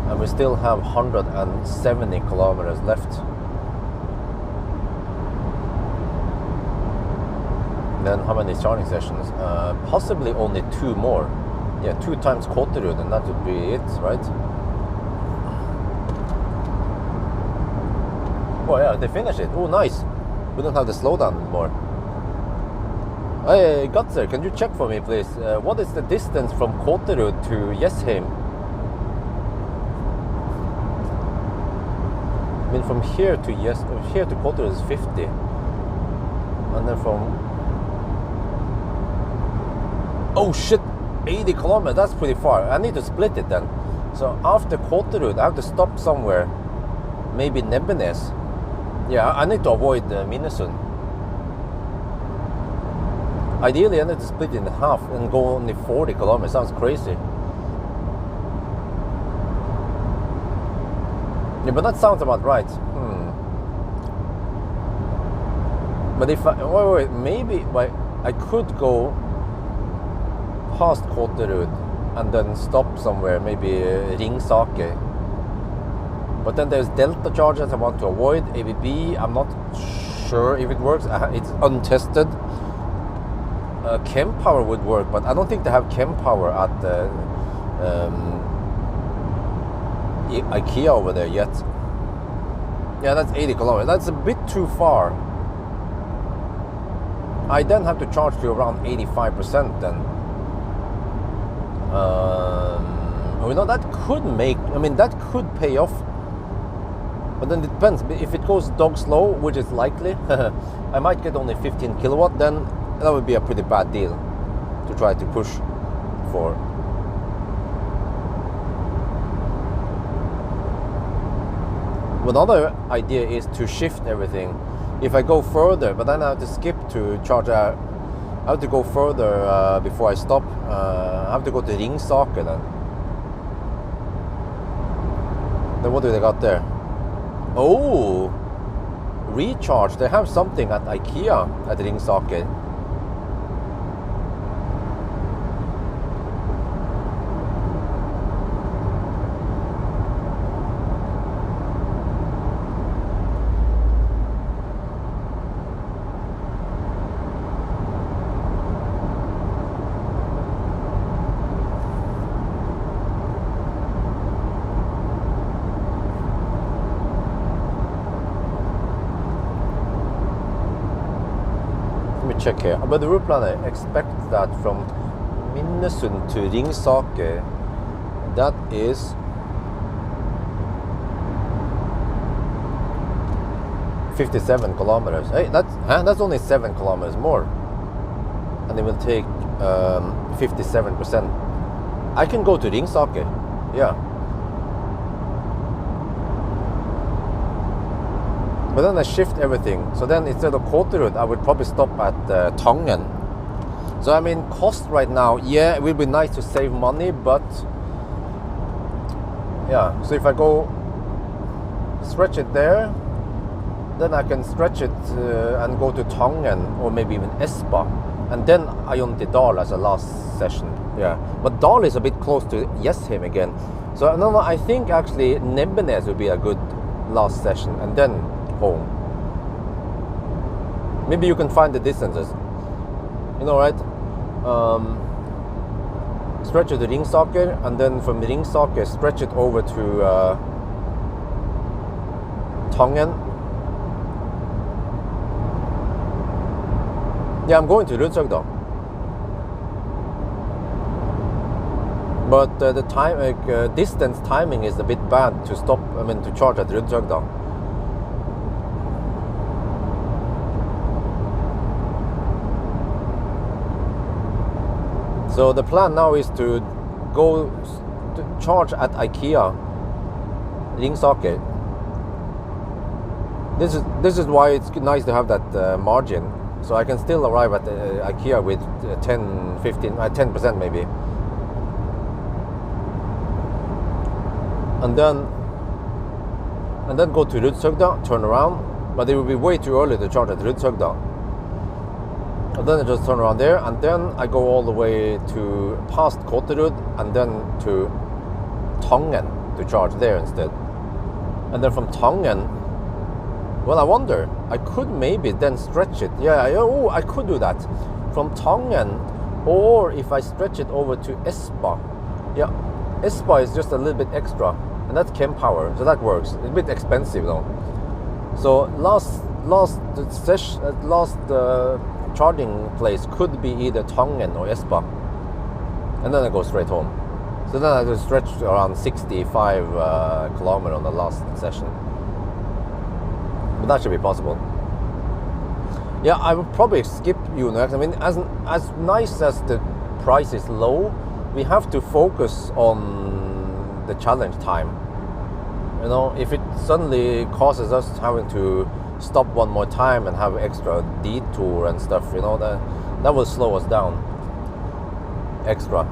and we still have 170 kilometers left. Then how many charging sessions? Possibly only 2 more. Yeah, 2 times kWh, and that would be it, right? Oh yeah, they finished it. Oh, nice. We don't have the slowdown anymore. Hey, Gutzer, can you check for me, please? What is the distance from Kåterud to Jessheim? I mean, from here to here to Kåterud is 50, and then from oh shit, 80 kilometers. That's pretty far. I need to split it then. So after Kåterud, I have to stop somewhere, maybe Nebbenes. Yeah, I need to avoid Minnesund. Ideally, I need to split it in half and go only 40 kilometers. Sounds crazy. Yeah, but that sounds about right. But if I maybe I could go past Kåterud and then stop somewhere, maybe Ringsaker. But then there's Delta charges I want to avoid. ABB, I'm not sure if it works. It's untested. Chem power would work, but I don't think they have chem power at the IKEA over there yet. Yeah, that's 80 kilometers. That's a bit too far. I then have to charge to around 85% then. You know, that could that could pay off. But then it depends. If it goes dog slow, which is likely, I might get only 15 kilowatt, then that would be a pretty bad deal to try to push for. Another idea is to shift everything. If I go further, but then I have to skip to charge out. I have to go further before I stop. I have to go to Ringsaker then. Then what do they got there? Oh, recharge. They have something at IKEA at Ringsaker. Check here, but the route planner expects that from Minnesund to Ringsaker, that is 57 kilometers. Hey, that's only 7 kilometers more, and it will take 57%. I can go to Ringsaker, yeah. But then I shift everything. So then instead of Kåterud, I would probably stop at Tangen. So I mean, cost right now, yeah, it will be nice to save money, but yeah. So if I go stretch it there, then I can stretch it and go to Tangen or maybe even Espa, and then Ayontidal as a last session. Yeah, but Dal is a bit close to Jessheim again. So no, I think actually Nebbenes would be a good last session, and then home. Maybe you can find the distances. You know, right? Stretch it to Ringsaker, and then from Ringsaker stretch it over to Tangen. Yeah, I'm going to Rudshøgda. But the time, distance timing is a bit bad to stop. I mean, to charge at Rudshøgda. So the plan now is to go to charge at IKEA Ringsaker. This is why it's nice to have that margin, so I can still arrive at IKEA with 10% maybe. And then go to Rudshøgda, turn around, but it will be way too early to charge at Rudshøgda. And then I just turn around there, and then I go all the way to past Kåterud, and then to Tangen to charge there instead. And then from Tangen, well, I wonder, I could maybe then stretch it. Yeah, I could do that. From Tangen, or if I stretch it over to Espa. Yeah, Espa is just a little bit extra, and that's kWh, so that works. It's a bit expensive though. So last charging place could be either Tangen or Espa, and then I go straight home. So then I just stretch around 65 kilometers on the last session, but that should be possible. Yeah, I would probably skip UNOX. I mean, as nice as the price is low, we have to focus on the challenge time. You know, if it suddenly causes us having to stop one more time and have extra detour and stuff, you know, that will slow us down extra.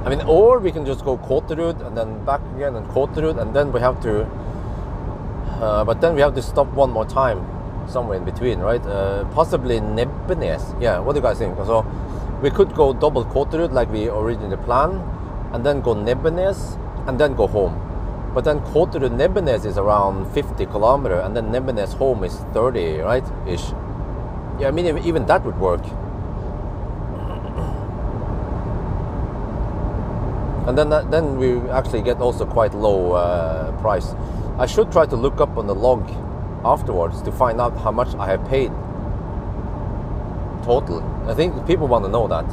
I mean, or we can just go Kåterud and then back again and Kåterud, and then we have to but then we have to stop one more time somewhere in between, right? Possibly Nebbenes. Yeah, what do you guys think? So we could go double Kåterud like we originally planned, and then go Nebbenes and then go home. But then Kåterud Nebbenes is around 50 kilometers, and then Nebbenes home is 30, right? Ish. Yeah, I mean, even that would work. And then we actually get also quite low price. I should try to look up on the log afterwards to find out how much I have paid total. I think people want to know that,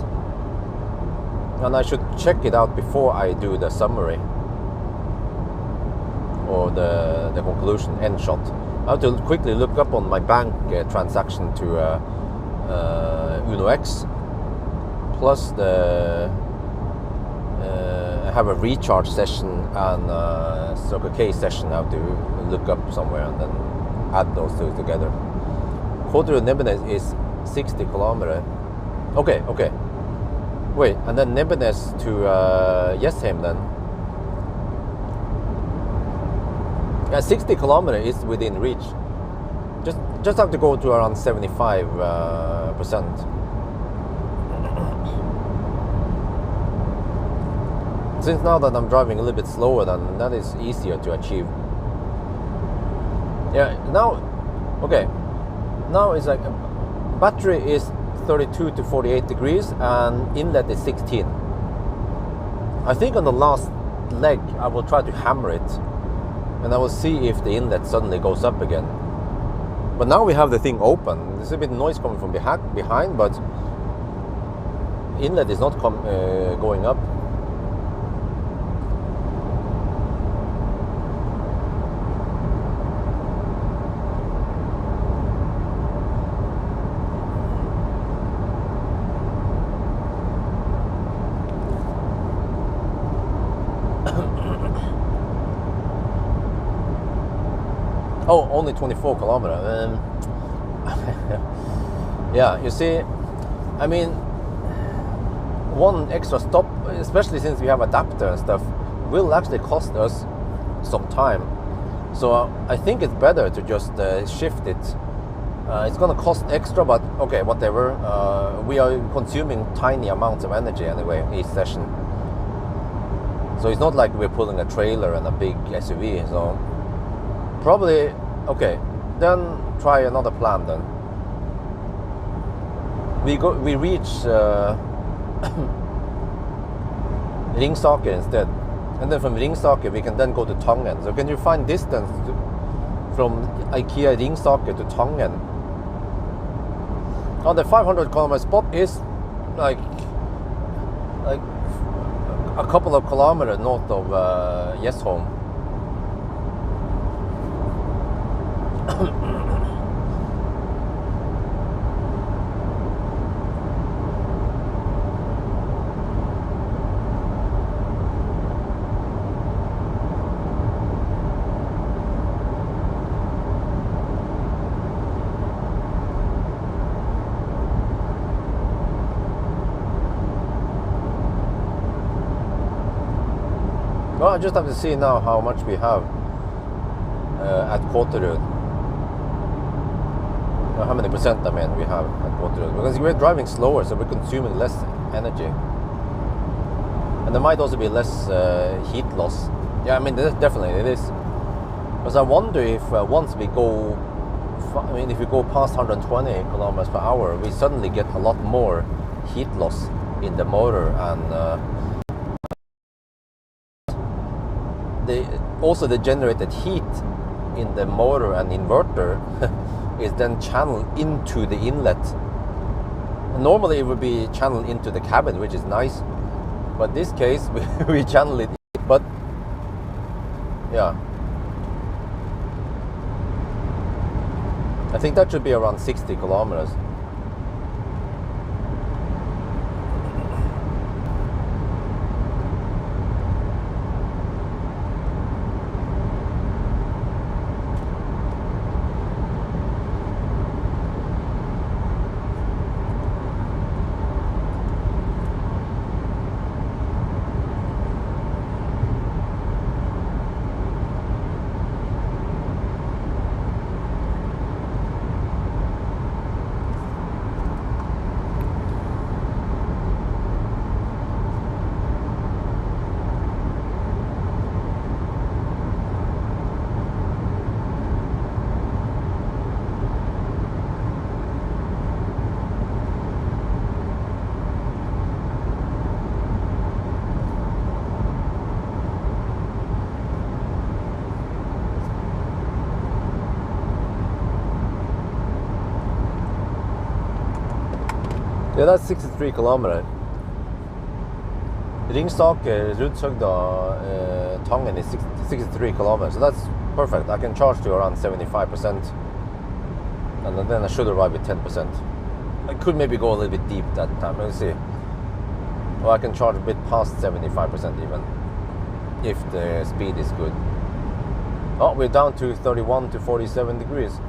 and I should check it out before I do the summary or the conclusion end shot. I have to quickly look up on my bank transaction to UNOX, plus I have a recharge session and a Circle K session. I have to look up somewhere and then add those two together. Kåterud Nebbenes is 60 kilometers. Okay. Wait, and then Nebbenes to Jessheim then. Yeah, 60 kilometers is within reach. Just have to go to around 75%. Since now that I'm driving a little bit slower, then that is easier to achieve. Yeah, now it's like battery is 32 to 48 degrees and inlet is 16. I think on the last leg I will try to hammer it, and I will see if the inlet suddenly goes up again. But now we have the thing open. There's a bit of noise coming from behind, but inlet is not going up. Oh, only 24 kilometers. Yeah, you see, I mean, one extra stop, especially since we have adapter and stuff, will actually cost us some time. So I think it's better to just shift it It's gonna cost extra, but okay, whatever. We are consuming tiny amounts of energy anyway each session. So it's not like we're pulling a trailer and a big SUV. So probably, okay, then try another plan then. We reach Ringsaker instead. And then from Ringsaker we can then go to Tangen. So can you find distance from IKEA Ringsaker to Tangen? Oh, the 500 kilometer spot is like a couple of kilometers north of Jesholm. Well, I just have to see now how much we have at Kåterud. How many percent, I mean, we have at Kåterud. Because we're driving slower, so we're consuming less energy. And there might also be less heat loss. Yeah, I mean, definitely it is. Because I wonder if once we go, if we go past 120 kilometers per hour, we suddenly get a lot more heat loss in the motor, and also the generated heat in the motor and inverter is then channeled into the inlet. Normally it would be channeled into the cabin, which is nice, but this case we channel it. But yeah, I think that should be around 60 kilometers. Yeah, that's 63 kilometers. Ringsaker, Rudshøgda, Tangen is 63 kilometers. So that's perfect. I can charge to around 75%. And then I should arrive with 10%. I could maybe go a little bit deep that time. Let's see. Or I can charge a bit past 75% even, if the speed is good. Oh, we're down to 31 to 47 degrees.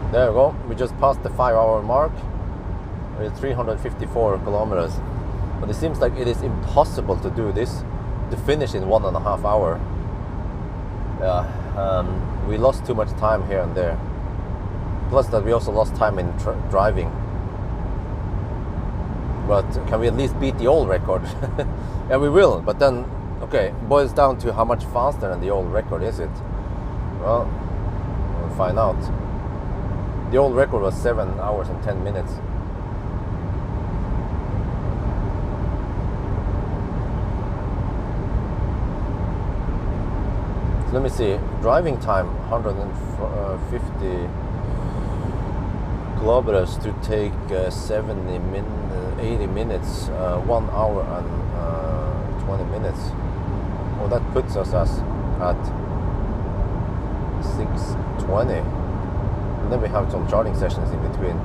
There we go. We just passed the 5-hour mark. We're 354 kilometers. But it seems like it is impossible to do this, to finish in 1.5 hours. We lost too much time here and there. Plus that we also lost time in driving. But can we at least beat the old record? Yeah, we will. But then, okay, it boils down to how much faster than the old record is it? Well, we'll find out. The old record was 7 hours and 10 minutes. So let me see. Driving time 150 kilometers to take 80 minutes, 1 hour and 20 minutes. Well, that puts us at 6:20. And then we have some charging sessions in between.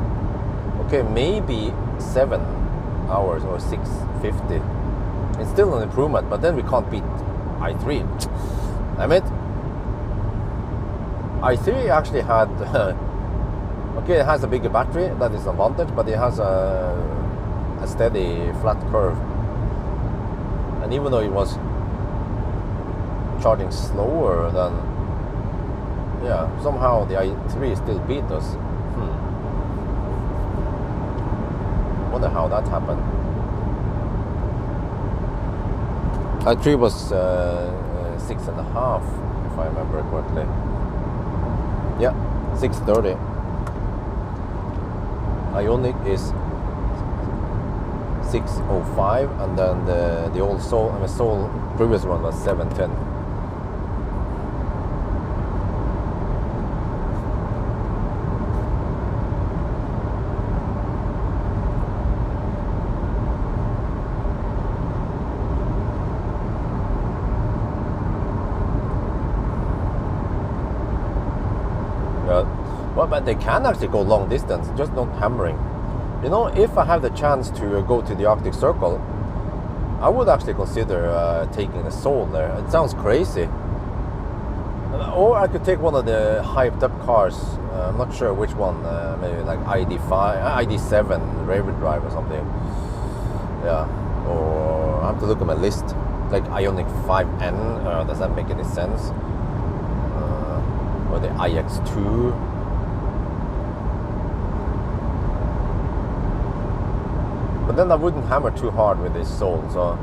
Okay, maybe 7 hours or 6:50. It's still an improvement, but then we can't beat i3. Damn it. i3 actually had okay, it has a bigger battery, that is an advantage, but it has a steady flat curve. And even though it was charging slower than, yeah, somehow the i3 still beat us. Wonder how that happened. i3 was 6.5, if I remember correctly. Yeah, 630. Ionic is 605, and then the old Soul previous one was 710. Well, but they can actually go long distance, just not hammering. You know, if I have the chance to go to the Arctic Circle, I would actually consider taking the Soul there. It sounds crazy. Or I could take one of the hyped up cars. I'm not sure which one. Maybe like ID7 Raven Drive or something. Yeah. Or I have to look at my list. Like Ioniq 5N. Does that make any sense? Or the iX2. But then I wouldn't hammer too hard with this Soul, so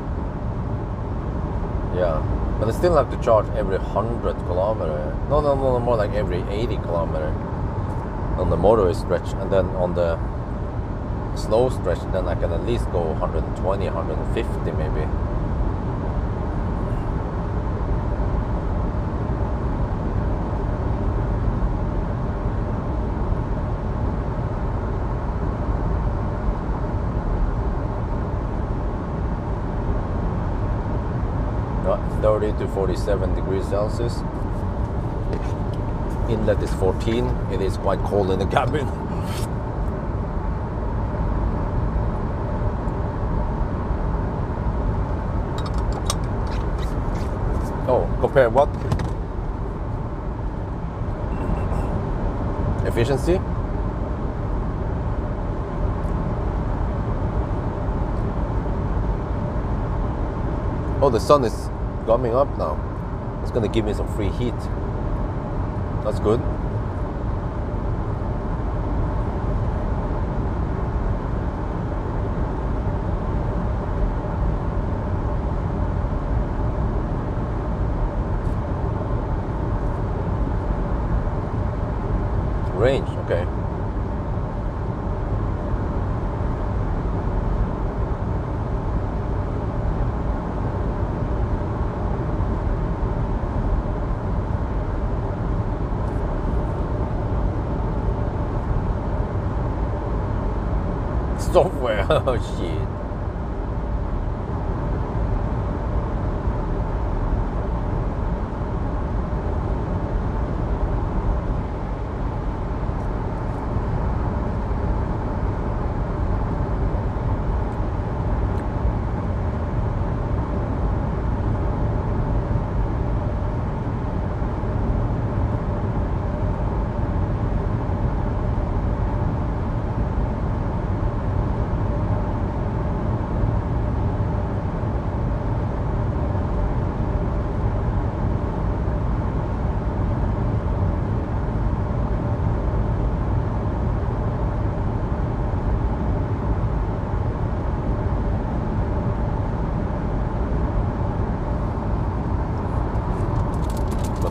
yeah. But I still have to charge every 100 kilometer. No, more like every 80 kilometer on the motorway stretch, and then on the slow stretch, then I can at least go 120, 150 maybe. No, 30 to 47 degrees Celsius. Inlet is 14. It is quite cold in the cabin. Oh, compare what? Efficiency? Oh, the sun is coming up now. It's gonna give me some free heat. That's good. Range, okay. Software, oh shit.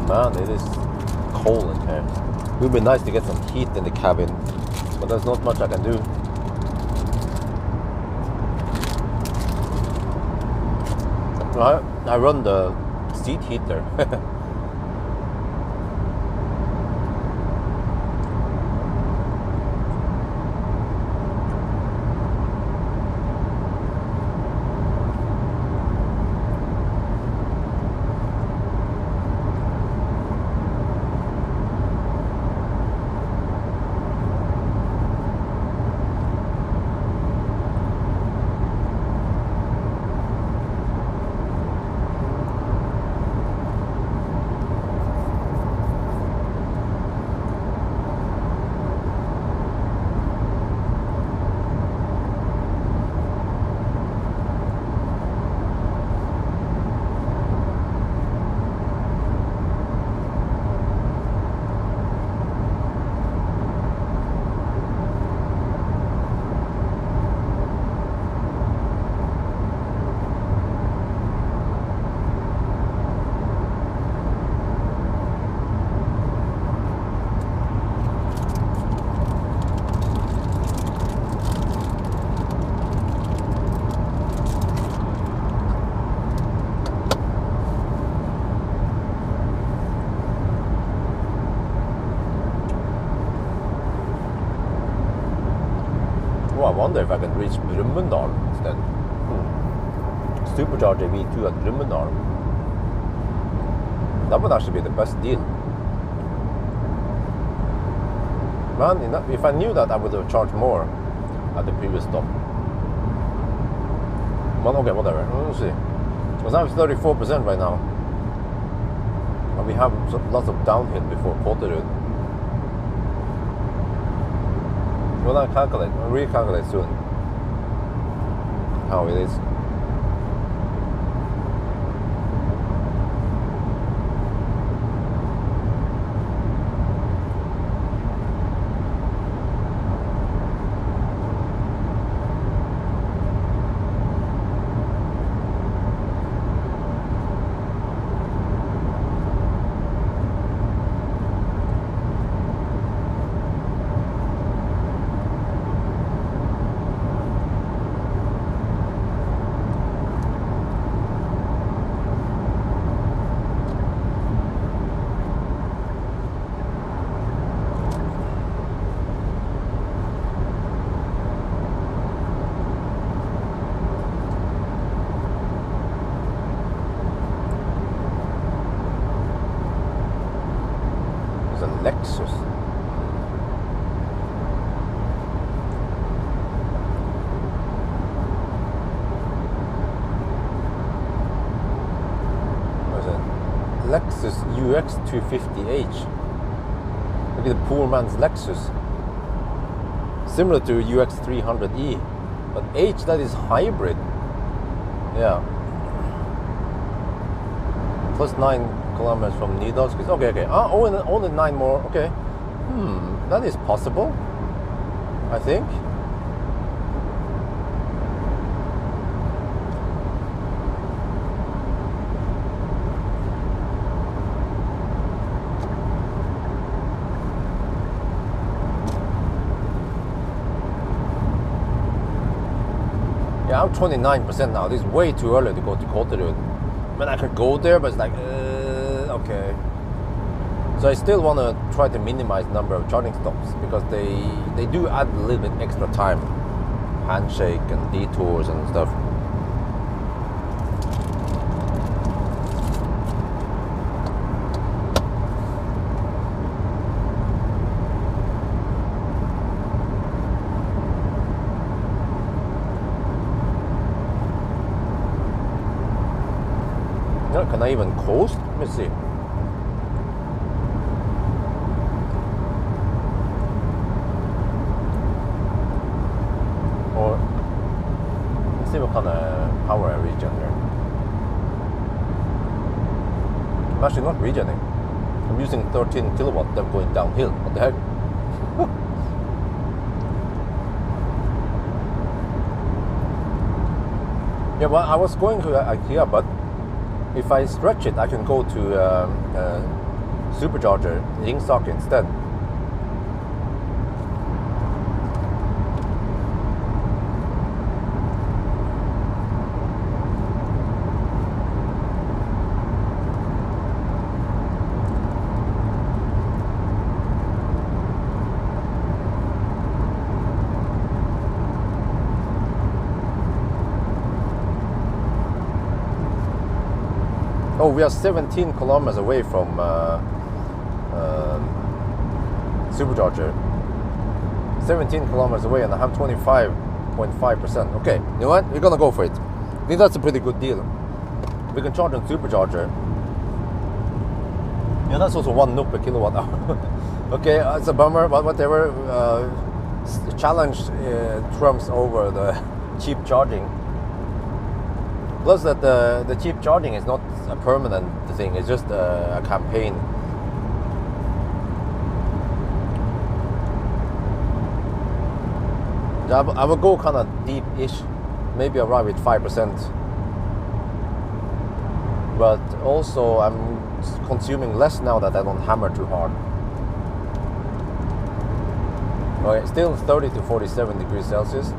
Man, it is cold in here. It would be nice to get some heat in the cabin, but there's not much I can do. I run the seat heater. wonder if I can reach Brumunddal instead. Supercharger V2 at Brumunddal. That would actually be the best deal. Man, if I knew that, I would have charged more at the previous stop. Well, okay, whatever. We'll see. Because I'm 34% right now. And we have lots of downhill before Kåterud. We'll calculate, we'll recalculate soon how it is. Lexus. What is it? Lexus UX 250H. Look at the poor man's Lexus. Similar to UX 300E, but H, that is hybrid. Yeah. Plus 9 kilometers from Nydalskrysset. Okay. Only 9 more. Okay. That is possible, I think. Yeah, I'm 29% now. This is way too early to go to Kåterud. I mean, I could go there, but it's like, okay. So I still want to try to minimize the number of charging stops because they do add a little bit extra time. Handshake and detours and stuff. Can I even coast? Let me see. Or let's see what kind of power I regen here. I'm actually not regenning. I'm using 13 kilowatt. Then going downhill. What the heck? Yeah, well, I was going to IKEA, but if I stretch it, I can go to supercharger Ringsaker instead. Oh, we are 17 kilometers away from supercharger. 17 kilometers away, and I have 25.5%. Okay, you know what? We're gonna go for it. I think that's a pretty good deal. We can charge on supercharger. Yeah, that's also 1 NOK per kilowatt hour. Okay, it's a bummer, but whatever. Challenge trumps over the cheap charging. Plus that the cheap charging is not a permanent thing, it's just a campaign. I will go kind of deep-ish, maybe arrive with 5%. But also I'm consuming less now that I don't hammer too hard. Okay, still 30 to 47 degrees Celsius.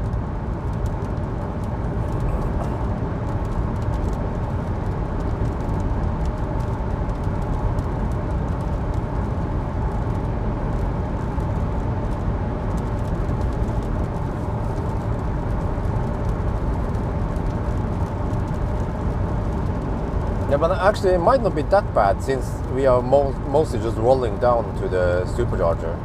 but actually it might not be that bad since we are mostly just rolling down to the supercharger.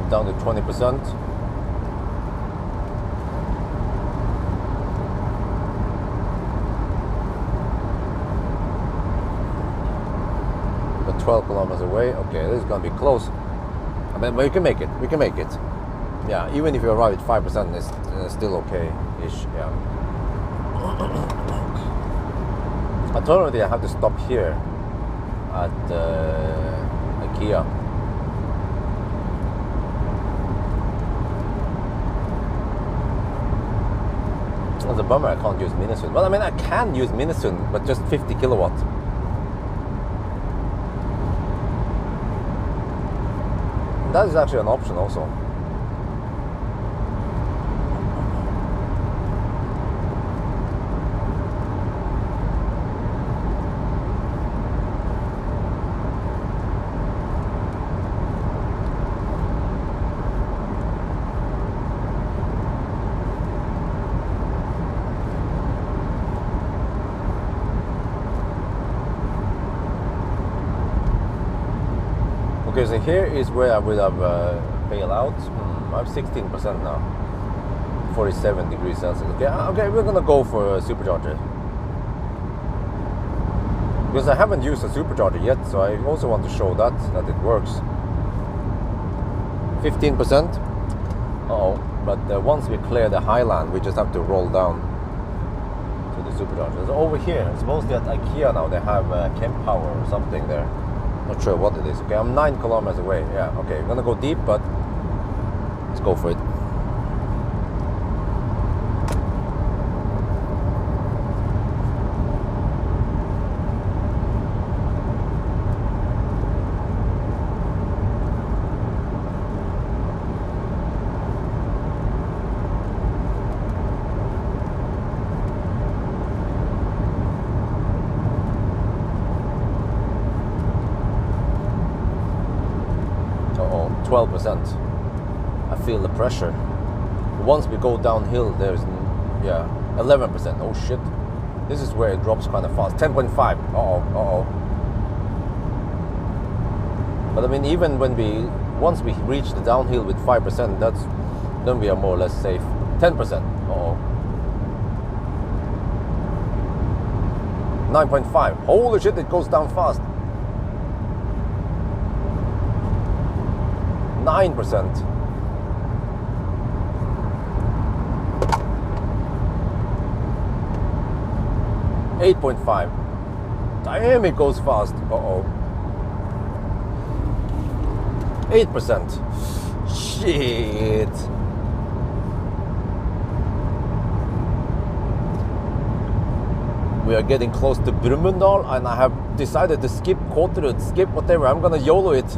Down to 20%. We're 12 kilometers away. Okay, this is gonna be close. I mean, but we can make it. We can make it. Yeah, even if you arrive at 5%, it's still okay-ish. Yeah. I told you I have to stop here at IKEA. It's a bummer I can't use Minnesund. Well, I mean, I can use Minnesund, but just 50 kilowatt. That is actually an option also. Okay, so here is where I would have bailed out. I have 16% now. 47 degrees Celsius. Okay, we're gonna go for a supercharger. Because I haven't used a supercharger yet, so I also want to show that it works. 15%. But once we clear the highland, we just have to roll down to the supercharger. So over here, supposedly at IKEA now, they have Pawel or something there. Not sure what it is. Okay, I'm 9 kilometers away. Yeah, okay, I'm gonna go deep, but let's go for it. Uh-oh, 12%. I feel the pressure. Once we go downhill, there's 11%. Oh shit. This is where it drops kind of fast. 10.5. Uh-oh. But I mean, even when once we reach the downhill with 5%, then we are more or less safe. 10%. Uh-oh. 9.5. Holy shit, it goes down fast. 9%. 8.5. Damn, it goes fast. Uh-oh. 8%. Shit. We are getting close to Brumunddal, and I have decided to skip Kåterud, skip whatever. I'm gonna YOLO it.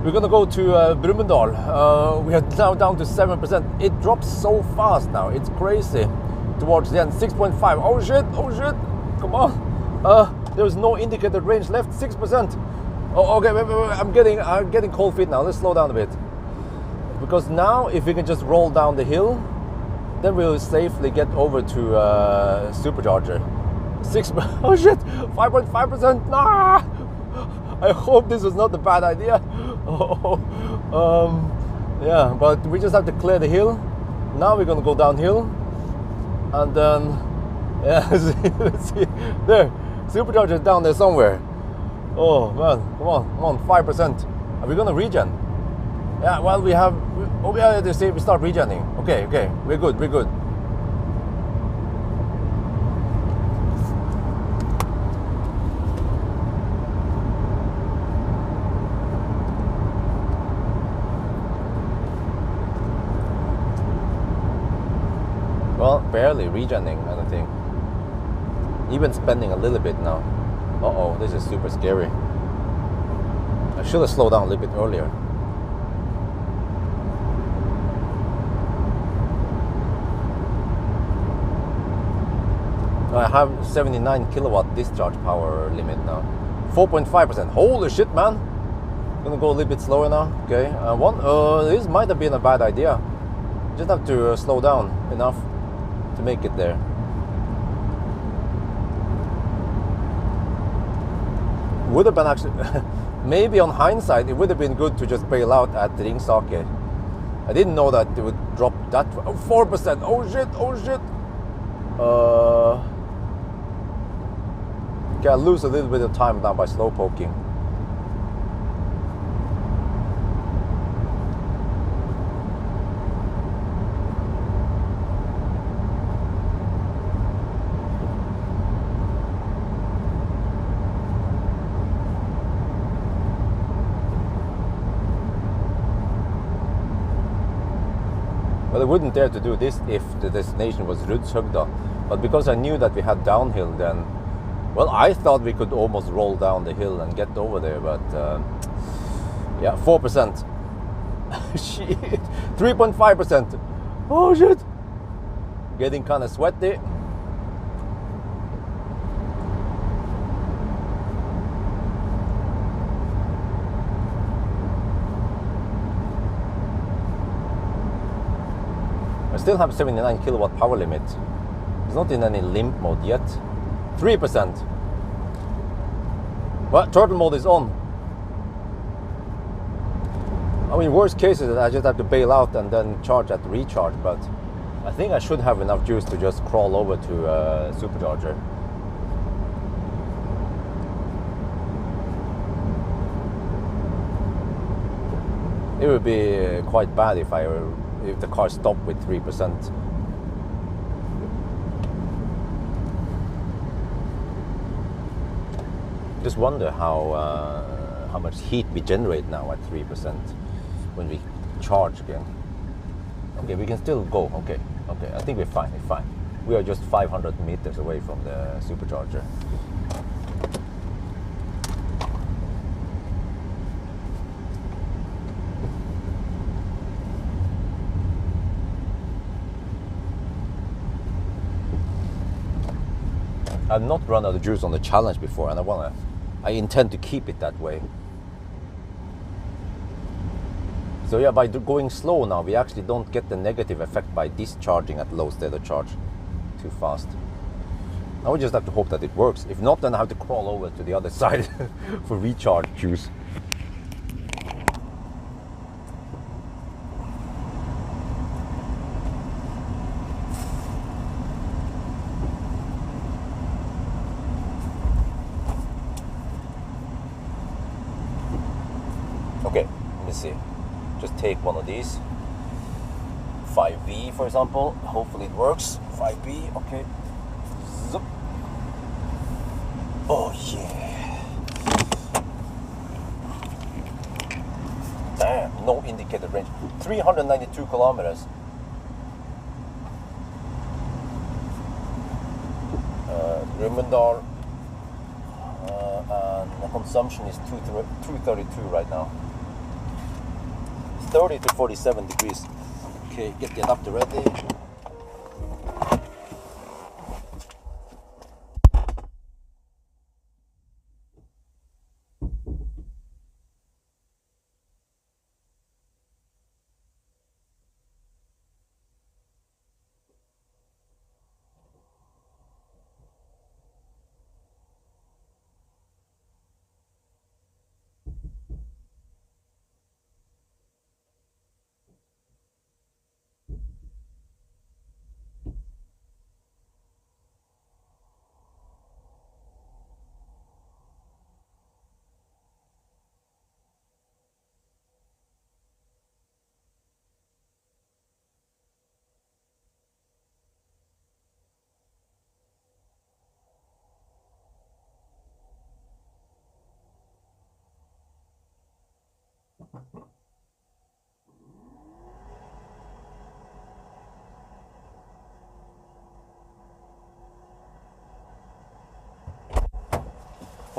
We're gonna go to Brumunddal. We are now down to 7%. It drops so fast now. It's crazy. Towards the end, 6.5. Oh shit! Come on. There's no indicated range left. 6%. Oh, okay. Wait. I'm getting cold feet now. Let's slow down a bit. Because now, if we can just roll down the hill, then we'll safely get over to supercharger. 6. Oh shit! 5.5%. Nah. I hope this was not a bad idea. Yeah, but we just have to clear the hill. Now we're gonna go downhill, and then yeah, see, there, supercharger down there somewhere. Oh man, come on, 5%. Are we gonna regen? Yeah, well we have. Oh yeah, they say we start regenning. Okay, we're good. Well, barely regenning, I don't think. Even spending a little bit now. Uh-oh, this is super scary. I should have slowed down a little bit earlier. I have 79 kilowatt discharge power limit now. 4.5%. Holy shit, man! Gonna go a little bit slower now. Okay, this might have been a bad idea. Just have to slow down enough to make it there. Would have been actually, maybe on hindsight, it would have been good to just bail out at Ringsaker. I didn't know that it would drop that 4%. Oh shit. Okay, I'll lose a little bit of time now by slow poking. But I wouldn't dare to do this if the destination was Rudshøgda. But because I knew that we had downhill then, well, I thought we could almost roll down the hill and get over there, but yeah, 4%. Shit, 3.5%. Oh shit, getting kind of sweaty. I still have 79 kilowatt power limit. It's not in any limp mode yet. 3%. Well, throttle mode is on. I mean, worst case is that I just have to bail out and then charge at recharge, but I think I should have enough juice to just crawl over to supercharger. It would be quite bad if the car stopped with 3%. Just wonder how much heat we generate now at 3% when we charge again. Okay, we can still go. Okay, I think we're fine. We are just 500 meters away from the supercharger. I've not run out of juice on the challenge before, and I intend to keep it that way. So yeah, by going slow now, we actually don't get the negative effect by discharging at low state of charge too fast. Now we just have to hope that it works. If not, then I have to crawl over to the other side for recharge juice. Okay, let me see. Just take one of these. 5V, for example. Hopefully it works. 5B, okay. Zup. Oh yeah. Damn, no indicated range. 392 kilometers. Brumunddal. And the consumption is 232 right now. 30 to 47 degrees. Okay, get the adapter ready.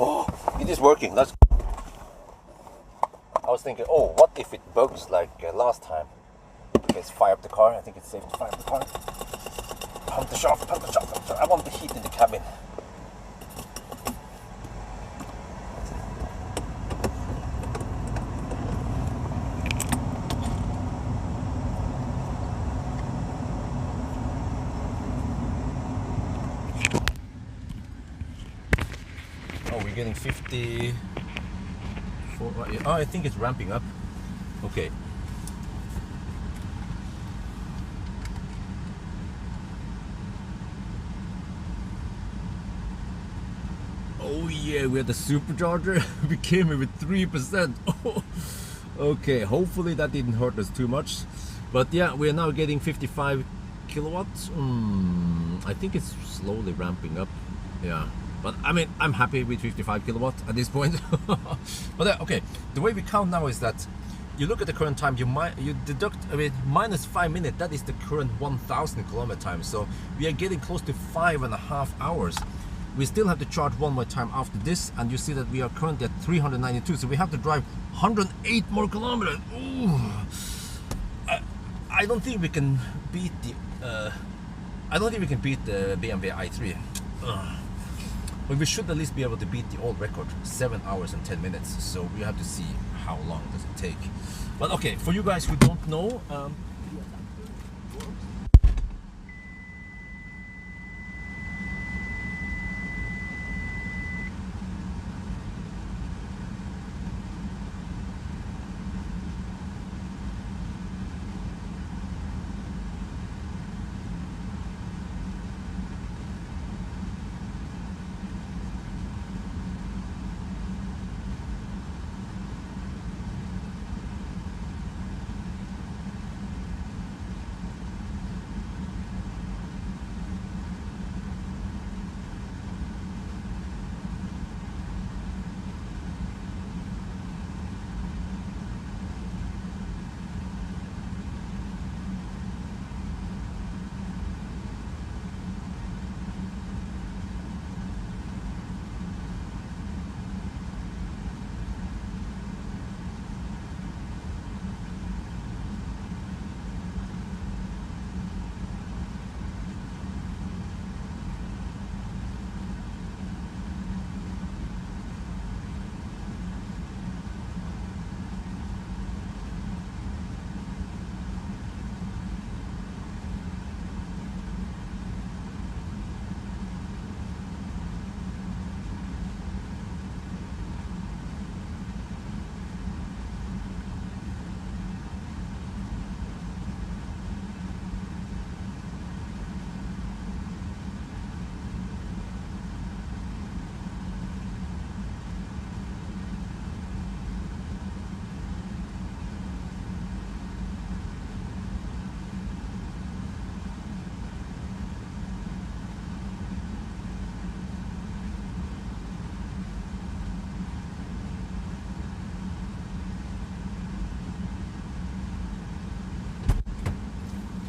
Oh, it is working. That's. I was thinking, oh, what if it bugs like last time? Okay, let's fire up the car. I think it's safe to fire up the car. Pump the shaft, pump the shaft, pump the shaft. I want the heat in the cabin. Oh, we're getting 50. Oh, I think it's ramping up. Okay. Oh yeah, we had the supercharger. We came in with 3%. Oh, okay, hopefully that didn't hurt us too much. But yeah, we are now getting 55 kilowatts. I think it's slowly ramping up. Yeah. But I mean, I'm happy with 55 kilowatts at this point. But okay, the way we count now is that you look at the current time, you deduct, I mean, minus 5 minutes, that is the current 1000 kilometer time. So we are getting close to 5.5 hours. We still have to charge one more time after this, and you see that we are currently at 392. So we have to drive 108 more kilometers. Ooh. I don't think we can beat the. I don't think we can beat the BMW i3. But we should at least be able to beat the old record, 7 hours and 10 minutes. So we have to see how long does it take. But okay, for you guys who don't know,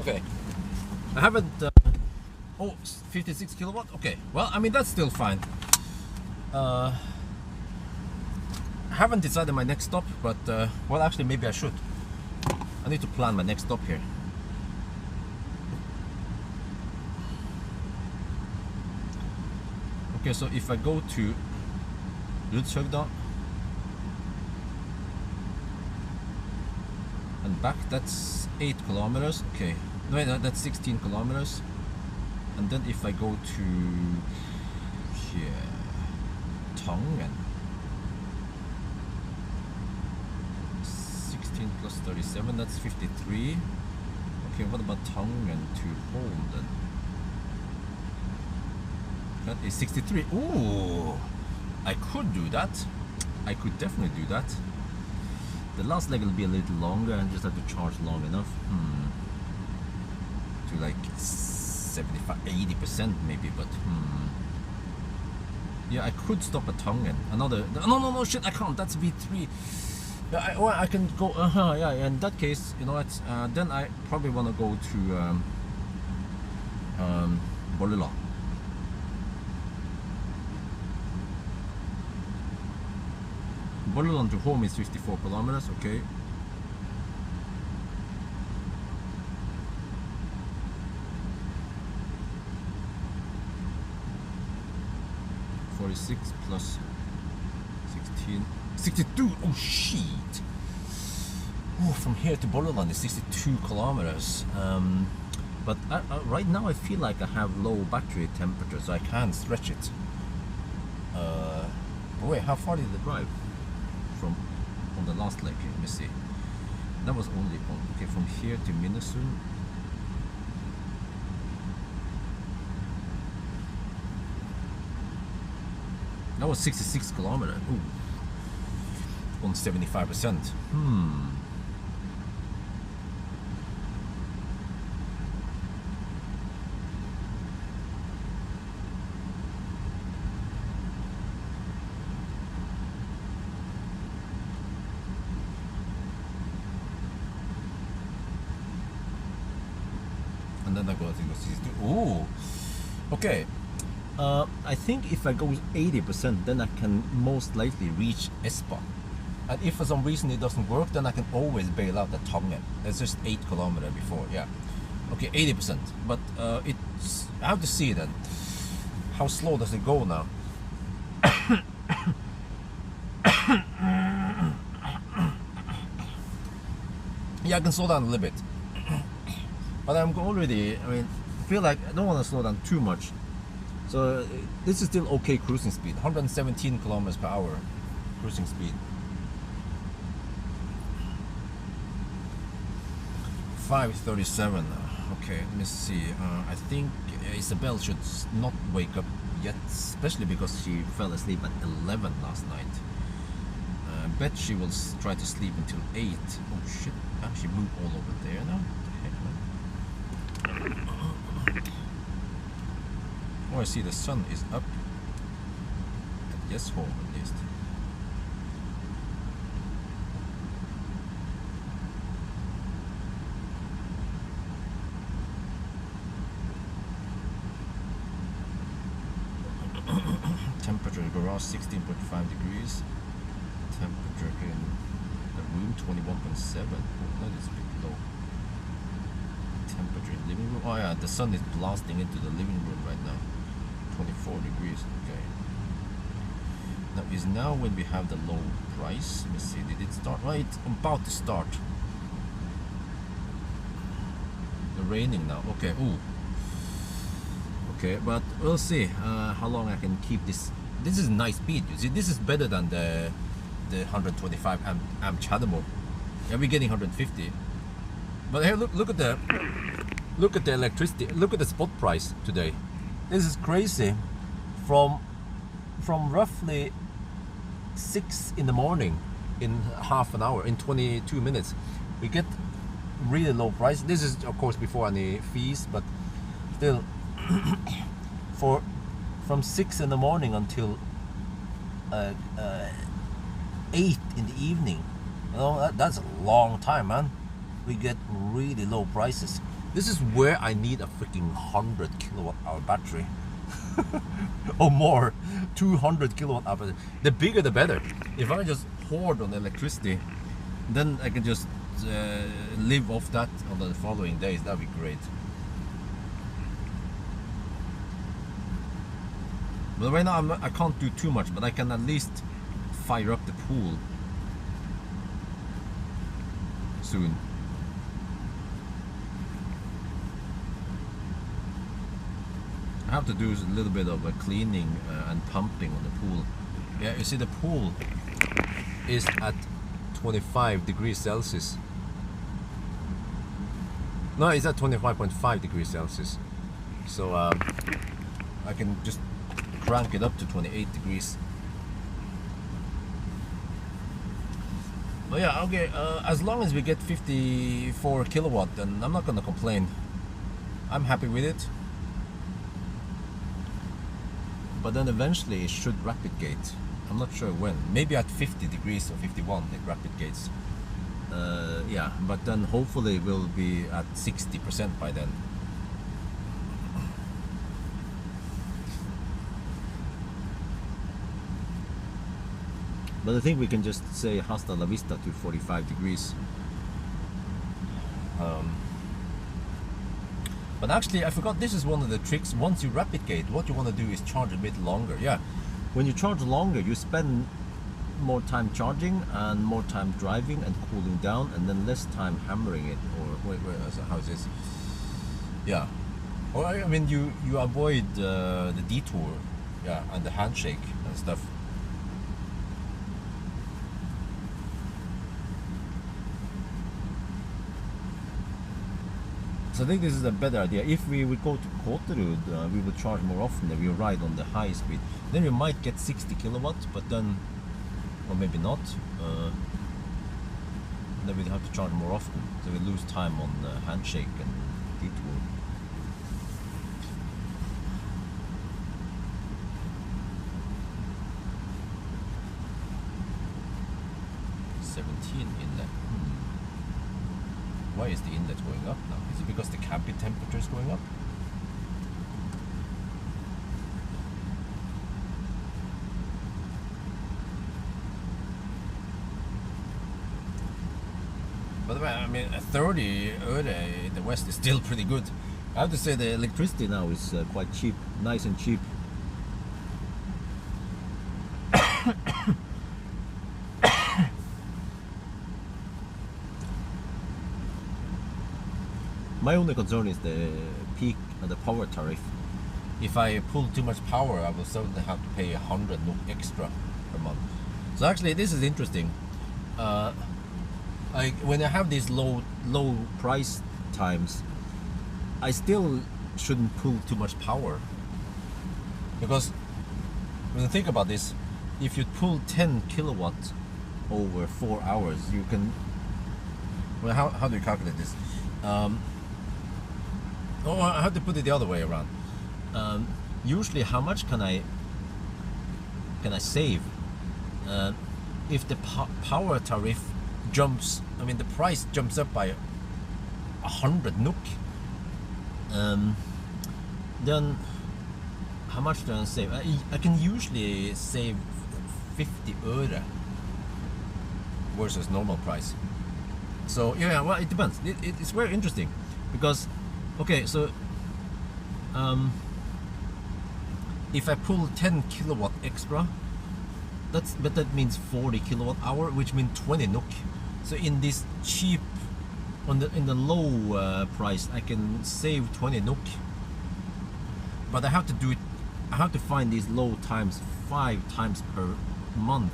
okay, I haven't. Oh, 56 kilowatt. Okay, well, I mean that's still fine. I haven't decided my next stop, but well, actually, maybe I should. I need to plan my next stop here. Okay, so if I go to Ludshögda and back, that's 8 kilometers. Okay, no, that's 16 kilometers. And then if I go to here, Tangen, 16 plus 37, that's 53. Okay, what about Tangen to Holden? That is 63. Ooh, I could do that. I could definitely do that. The last leg will be a little longer and just have to charge long enough. To like 75, 80% maybe, but yeah, I could stop at Tangen. Another, no, shit, I can't. That's V3. Yeah, well, I can go. Yeah. In that case, you know what? Then I probably want to go to Bolila. Bolila to home is 54 kilometers. Okay. 46 plus 16, 62. Oh shit! Oh, from here to Bolland is 62 kilometers. But right now I feel like I have low battery temperature, so I can't stretch it. Wait, how far did it drive from on the last leg? Let me see. That was only on, okay, from here to Minnesota. That was 66 kilometers. Ooh. On 75%. And then I go to 62. Oh, okay. I think if I go 80%, then I can most likely reach Espa. And if for some reason it doesn't work, then I can always bail out at Throttling. It's just 8 kilometers before, yeah. Okay, 80%. But it's, I have to see then. How slow does it go now? Yeah, I can slow down a little bit. But I'm already, I mean, feel like I don't want to slow down too much. So this is still okay cruising speed, 117 kilometers per hour cruising speed. 5:37. Okay, let me see. I think Isabel should not wake up yet, especially because she fell asleep at 11 last night. I bet she will try to sleep until 8. Oh shit, she moved all over there now. What the heck, man? Oh, I see the sun is up at Yes Home at least. Temperature in the garage 16.5 degrees. Temperature in the room 21.7. Oh, that is a bit low. Temperature in living room. Oh yeah, the sun is blasting into the living room right now. 24 degrees. Okay. Now is now when we have the low price. Let me see. Did it start? Right, about to start. The raining now. Okay. Ooh. Okay, but we'll see how long I can keep this. This is a nice speed. You see, this is better than the 125 amp Chadamo. Yeah, we're getting 150. But here, look at the electricity. Look at the spot price today. This is crazy. From roughly 6 in the morning, in half an hour, in 22 minutes, we get really low price. This is of course before any fees, but still, from 6 in the morning until 8 in the evening, you know, that's a long time, man. We get really low prices. This is where I need a freaking 100 kilowatt hour battery. Or more, 200 kilowatt hour battery. The bigger the better. If I just hoard on electricity, then I can just live off that on the following days. That'd be great. But right now I can't do too much, but I can at least fire up the pool soon. I have to do a little bit of a cleaning and pumping on the pool. Yeah, you see the pool is at 25 degrees Celsius. No, it's at 25.5 degrees Celsius. So I can just crank it up to 28 degrees. But yeah, okay, as long as we get 54 kilowatt, then I'm not gonna complain. I'm happy with it. But then eventually it should rapid gate, I'm not sure when. Maybe at 50 degrees or 51 it rapid gates. Yeah, but then hopefully we'll be at 60% by then. But I think we can just say hasta la vista to 45 degrees. But actually, I forgot, this is one of the tricks. Once you rapid gate, what you want to do is charge a bit longer. Yeah, when you charge longer, you spend more time charging and more time driving and cooling down, and then less time hammering it. Or wait, how is this? Yeah, or I mean, you avoid the detour, yeah, and the handshake and stuff. So I think this is a better idea. If we would go to Kåterud, we would charge more often than we ride on the high speed. Then we might get 60 kilowatts, but then, or maybe not. Then we'd have to charge more often, so we lose time on the handshake and detour. Inlet. Why is the inlet going up now? Is it because the cabin temperature is going up? By the way, I mean, 30 öre in the west is still pretty good. I have to say the electricity now is quite cheap, nice and cheap. My only concern is the peak and the power tariff. If I pull too much power, I will certainly have to pay 100 NOK extra per month. So actually, this is interesting. When I have these low price times, I still shouldn't pull too much power, because when you think about this, if you pull 10 kilowatts over 4 hours, you can. Well, how do you calculate this? I have to put it the other way around. Usually, how much can I save if the power tariff jumps? I mean, the price jumps up by 100 NOK. Then how much do I save? I can usually save 50 öre versus normal price. So yeah, well, it depends. It's very interesting because, okay, so if I pull 10 kilowatt extra, that means 40 kilowatt hour, which means 20 NOK. So in this cheap, in the low price, I can save 20 NOK. But I have to do it. I have to find these low times 5 times per month,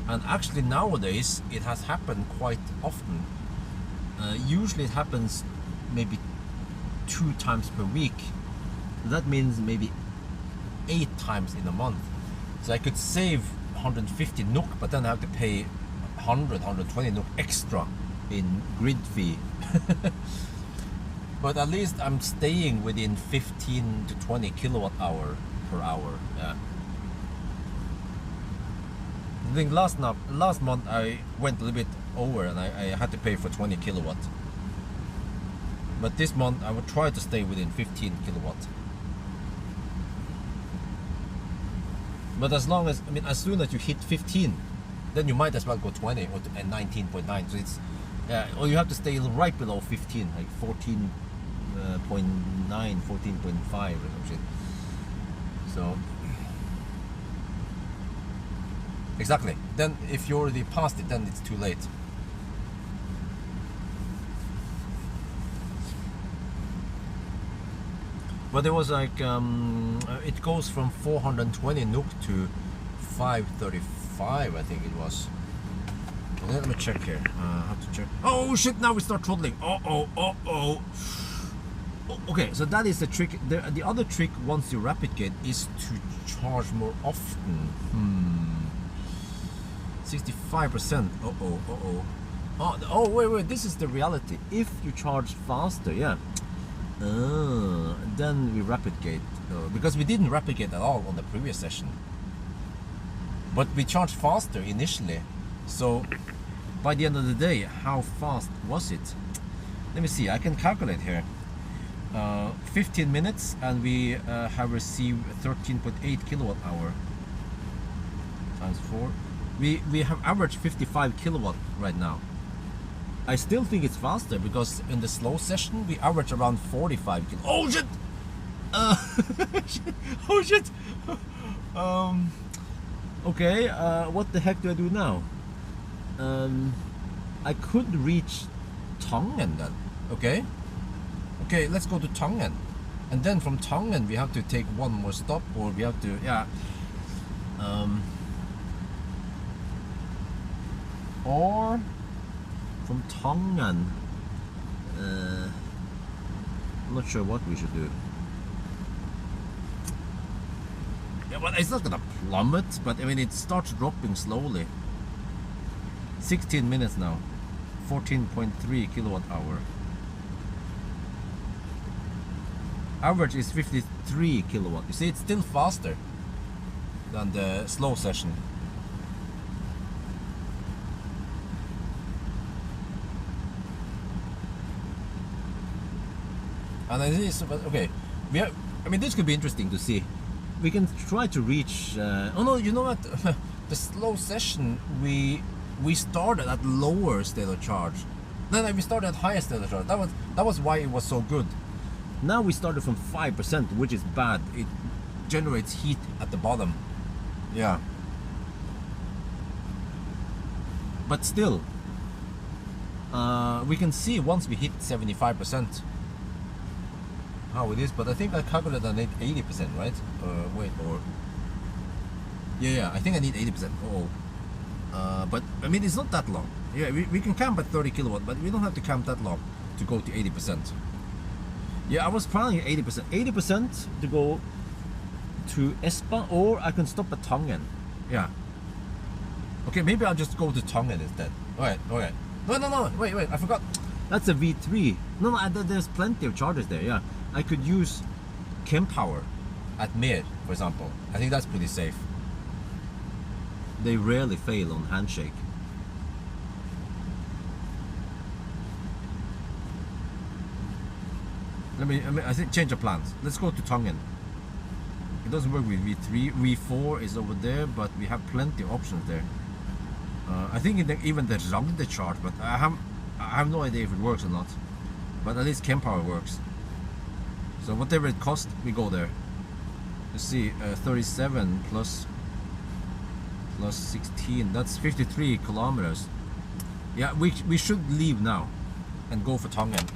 and actually nowadays it has happened quite often. Usually it happens maybe 2 times per week. That means maybe 8 times in a month. So I could save 150 NOK, but then I have to pay 120 NOK extra in grid fee. But at least I'm staying within 15 to 20 kilowatt hour per hour. Yeah. I think last month I went a little bit over, and I had to pay for 20 kilowatt. But this month I will try to stay within 15 kilowatt. But as long as, I mean, as soon as you hit 15, then you might as well go 20 or 19.9. So it's, or you have to stay right below 15, like 14.9, 14.5 or some shit. So exactly. Then if you already passed it, then it's too late. But there was like it goes from 420 NOK to 535, I think it was. Let me check here. I have to check. Oh shit! Now we start throttling. Okay, so that is the trick. The other trick, once you rapid gate, is to charge more often. 65%. Oh, wait. This is the reality. If you charge faster, yeah. Then we rapid gate, because we didn't rapid gate at all on the previous session. but we charged faster initially. So by the end of the day, how fast was it? Let me see, I can calculate here. 15 minutes and we have received 13.8 kilowatt hour times 4. We have averaged 55 kilowatt right now. I still think it's faster because in the slow session we average around 45 kilowatt. Oh shit! Oh shit! Okay, what the heck do I do now? I could reach Tongen then. Okay, let's go to Tongen, and then from Tongen we have to take one more stop, or we have to, yeah. Or from Tongen, I'm not sure what we should do. Yeah, well, it's not gonna plummet, but I mean it starts dropping slowly. 16 minutes now, 14.3 kilowatt hour. Average is 53 kilowatt. You see, it's still faster than the slow session. And it is, okay, we have, I mean, this could be interesting to see. We can try to reach, oh no, you know what, the slow session, we started at lower state of charge. Then we started at higher state of charge. That was why it was so good. Now we started from 5%, which is bad. It generates heat at the bottom. Yeah. But still, we can see once we hit 75% how it is. But I think I calculated on 80%, right? Wait, or yeah, I think I need 80%. But I mean, it's not that long. Yeah, we can camp at 30 kilowatt, but we don't have to camp that long to go to 80%. Yeah, I was planning 80%. 80% to go to Espa, or I can stop at Tongen. Yeah. Okay, maybe I'll just go to Tongen instead. Alright. No, wait, I forgot. That's a V3. No, there's plenty of chargers there, yeah. I could use kWh at Mer, for example. I think that's pretty safe. They rarely fail on handshake. I think change of plans. Let's go to Tongen. It doesn't work with V3. V4 is over there, but we have plenty of options there. I think even the Ragde chart, but I have no idea if it works or not. But at least kWh works. So whatever it costs, we go there. Let's see, 37 plus 16. That's 53 kilometers. Yeah, we should leave now and go for Tongen.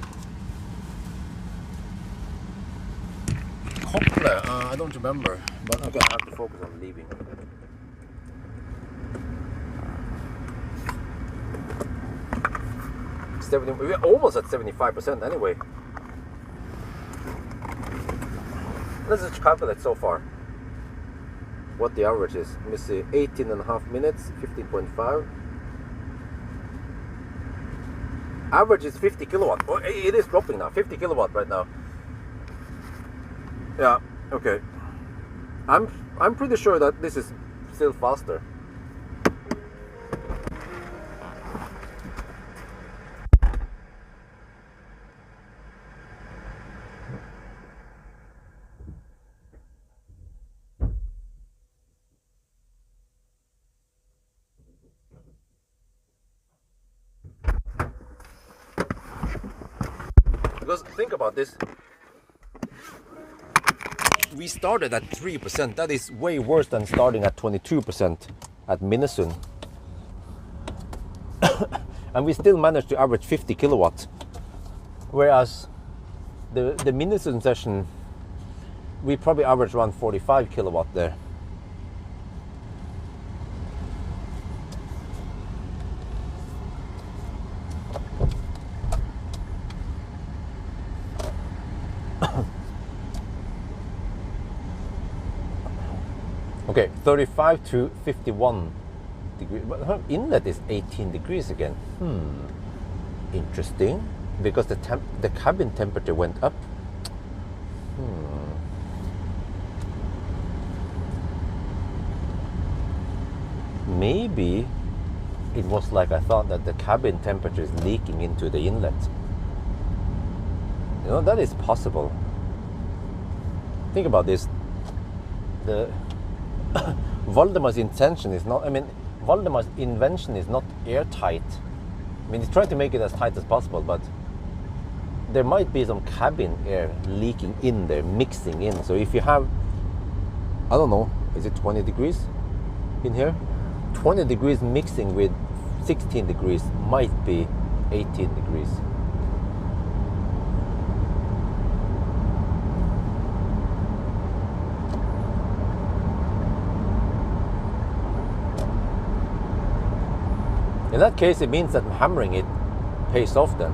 Koppler, I don't remember, but okay, I have to focus on leaving. We're almost at 75% anyway. Let's just calculate so far what the average is. Let me see, 18.5 minutes, 15.5. Average is 50 kilowatt. Oh, it is dropping now, 50 kilowatt right now. Yeah, okay. I'm pretty sure that this is still faster. Because think about this. We started at 3%. That is way worse than starting at 22% at Minnesund. And we still managed to average 50 kilowatts. Whereas the Minnesund session, we probably averaged around 45 kilowatt there. Okay, 35 to 51 degrees. But her inlet is 18 degrees again. Interesting. Because the cabin temperature went up. maybe it was like I thought, that the cabin temperature is leaking into the inlet. You know, that is possible. Think about this. The Valdemar's intention is not, I mean, Valdemar's invention is not airtight. I mean, he's trying to make it as tight as possible, but there might be some cabin air leaking in there, mixing in. So if you have, I don't know, is it 20 degrees in here? 20 degrees mixing with 16 degrees might be 18 degrees. In that case, it means that hammering it pays off then.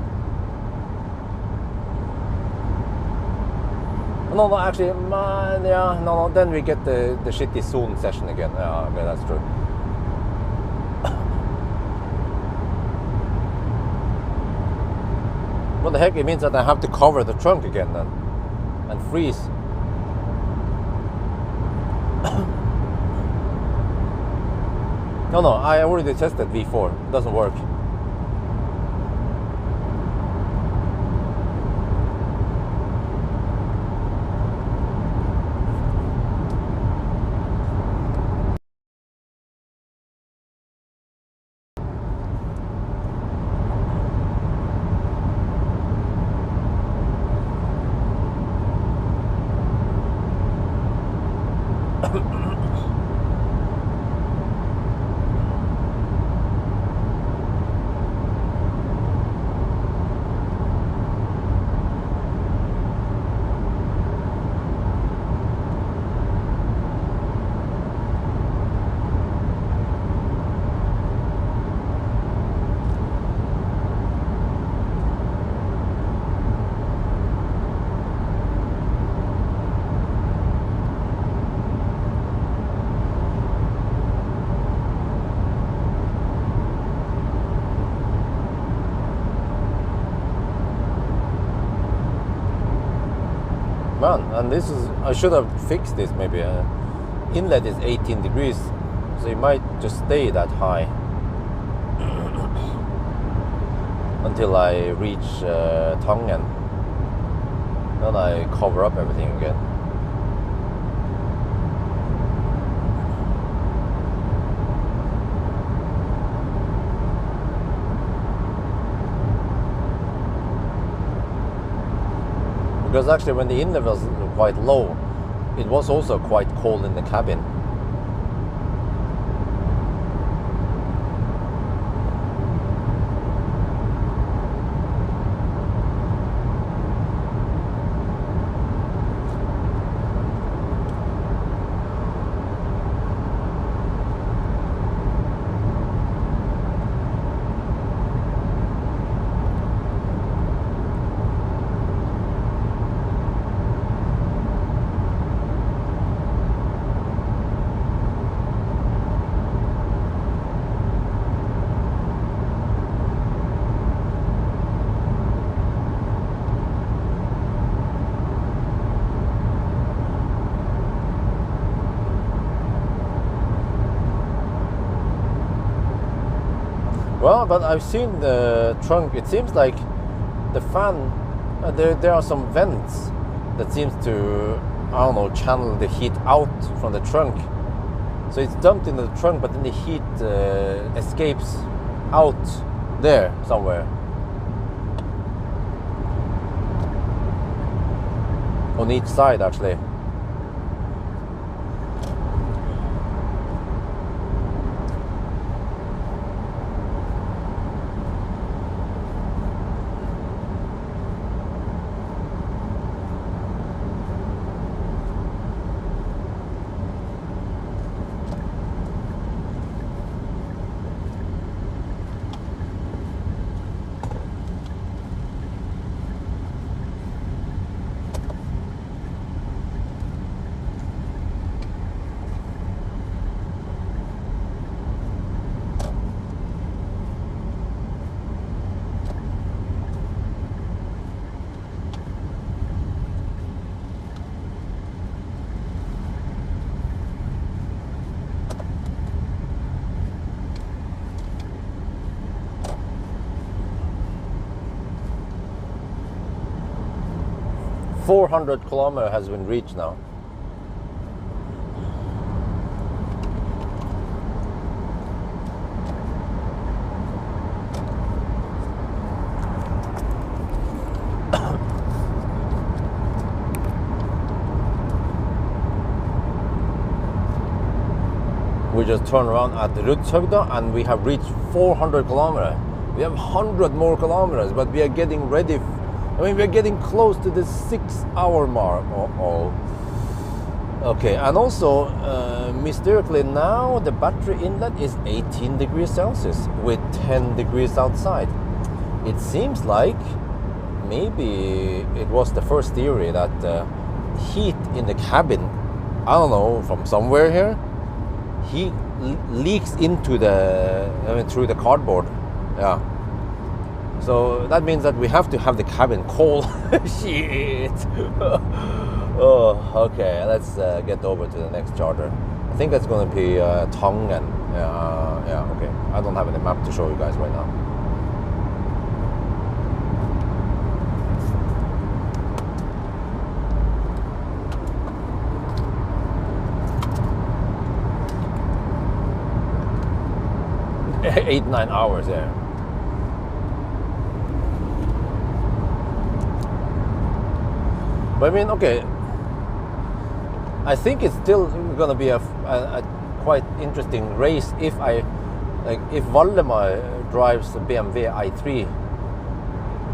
No, actually, yeah, no, then we get the shitty zone session again. Yeah, okay, that's true. What the heck, it means that I have to cover the trunk again then, and freeze. No, I already tested V4, doesn't work. Man, and this is, I should have fixed this maybe. Inlet is 18 degrees, so it might just stay that high until I reach Tangen. Then I cover up everything again. Because actually when the inlet was quite low, it was also quite cold in the cabin. Well, but I've seen the trunk. It seems like the fan, there are some vents that seems to, I don't know, channel the heat out from the trunk. So it's dumped into the trunk, but then the heat escapes out there somewhere. On each side, actually. 400 kilometer has been reached now. We just turned around at Rudshøgda and we have reached 400 kilometers. We have 100 more kilometers, but we are getting ready. We're getting close to the 6 hour mark. Okay, and also, mysteriously now the battery inlet is 18 degrees Celsius with 10 degrees outside. It seems like maybe it was the first theory that heat in the cabin, I don't know, from somewhere here, heat leaks into through the cardboard. Yeah. So that means that we have to have the cabin cold. Shit. Oh, okay. Let's get over to the next charter. I think that's going to be Tangen. Yeah. Okay. I don't have any map to show you guys right now. Eight, 9 hours there. But I mean, okay. I think it's still gonna be a quite interesting race if if Valdemar drives the BMW i3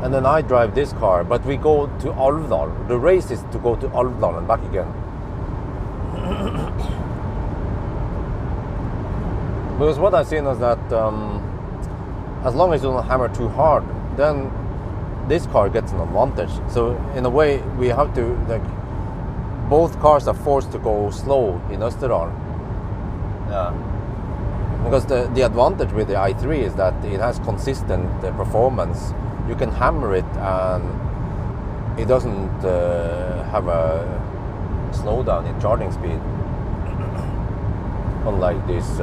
and then I drive this car, but we go to Alvdal. The race is to go to Alvdal and back again. Because what I've seen is that as long as you don't hammer too hard, then this car gets an advantage. So in a way, we have to, both cars are forced to go slow in Østerdalen. Yeah. Because the advantage with the i3 is that it has consistent performance. You can hammer it and it doesn't have a slowdown in charging speed. Unlike this.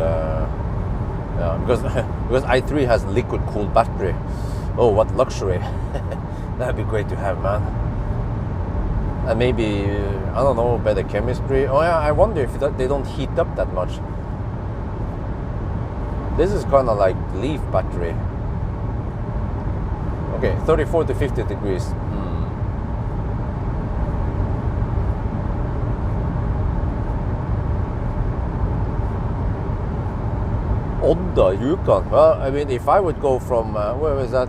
Because i3 has liquid cooled battery. Oh, what luxury. That'd be great to have, man. And maybe, I don't know, better chemistry. Oh yeah, I wonder if they don't heat up that much. This is kind of like Leaf battery. Okay, 34 to 50 degrees. Odda, Yukon. Well, I mean, if I would go from where was that?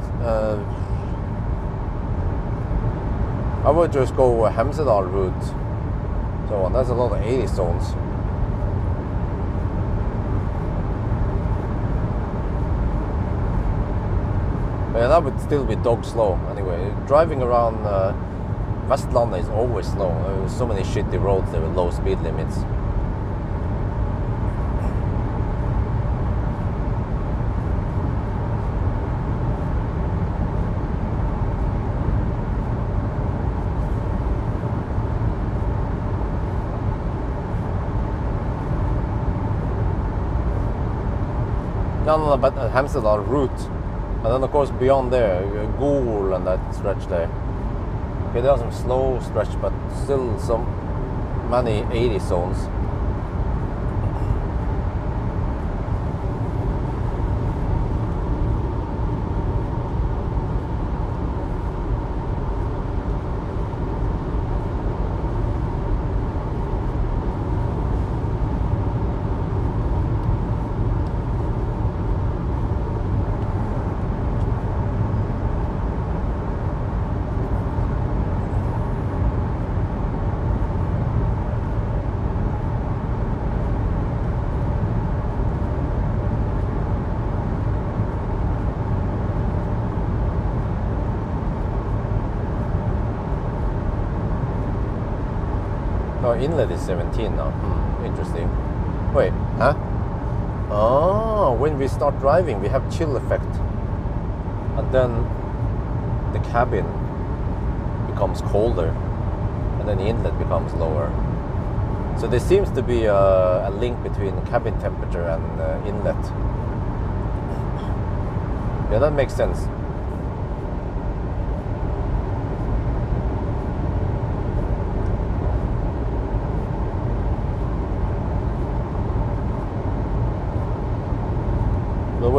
I would just go Hemsedal route. So that's a lot of 80 zones. Yeah, that would still be dog slow. Anyway, driving around Vestlandet is always slow. There's so many shitty roads there with low speed limits. No, but Hemsedal route, and then of course beyond there, Gol and that stretch there. Okay, there are some slow stretch, but still some many 80 zones. Inlet is 17 now. Interesting. Wait, huh? Oh, when we start driving, we have chill effect, and then the cabin becomes colder, and then the inlet becomes lower. So there seems to be a link between cabin temperature and inlet. Yeah, that makes sense.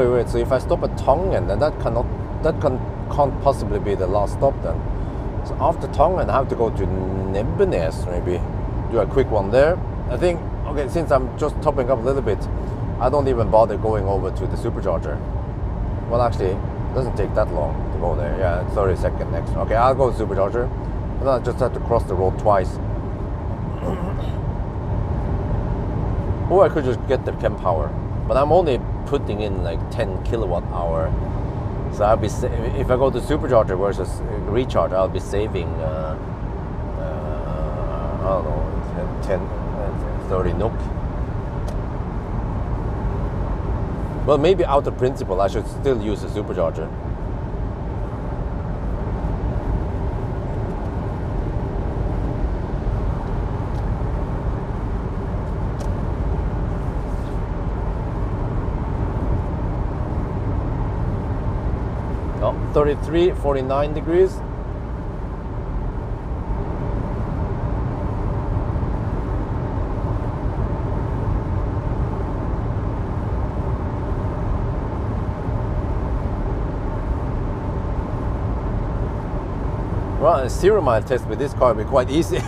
wait. So if I stop at Tongen, then can't possibly be the last stop then. So after Tongen, I have to go to Nebbenes, maybe do a quick one there. I think, okay, since I'm just topping up a little bit, I don't even bother going over to the supercharger. Well, actually, it doesn't take that long to go there. Yeah, 30 seconds next. Okay, I'll go to supercharger, and then I just have to cross the road twice. Or I could just get the chem power, but I'm only putting in like 10 kilowatt hour. So I'll be if I go to supercharger versus recharge, I'll be saving I don't know 10 30 NOK. Well, maybe out of principle, I should still use a supercharger. Oh, 33, 49 degrees. Well, a 0 mile test with this car will be quite easy.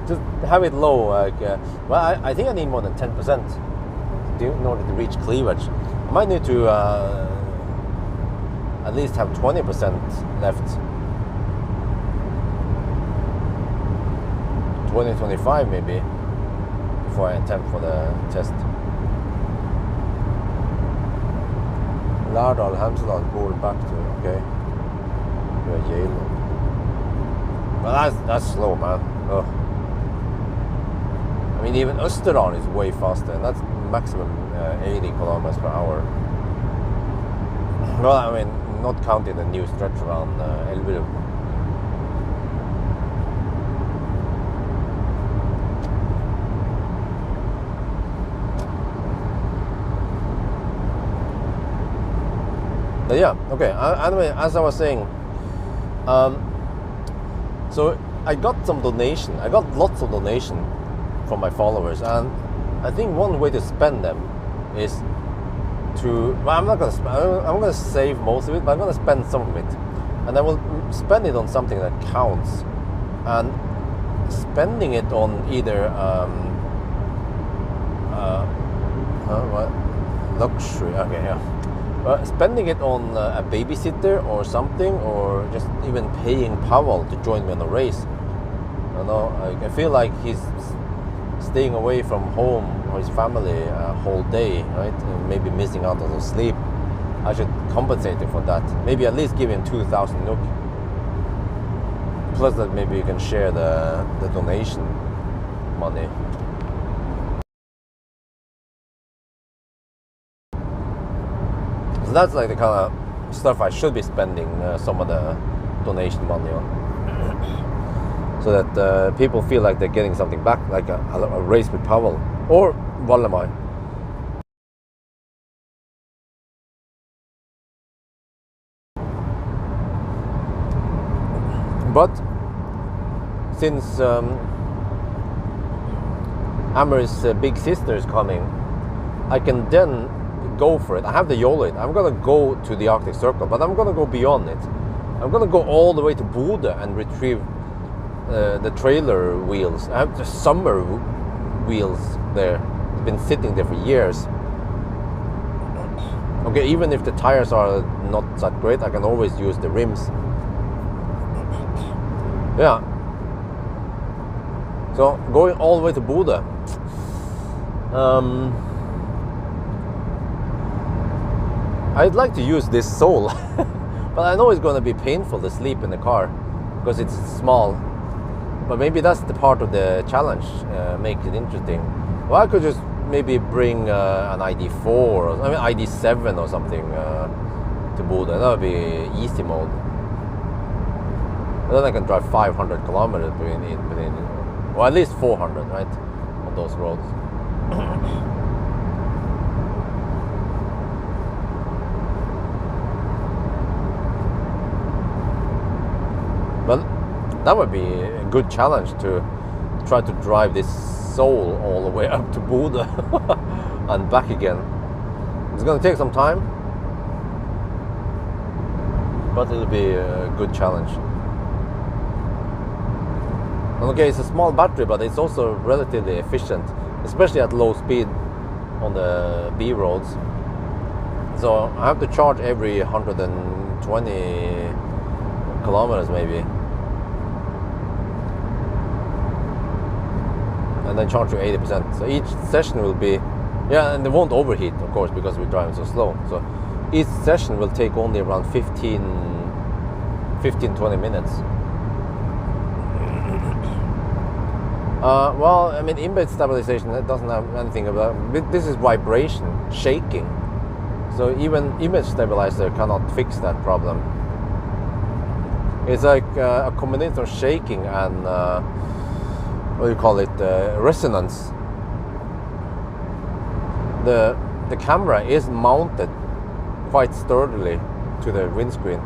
Just have it low. Like, well, I think I need more than 10% in order to reach cleavage. I might need to at least have 20% left. 20-25 maybe before I attempt for the test. Lardal, Hemsedal, going back to, okay. Yale. Well, that's slow, man. Ugh. I mean, even Østerdalen is way faster, and that's maximum 80 kilometers per hour. Well, I mean, not counting the new stretch around Elverum. But yeah, okay. Anyway, as I was saying, so I got some donation. I got lots of donation from my followers, and I think one way to spend them is to. Well, I'm gonna save most of it, but I'm gonna spend some of it, and I will spend it on something that counts. And spending it on either what luxury. Okay, yeah. Spending it on a babysitter or something, or just even paying Pawel to join me on a race. You know, I feel like he's staying away from home or his family a whole day, right? And maybe missing out on some sleep. I should compensate him for that. Maybe at least give him 2,000 NOK. Plus that maybe you can share the donation money. So that's like the kind of stuff I should be spending some of the donation money on. So that people feel like they're getting something back, like a race with Pawel or Waldemar. But since Amber's big sister is coming, I can then go for it. I have the Yolit. I'm gonna go to the Arctic Circle, but I'm gonna go beyond it. I'm gonna go all the way to Bodø and retrieve the trailer wheels. I have the summer wheels there. It's been sitting there for years. Okay, even if the tires are not that great, I can always use the rims. Yeah. So going all the way to Bodø. I'd like to use this sole, but I know it's going to be painful to sleep in the car because it's small. But maybe that's the part of the challenge, make it interesting. Well, I could just maybe bring an ID4 or ID7 or something to Bodø. That would be easy mode. And then I can drive 500 kilometers between, or at least 400, right, on those roads. But that would be a good challenge to try to drive this soul all the way up to Bodø and back again. It's gonna take some time, but it'll be a good challenge. And okay, it's a small battery, but it's also relatively efficient, especially at low speed on the B roads. So I have to charge every 120 kilometers maybe, and then charge to 80%. So each session will be, yeah, and they won't overheat, of course, because we're driving so slow. So each session will take only around 15-20 minutes. Well, I mean, in-bed stabilization, that doesn't have anything about. This is vibration, shaking. So even image stabilizer cannot fix that problem. It's like a combination of shaking and what do you call it? Resonance. The camera is mounted quite sturdily to the windscreen.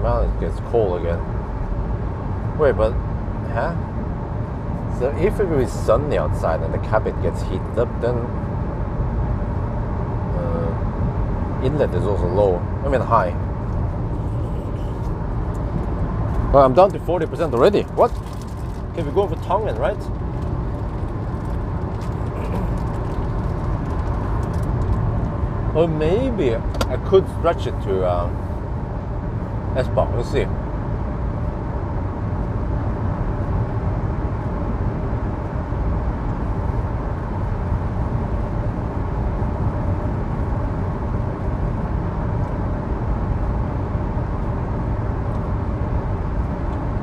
It gets cold again. Wait, but huh? So if it is sunny outside and the cabin gets heated up, then inlet is also low. I mean high. Well, I'm down to 40% already. What? Okay, we go for Throttling, right? Or maybe I could stretch it to S-Bar, we'll see.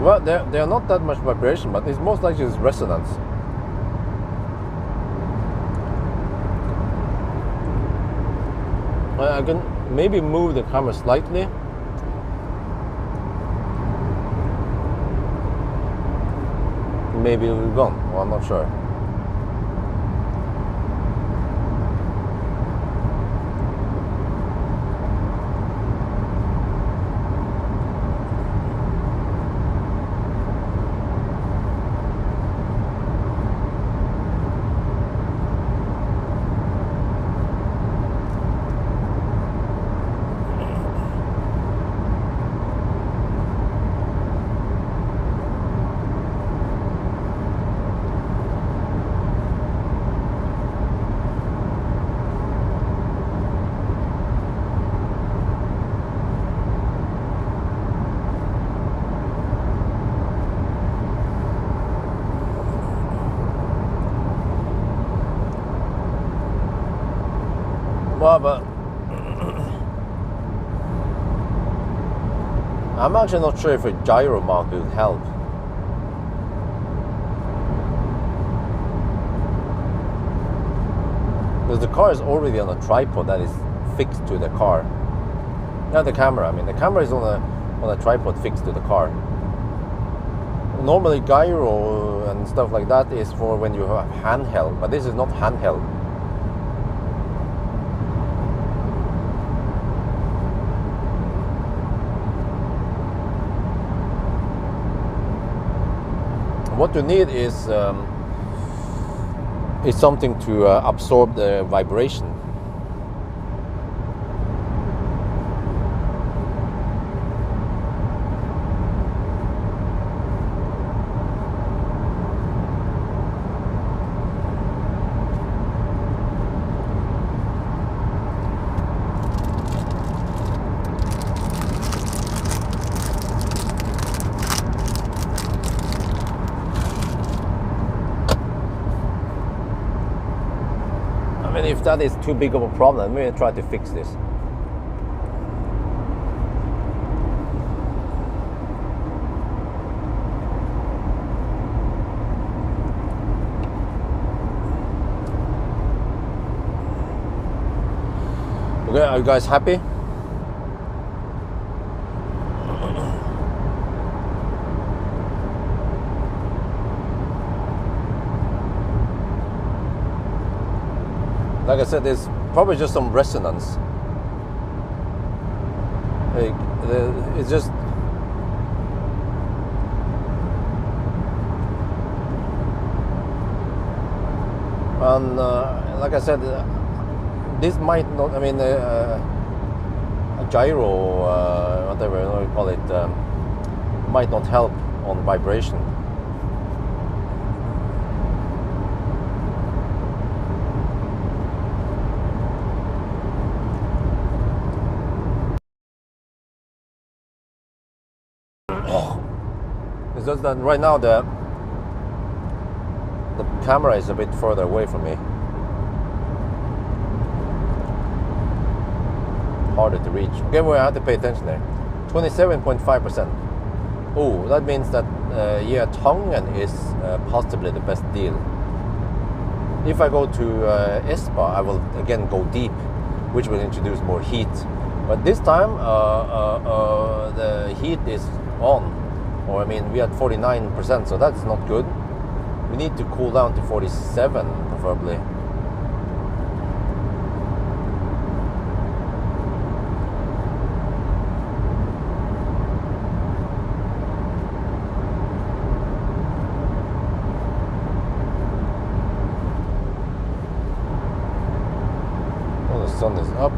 Well, there are not that much vibration, but it's most likely it's resonance. I can maybe move the camera slightly. Maybe it will be gone. Well, I'm not sure. Well, but I'm actually not sure if a gyro mark would help. Because the car is already on a tripod that is fixed to the car. Not the camera. I mean, the camera is on a tripod fixed to the car. Normally, gyro and stuff like that is for when you have handheld, but this is not handheld. What you need is something to absorb the vibration. If that is too big of a problem, maybe try to fix this. Okay, are you guys happy? Like I said, there's probably just some resonance. Like, it's just and like I said, this might not. I mean, a gyro, whatever you call it, might not help on vibration. It's just that right now the camera is a bit further away from me. Harder to reach. Okay, well, I have to pay attention there. 27.5%. Oh, that means that yeah, Tangen is possibly the best deal. If I go to Espa, I will again go deep, which will introduce more heat. But this time the heat is on. Or I mean, we had 49%, so that's not good. We need to cool down to 47, preferably. Oh, the sun is up.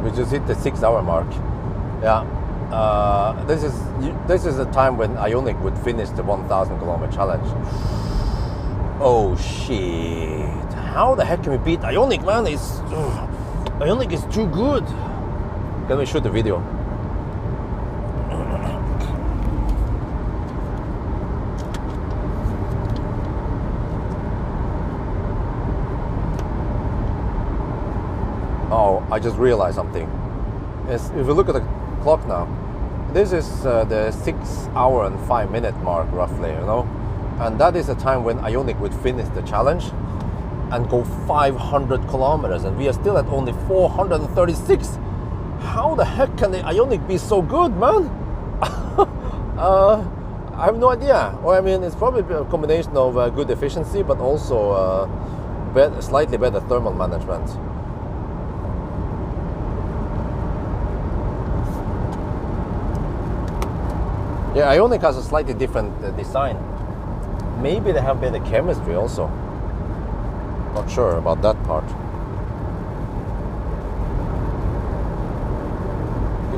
We just hit the 6 hour mark. Yeah, this is a time when Ionic would finish the 1,000 kilometer challenge. Oh shit! How the heck can we beat Ionic, man? Ionic is too good. Can we shoot the video? Oh, I just realized something. If we look at the clock now, this is the 6 hour and 5 minute mark roughly, you know? And that is the time when Ionic would finish the challenge and go 500 kilometers, and we are still at only 436. How the heck can the Ionic be so good, man? I have no idea. Or I mean, it's probably a combination of good efficiency, but also slightly better thermal management. Yeah, Ionic has a slightly different design. Maybe they have better chemistry also. Not sure about that part.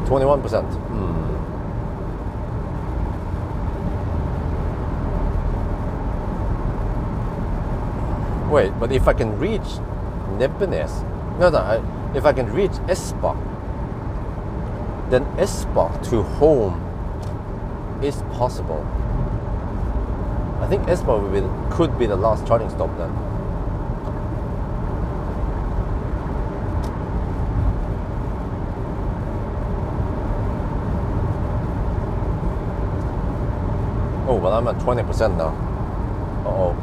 21%. Wait, but if I can reach Nebbenes, if I can reach Espa, then Espa to home is possible. I think Espa could be the last charging stop then. Oh, but I'm at 20% now. Uh-oh.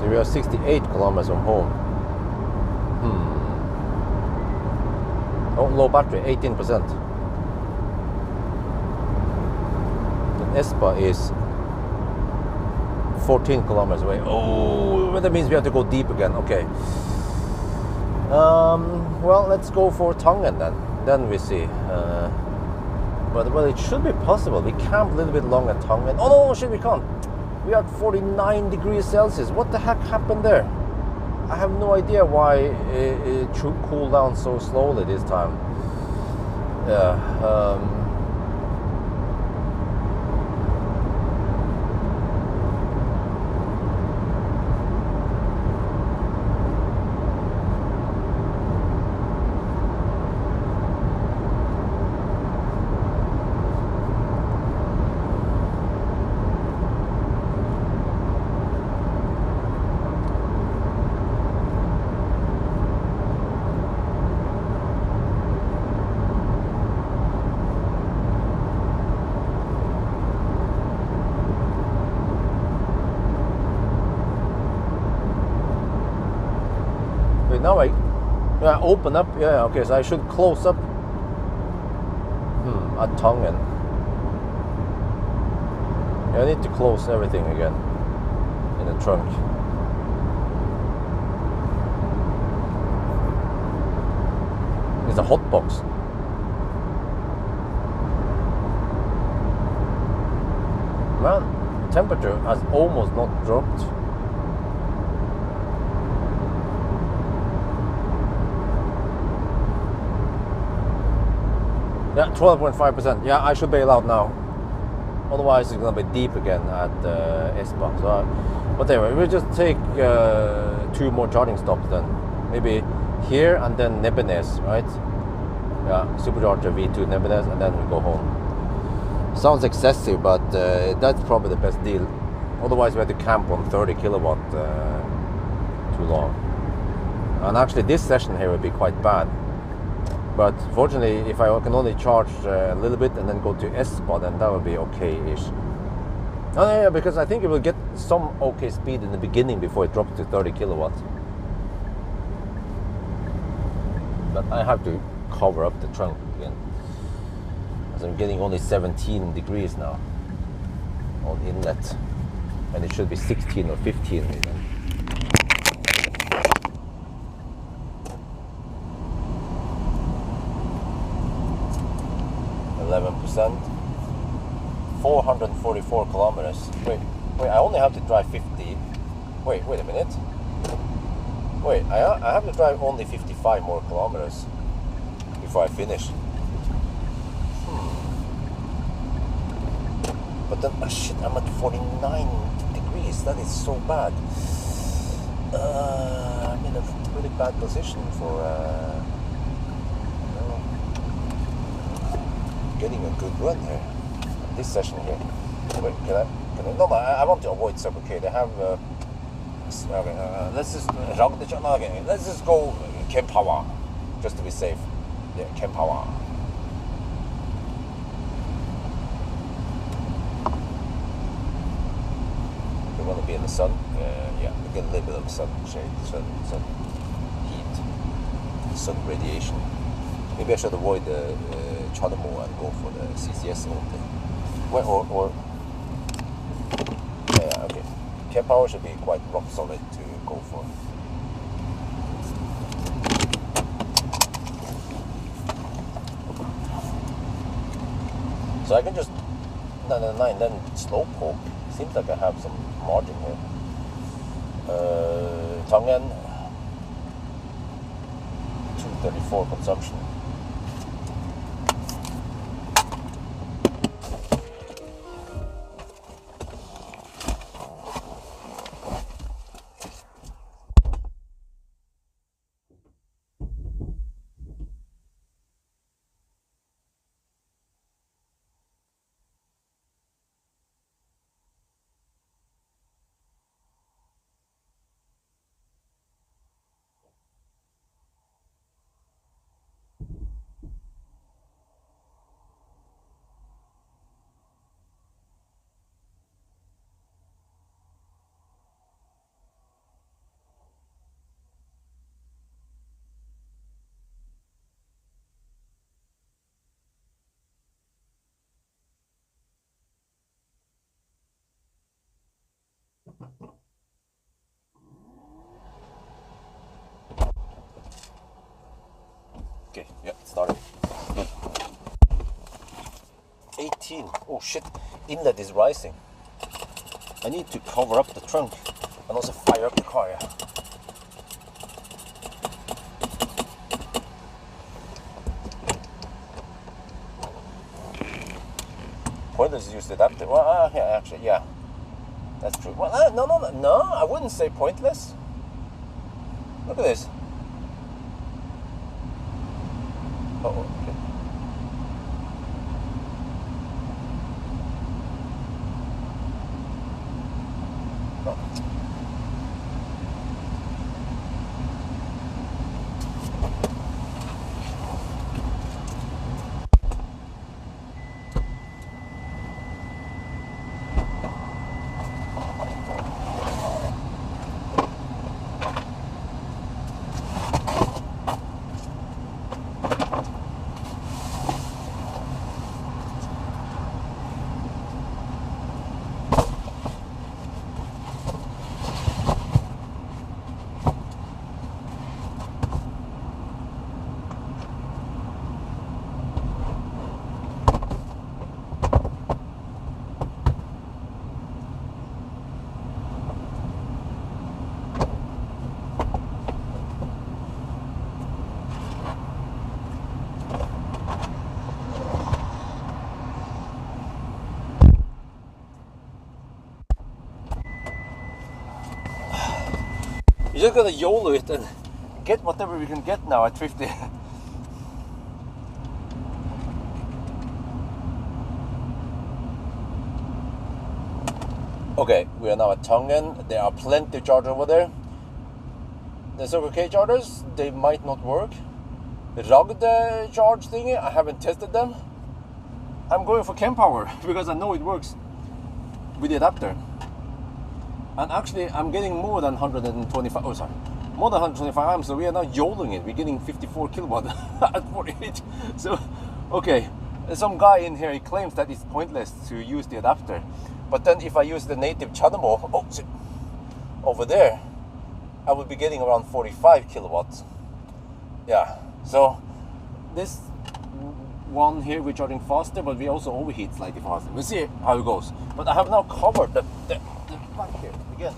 We are 68 kilometers from home. Oh, low battery, 18%. And Espa is 14 kilometers away. Oh, that means we have to go deep again. Okay. Well, let's go for Tangen then. Then we see. But well, it should be possible. We camp a little bit long at Tangen. Oh no, shit, we can't. We are at 49 degrees Celsius. What the heck happened there? I have no idea why it should cool down so slowly this time. Yeah. Now I open up. Yeah, okay, so I should close up at Tangen. Yeah, I need to close everything again in the trunk. It's a hot box. Man, temperature has almost not dropped. Yeah, 12.5%. Yeah, I should bail out now. Otherwise, it's gonna be deep again at Espa. So, whatever. We'll just take 2 more charging stops then. Maybe here and then Nebenes, right? Yeah, supercharger V2 Nebenes, and then we go home. Sounds excessive, but that's probably the best deal. Otherwise, we have to camp on 30 kilowatt too long. And actually, this session here would be quite bad. But fortunately, if I can only charge a little bit and then go to Espa, then that would be okay-ish. Oh yeah, because I think it will get some okay speed in the beginning before it drops to 30 kilowatts. But I have to cover up the trunk again, as I'm getting only 17 degrees now on inlet, and it should be 16 or 15 even. 11%, 444 kilometers. Wait, I only have to drive 50. Wait a minute. Wait, I have to drive only 55 more kilometers before I finish. But then, shit, I'm at 49 degrees. That is so bad. I'm in a really bad position for getting a good run here. This session here. Wait, can I? No, I want to avoid suffocate. I have. Okay, let's just let's just go Pawel, just to be safe. Yeah, Pawel. We want to be in the sun. Yeah, we get a little bit of sun shade, sun heat, sun radiation. Maybe I should avoid the Chadamo and go for the CCS only. Well, or yeah, okay. Pawel should be quite rock solid to go for. So I can just 999 then slow poke. Seems like I have some margin here. Tangen 234 consumption. Okay, yeah, it started. Good. 18. Oh shit, inlet is rising. I need to cover up the trunk and also fire up the car. Yeah. Pointless to use the adapter. Well, yeah, actually, yeah, that's true. Well, no, I wouldn't say pointless. Look at this. Oh, okay. Oh. You're just gonna YOLO it and get whatever we can get now at 50. Okay, we are now at Tongen. There are plenty of chargers over there. The Circle K chargers, they might not work. The Ragde charge thingy, I haven't tested them. I'm going for kWh because I know it works with the adapter. And actually, I'm getting more than 125. Oh, sorry, more than 125 amps. So we are now YOLOing it. We're getting 54 kilowatt at 48. So, okay, some guy in here, he claims that it's pointless to use the adapter. But then, if I use the native Chademo over there, I will be getting around 45 kilowatts. Yeah. So this one here we're charging faster, but we also overheat slightly faster. We'll see how it goes. But I have now covered the back here again.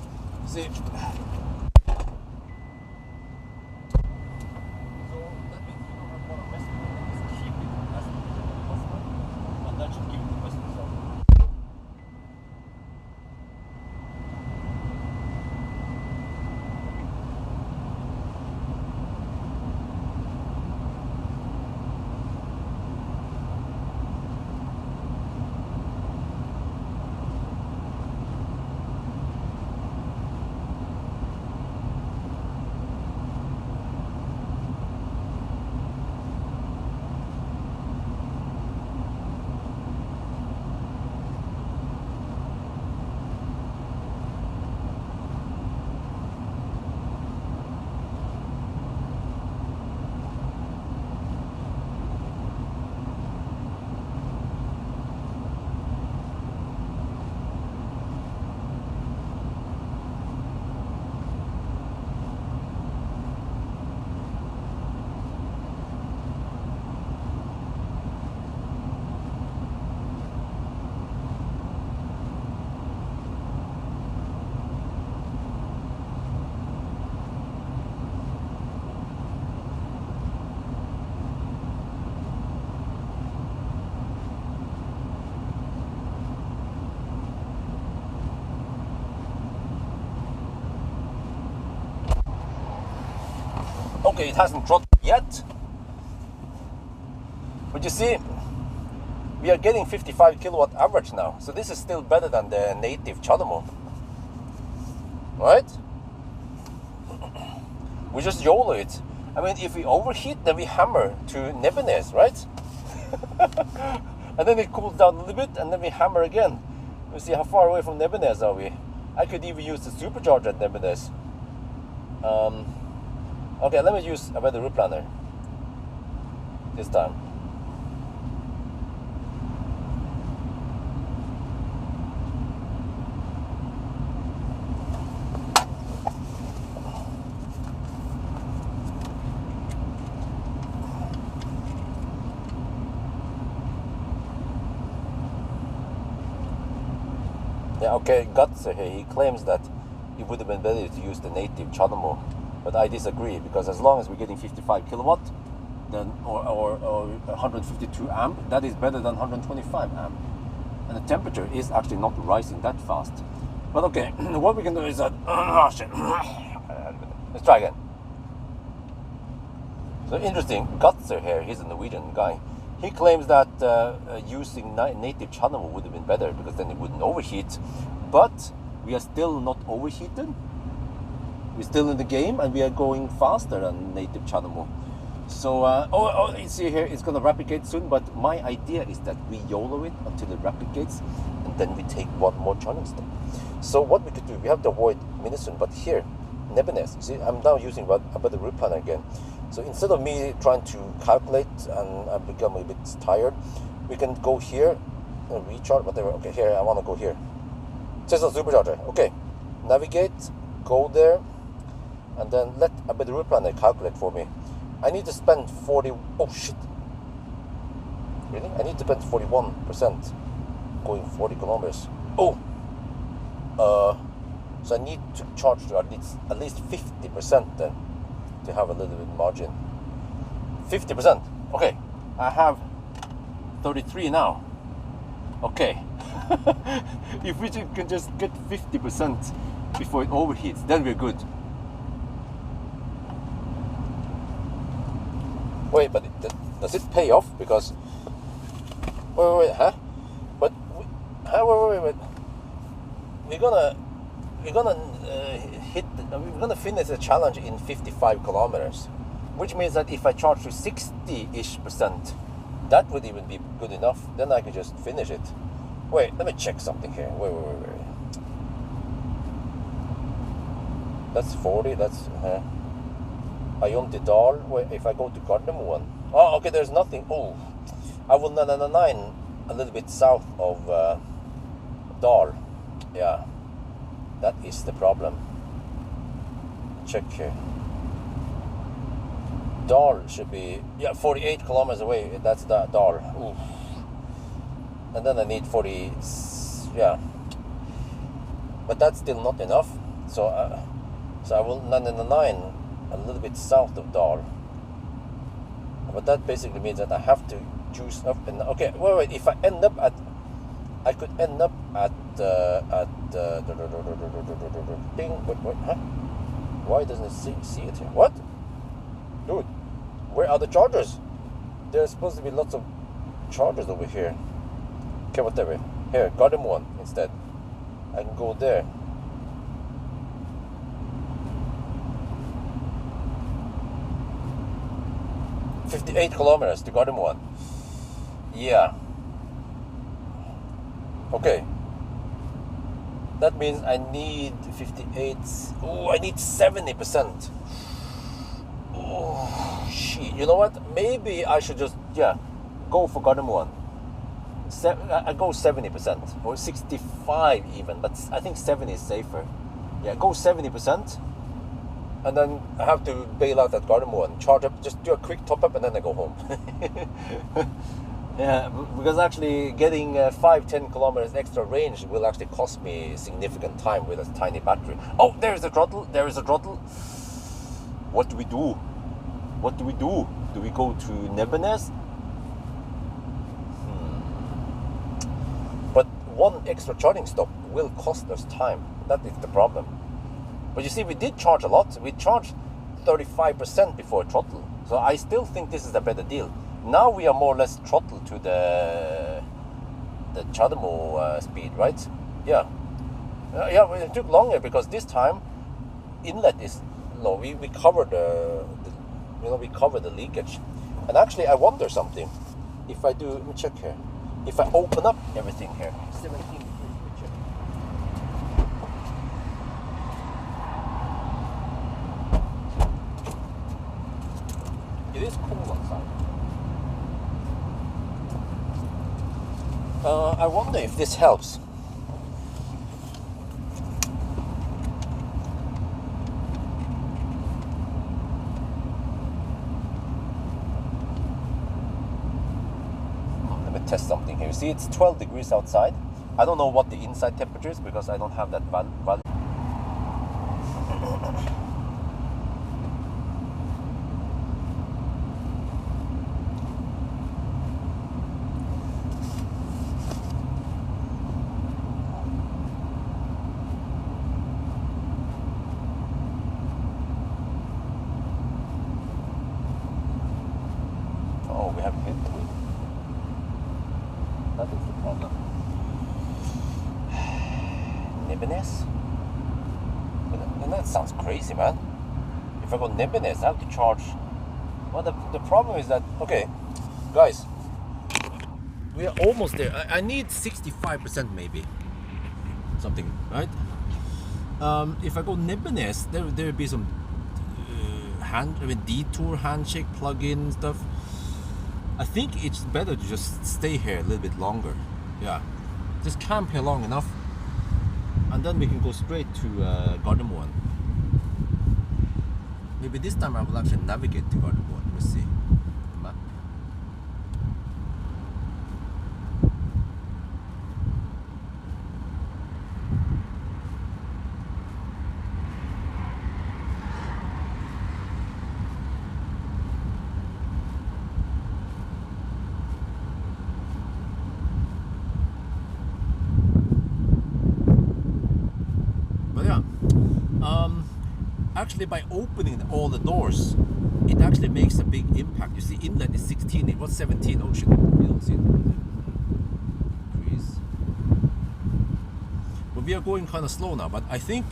See. So that means we don't have a lot of mess. Just keep it as possible, and that should give it the best result. Okay, it hasn't throttled yet, but you see, we are getting 55 kilowatt average now, so this is still better than the native Chademo, right? We just YOLO it. I mean, if we overheat, then we hammer to Nebenez, right? And then it cools down a little bit, and then we hammer again. We'll see how far away from Nebenez are we. I could even use the supercharger at Nebenez. Okay, let me use a better route planner this time. Yeah, okay, Guts here, he claims that it would have been better to use the native Chanamo, but I disagree, because as long as we're getting 55 kilowatt, then or 152 amp, that is better than 125 amp. And the temperature is actually not rising that fast. But okay, what we can do is that, oh shit, let's try again. So interesting, Gutser here, he's a Norwegian guy. He claims that using native Chanamo would have been better because then it wouldn't overheat. But we are still not overheated. We're still in the game and we are going faster than native Chanamo. So, you see here, it's gonna replicate soon, but my idea is that we YOLO it until it replicates and then we take one more charging step. So what we could do, we have to avoid Minnesund, but here, Nebenes, you see, I'm now using about the root plan again. So instead of me trying to calculate and I become a bit tired, we can go here and recharge, whatever. Okay, here, I want to go here. Tesla supercharger. Okay, navigate, go there, and then let a bit root planner calculate for me. I need to spend 40, oh shit. Really? I need to spend 41% going 40 kilometers. Oh! So I need to charge to at least 50% then to have a little bit margin. 50%. Okay, I have 33 now. Okay. If we can just get 50% before it overheats, then we're good. Wait, but does it pay off? Because wait, huh? But wait. We're gonna finish the challenge in 55 kilometers, which means that if I charge to 60-ish%, that would even be good enough. Then I can just finish it. Wait, let me check something here. Wait. That's 40. That's Ayondidal. Wait, if I go to Gardermoen. Oh, okay. There's nothing. Oh, I will 999 a little bit south of Dal. Yeah, that is the problem. Check here. Dal should be 48 kilometers away. That's the Dal. Oof. And then I need 40. Yeah, but that's still not enough. So I will 999 a little bit south of Dal. But that basically means that I have to juice up. And okay, wait. If I end up at, I could end up at ding. Wait, huh? Why doesn't it see it here? What? Dude, where are the chargers? There's supposed to be lots of chargers over here. Okay, whatever. Here, Gardermoen instead. I can go there. $58 kilometers to Gardermoen. Yeah. Okay. That means I need 58. Oh, I need 70%. Oh, shit. You know what? Maybe I should just, go for Gardermoen. I go 70% or 65 even, but I think 70 is safer. Yeah, go 70%. And then I have to bail out at Gardermoen, charge up, just do a quick top up, and then I go home. Yeah, because actually getting 5-10 kilometers extra range will actually cost me significant time with a tiny battery. Oh, there is a throttle. What do we do? Do we go to Nebenes? But one extra charging stop will cost us time. That is the problem. But you see, we did charge a lot. We charged 35% before throttle. So I still think this is a better deal. Now we are more or less throttled to the Chademo speed, right? Yeah. It took longer because this time inlet is low. We covered we covered the leakage. And actually, I wonder something. If I do, let me check here. If I open up everything here, 17 degrees. Let me check. It is cold outside. I wonder if this helps. Let me test something here. You see, it's 12 degrees outside. I don't know what the inside temperature is because I don't have that value. Oh, we have hit the wind. That is the problem. Nimbiness? And that sounds crazy, man. If I go Nimbiness, I have to charge. Well, the problem is that, okay, guys, we are almost there. I need 65% maybe. Something, right? If I go Nimbiness, there will be some detour, handshake, plug-in stuff. I think it's better to just stay here a little bit longer. Yeah, just camp here long enough, and then we can go straight to Gardermoen. Maybe this time I will actually navigate to Gardermoen. Let me see the map. Actually, by opening all the doors, it actually makes a big impact. You see, inlet is 16, it was 17. Oh shit, you don't see it. Increase. But we are going kind of slow now, but I think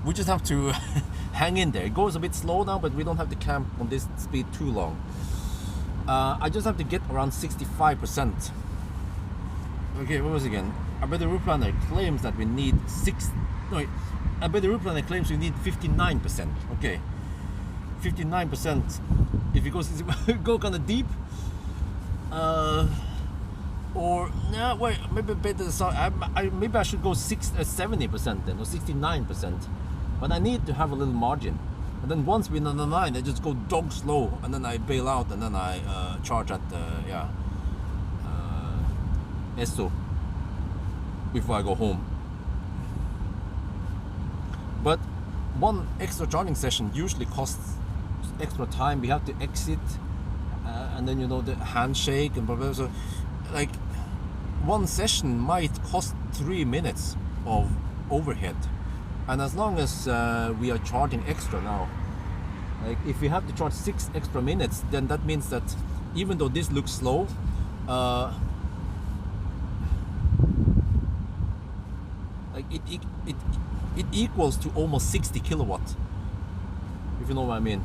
we just have to hang in there. It goes a bit slow now, but we don't have to camp on this speed too long. I just have to get around 65%. Okay, what was it again? I bet the route planner claims that we need I bet the route planner claims we need 59%. Okay, 59%. If it goes go kind of deep, or no, wait, maybe better. Maybe I should go 70% then, or 69%. But I need to have a little margin. And then once we're on the line, I just go dog slow, and then I bail out, and then I charge at Esso before I go home. But one extra charging session usually costs extra time. We have to exit, and then the handshake and blah blah. So, like, one session might cost 3 minutes of overhead, and as long as we are charging extra now, like if we have to charge 6 extra minutes, then that means that even though this looks slow, like it equals to almost 60 kilowatts, if you know what I mean.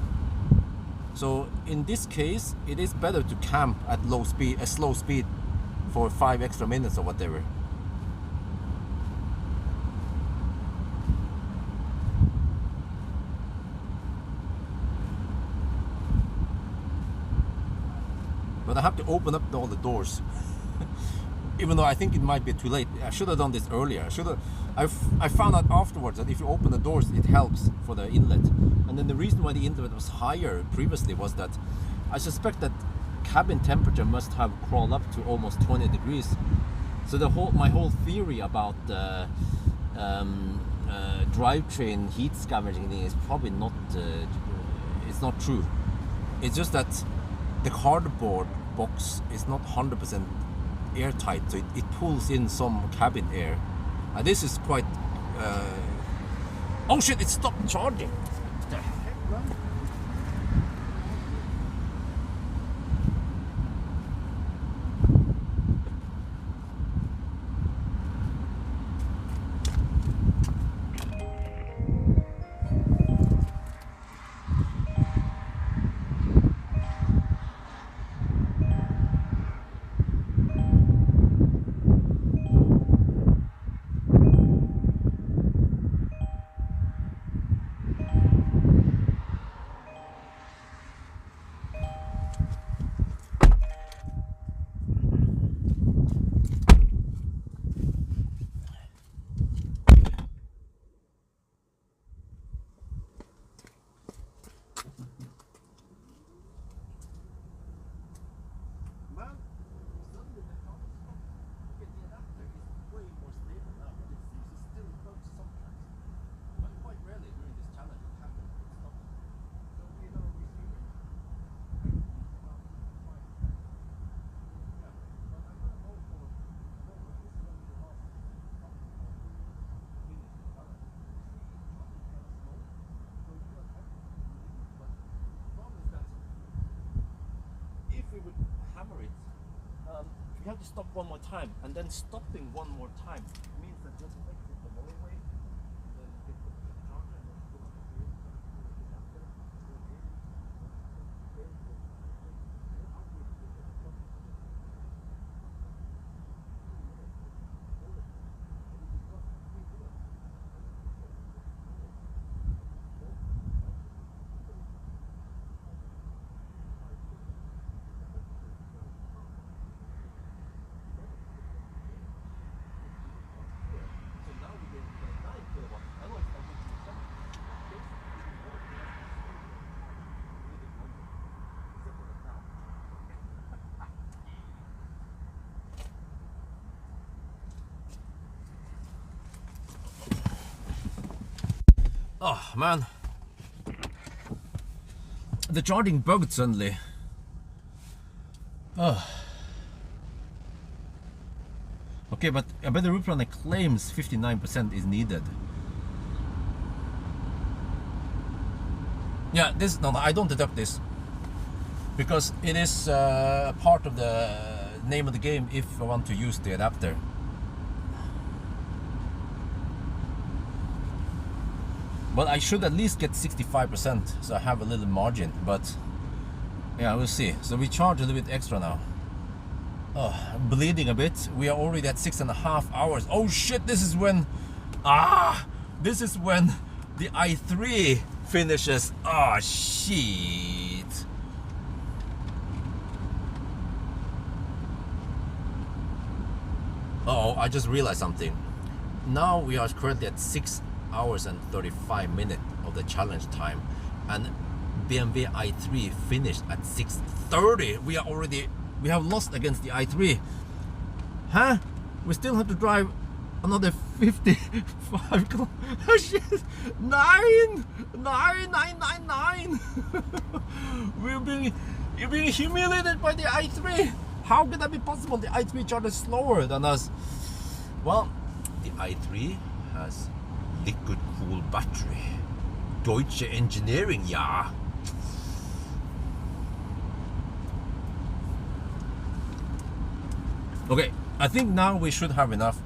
So in this case, it is better to camp at slow speed for 5 extra minutes or whatever. But I have to open up all the doors. Even though I think it might be too late. I should have done this earlier. I found out afterwards that if you open the doors, it helps for the inlet. And then the reason why the inlet was higher previously was that I suspect that cabin temperature must have crawled up to almost 20 degrees. So my whole theory about drivetrain heat scavenging thing is probably not. It's not true. It's just that the cardboard box is not 100% airtight, so it pulls in some cabin air. And this is quite. Oh shit! It stopped charging. What the heck, man? have to stop one more time, and then stopping one more time means that just exit the motorway, then get the charger and then go up to the adapter. Oh man, the charging bugged suddenly. Oh. Okay, but I bet the route runner claims 59% is needed. Yeah, this no, I don't deduct this because it is part of the name of the game if I want to use the adapter. But I should at least get 65%, so I have a little margin. But yeah, we'll see. So we charge a little bit extra now. Oh, I'm bleeding a bit. We are already at 6.5 hours. Oh shit! This is when this is when the i3 finishes. Oh shit! Oh, I just realized something. Now we are currently at 6 hours and 35 minutes of the challenge time, and BMW i3 finished at 6:30. We have lost against the i3. Huh? We still have to drive another 55 kilometers. 9. You're being humiliated by the i3. How could that be possible? The i3 charges slower than us. Well, the i3 has liquid cooled battery. Deutsche Engineering, yeah. Okay, I think now we should have enough.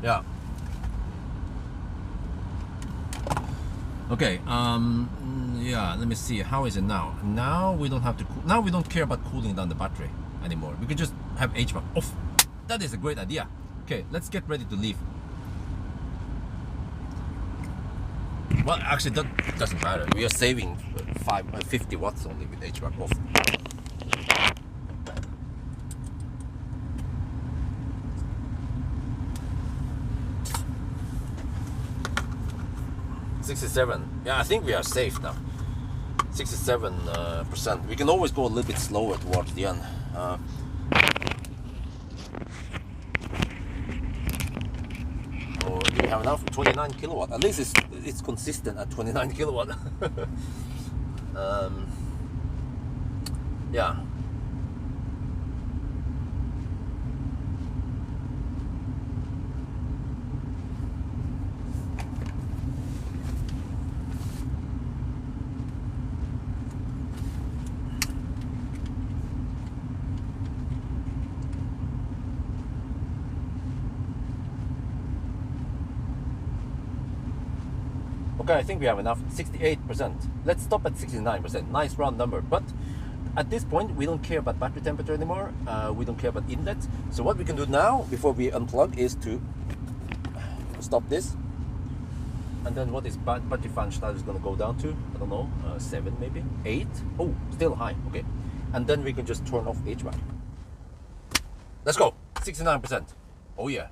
Yeah. Okay, yeah, let me see. How is it now? Now we don't have to now we don't care about cooling down the battery anymore. We can just have HVAC off. That is a great idea. Okay, let's get ready to leave. Well, actually, that doesn't matter. We are saving 50 watts only with HVAC off. $67. Yeah, I think we are safe now. 67%. We can always go a little bit slower towards the end. Do we have enough? 29 kilowatt. At least it's consistent at 29 kilowatt. Yeah. Okay, I think we have enough. 68%. Let's stop at 69%. Nice round number. But at this point, we don't care about battery temperature anymore. We don't care about inlet. So what we can do now, before we unplug, is to stop this. And then what is battery fan status going to go down to? I don't know. 7 maybe? 8? Oh, still high. Okay. And then we can just turn off HVAC. Let's go. 69%. Oh yeah.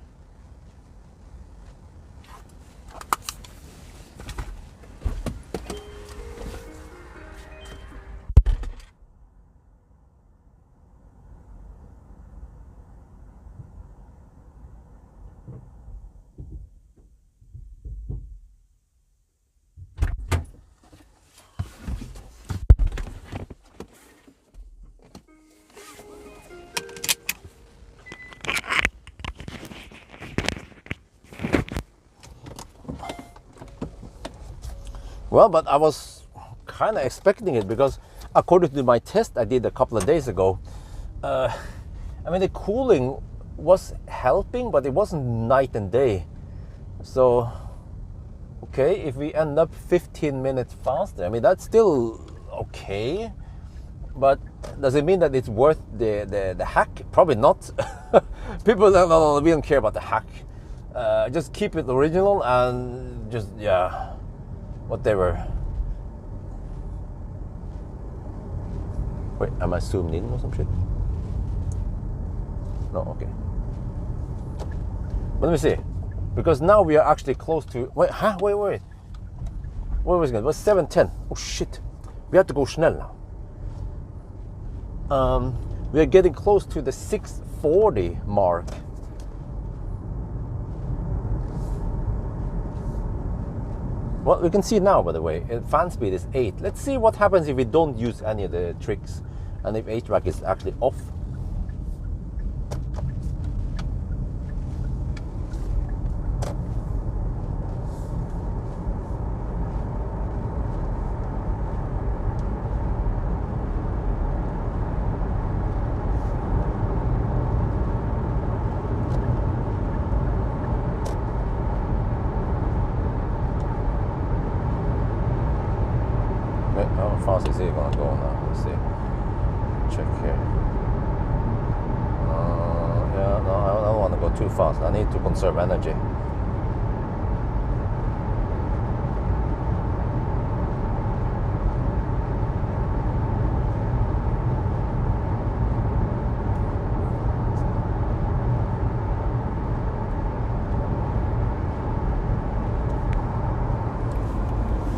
Well, but I was kind of expecting it because according to my test I did a couple of days ago, I mean, the cooling was helping, but it wasn't night and day. So, okay, if we end up 15 minutes faster, I mean, that's still okay. But does it mean that it's worth the hack? Probably not. People don't, no, we don't care about the hack. Just keep it original and just, yeah, whatever. Wait, am I zoomed in or some shit? No, okay. But let me see. Because now we are actually close to, wait. Where was it? It was 7:10. Oh shit. We have to go schnell now. We are getting close to the 6:40 mark. Well, we can see now, by the way, fan speed is 8. Let's see what happens if we don't use any of the tricks and if HVAC is actually off. How fast is it gonna go now? Let's see. Check here. Yeah, no, I don't want to go too fast. I need to conserve energy.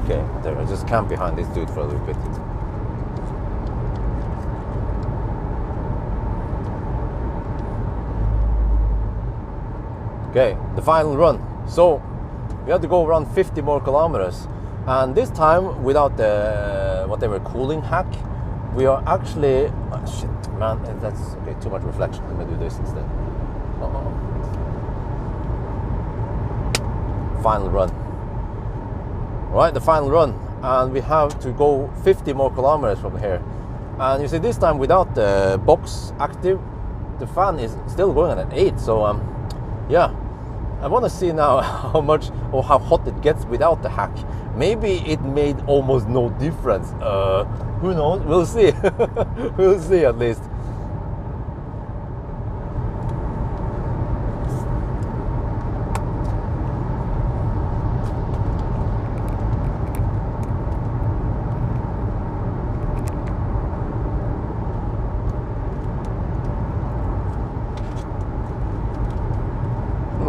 Okay, there. I just camp behind this dude for a little bit. Okay, the final run. So we have to go around 50 more kilometers, and this time without the whatever cooling hack, we are actually. Oh, shit, man, that's okay. Too much reflection. Let me do this instead. Final run. Right, the final run, and we have to go 50 more kilometers from here. And you see, this time without the box active, the fan is still going at 8. So yeah, I want to see now how much or how hot it gets without the hack. Maybe it made almost no difference. Who knows? We'll see. We'll see at least.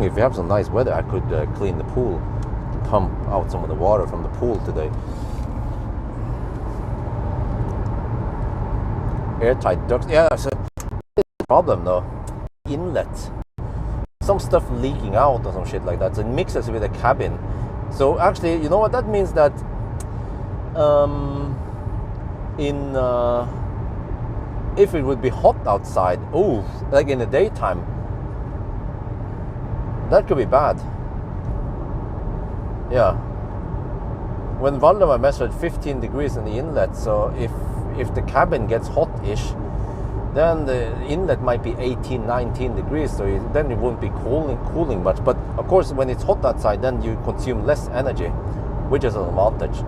If we have some nice weather, I could clean the pool, pump out some of the water from the pool today. Airtight ducts. Yeah, it's a problem though. Inlet. Some stuff leaking out or some shit like that. So it mixes with the cabin. So actually, you know what that means? That if it would be hot outside, like in the daytime, that could be bad. Yeah. When Valdemar measured 15 degrees in the inlet, so if the cabin gets hot-ish, then the inlet might be 18, 19 degrees, so then it won't be cooling much. But of course, when it's hot outside, then you consume less energy, which is an advantage.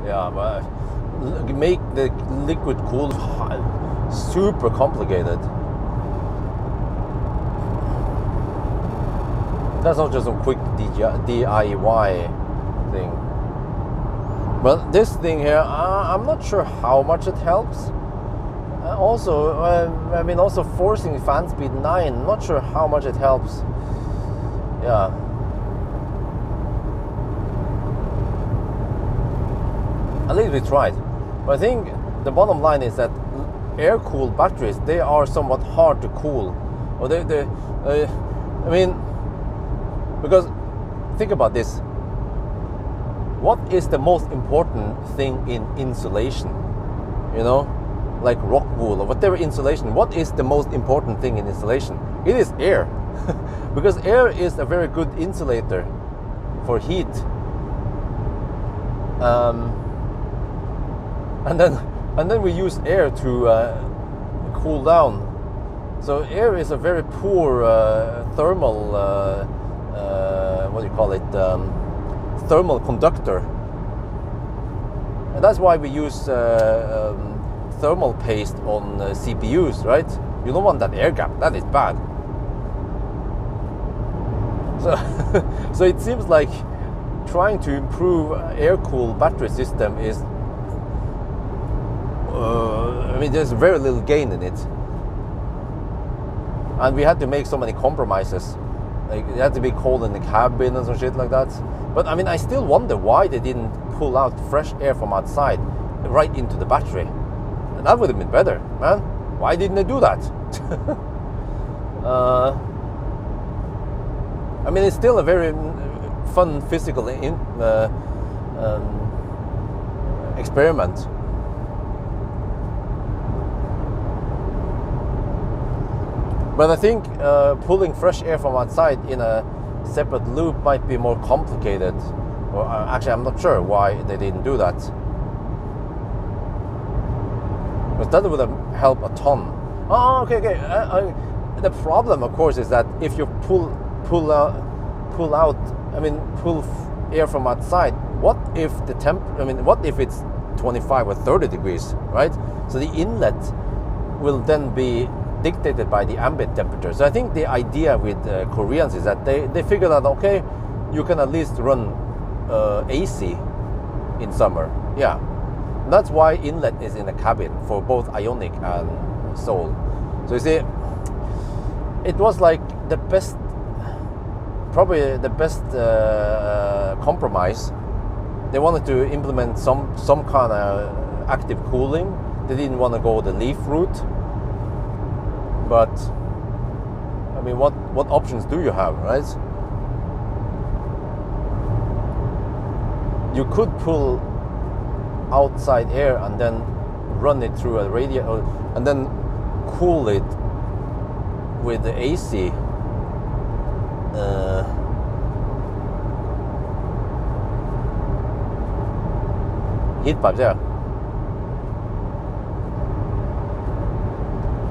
Yeah, but make the liquid cool super complicated. That's not just a quick DIY thing. But this thing here, I'm not sure how much it helps. Also forcing fan speed 9, not sure how much it helps. Yeah. At least we tried. But I think the bottom line is that air-cooled batteries, they are somewhat hard to cool. Or I mean, because think about this. What is the most important thing in insulation? You know, like rock wool or whatever insulation. What is the most important thing in insulation? It is air. Because air is a very good insulator for heat. And then we use air to cool down. So air is a very poor thermal, what do you call it, thermal conductor. And that's why we use thermal paste on CPUs, right? You don't want that air gap, that is bad. So it seems like trying to improve air-cooled battery system is, I mean, there's very little gain in it. And we had to make so many compromises. Like, it had to be cold in the cabin and some shit like that. But I mean, I still wonder why they didn't pull out fresh air from outside right into the battery. And that would have been better, man. Why didn't they do that? I mean, it's still a very fun physical experiment. But I think pulling fresh air from outside in a separate loop might be more complicated. Or actually, I'm not sure why they didn't do that. Because that would have helped a ton. Oh, okay. The problem, of course, is that if you pull air from outside, what if what if it's 25 or 30 degrees, right? So the inlet will then be dictated by the ambient temperature. So I think the idea with Koreans is that they figured out, okay, you can at least run AC in summer. Yeah, and that's why inlet is in the cabin for both Ioniq and Soul. So you see, it was like the best, probably the best compromise. They wanted to implement some kind of active cooling. They didn't want to go the leaf route. But I mean, what options do you have, right? You could pull outside air and then run it through a radiator and then cool it with the AC. Heat pipes, yeah.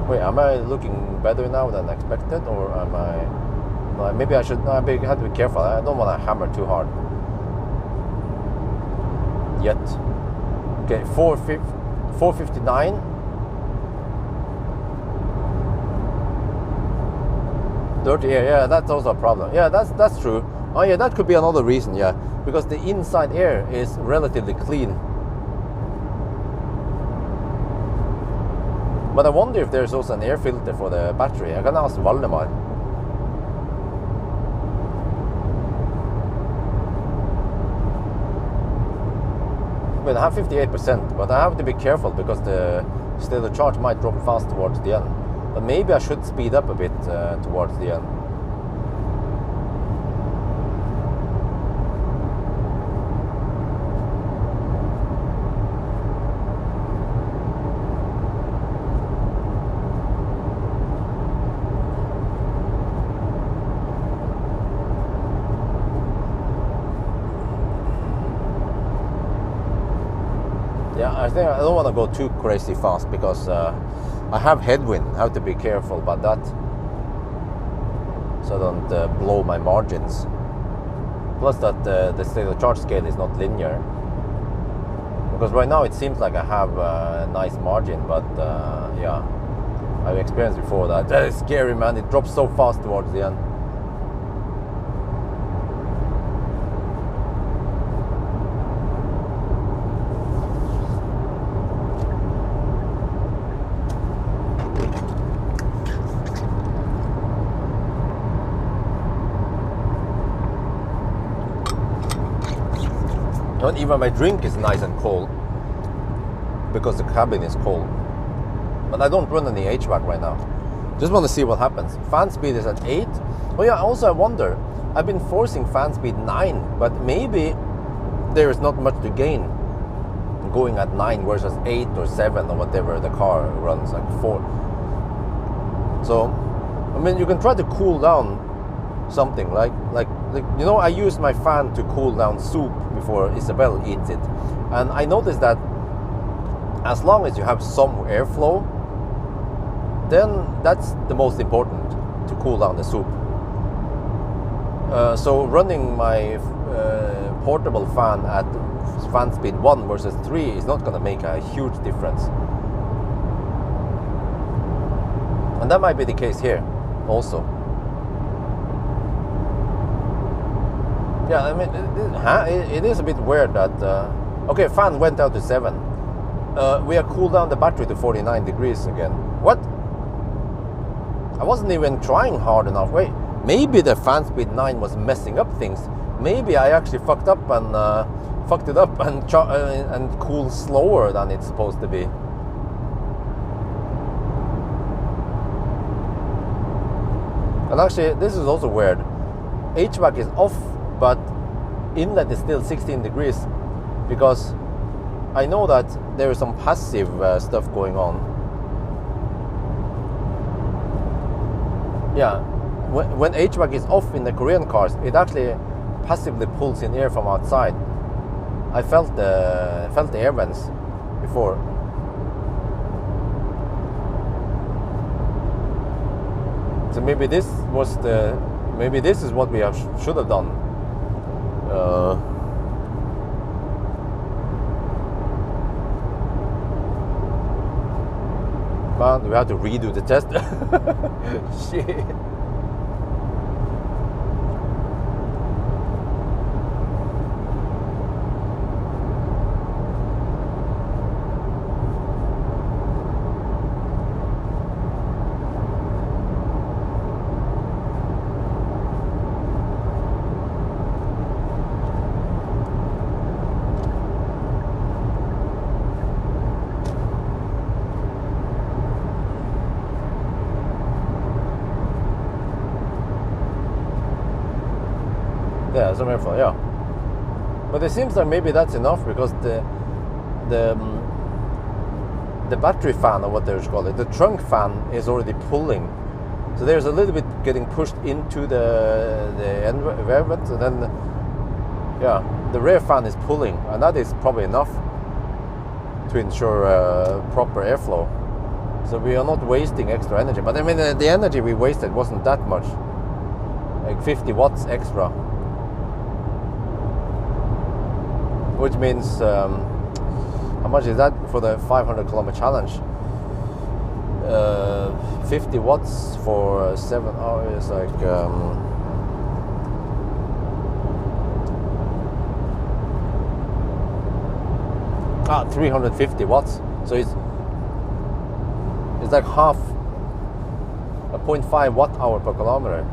Wait, am I looking better now than expected, or am I? No, maybe I should. No, I have to be careful. I don't want to hammer too hard. Yet. Okay, 459. Dirty air. Yeah, that's also a problem. Yeah, that's true. Oh yeah, that could be another reason. Yeah, because the inside air is relatively clean. But I wonder if there's also an air filter for the battery. I can ask Valdemar. But I have 58%, but I have to be careful because the charge might drop fast towards the end. But maybe I should speed up a bit towards the end. I think I don't want to go too crazy fast because I have headwind. I have to be careful about that, so I don't blow my margins. Plus that the state of charge scale is not linear, because right now it seems like I have a nice margin, but yeah, I've experienced before that. That is scary, man. It drops so fast towards the end. And even my drink is nice and cold because the cabin is cold. But I don't run any HVAC right now. Just want to see what happens. Fan speed is at 8. Oh yeah, also I wonder, I've been forcing fan speed 9, but maybe there is not much to gain going at 9 versus 8 or 7 or whatever the car runs, like 4. So, I mean, you can try to cool down something like you know, I use my fan to cool down soup before Isabel eats it, and I noticed that as long as you have some airflow, then that's the most important to cool down the soup. So running my portable fan at fan speed 1 versus 3 is not going to make a huge difference. And that might be the case here also. Yeah, I mean, it is a bit weird that... okay, fan went out to 7. We have cooled down the battery to 49 degrees again. What? I wasn't even trying hard enough. Wait, maybe the fan speed 9 was messing up things. Maybe I actually fucked up and fucked it up and cooled slower than it's supposed to be. And actually, this is also weird. HVAC is off, but inlet is still 16 degrees because I know that there is some passive stuff going on. Yeah, when HVAC is off in the Korean cars, it actually passively pulls in air from outside. I felt the air vents before. So maybe this is what we should have done. But we have to redo the test. Shit. Yeah, some airflow, yeah. But it seems that maybe that's enough because the battery fan, or what they call it, the trunk fan is already pulling. So there's a little bit getting pushed into the air vent, and then yeah, the rear fan is pulling, and that is probably enough to ensure proper airflow. So we are not wasting extra energy. But I mean, the energy we wasted wasn't that much, like 50 watts extra. Which means, how much is that for the 500 kilometer challenge? 50 watts for 7 hours, like 350 watts. So it's like half a 0.5 watt hour per kilometer.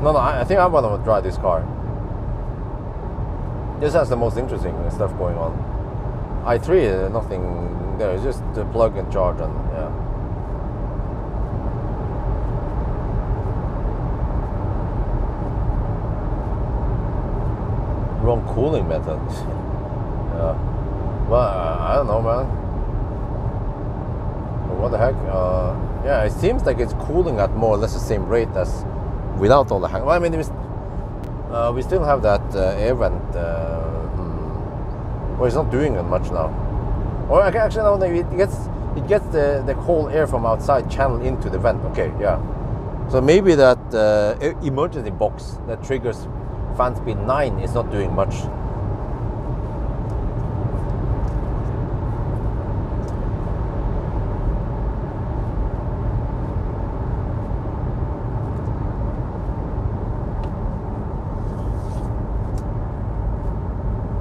No, I think I want to drive this car. This has the most interesting stuff going on. i3, nothing there. It's just the plug and charge, and yeah. Wrong cooling method. Yeah. Well, I don't know, man. But what the heck? Yeah, it seems like it's cooling at more or less the same rate as without all the hang. Well, I mean, we still have that air vent. Well, it's not doing it much now. Or actually, no, it gets the cold air from outside channeled into the vent. Okay, yeah. So maybe that emergency box that triggers fan speed 9 is not doing much.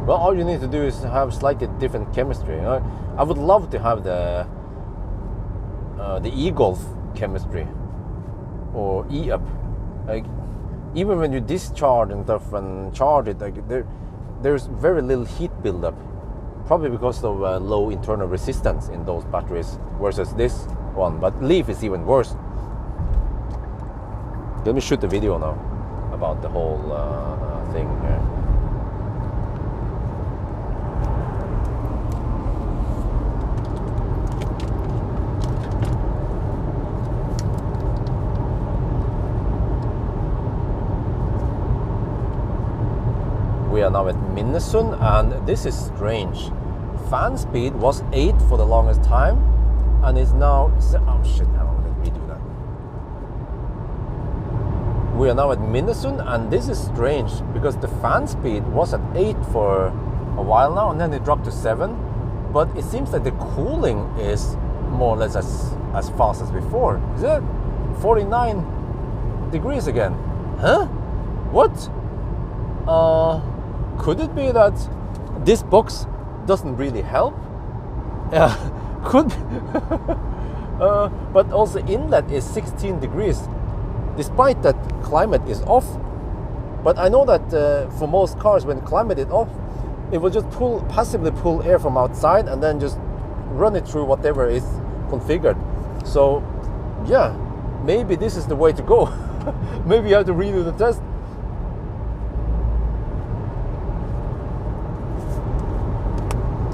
Well, all you need to do is have slightly different chemistry. You know? I would love to have the e-Golf chemistry or E-up. Like, even when you discharge and stuff and charge it, like there's very little heat buildup, probably because of low internal resistance in those batteries versus this one. But Leaf is even worse. Let me shoot the video now about the whole thing here. We are now at Minnesund, and this is strange. Fan speed was 8 for the longest time, and is now... Oh shit, hang on, let me redo that. We are now at Minnesund, and this is strange, because the fan speed was at 8 for a while now, and then it dropped to 7. But it seems like the cooling is more or less as fast as before. Is it 49 degrees again? Huh? What? Could it be that this box doesn't really help? Yeah, could be. But also inlet is 16 degrees, despite that climate is off. But I know that for most cars, when climate is off, it will just passively pull air from outside and then just run it through whatever is configured. So yeah, maybe this is the way to go. Maybe you have to redo the test.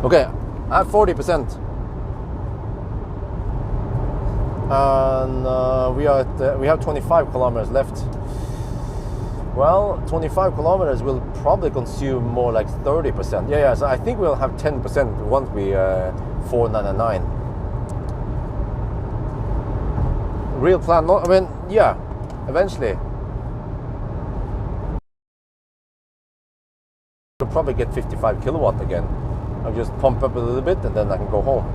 Okay, I have 40%, and we have 25 kilometers left. Well, 25 kilometers will probably consume more like 30%. Yeah, so I think we'll have 10% once we 499. Real plan? No, I mean, yeah, eventually. We'll probably get 55 kilowatt again. I'll just pump up a little bit and then I can go home.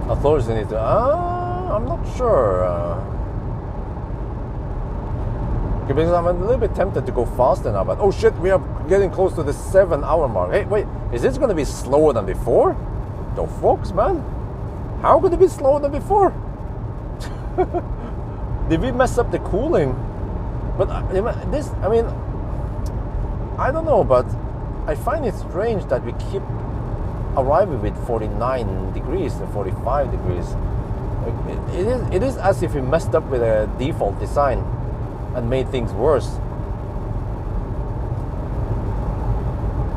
Authorities need to... I'm not sure. Because I'm a little bit tempted to go faster now, but oh shit, we are getting close to the 7-hour mark. Hey, wait, is this going to be slower than before? The fucks, man? How could it be slower than before? Did we mess up the cooling? But this, I mean, I don't know, but I find it strange that we keep arriving with 49 degrees or 45 degrees. It is as if we messed up with a default design and made things worse.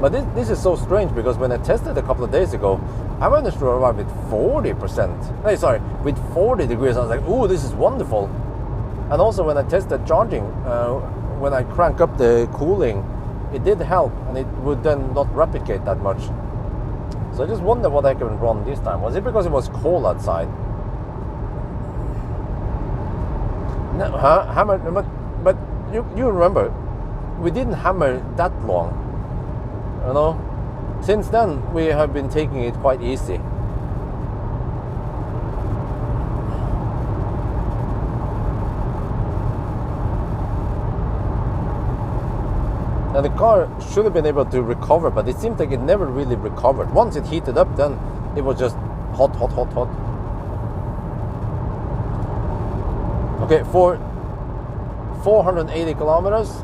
But this is so strange, because when I tested a couple of days ago, I managed to arrive with 40%. Hey, sorry, with 40 degrees. I was like, ooh, this is wonderful. And also when I tested charging, when I crank up the cooling, it did help, and it would then not replicate that much. So I just wonder what I can run this time. Was it because it was cold outside? No, hammer, but you remember, we didn't hammer that long, you know? Since then, we have been taking it quite easy. And the car should have been able to recover, but it seemed like it never really recovered. Once it heated up, then it was just hot, hot, hot, hot. Okay, for 480 kilometers,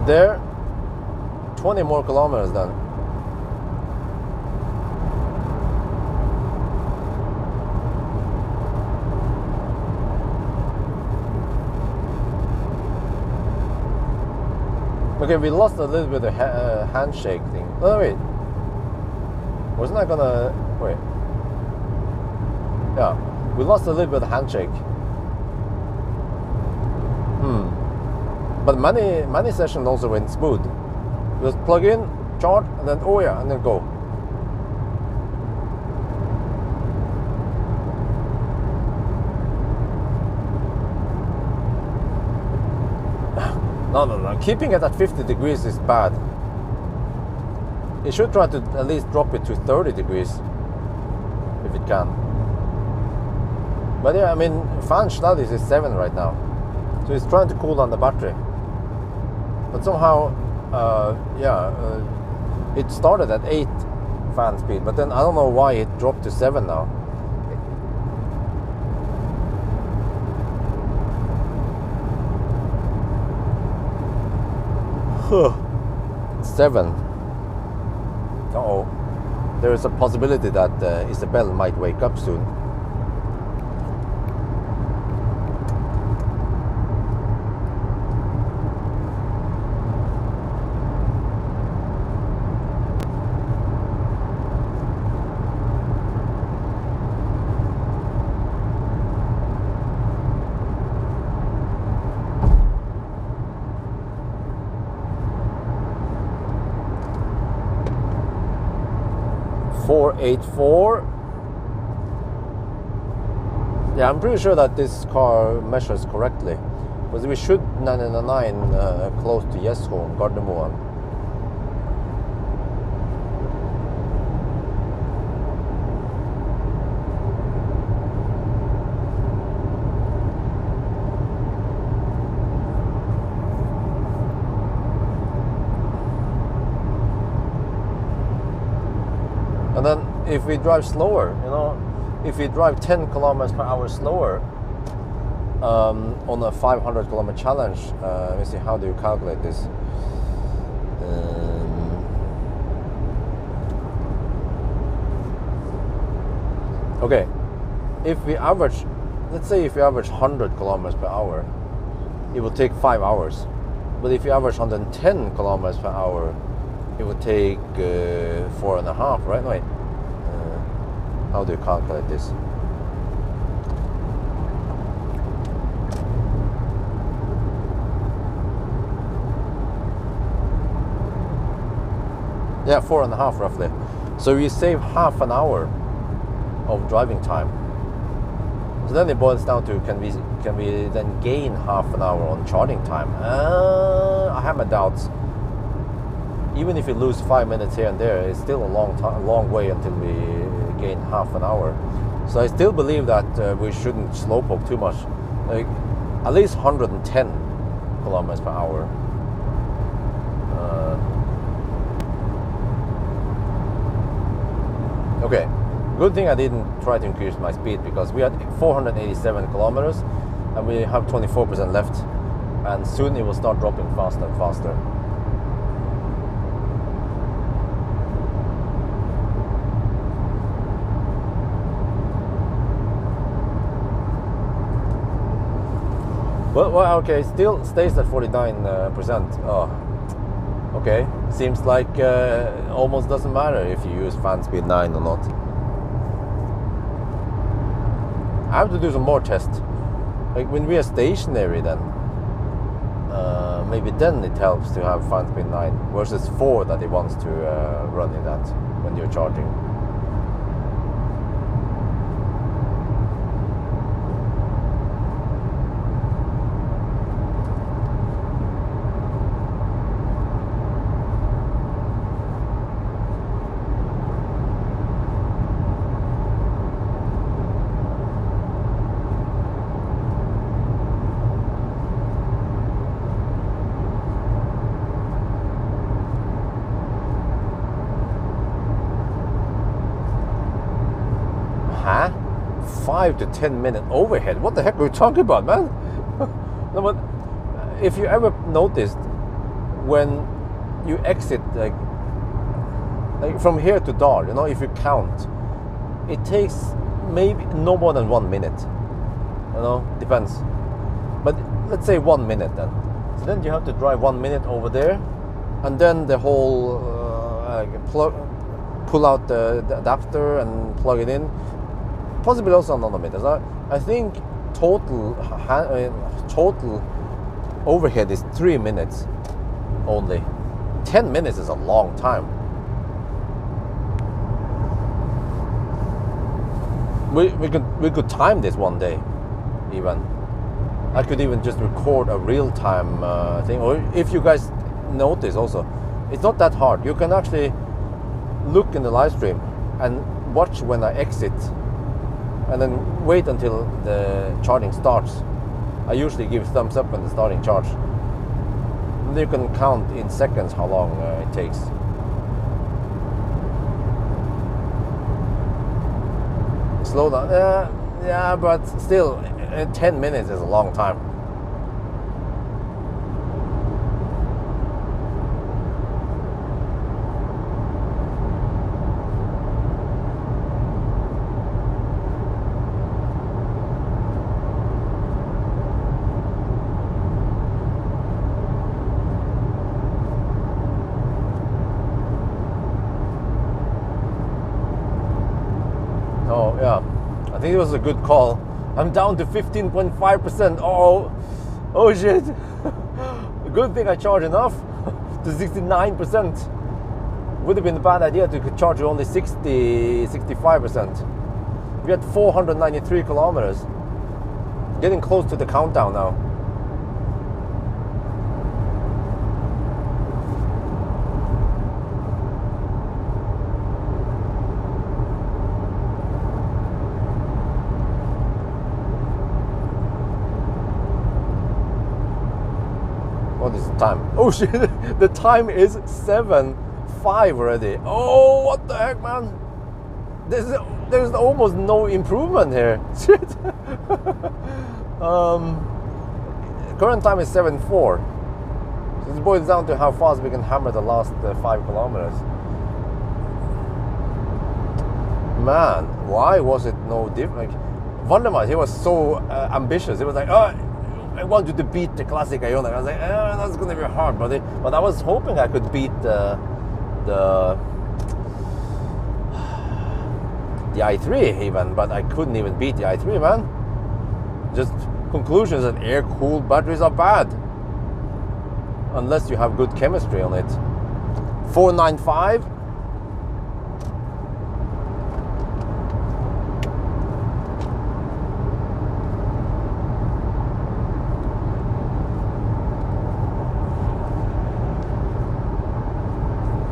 there, 20 more kilometers then. Okay, we lost a little bit of handshake thing. Oh wait, wasn't I gonna wait? Yeah, we lost a little bit of handshake. But many sessions also went smooth. Just plug in, charge, and then oh yeah, and then go. No. Keeping it at 50 degrees is bad. You should try to at least drop it to 30 degrees if it can. But yeah, I mean, fan status is 7 right now, so it's trying to cool down the battery. But somehow, It started at 8 fan speed, but then I don't know why it dropped to 7 now. Huh. 7. Uh-oh. There is a possibility that Isabel might wake up soon. .484. Yeah, I'm pretty sure that this car measures correctly, because we should 999 close to Jesholm, Gardermoen. And then if we drive slower, you know, if we drive 10 kilometers per hour slower on a 500 kilometer challenge, let me see, how do you calculate this? Okay, if we average, let's say if we average 100 kilometers per hour, it will take 5 hours. But if you average 110 kilometers per hour, it would take 4.5, right? Wait, how do you calculate this? Yeah, 4.5 roughly. So you save half an hour of driving time. So then it boils down to, can we then gain half an hour on charging time? I have my doubts. Even if we lose 5 minutes here and there, it's still a long way until we gain half an hour. So I still believe that we shouldn't slowpoke too much. Like at least 110 kilometers per hour. Okay, good thing I didn't try to increase my speed, because we had 487 kilometers and we have 24% left, and soon it will start dropping faster and faster. Well, okay, still stays at 49%. Oh, okay, seems like almost doesn't matter if you use fan speed 9 or not. I have to do some more tests. Like when we are stationary, then maybe then it helps to have fan speed 9 versus 4 that it wants to run in that when you're charging. Huh? 5 to 10 minute overhead? What the heck are we talking about, man? No, but if you ever noticed, when you exit like from here to Dal, you know, if you count, it takes maybe no more than 1 minute. You know, depends. But let's say 1 minute then. So then you have to drive 1 minute over there, and then the whole pull out the adapter and plug it in. Possibly also another minute. I think total overhead is 3 minutes only. 10 minutes is a long time. We could time this one day, even. I could even just record a real-time thing. Or if you guys notice also, it's not that hard. You can actually look in the live stream and watch when I exit, and then wait until the charging starts. I usually give thumbs up when the starting charge. And you can count in seconds how long it takes. slow down. Yeah, but still, 10 minutes is a long time. Oh yeah, I think it was a good call. I'm down to 15.5%. Oh shit. Good thing I charged enough to 69%. Would have been a bad idea to charge only 65%. We had 493 kilometers. Getting close to the countdown now. What is the time? Oh shit, the time is 7:05 already. Oh, what the heck, man? There's almost no improvement here. Shit. Current time is 7:04. So this boils down to how fast we can hammer the last 5 kilometers. Man, why was it no different? Like, Valdemar, he was so ambitious. He was like, oh, I want you to beat the classic Ioniq. I was like, that's going to be hard, buddy. But I was hoping I could beat the i3 even, but I couldn't even beat the i3, man. Just conclusions that air-cooled batteries are bad. Unless you have good chemistry on it. 495.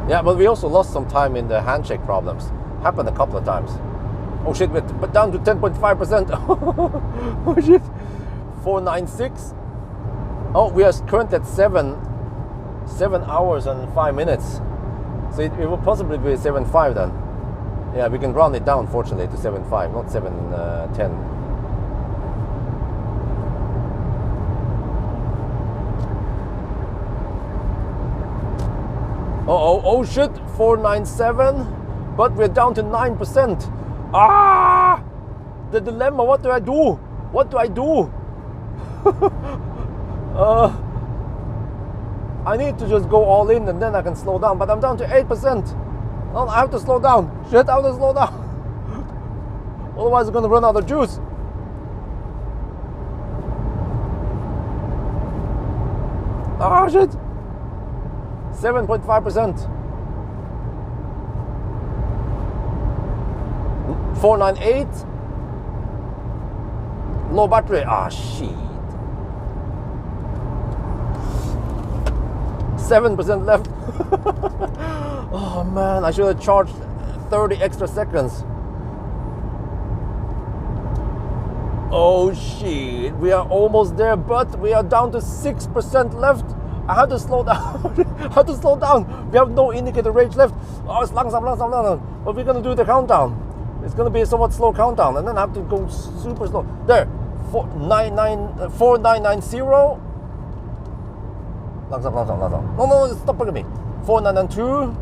Yeah, but we also lost some time in the handshake problems. Happened a couple of times. Oh shit, but down to 10.5%. Oh shit. 496. Oh, we are currently at 7 hours and 5 minutes. So it will possibly be 7.5 then. Yeah, we can round it down, fortunately, to 7.5, not 7.10. Oh shit, 497, but we're down to 9%. Ah! The dilemma, what do I do? What do I do? I need to just go all in and then I can slow down, but I'm down to 8%. Well, I have to slow down. Shit, I have to slow down. Otherwise I'm gonna run out of juice. Ah, shit. 7.5%. 498. Low battery. Ah, shit. 7% left. Oh man, I should have charged 30 extra seconds. Oh shit, we are almost there, but we are down to 6% left. I have to slow down. I have to slow down. We have no indicator range left. Oh, it's langsam. But we're gonna do the countdown. It's gonna be a somewhat slow countdown, and then I have to go super slow. There, 4990. Langsam. No, stop bugging me. 4992.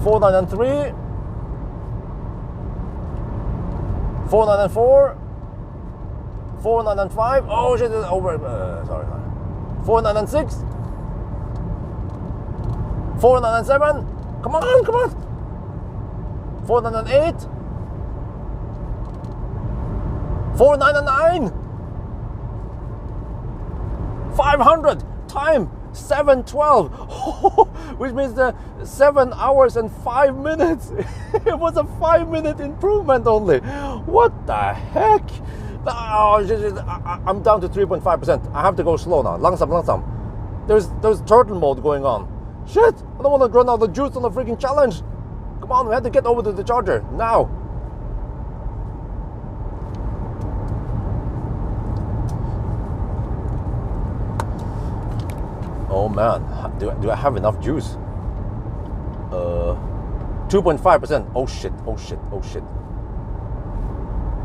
493. 494. 495. Oh shit, it's over. Sorry. 496. 497. Come on. 498. 499. 500. Time 7:12. Which means 7 hours and 5 minutes. It was a 5-minute improvement only. What the heck? Oh, I'm down to 3.5%. I have to go slow now. Langsam. There's turtle mode going on. Shit! I don't want to run out of juice on the freaking challenge. Come on, we have to get over to the charger now. Oh man, do I have enough juice? 2.5%. Oh shit, oh shit, oh shit.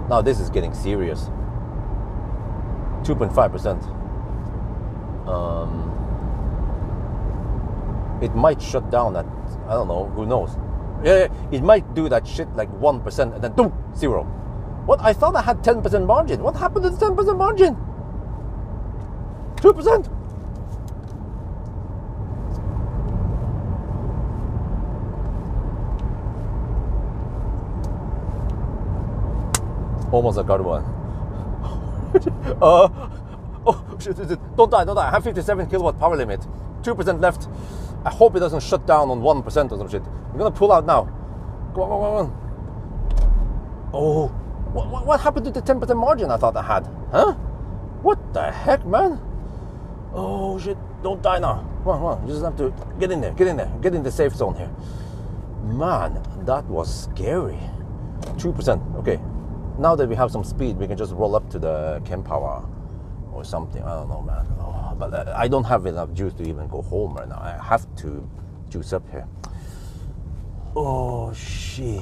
Now this is getting serious. 2.5%. It might shut down at, I don't know, who knows. Yeah, it might do that shit like 1% and then boom, 0. What? I thought I had 10% margin. What happened to the 10% margin? 2%. Almost I got one. Oh shit, don't die, don't die. I have 57 kilowatt power limit. 2% left. I hope it doesn't shut down on 1% or some shit. I'm gonna pull out now. Go on, go on, go on. Oh, what happened to the 10% margin I thought I had? Huh? What the heck, man? Oh shit, don't die now. Come on, come on. You just have to get in there, get in there, get in the safe zone here. Man, that was scary. 2%, okay. Now that we have some speed, we can just roll up to the kWh or something. I don't know, man. Oh, but I don't have enough juice to even go home right now. I have to juice up here. Oh shit!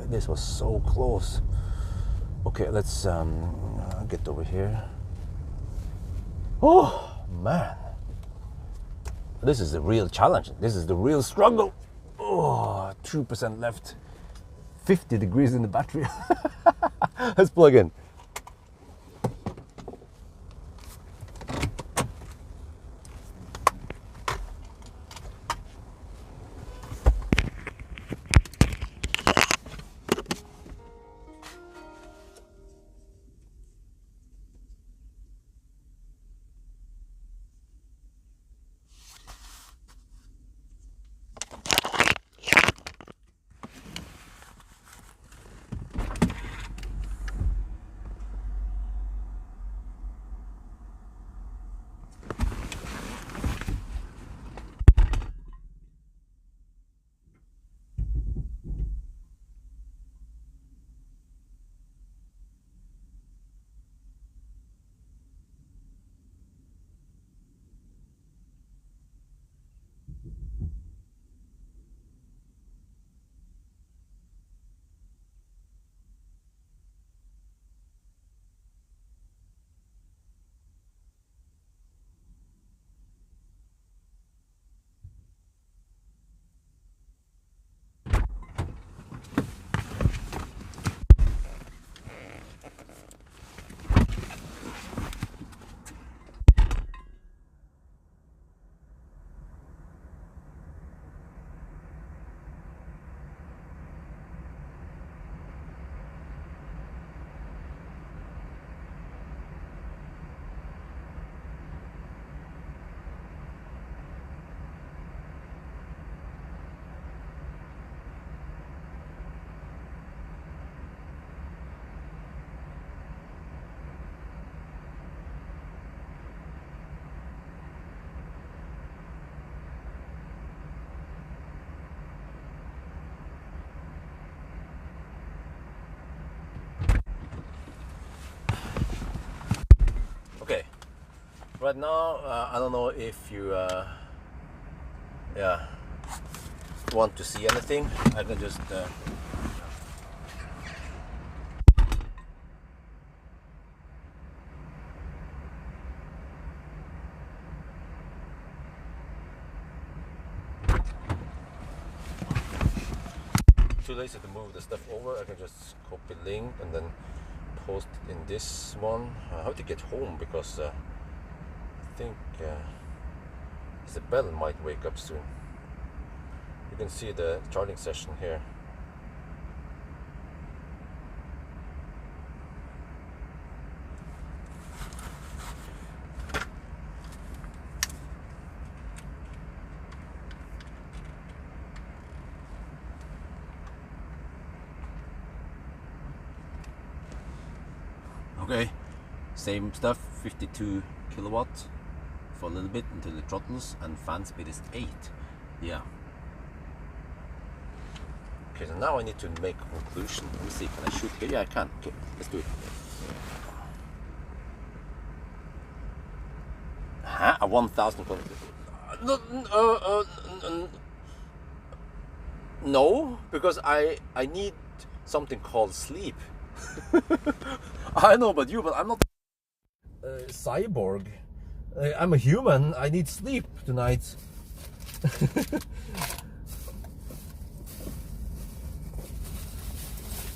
This was so close. Okay, let's get over here. Oh man, this is the real challenge. This is the real struggle. Oh, 2% left. 50 degrees in the battery. Let's plug in. Okay, right now I don't know if you want to see anything. I can just too lazy to move the stuff over. I can just copy link and then post it in this one. I have to get home because I think Isabel might wake up soon. You can see the charging session here. Okay, same stuff, 52 kilowatt for a little bit until it throttles, and fan speed is 8. Yeah. Okay, so now I need to make a conclusion. Let me see, can I shoot here? Yeah, I can. Okay, let's do it. Huh? A 1,000 kilometers. No, because I need something called sleep. I know about you, but I'm not a cyborg. I'm a human. I need sleep tonight.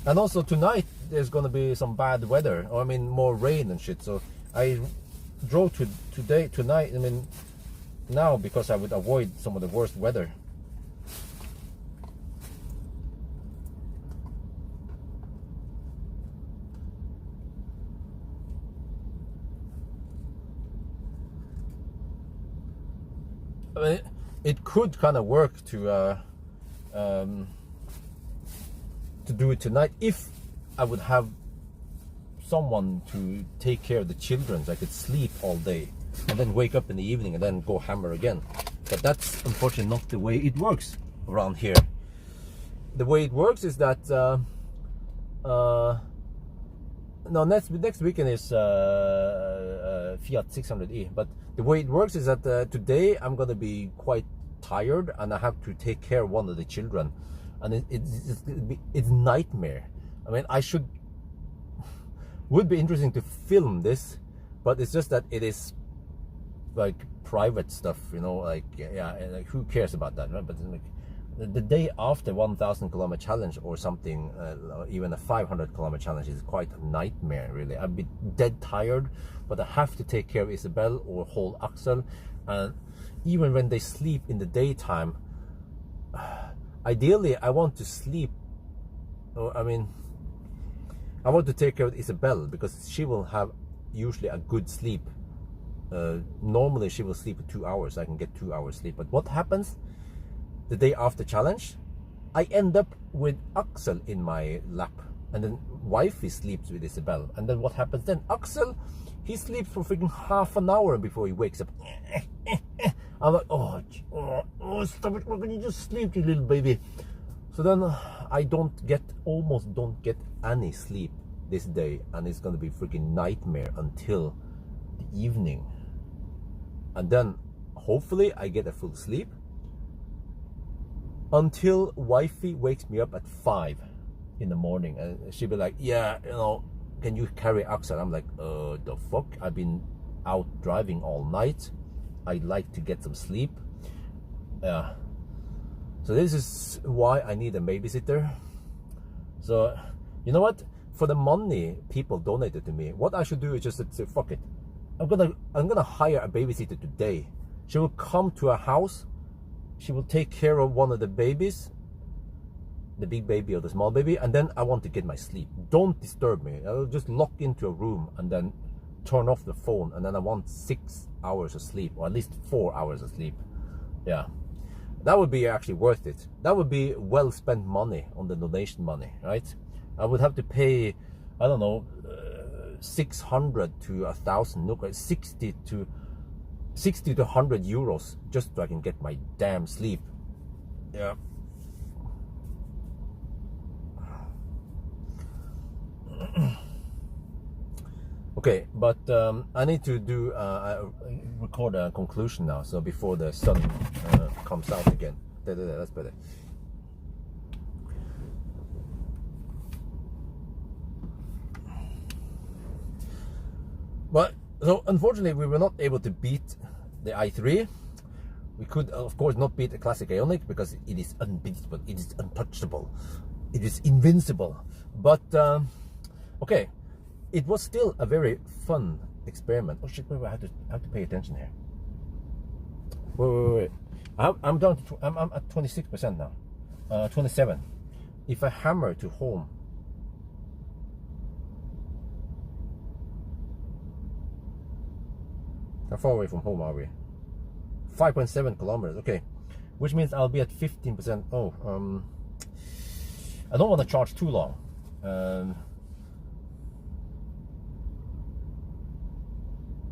And also tonight there's gonna be some bad weather, or I mean more rain and shit. So I drove tonight. I mean now because I would avoid some of the worst weather. I mean, it could kind of work to do it tonight if I would have someone to take care of the children, so I could sleep all day and then wake up in the evening and then go hammer again. But that's unfortunately not the way it works around here. The way it works is that no, next weekend is Fiat 600e, but the way it works is that today I'm gonna be quite tired and I have to take care of one of the children, and it's nightmare. I mean, would be interesting to film this, but it's just that it is like private stuff, you know, like yeah, like who cares about that, right? But like the day after 1,000 kilometer challenge or something, even a 500 kilometer challenge is quite a nightmare, really. I'd be dead tired, but I have to take care of Isabel or hold Axel, and even when they sleep in the daytime, ideally I want to sleep, or I mean I want to take care of Isabel because she will have usually a good sleep. Normally she will sleep 2 hours. I can get 2 hours sleep. But what happens the day after challenge? I end up with Axel in my lap, and then wifey sleeps with Isabel. And then what happens then? Axel, he sleeps for freaking half an hour before he wakes up. I'm like, oh, stop it! Why can't you just sleep, you little baby? So then I almost don't get any sleep this day, and it's gonna be freaking nightmare until the evening. And then hopefully I get a full sleep until wifey wakes me up at 5 in the morning, and she'll be like, yeah, you know, can you carry Axel? I'm like, the fuck? I've been out driving all night. I'd like to get some sleep. Yeah. So this is why I need a babysitter. So you know what? For the money people donated to me, what I should do is just say, fuck it. I'm gonna hire a babysitter today. She will come to our house. She will take care of one of the babies, the big baby or the small baby, and then I want to get my sleep. Don't disturb me. I'll just lock into a room and then turn off the phone, and then I want 6 hours of sleep, or at least 4 hours of sleep. Yeah. That would be actually worth it. That would be well spent money on the donation money, right? I would have to pay, I don't know, 600 to 1,000, look, 60 to 100 euros just so I can get my damn sleep. Yeah. Okay, but I need to do record a conclusion now, so before the sun comes out again. That's better. But so unfortunately we were not able to beat the i3. We could of course not beat the classic Ioniq because it is unbeatable, it is untouchable, it is invincible. But okay, it was still a very fun experiment. Oh shit! Wait, I have to pay attention here. Wait. I'm down to I'm at 26% now. 27. If I hammer to home, how far away from home are we? 5.7 kilometers. Okay, which means I'll be at 15%. Oh, I don't want to charge too long.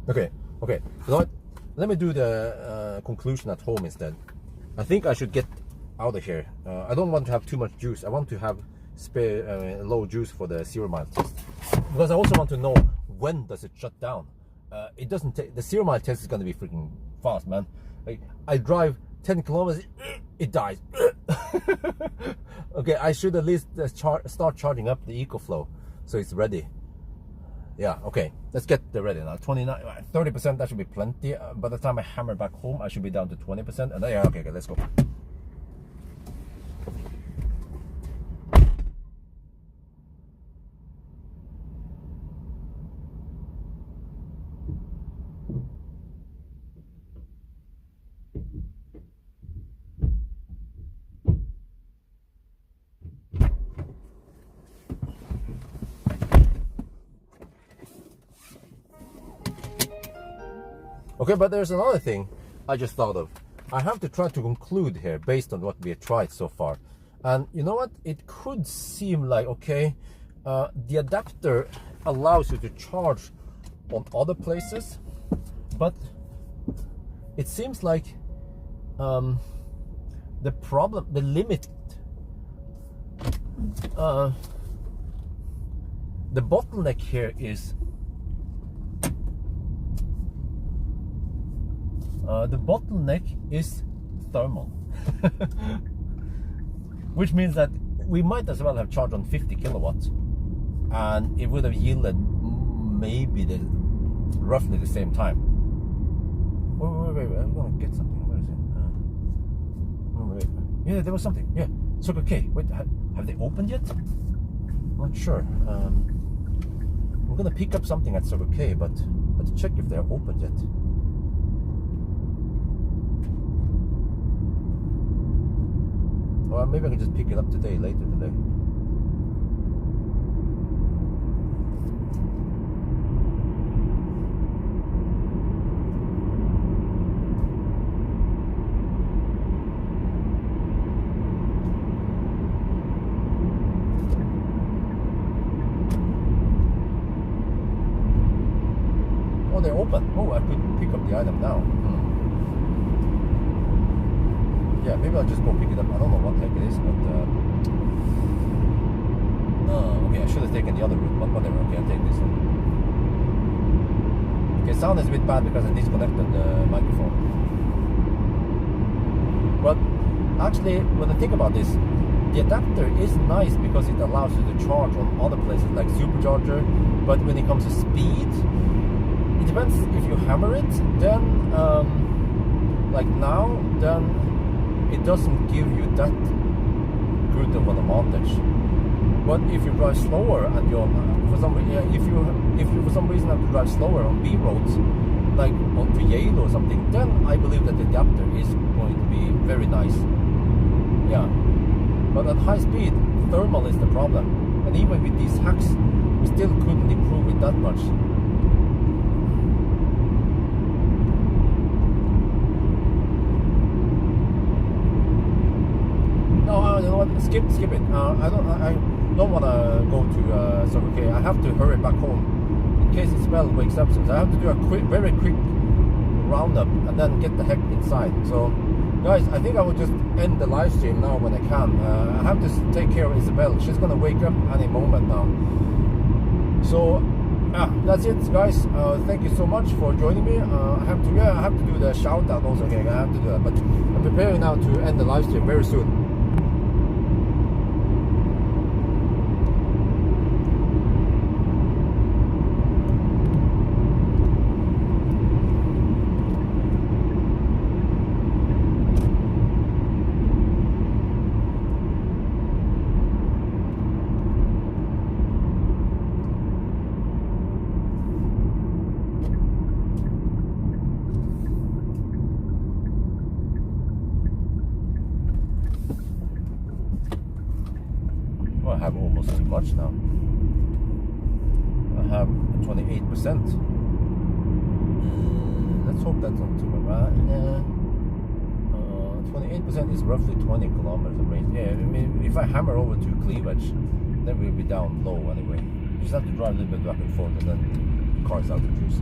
Okay. You know what? Let me do the conclusion at home instead. I think I should get out of here. I don't want to have too much juice. I want to have spare low juice for the 0 mile test, because I also want to know when does it shut down. It doesn't take, the 0 mile test is going to be freaking fast, man. Like, I drive 10 kilometers, it dies. Okay, I should at least start charging up the EcoFlow so it's ready. Yeah, okay, let's get the ready now. 30%, that should be plenty. By the time I hammer back home, I should be down to 20%. And yeah, okay, let's go. Okay, but there's another thing I just thought of. I have to try to conclude here based on what we have tried so far. And you know what? It could seem like, okay, the adapter allows you to charge on other places, but it seems like the bottleneck here is thermal. Which means that we might as well have charged on 50 kilowatts and it would have yielded maybe roughly the same time. Wait, I'm gonna get something. Where is it? Wait. Yeah, there was something. Yeah, Circle K. Wait, have they opened yet? I'm not sure. I'm gonna pick up something at Circle K, but let's check if they're opened yet. Or maybe I can just pick it up later today. Oh, they're open. Oh, I could pick up the item now. Yeah, maybe I'll just go pick it up. I don't know what heck it is, but okay, I should have taken the other route, but whatever. Okay, I'll take this one. Okay, sound is a bit bad because I disconnected the microphone. But actually, when I think about this, the adapter is nice because it allows you to charge on other places like supercharger. But when it comes to speed, it depends. If you hammer it, then like now, then it doesn't give you that good of an advantage. But if you drive slower and you're for some if you for some reason have to drive slower on B roads, like on Yale or something, then I believe that the adapter is going to be very nice. Yeah. But at high speed, thermal is the problem. And even with these hacks, we still couldn't improve it that much. No, you know what? Skip it. I don't want to go to Circle K. I have to hurry back home in case the smell wakes up. So I have to do a very quick roundup and then get the heck inside. So, guys, I think I will just end the live stream now when I can. I have to take care of Isabel. She's gonna wake up any moment now. So, that's it, guys. Thank you so much for joining me. I have to do the shout out also. Okay, I have to do that. But I'm preparing now to end the live stream very soon. I have almost too much now. I have 28%. Let's hope that's not too much. 28% is roughly 20 kilometers of range. Yeah, I mean, if I hammer over to cleavage, then we'll be down low anyway. You just have to drive a little bit back and forth, and then the car's out of juice.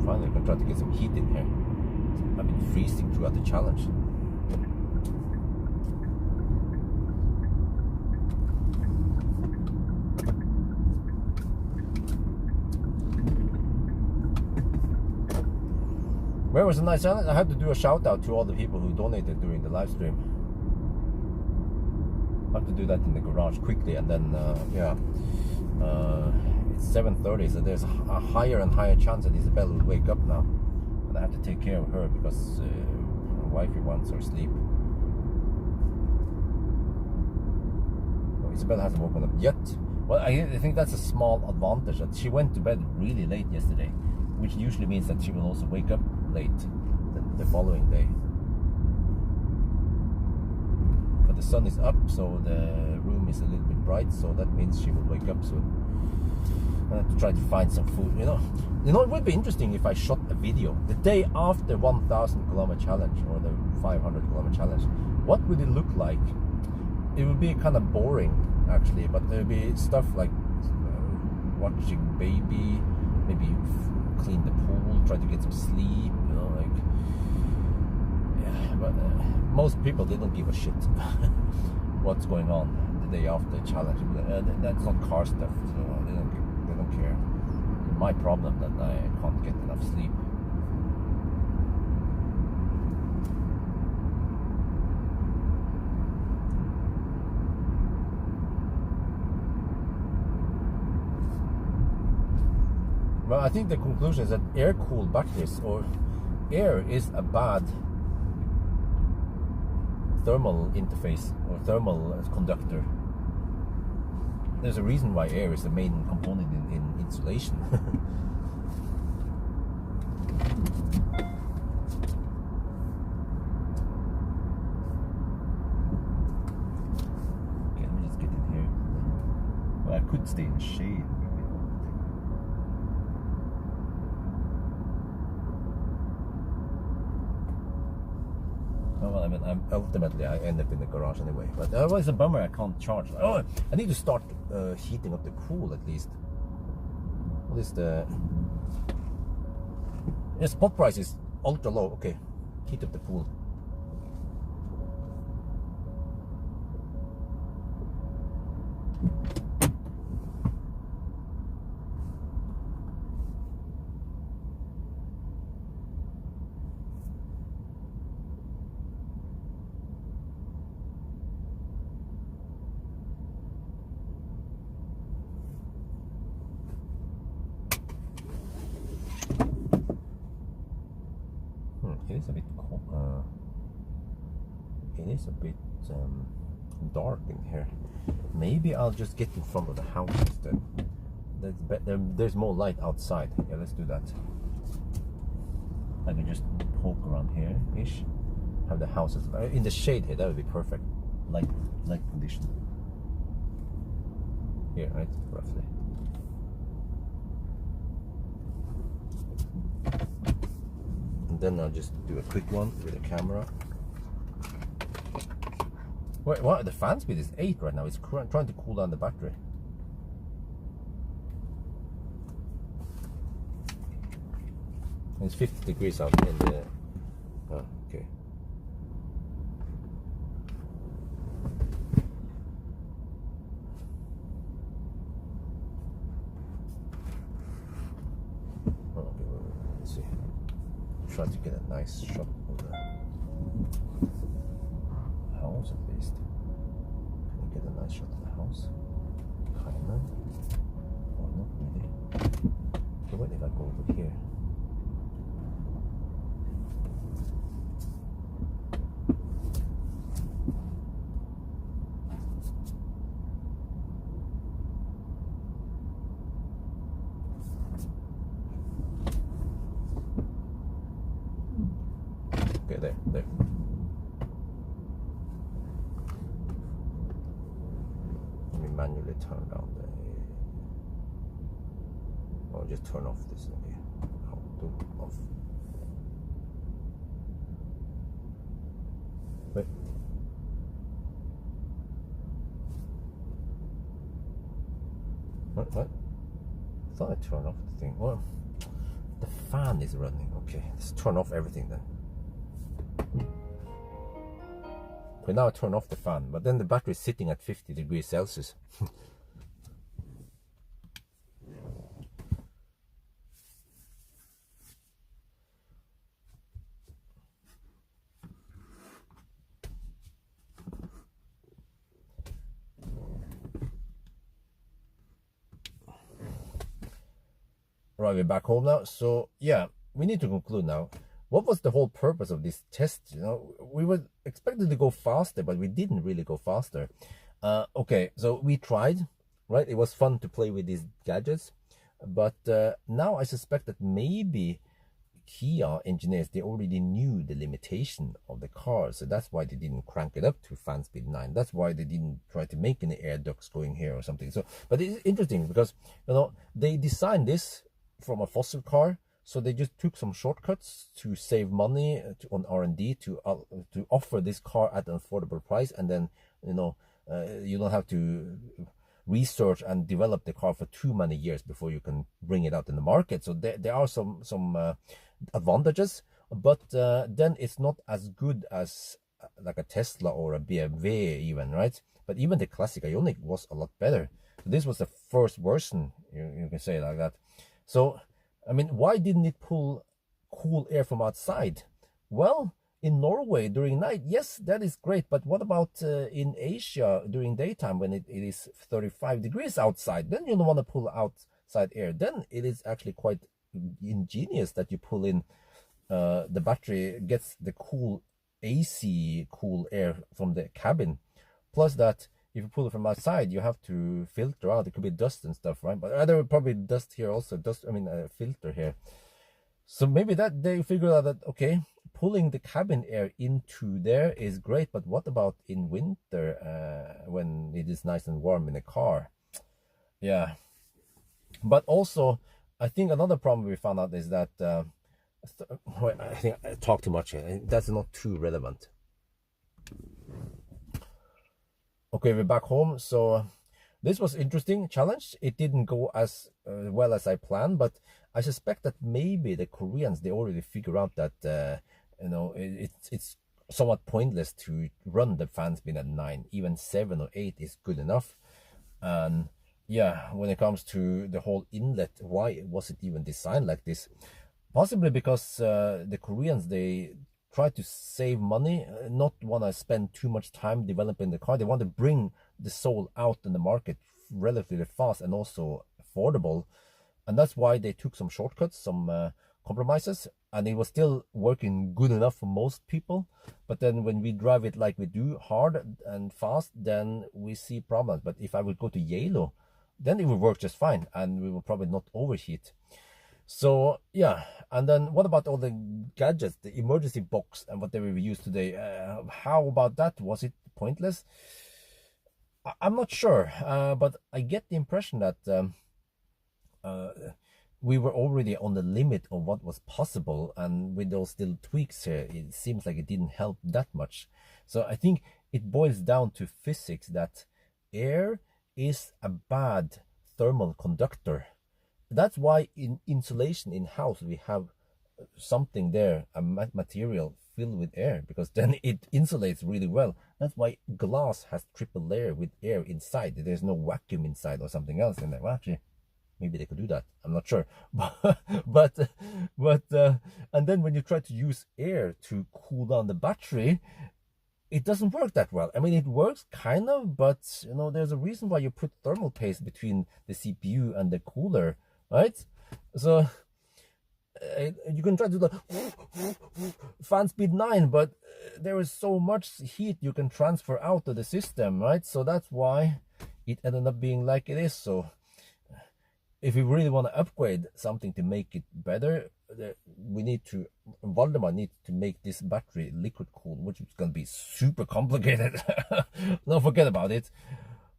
Finally, I can try to get some heat in here. I've been freezing throughout the challenge. Where was a nice challenge? I have to do a shout out to all the people who donated during the live stream. I have to do that in the garage quickly, and then yeah, it's 7:30, so there's a higher and higher chance that Isabel will wake up now, and I have to take care of her because her wifey wants her sleep. Oh, Isabel hasn't woken up yet. Well, I think that's a small advantage, that she went to bed really late yesterday, which usually means that she will also wake up late the following day. But the sun is up, so the room is a little bit bright, so that means she will wake up soon. I have to try to find some food. You know, it would be interesting if I shot a video the day after 1,000 kilometer challenge or the 500 kilometer challenge. What would it look like? It would be kind of boring actually, but there would be stuff like watching baby, maybe clean the pool, try to get some sleep, you know, like, yeah, but most people, they don't give a shit what's going on the day after the challenge. That's not car stuff, so they don't care. My problem that I can't get enough sleep. Well, I think the conclusion is that air-cooled batteries, or air, is a bad thermal interface or thermal conductor. There's a reason why air is the main component in insulation. Okay, let me just get in here. Well, I could stay in the shade. Well, I mean, ultimately I end up in the garage anyway. But it's a bummer I can't charge. Oh, I need to start heating up the pool at least. What is the? Yeah, spot price is ultra low. Okay, heat up the pool. It is a bit cold. It is a bit dark in here. Maybe I'll just get in front of the house instead. There's more light outside. Yeah, let's do that. I can just poke around here ish. Have the houses in the shade here. That would be perfect. Light condition. Here, right? Roughly. Then I'll just do a quick one with the camera. Wait, what? The fan speed is 8 right now. It's trying to cool down the battery. And it's 50 degrees out in the. Oh, okay. Oh, okay, let's see. Try to get a nice shot of the house at least. Can I get a nice shot of the house? Kinda. Or not really. Okay, what if I go over here? There. Let me manually turn down the. Or just turn off this thing here. I'll do off. Wait. What? I thought I turned off the thing. Well, the fan is running. Okay, let's turn off everything then. Okay, now I turn off the fan, but then the battery is sitting at 50 degrees Celsius. Right, we're back home now. So yeah, we need to conclude now. What was the whole purpose of this test? You know, we were expected to go faster, but we didn't really go faster. Okay, so we tried, right? It was fun to play with these gadgets, but now I suspect that maybe Kia engineers, they already knew the limitation of the car, so that's why they didn't crank it up to fan speed 9. That's why they didn't try to make any air ducts going here or something. So, but it's interesting because, you know, they designed this from a fossil car, so they just took some shortcuts to save money on R&D to offer this car at an affordable price, and then, you know, you don't have to research and develop the car for too many years before you can bring it out in the market. So there are some advantages, but then it's not as good as like a Tesla or a BMW even, right? But even the classic Ioniq was a lot better. So this was the first version, you can say like that. So, I mean, why didn't it pull cool air from outside? Well, in Norway during night, yes, that is great. But what about in Asia during daytime when it is 35 degrees outside? Then you don't want to pull outside air. Then it is actually quite ingenious that you pull in the battery gets the cool AC cool air from the cabin. Plus that if you pull it from outside, you have to filter out. It could be dust and stuff, right? But there will probably dust here also. Filter here. So maybe that they figured out that, okay, pulling the cabin air into there is great, but what about in winter when it is nice and warm in the car? Yeah. But also, I think another problem we found out is that, I think I talked too much here. That's not too relevant. Okay, we're back home. So this was interesting challenge. It didn't go as well as I planned, but I suspect that maybe the Koreans, they already figure out that you know, it's somewhat pointless to run the fan speed at 9. Even 7 or 8 is good enough. And yeah, when it comes to the whole inlet, why was it even designed like this? Possibly because the Koreans, they try to save money, not want to spend too much time developing the car. They want to bring the Soul out in the market relatively fast and also affordable. And that's why they took some shortcuts, some compromises, and it was still working good enough for most people. But then when we drive it like we do, hard and fast, then we see problems. But if I would go to Yellow, then it will work just fine, and we will probably not overheat. So yeah, and then what about all the gadgets, the emergency box and whatever we use today? How about that? Was it pointless? I'm not sure, but I get the impression that we were already on the limit of what was possible, and with those little tweaks here, it seems like it didn't help that much. So I think it boils down to physics, that air is a bad thermal conductor. That's why in insulation in house we have something there, a material filled with air, because then it insulates really well. That's why glass has triple layer with air inside. There's no vacuum inside or something else in there. Well, actually, maybe they could do that. I'm not sure. But and then when you try to use air to cool down the battery, it doesn't work that well. I mean, it works kind of, but you know, there's a reason why you put thermal paste between the CPU and the cooler, right? So you can try to do the fan speed 9, but there is so much heat you can transfer out of the system, right? So that's why it ended up being like it is. So if we really want to upgrade something to make it better, we need to, Valdemar needs to make this battery liquid cooled, which is going to be super complicated. Don't forget about it.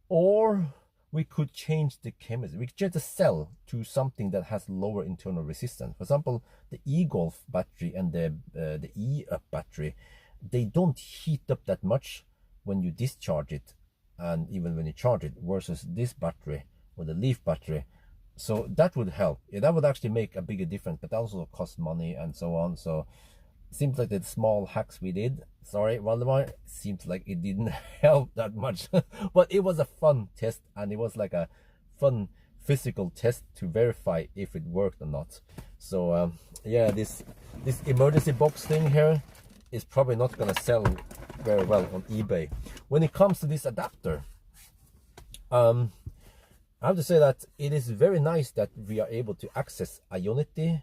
Or we could change the chemistry. We could change the cell to something that has lower internal resistance. For example, the e-Golf battery and the e-Up battery, they don't heat up that much when you discharge it, and even when you charge it, versus this battery or the Leaf battery. So that would help. Yeah, that would actually make a bigger difference, but that also costs money and so on. So seems like the small hacks we did, sorry Valdemar, seems like it didn't help that much. But it was a fun test, and it was like a fun physical test to verify if it worked or not. So yeah, this emergency box thing here is probably not gonna sell very well on eBay. When it comes to this adapter, I have to say that it is very nice that we are able to access Ionity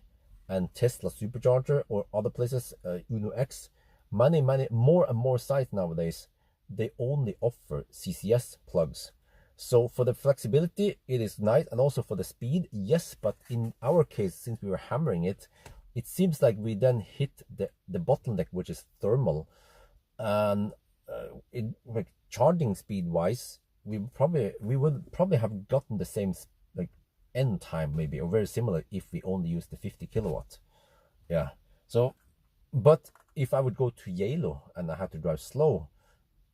and Tesla Supercharger or other places, Uno X. Many more and more sites nowadays, they only offer CCS plugs. So for the flexibility, it is nice, and also for the speed, yes. But in our case, since we were hammering it, it seems like we then hit the bottleneck, which is thermal. And like charging speed wise, we would probably have gotten the same like end time maybe, or very similar, if we only use the 50 kilowatt. Yeah. So, but if I would go to Yalo and I had to drive slow,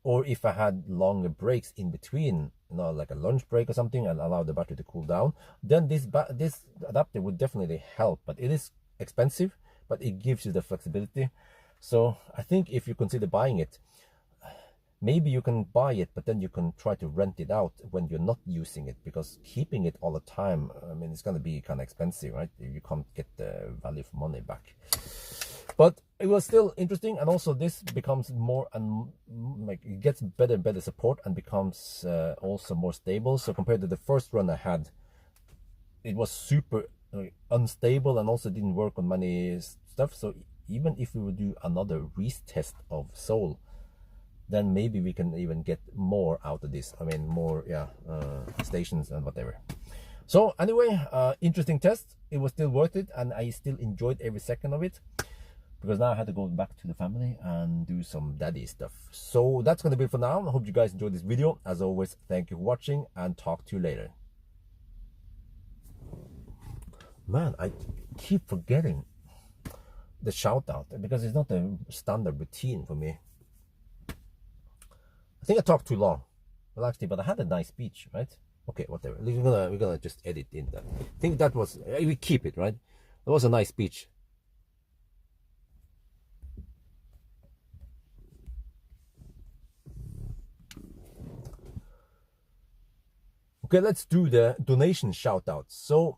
or if I had longer breaks in between, you know, like a lunch break or something, and allow the battery to cool down, then this adapter would definitely help. But it is expensive, but it gives you the flexibility. So I think if you consider buying it, maybe you can buy it, but then you can try to rent it out when you're not using it, because keeping it all the time, I mean, it's going to be kind of expensive, right? You can't get the value for money back. But it was still interesting, and also this becomes more and like it gets better and better support, and becomes also more stable. So compared to the first run I had, it was super unstable, and also didn't work on many stuff. So even if we would do another race test of Seoul, then maybe we can even get more out of this. I mean, more, yeah, stations and whatever. So anyway, interesting test. It was still worth it, and I still enjoyed every second of it, because now I had to go back to the family and do some daddy stuff. So that's going to be it for now. I hope you guys enjoyed this video. As always, thank you for watching, and talk to you later. Man, I keep forgetting the shout out, because it's not a standard routine for me. I think I talked too long. Well, actually, but I had a nice speech, right? Okay, whatever. We're gonna just edit in that. I think that was, we keep it, right? That was a nice speech. Okay, let's do the donation shout outs. So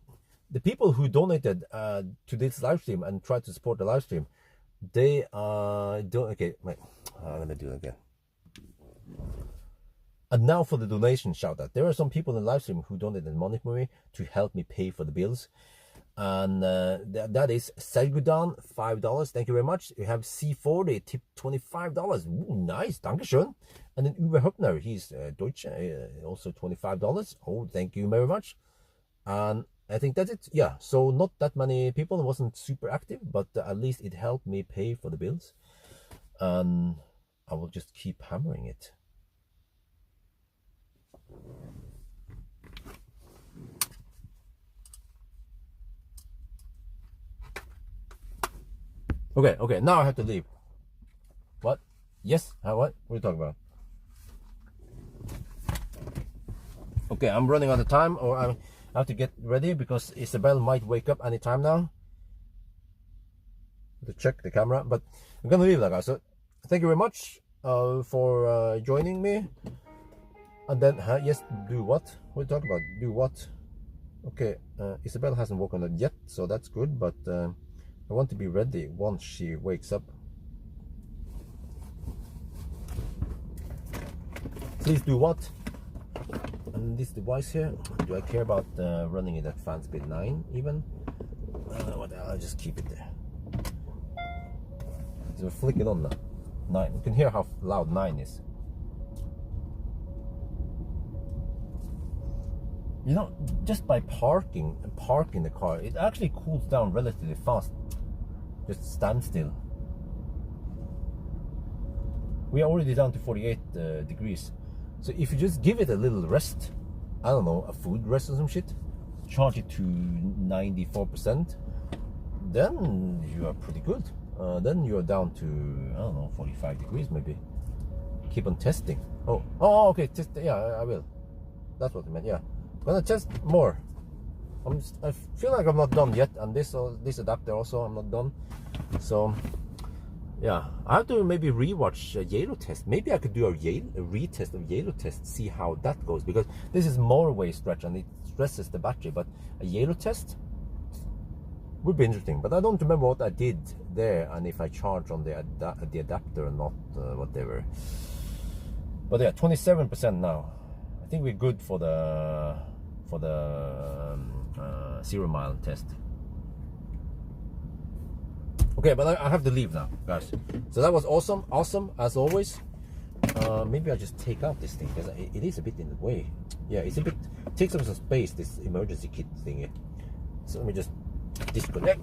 the people who donated to this live stream and tried to support the live stream, they okay, wait, I'm gonna do it again. And now for the donation shout out. There are some people in the live stream who donated money for me to help me pay for the bills. And that is Sergudan, $5. Thank you very much. We have C40, tip $25. Ooh, nice, dankeschön. And then Uwe Höppner, he's Deutsche, also $25. Oh, thank you very much. And I think that's it. Yeah, so not that many people. It wasn't super active, but at least it helped me pay for the bills. And I will just keep hammering it. Okay, now I have to leave. What? Yes? What? What are you talking about? Okay, I'm running out of time, or I have to get ready, because Isabel might wake up anytime now. To check the camera, but I'm gonna leave that, guys. So thank you very much for joining me. And then, yes, do what? What are you talking about? Do what? Okay, Isabel hasn't woken up yet, so that's good, but I want to be ready once she wakes up. Please do what? And this device here, do I care about running it at fan speed 9 even? What? I'll just keep it there. So flick it on now. 9. You can hear how loud 9 is. You know, just by parking the car, it actually cools down relatively fast. Just stand still. We are already down to 48 degrees. So if you just give it a little rest, I don't know, a food rest or some shit, charge it to 94%, then you are pretty good. Then you're down to, I don't know, 45 degrees maybe. Keep on testing. Oh, okay, test. Yeah, I will. That's what I meant. Yeah, I'm gonna test more. I feel like I'm not done yet, and this adapter also I'm not done. So Yeah, I have to maybe rewatch a Yellow test. Maybe I could do a retest of Yellow test, see how that goes, because this is Norway stretch and it stresses the battery, but a Yellow test would be interesting. But I don't remember what I did there and if I charged on the adapter or not, whatever. But yeah, 27% now. I think we're good for the 0 mile test. Okay, but I have to leave now, guys. So that was awesome as always. Maybe I'll just take out this thing because it is a bit in the way. Yeah, it's a bit, takes up some space, this emergency kit thingy. So let me just disconnect.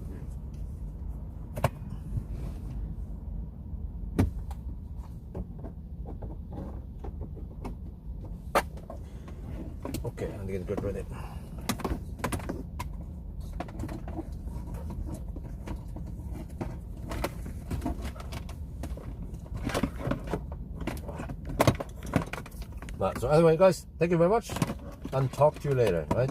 Okay, I'm gonna get ready. So anyway, guys, thank you very much, and talk to you later, right?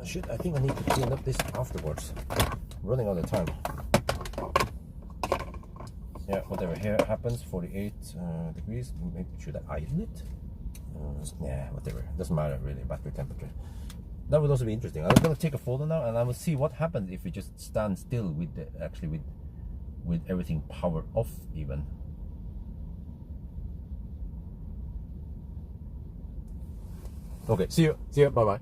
Shit, I think I need to clean up this afterwards. I'm running out of time. Yeah, whatever here happens, 48 degrees. Maybe should I idle it? Yeah, whatever. Doesn't matter really. Battery temperature. That would also be interesting. I'm gonna take a photo now, and I will see what happens if we just stand still with the, actually with everything powered off even. Okay, see you, bye bye.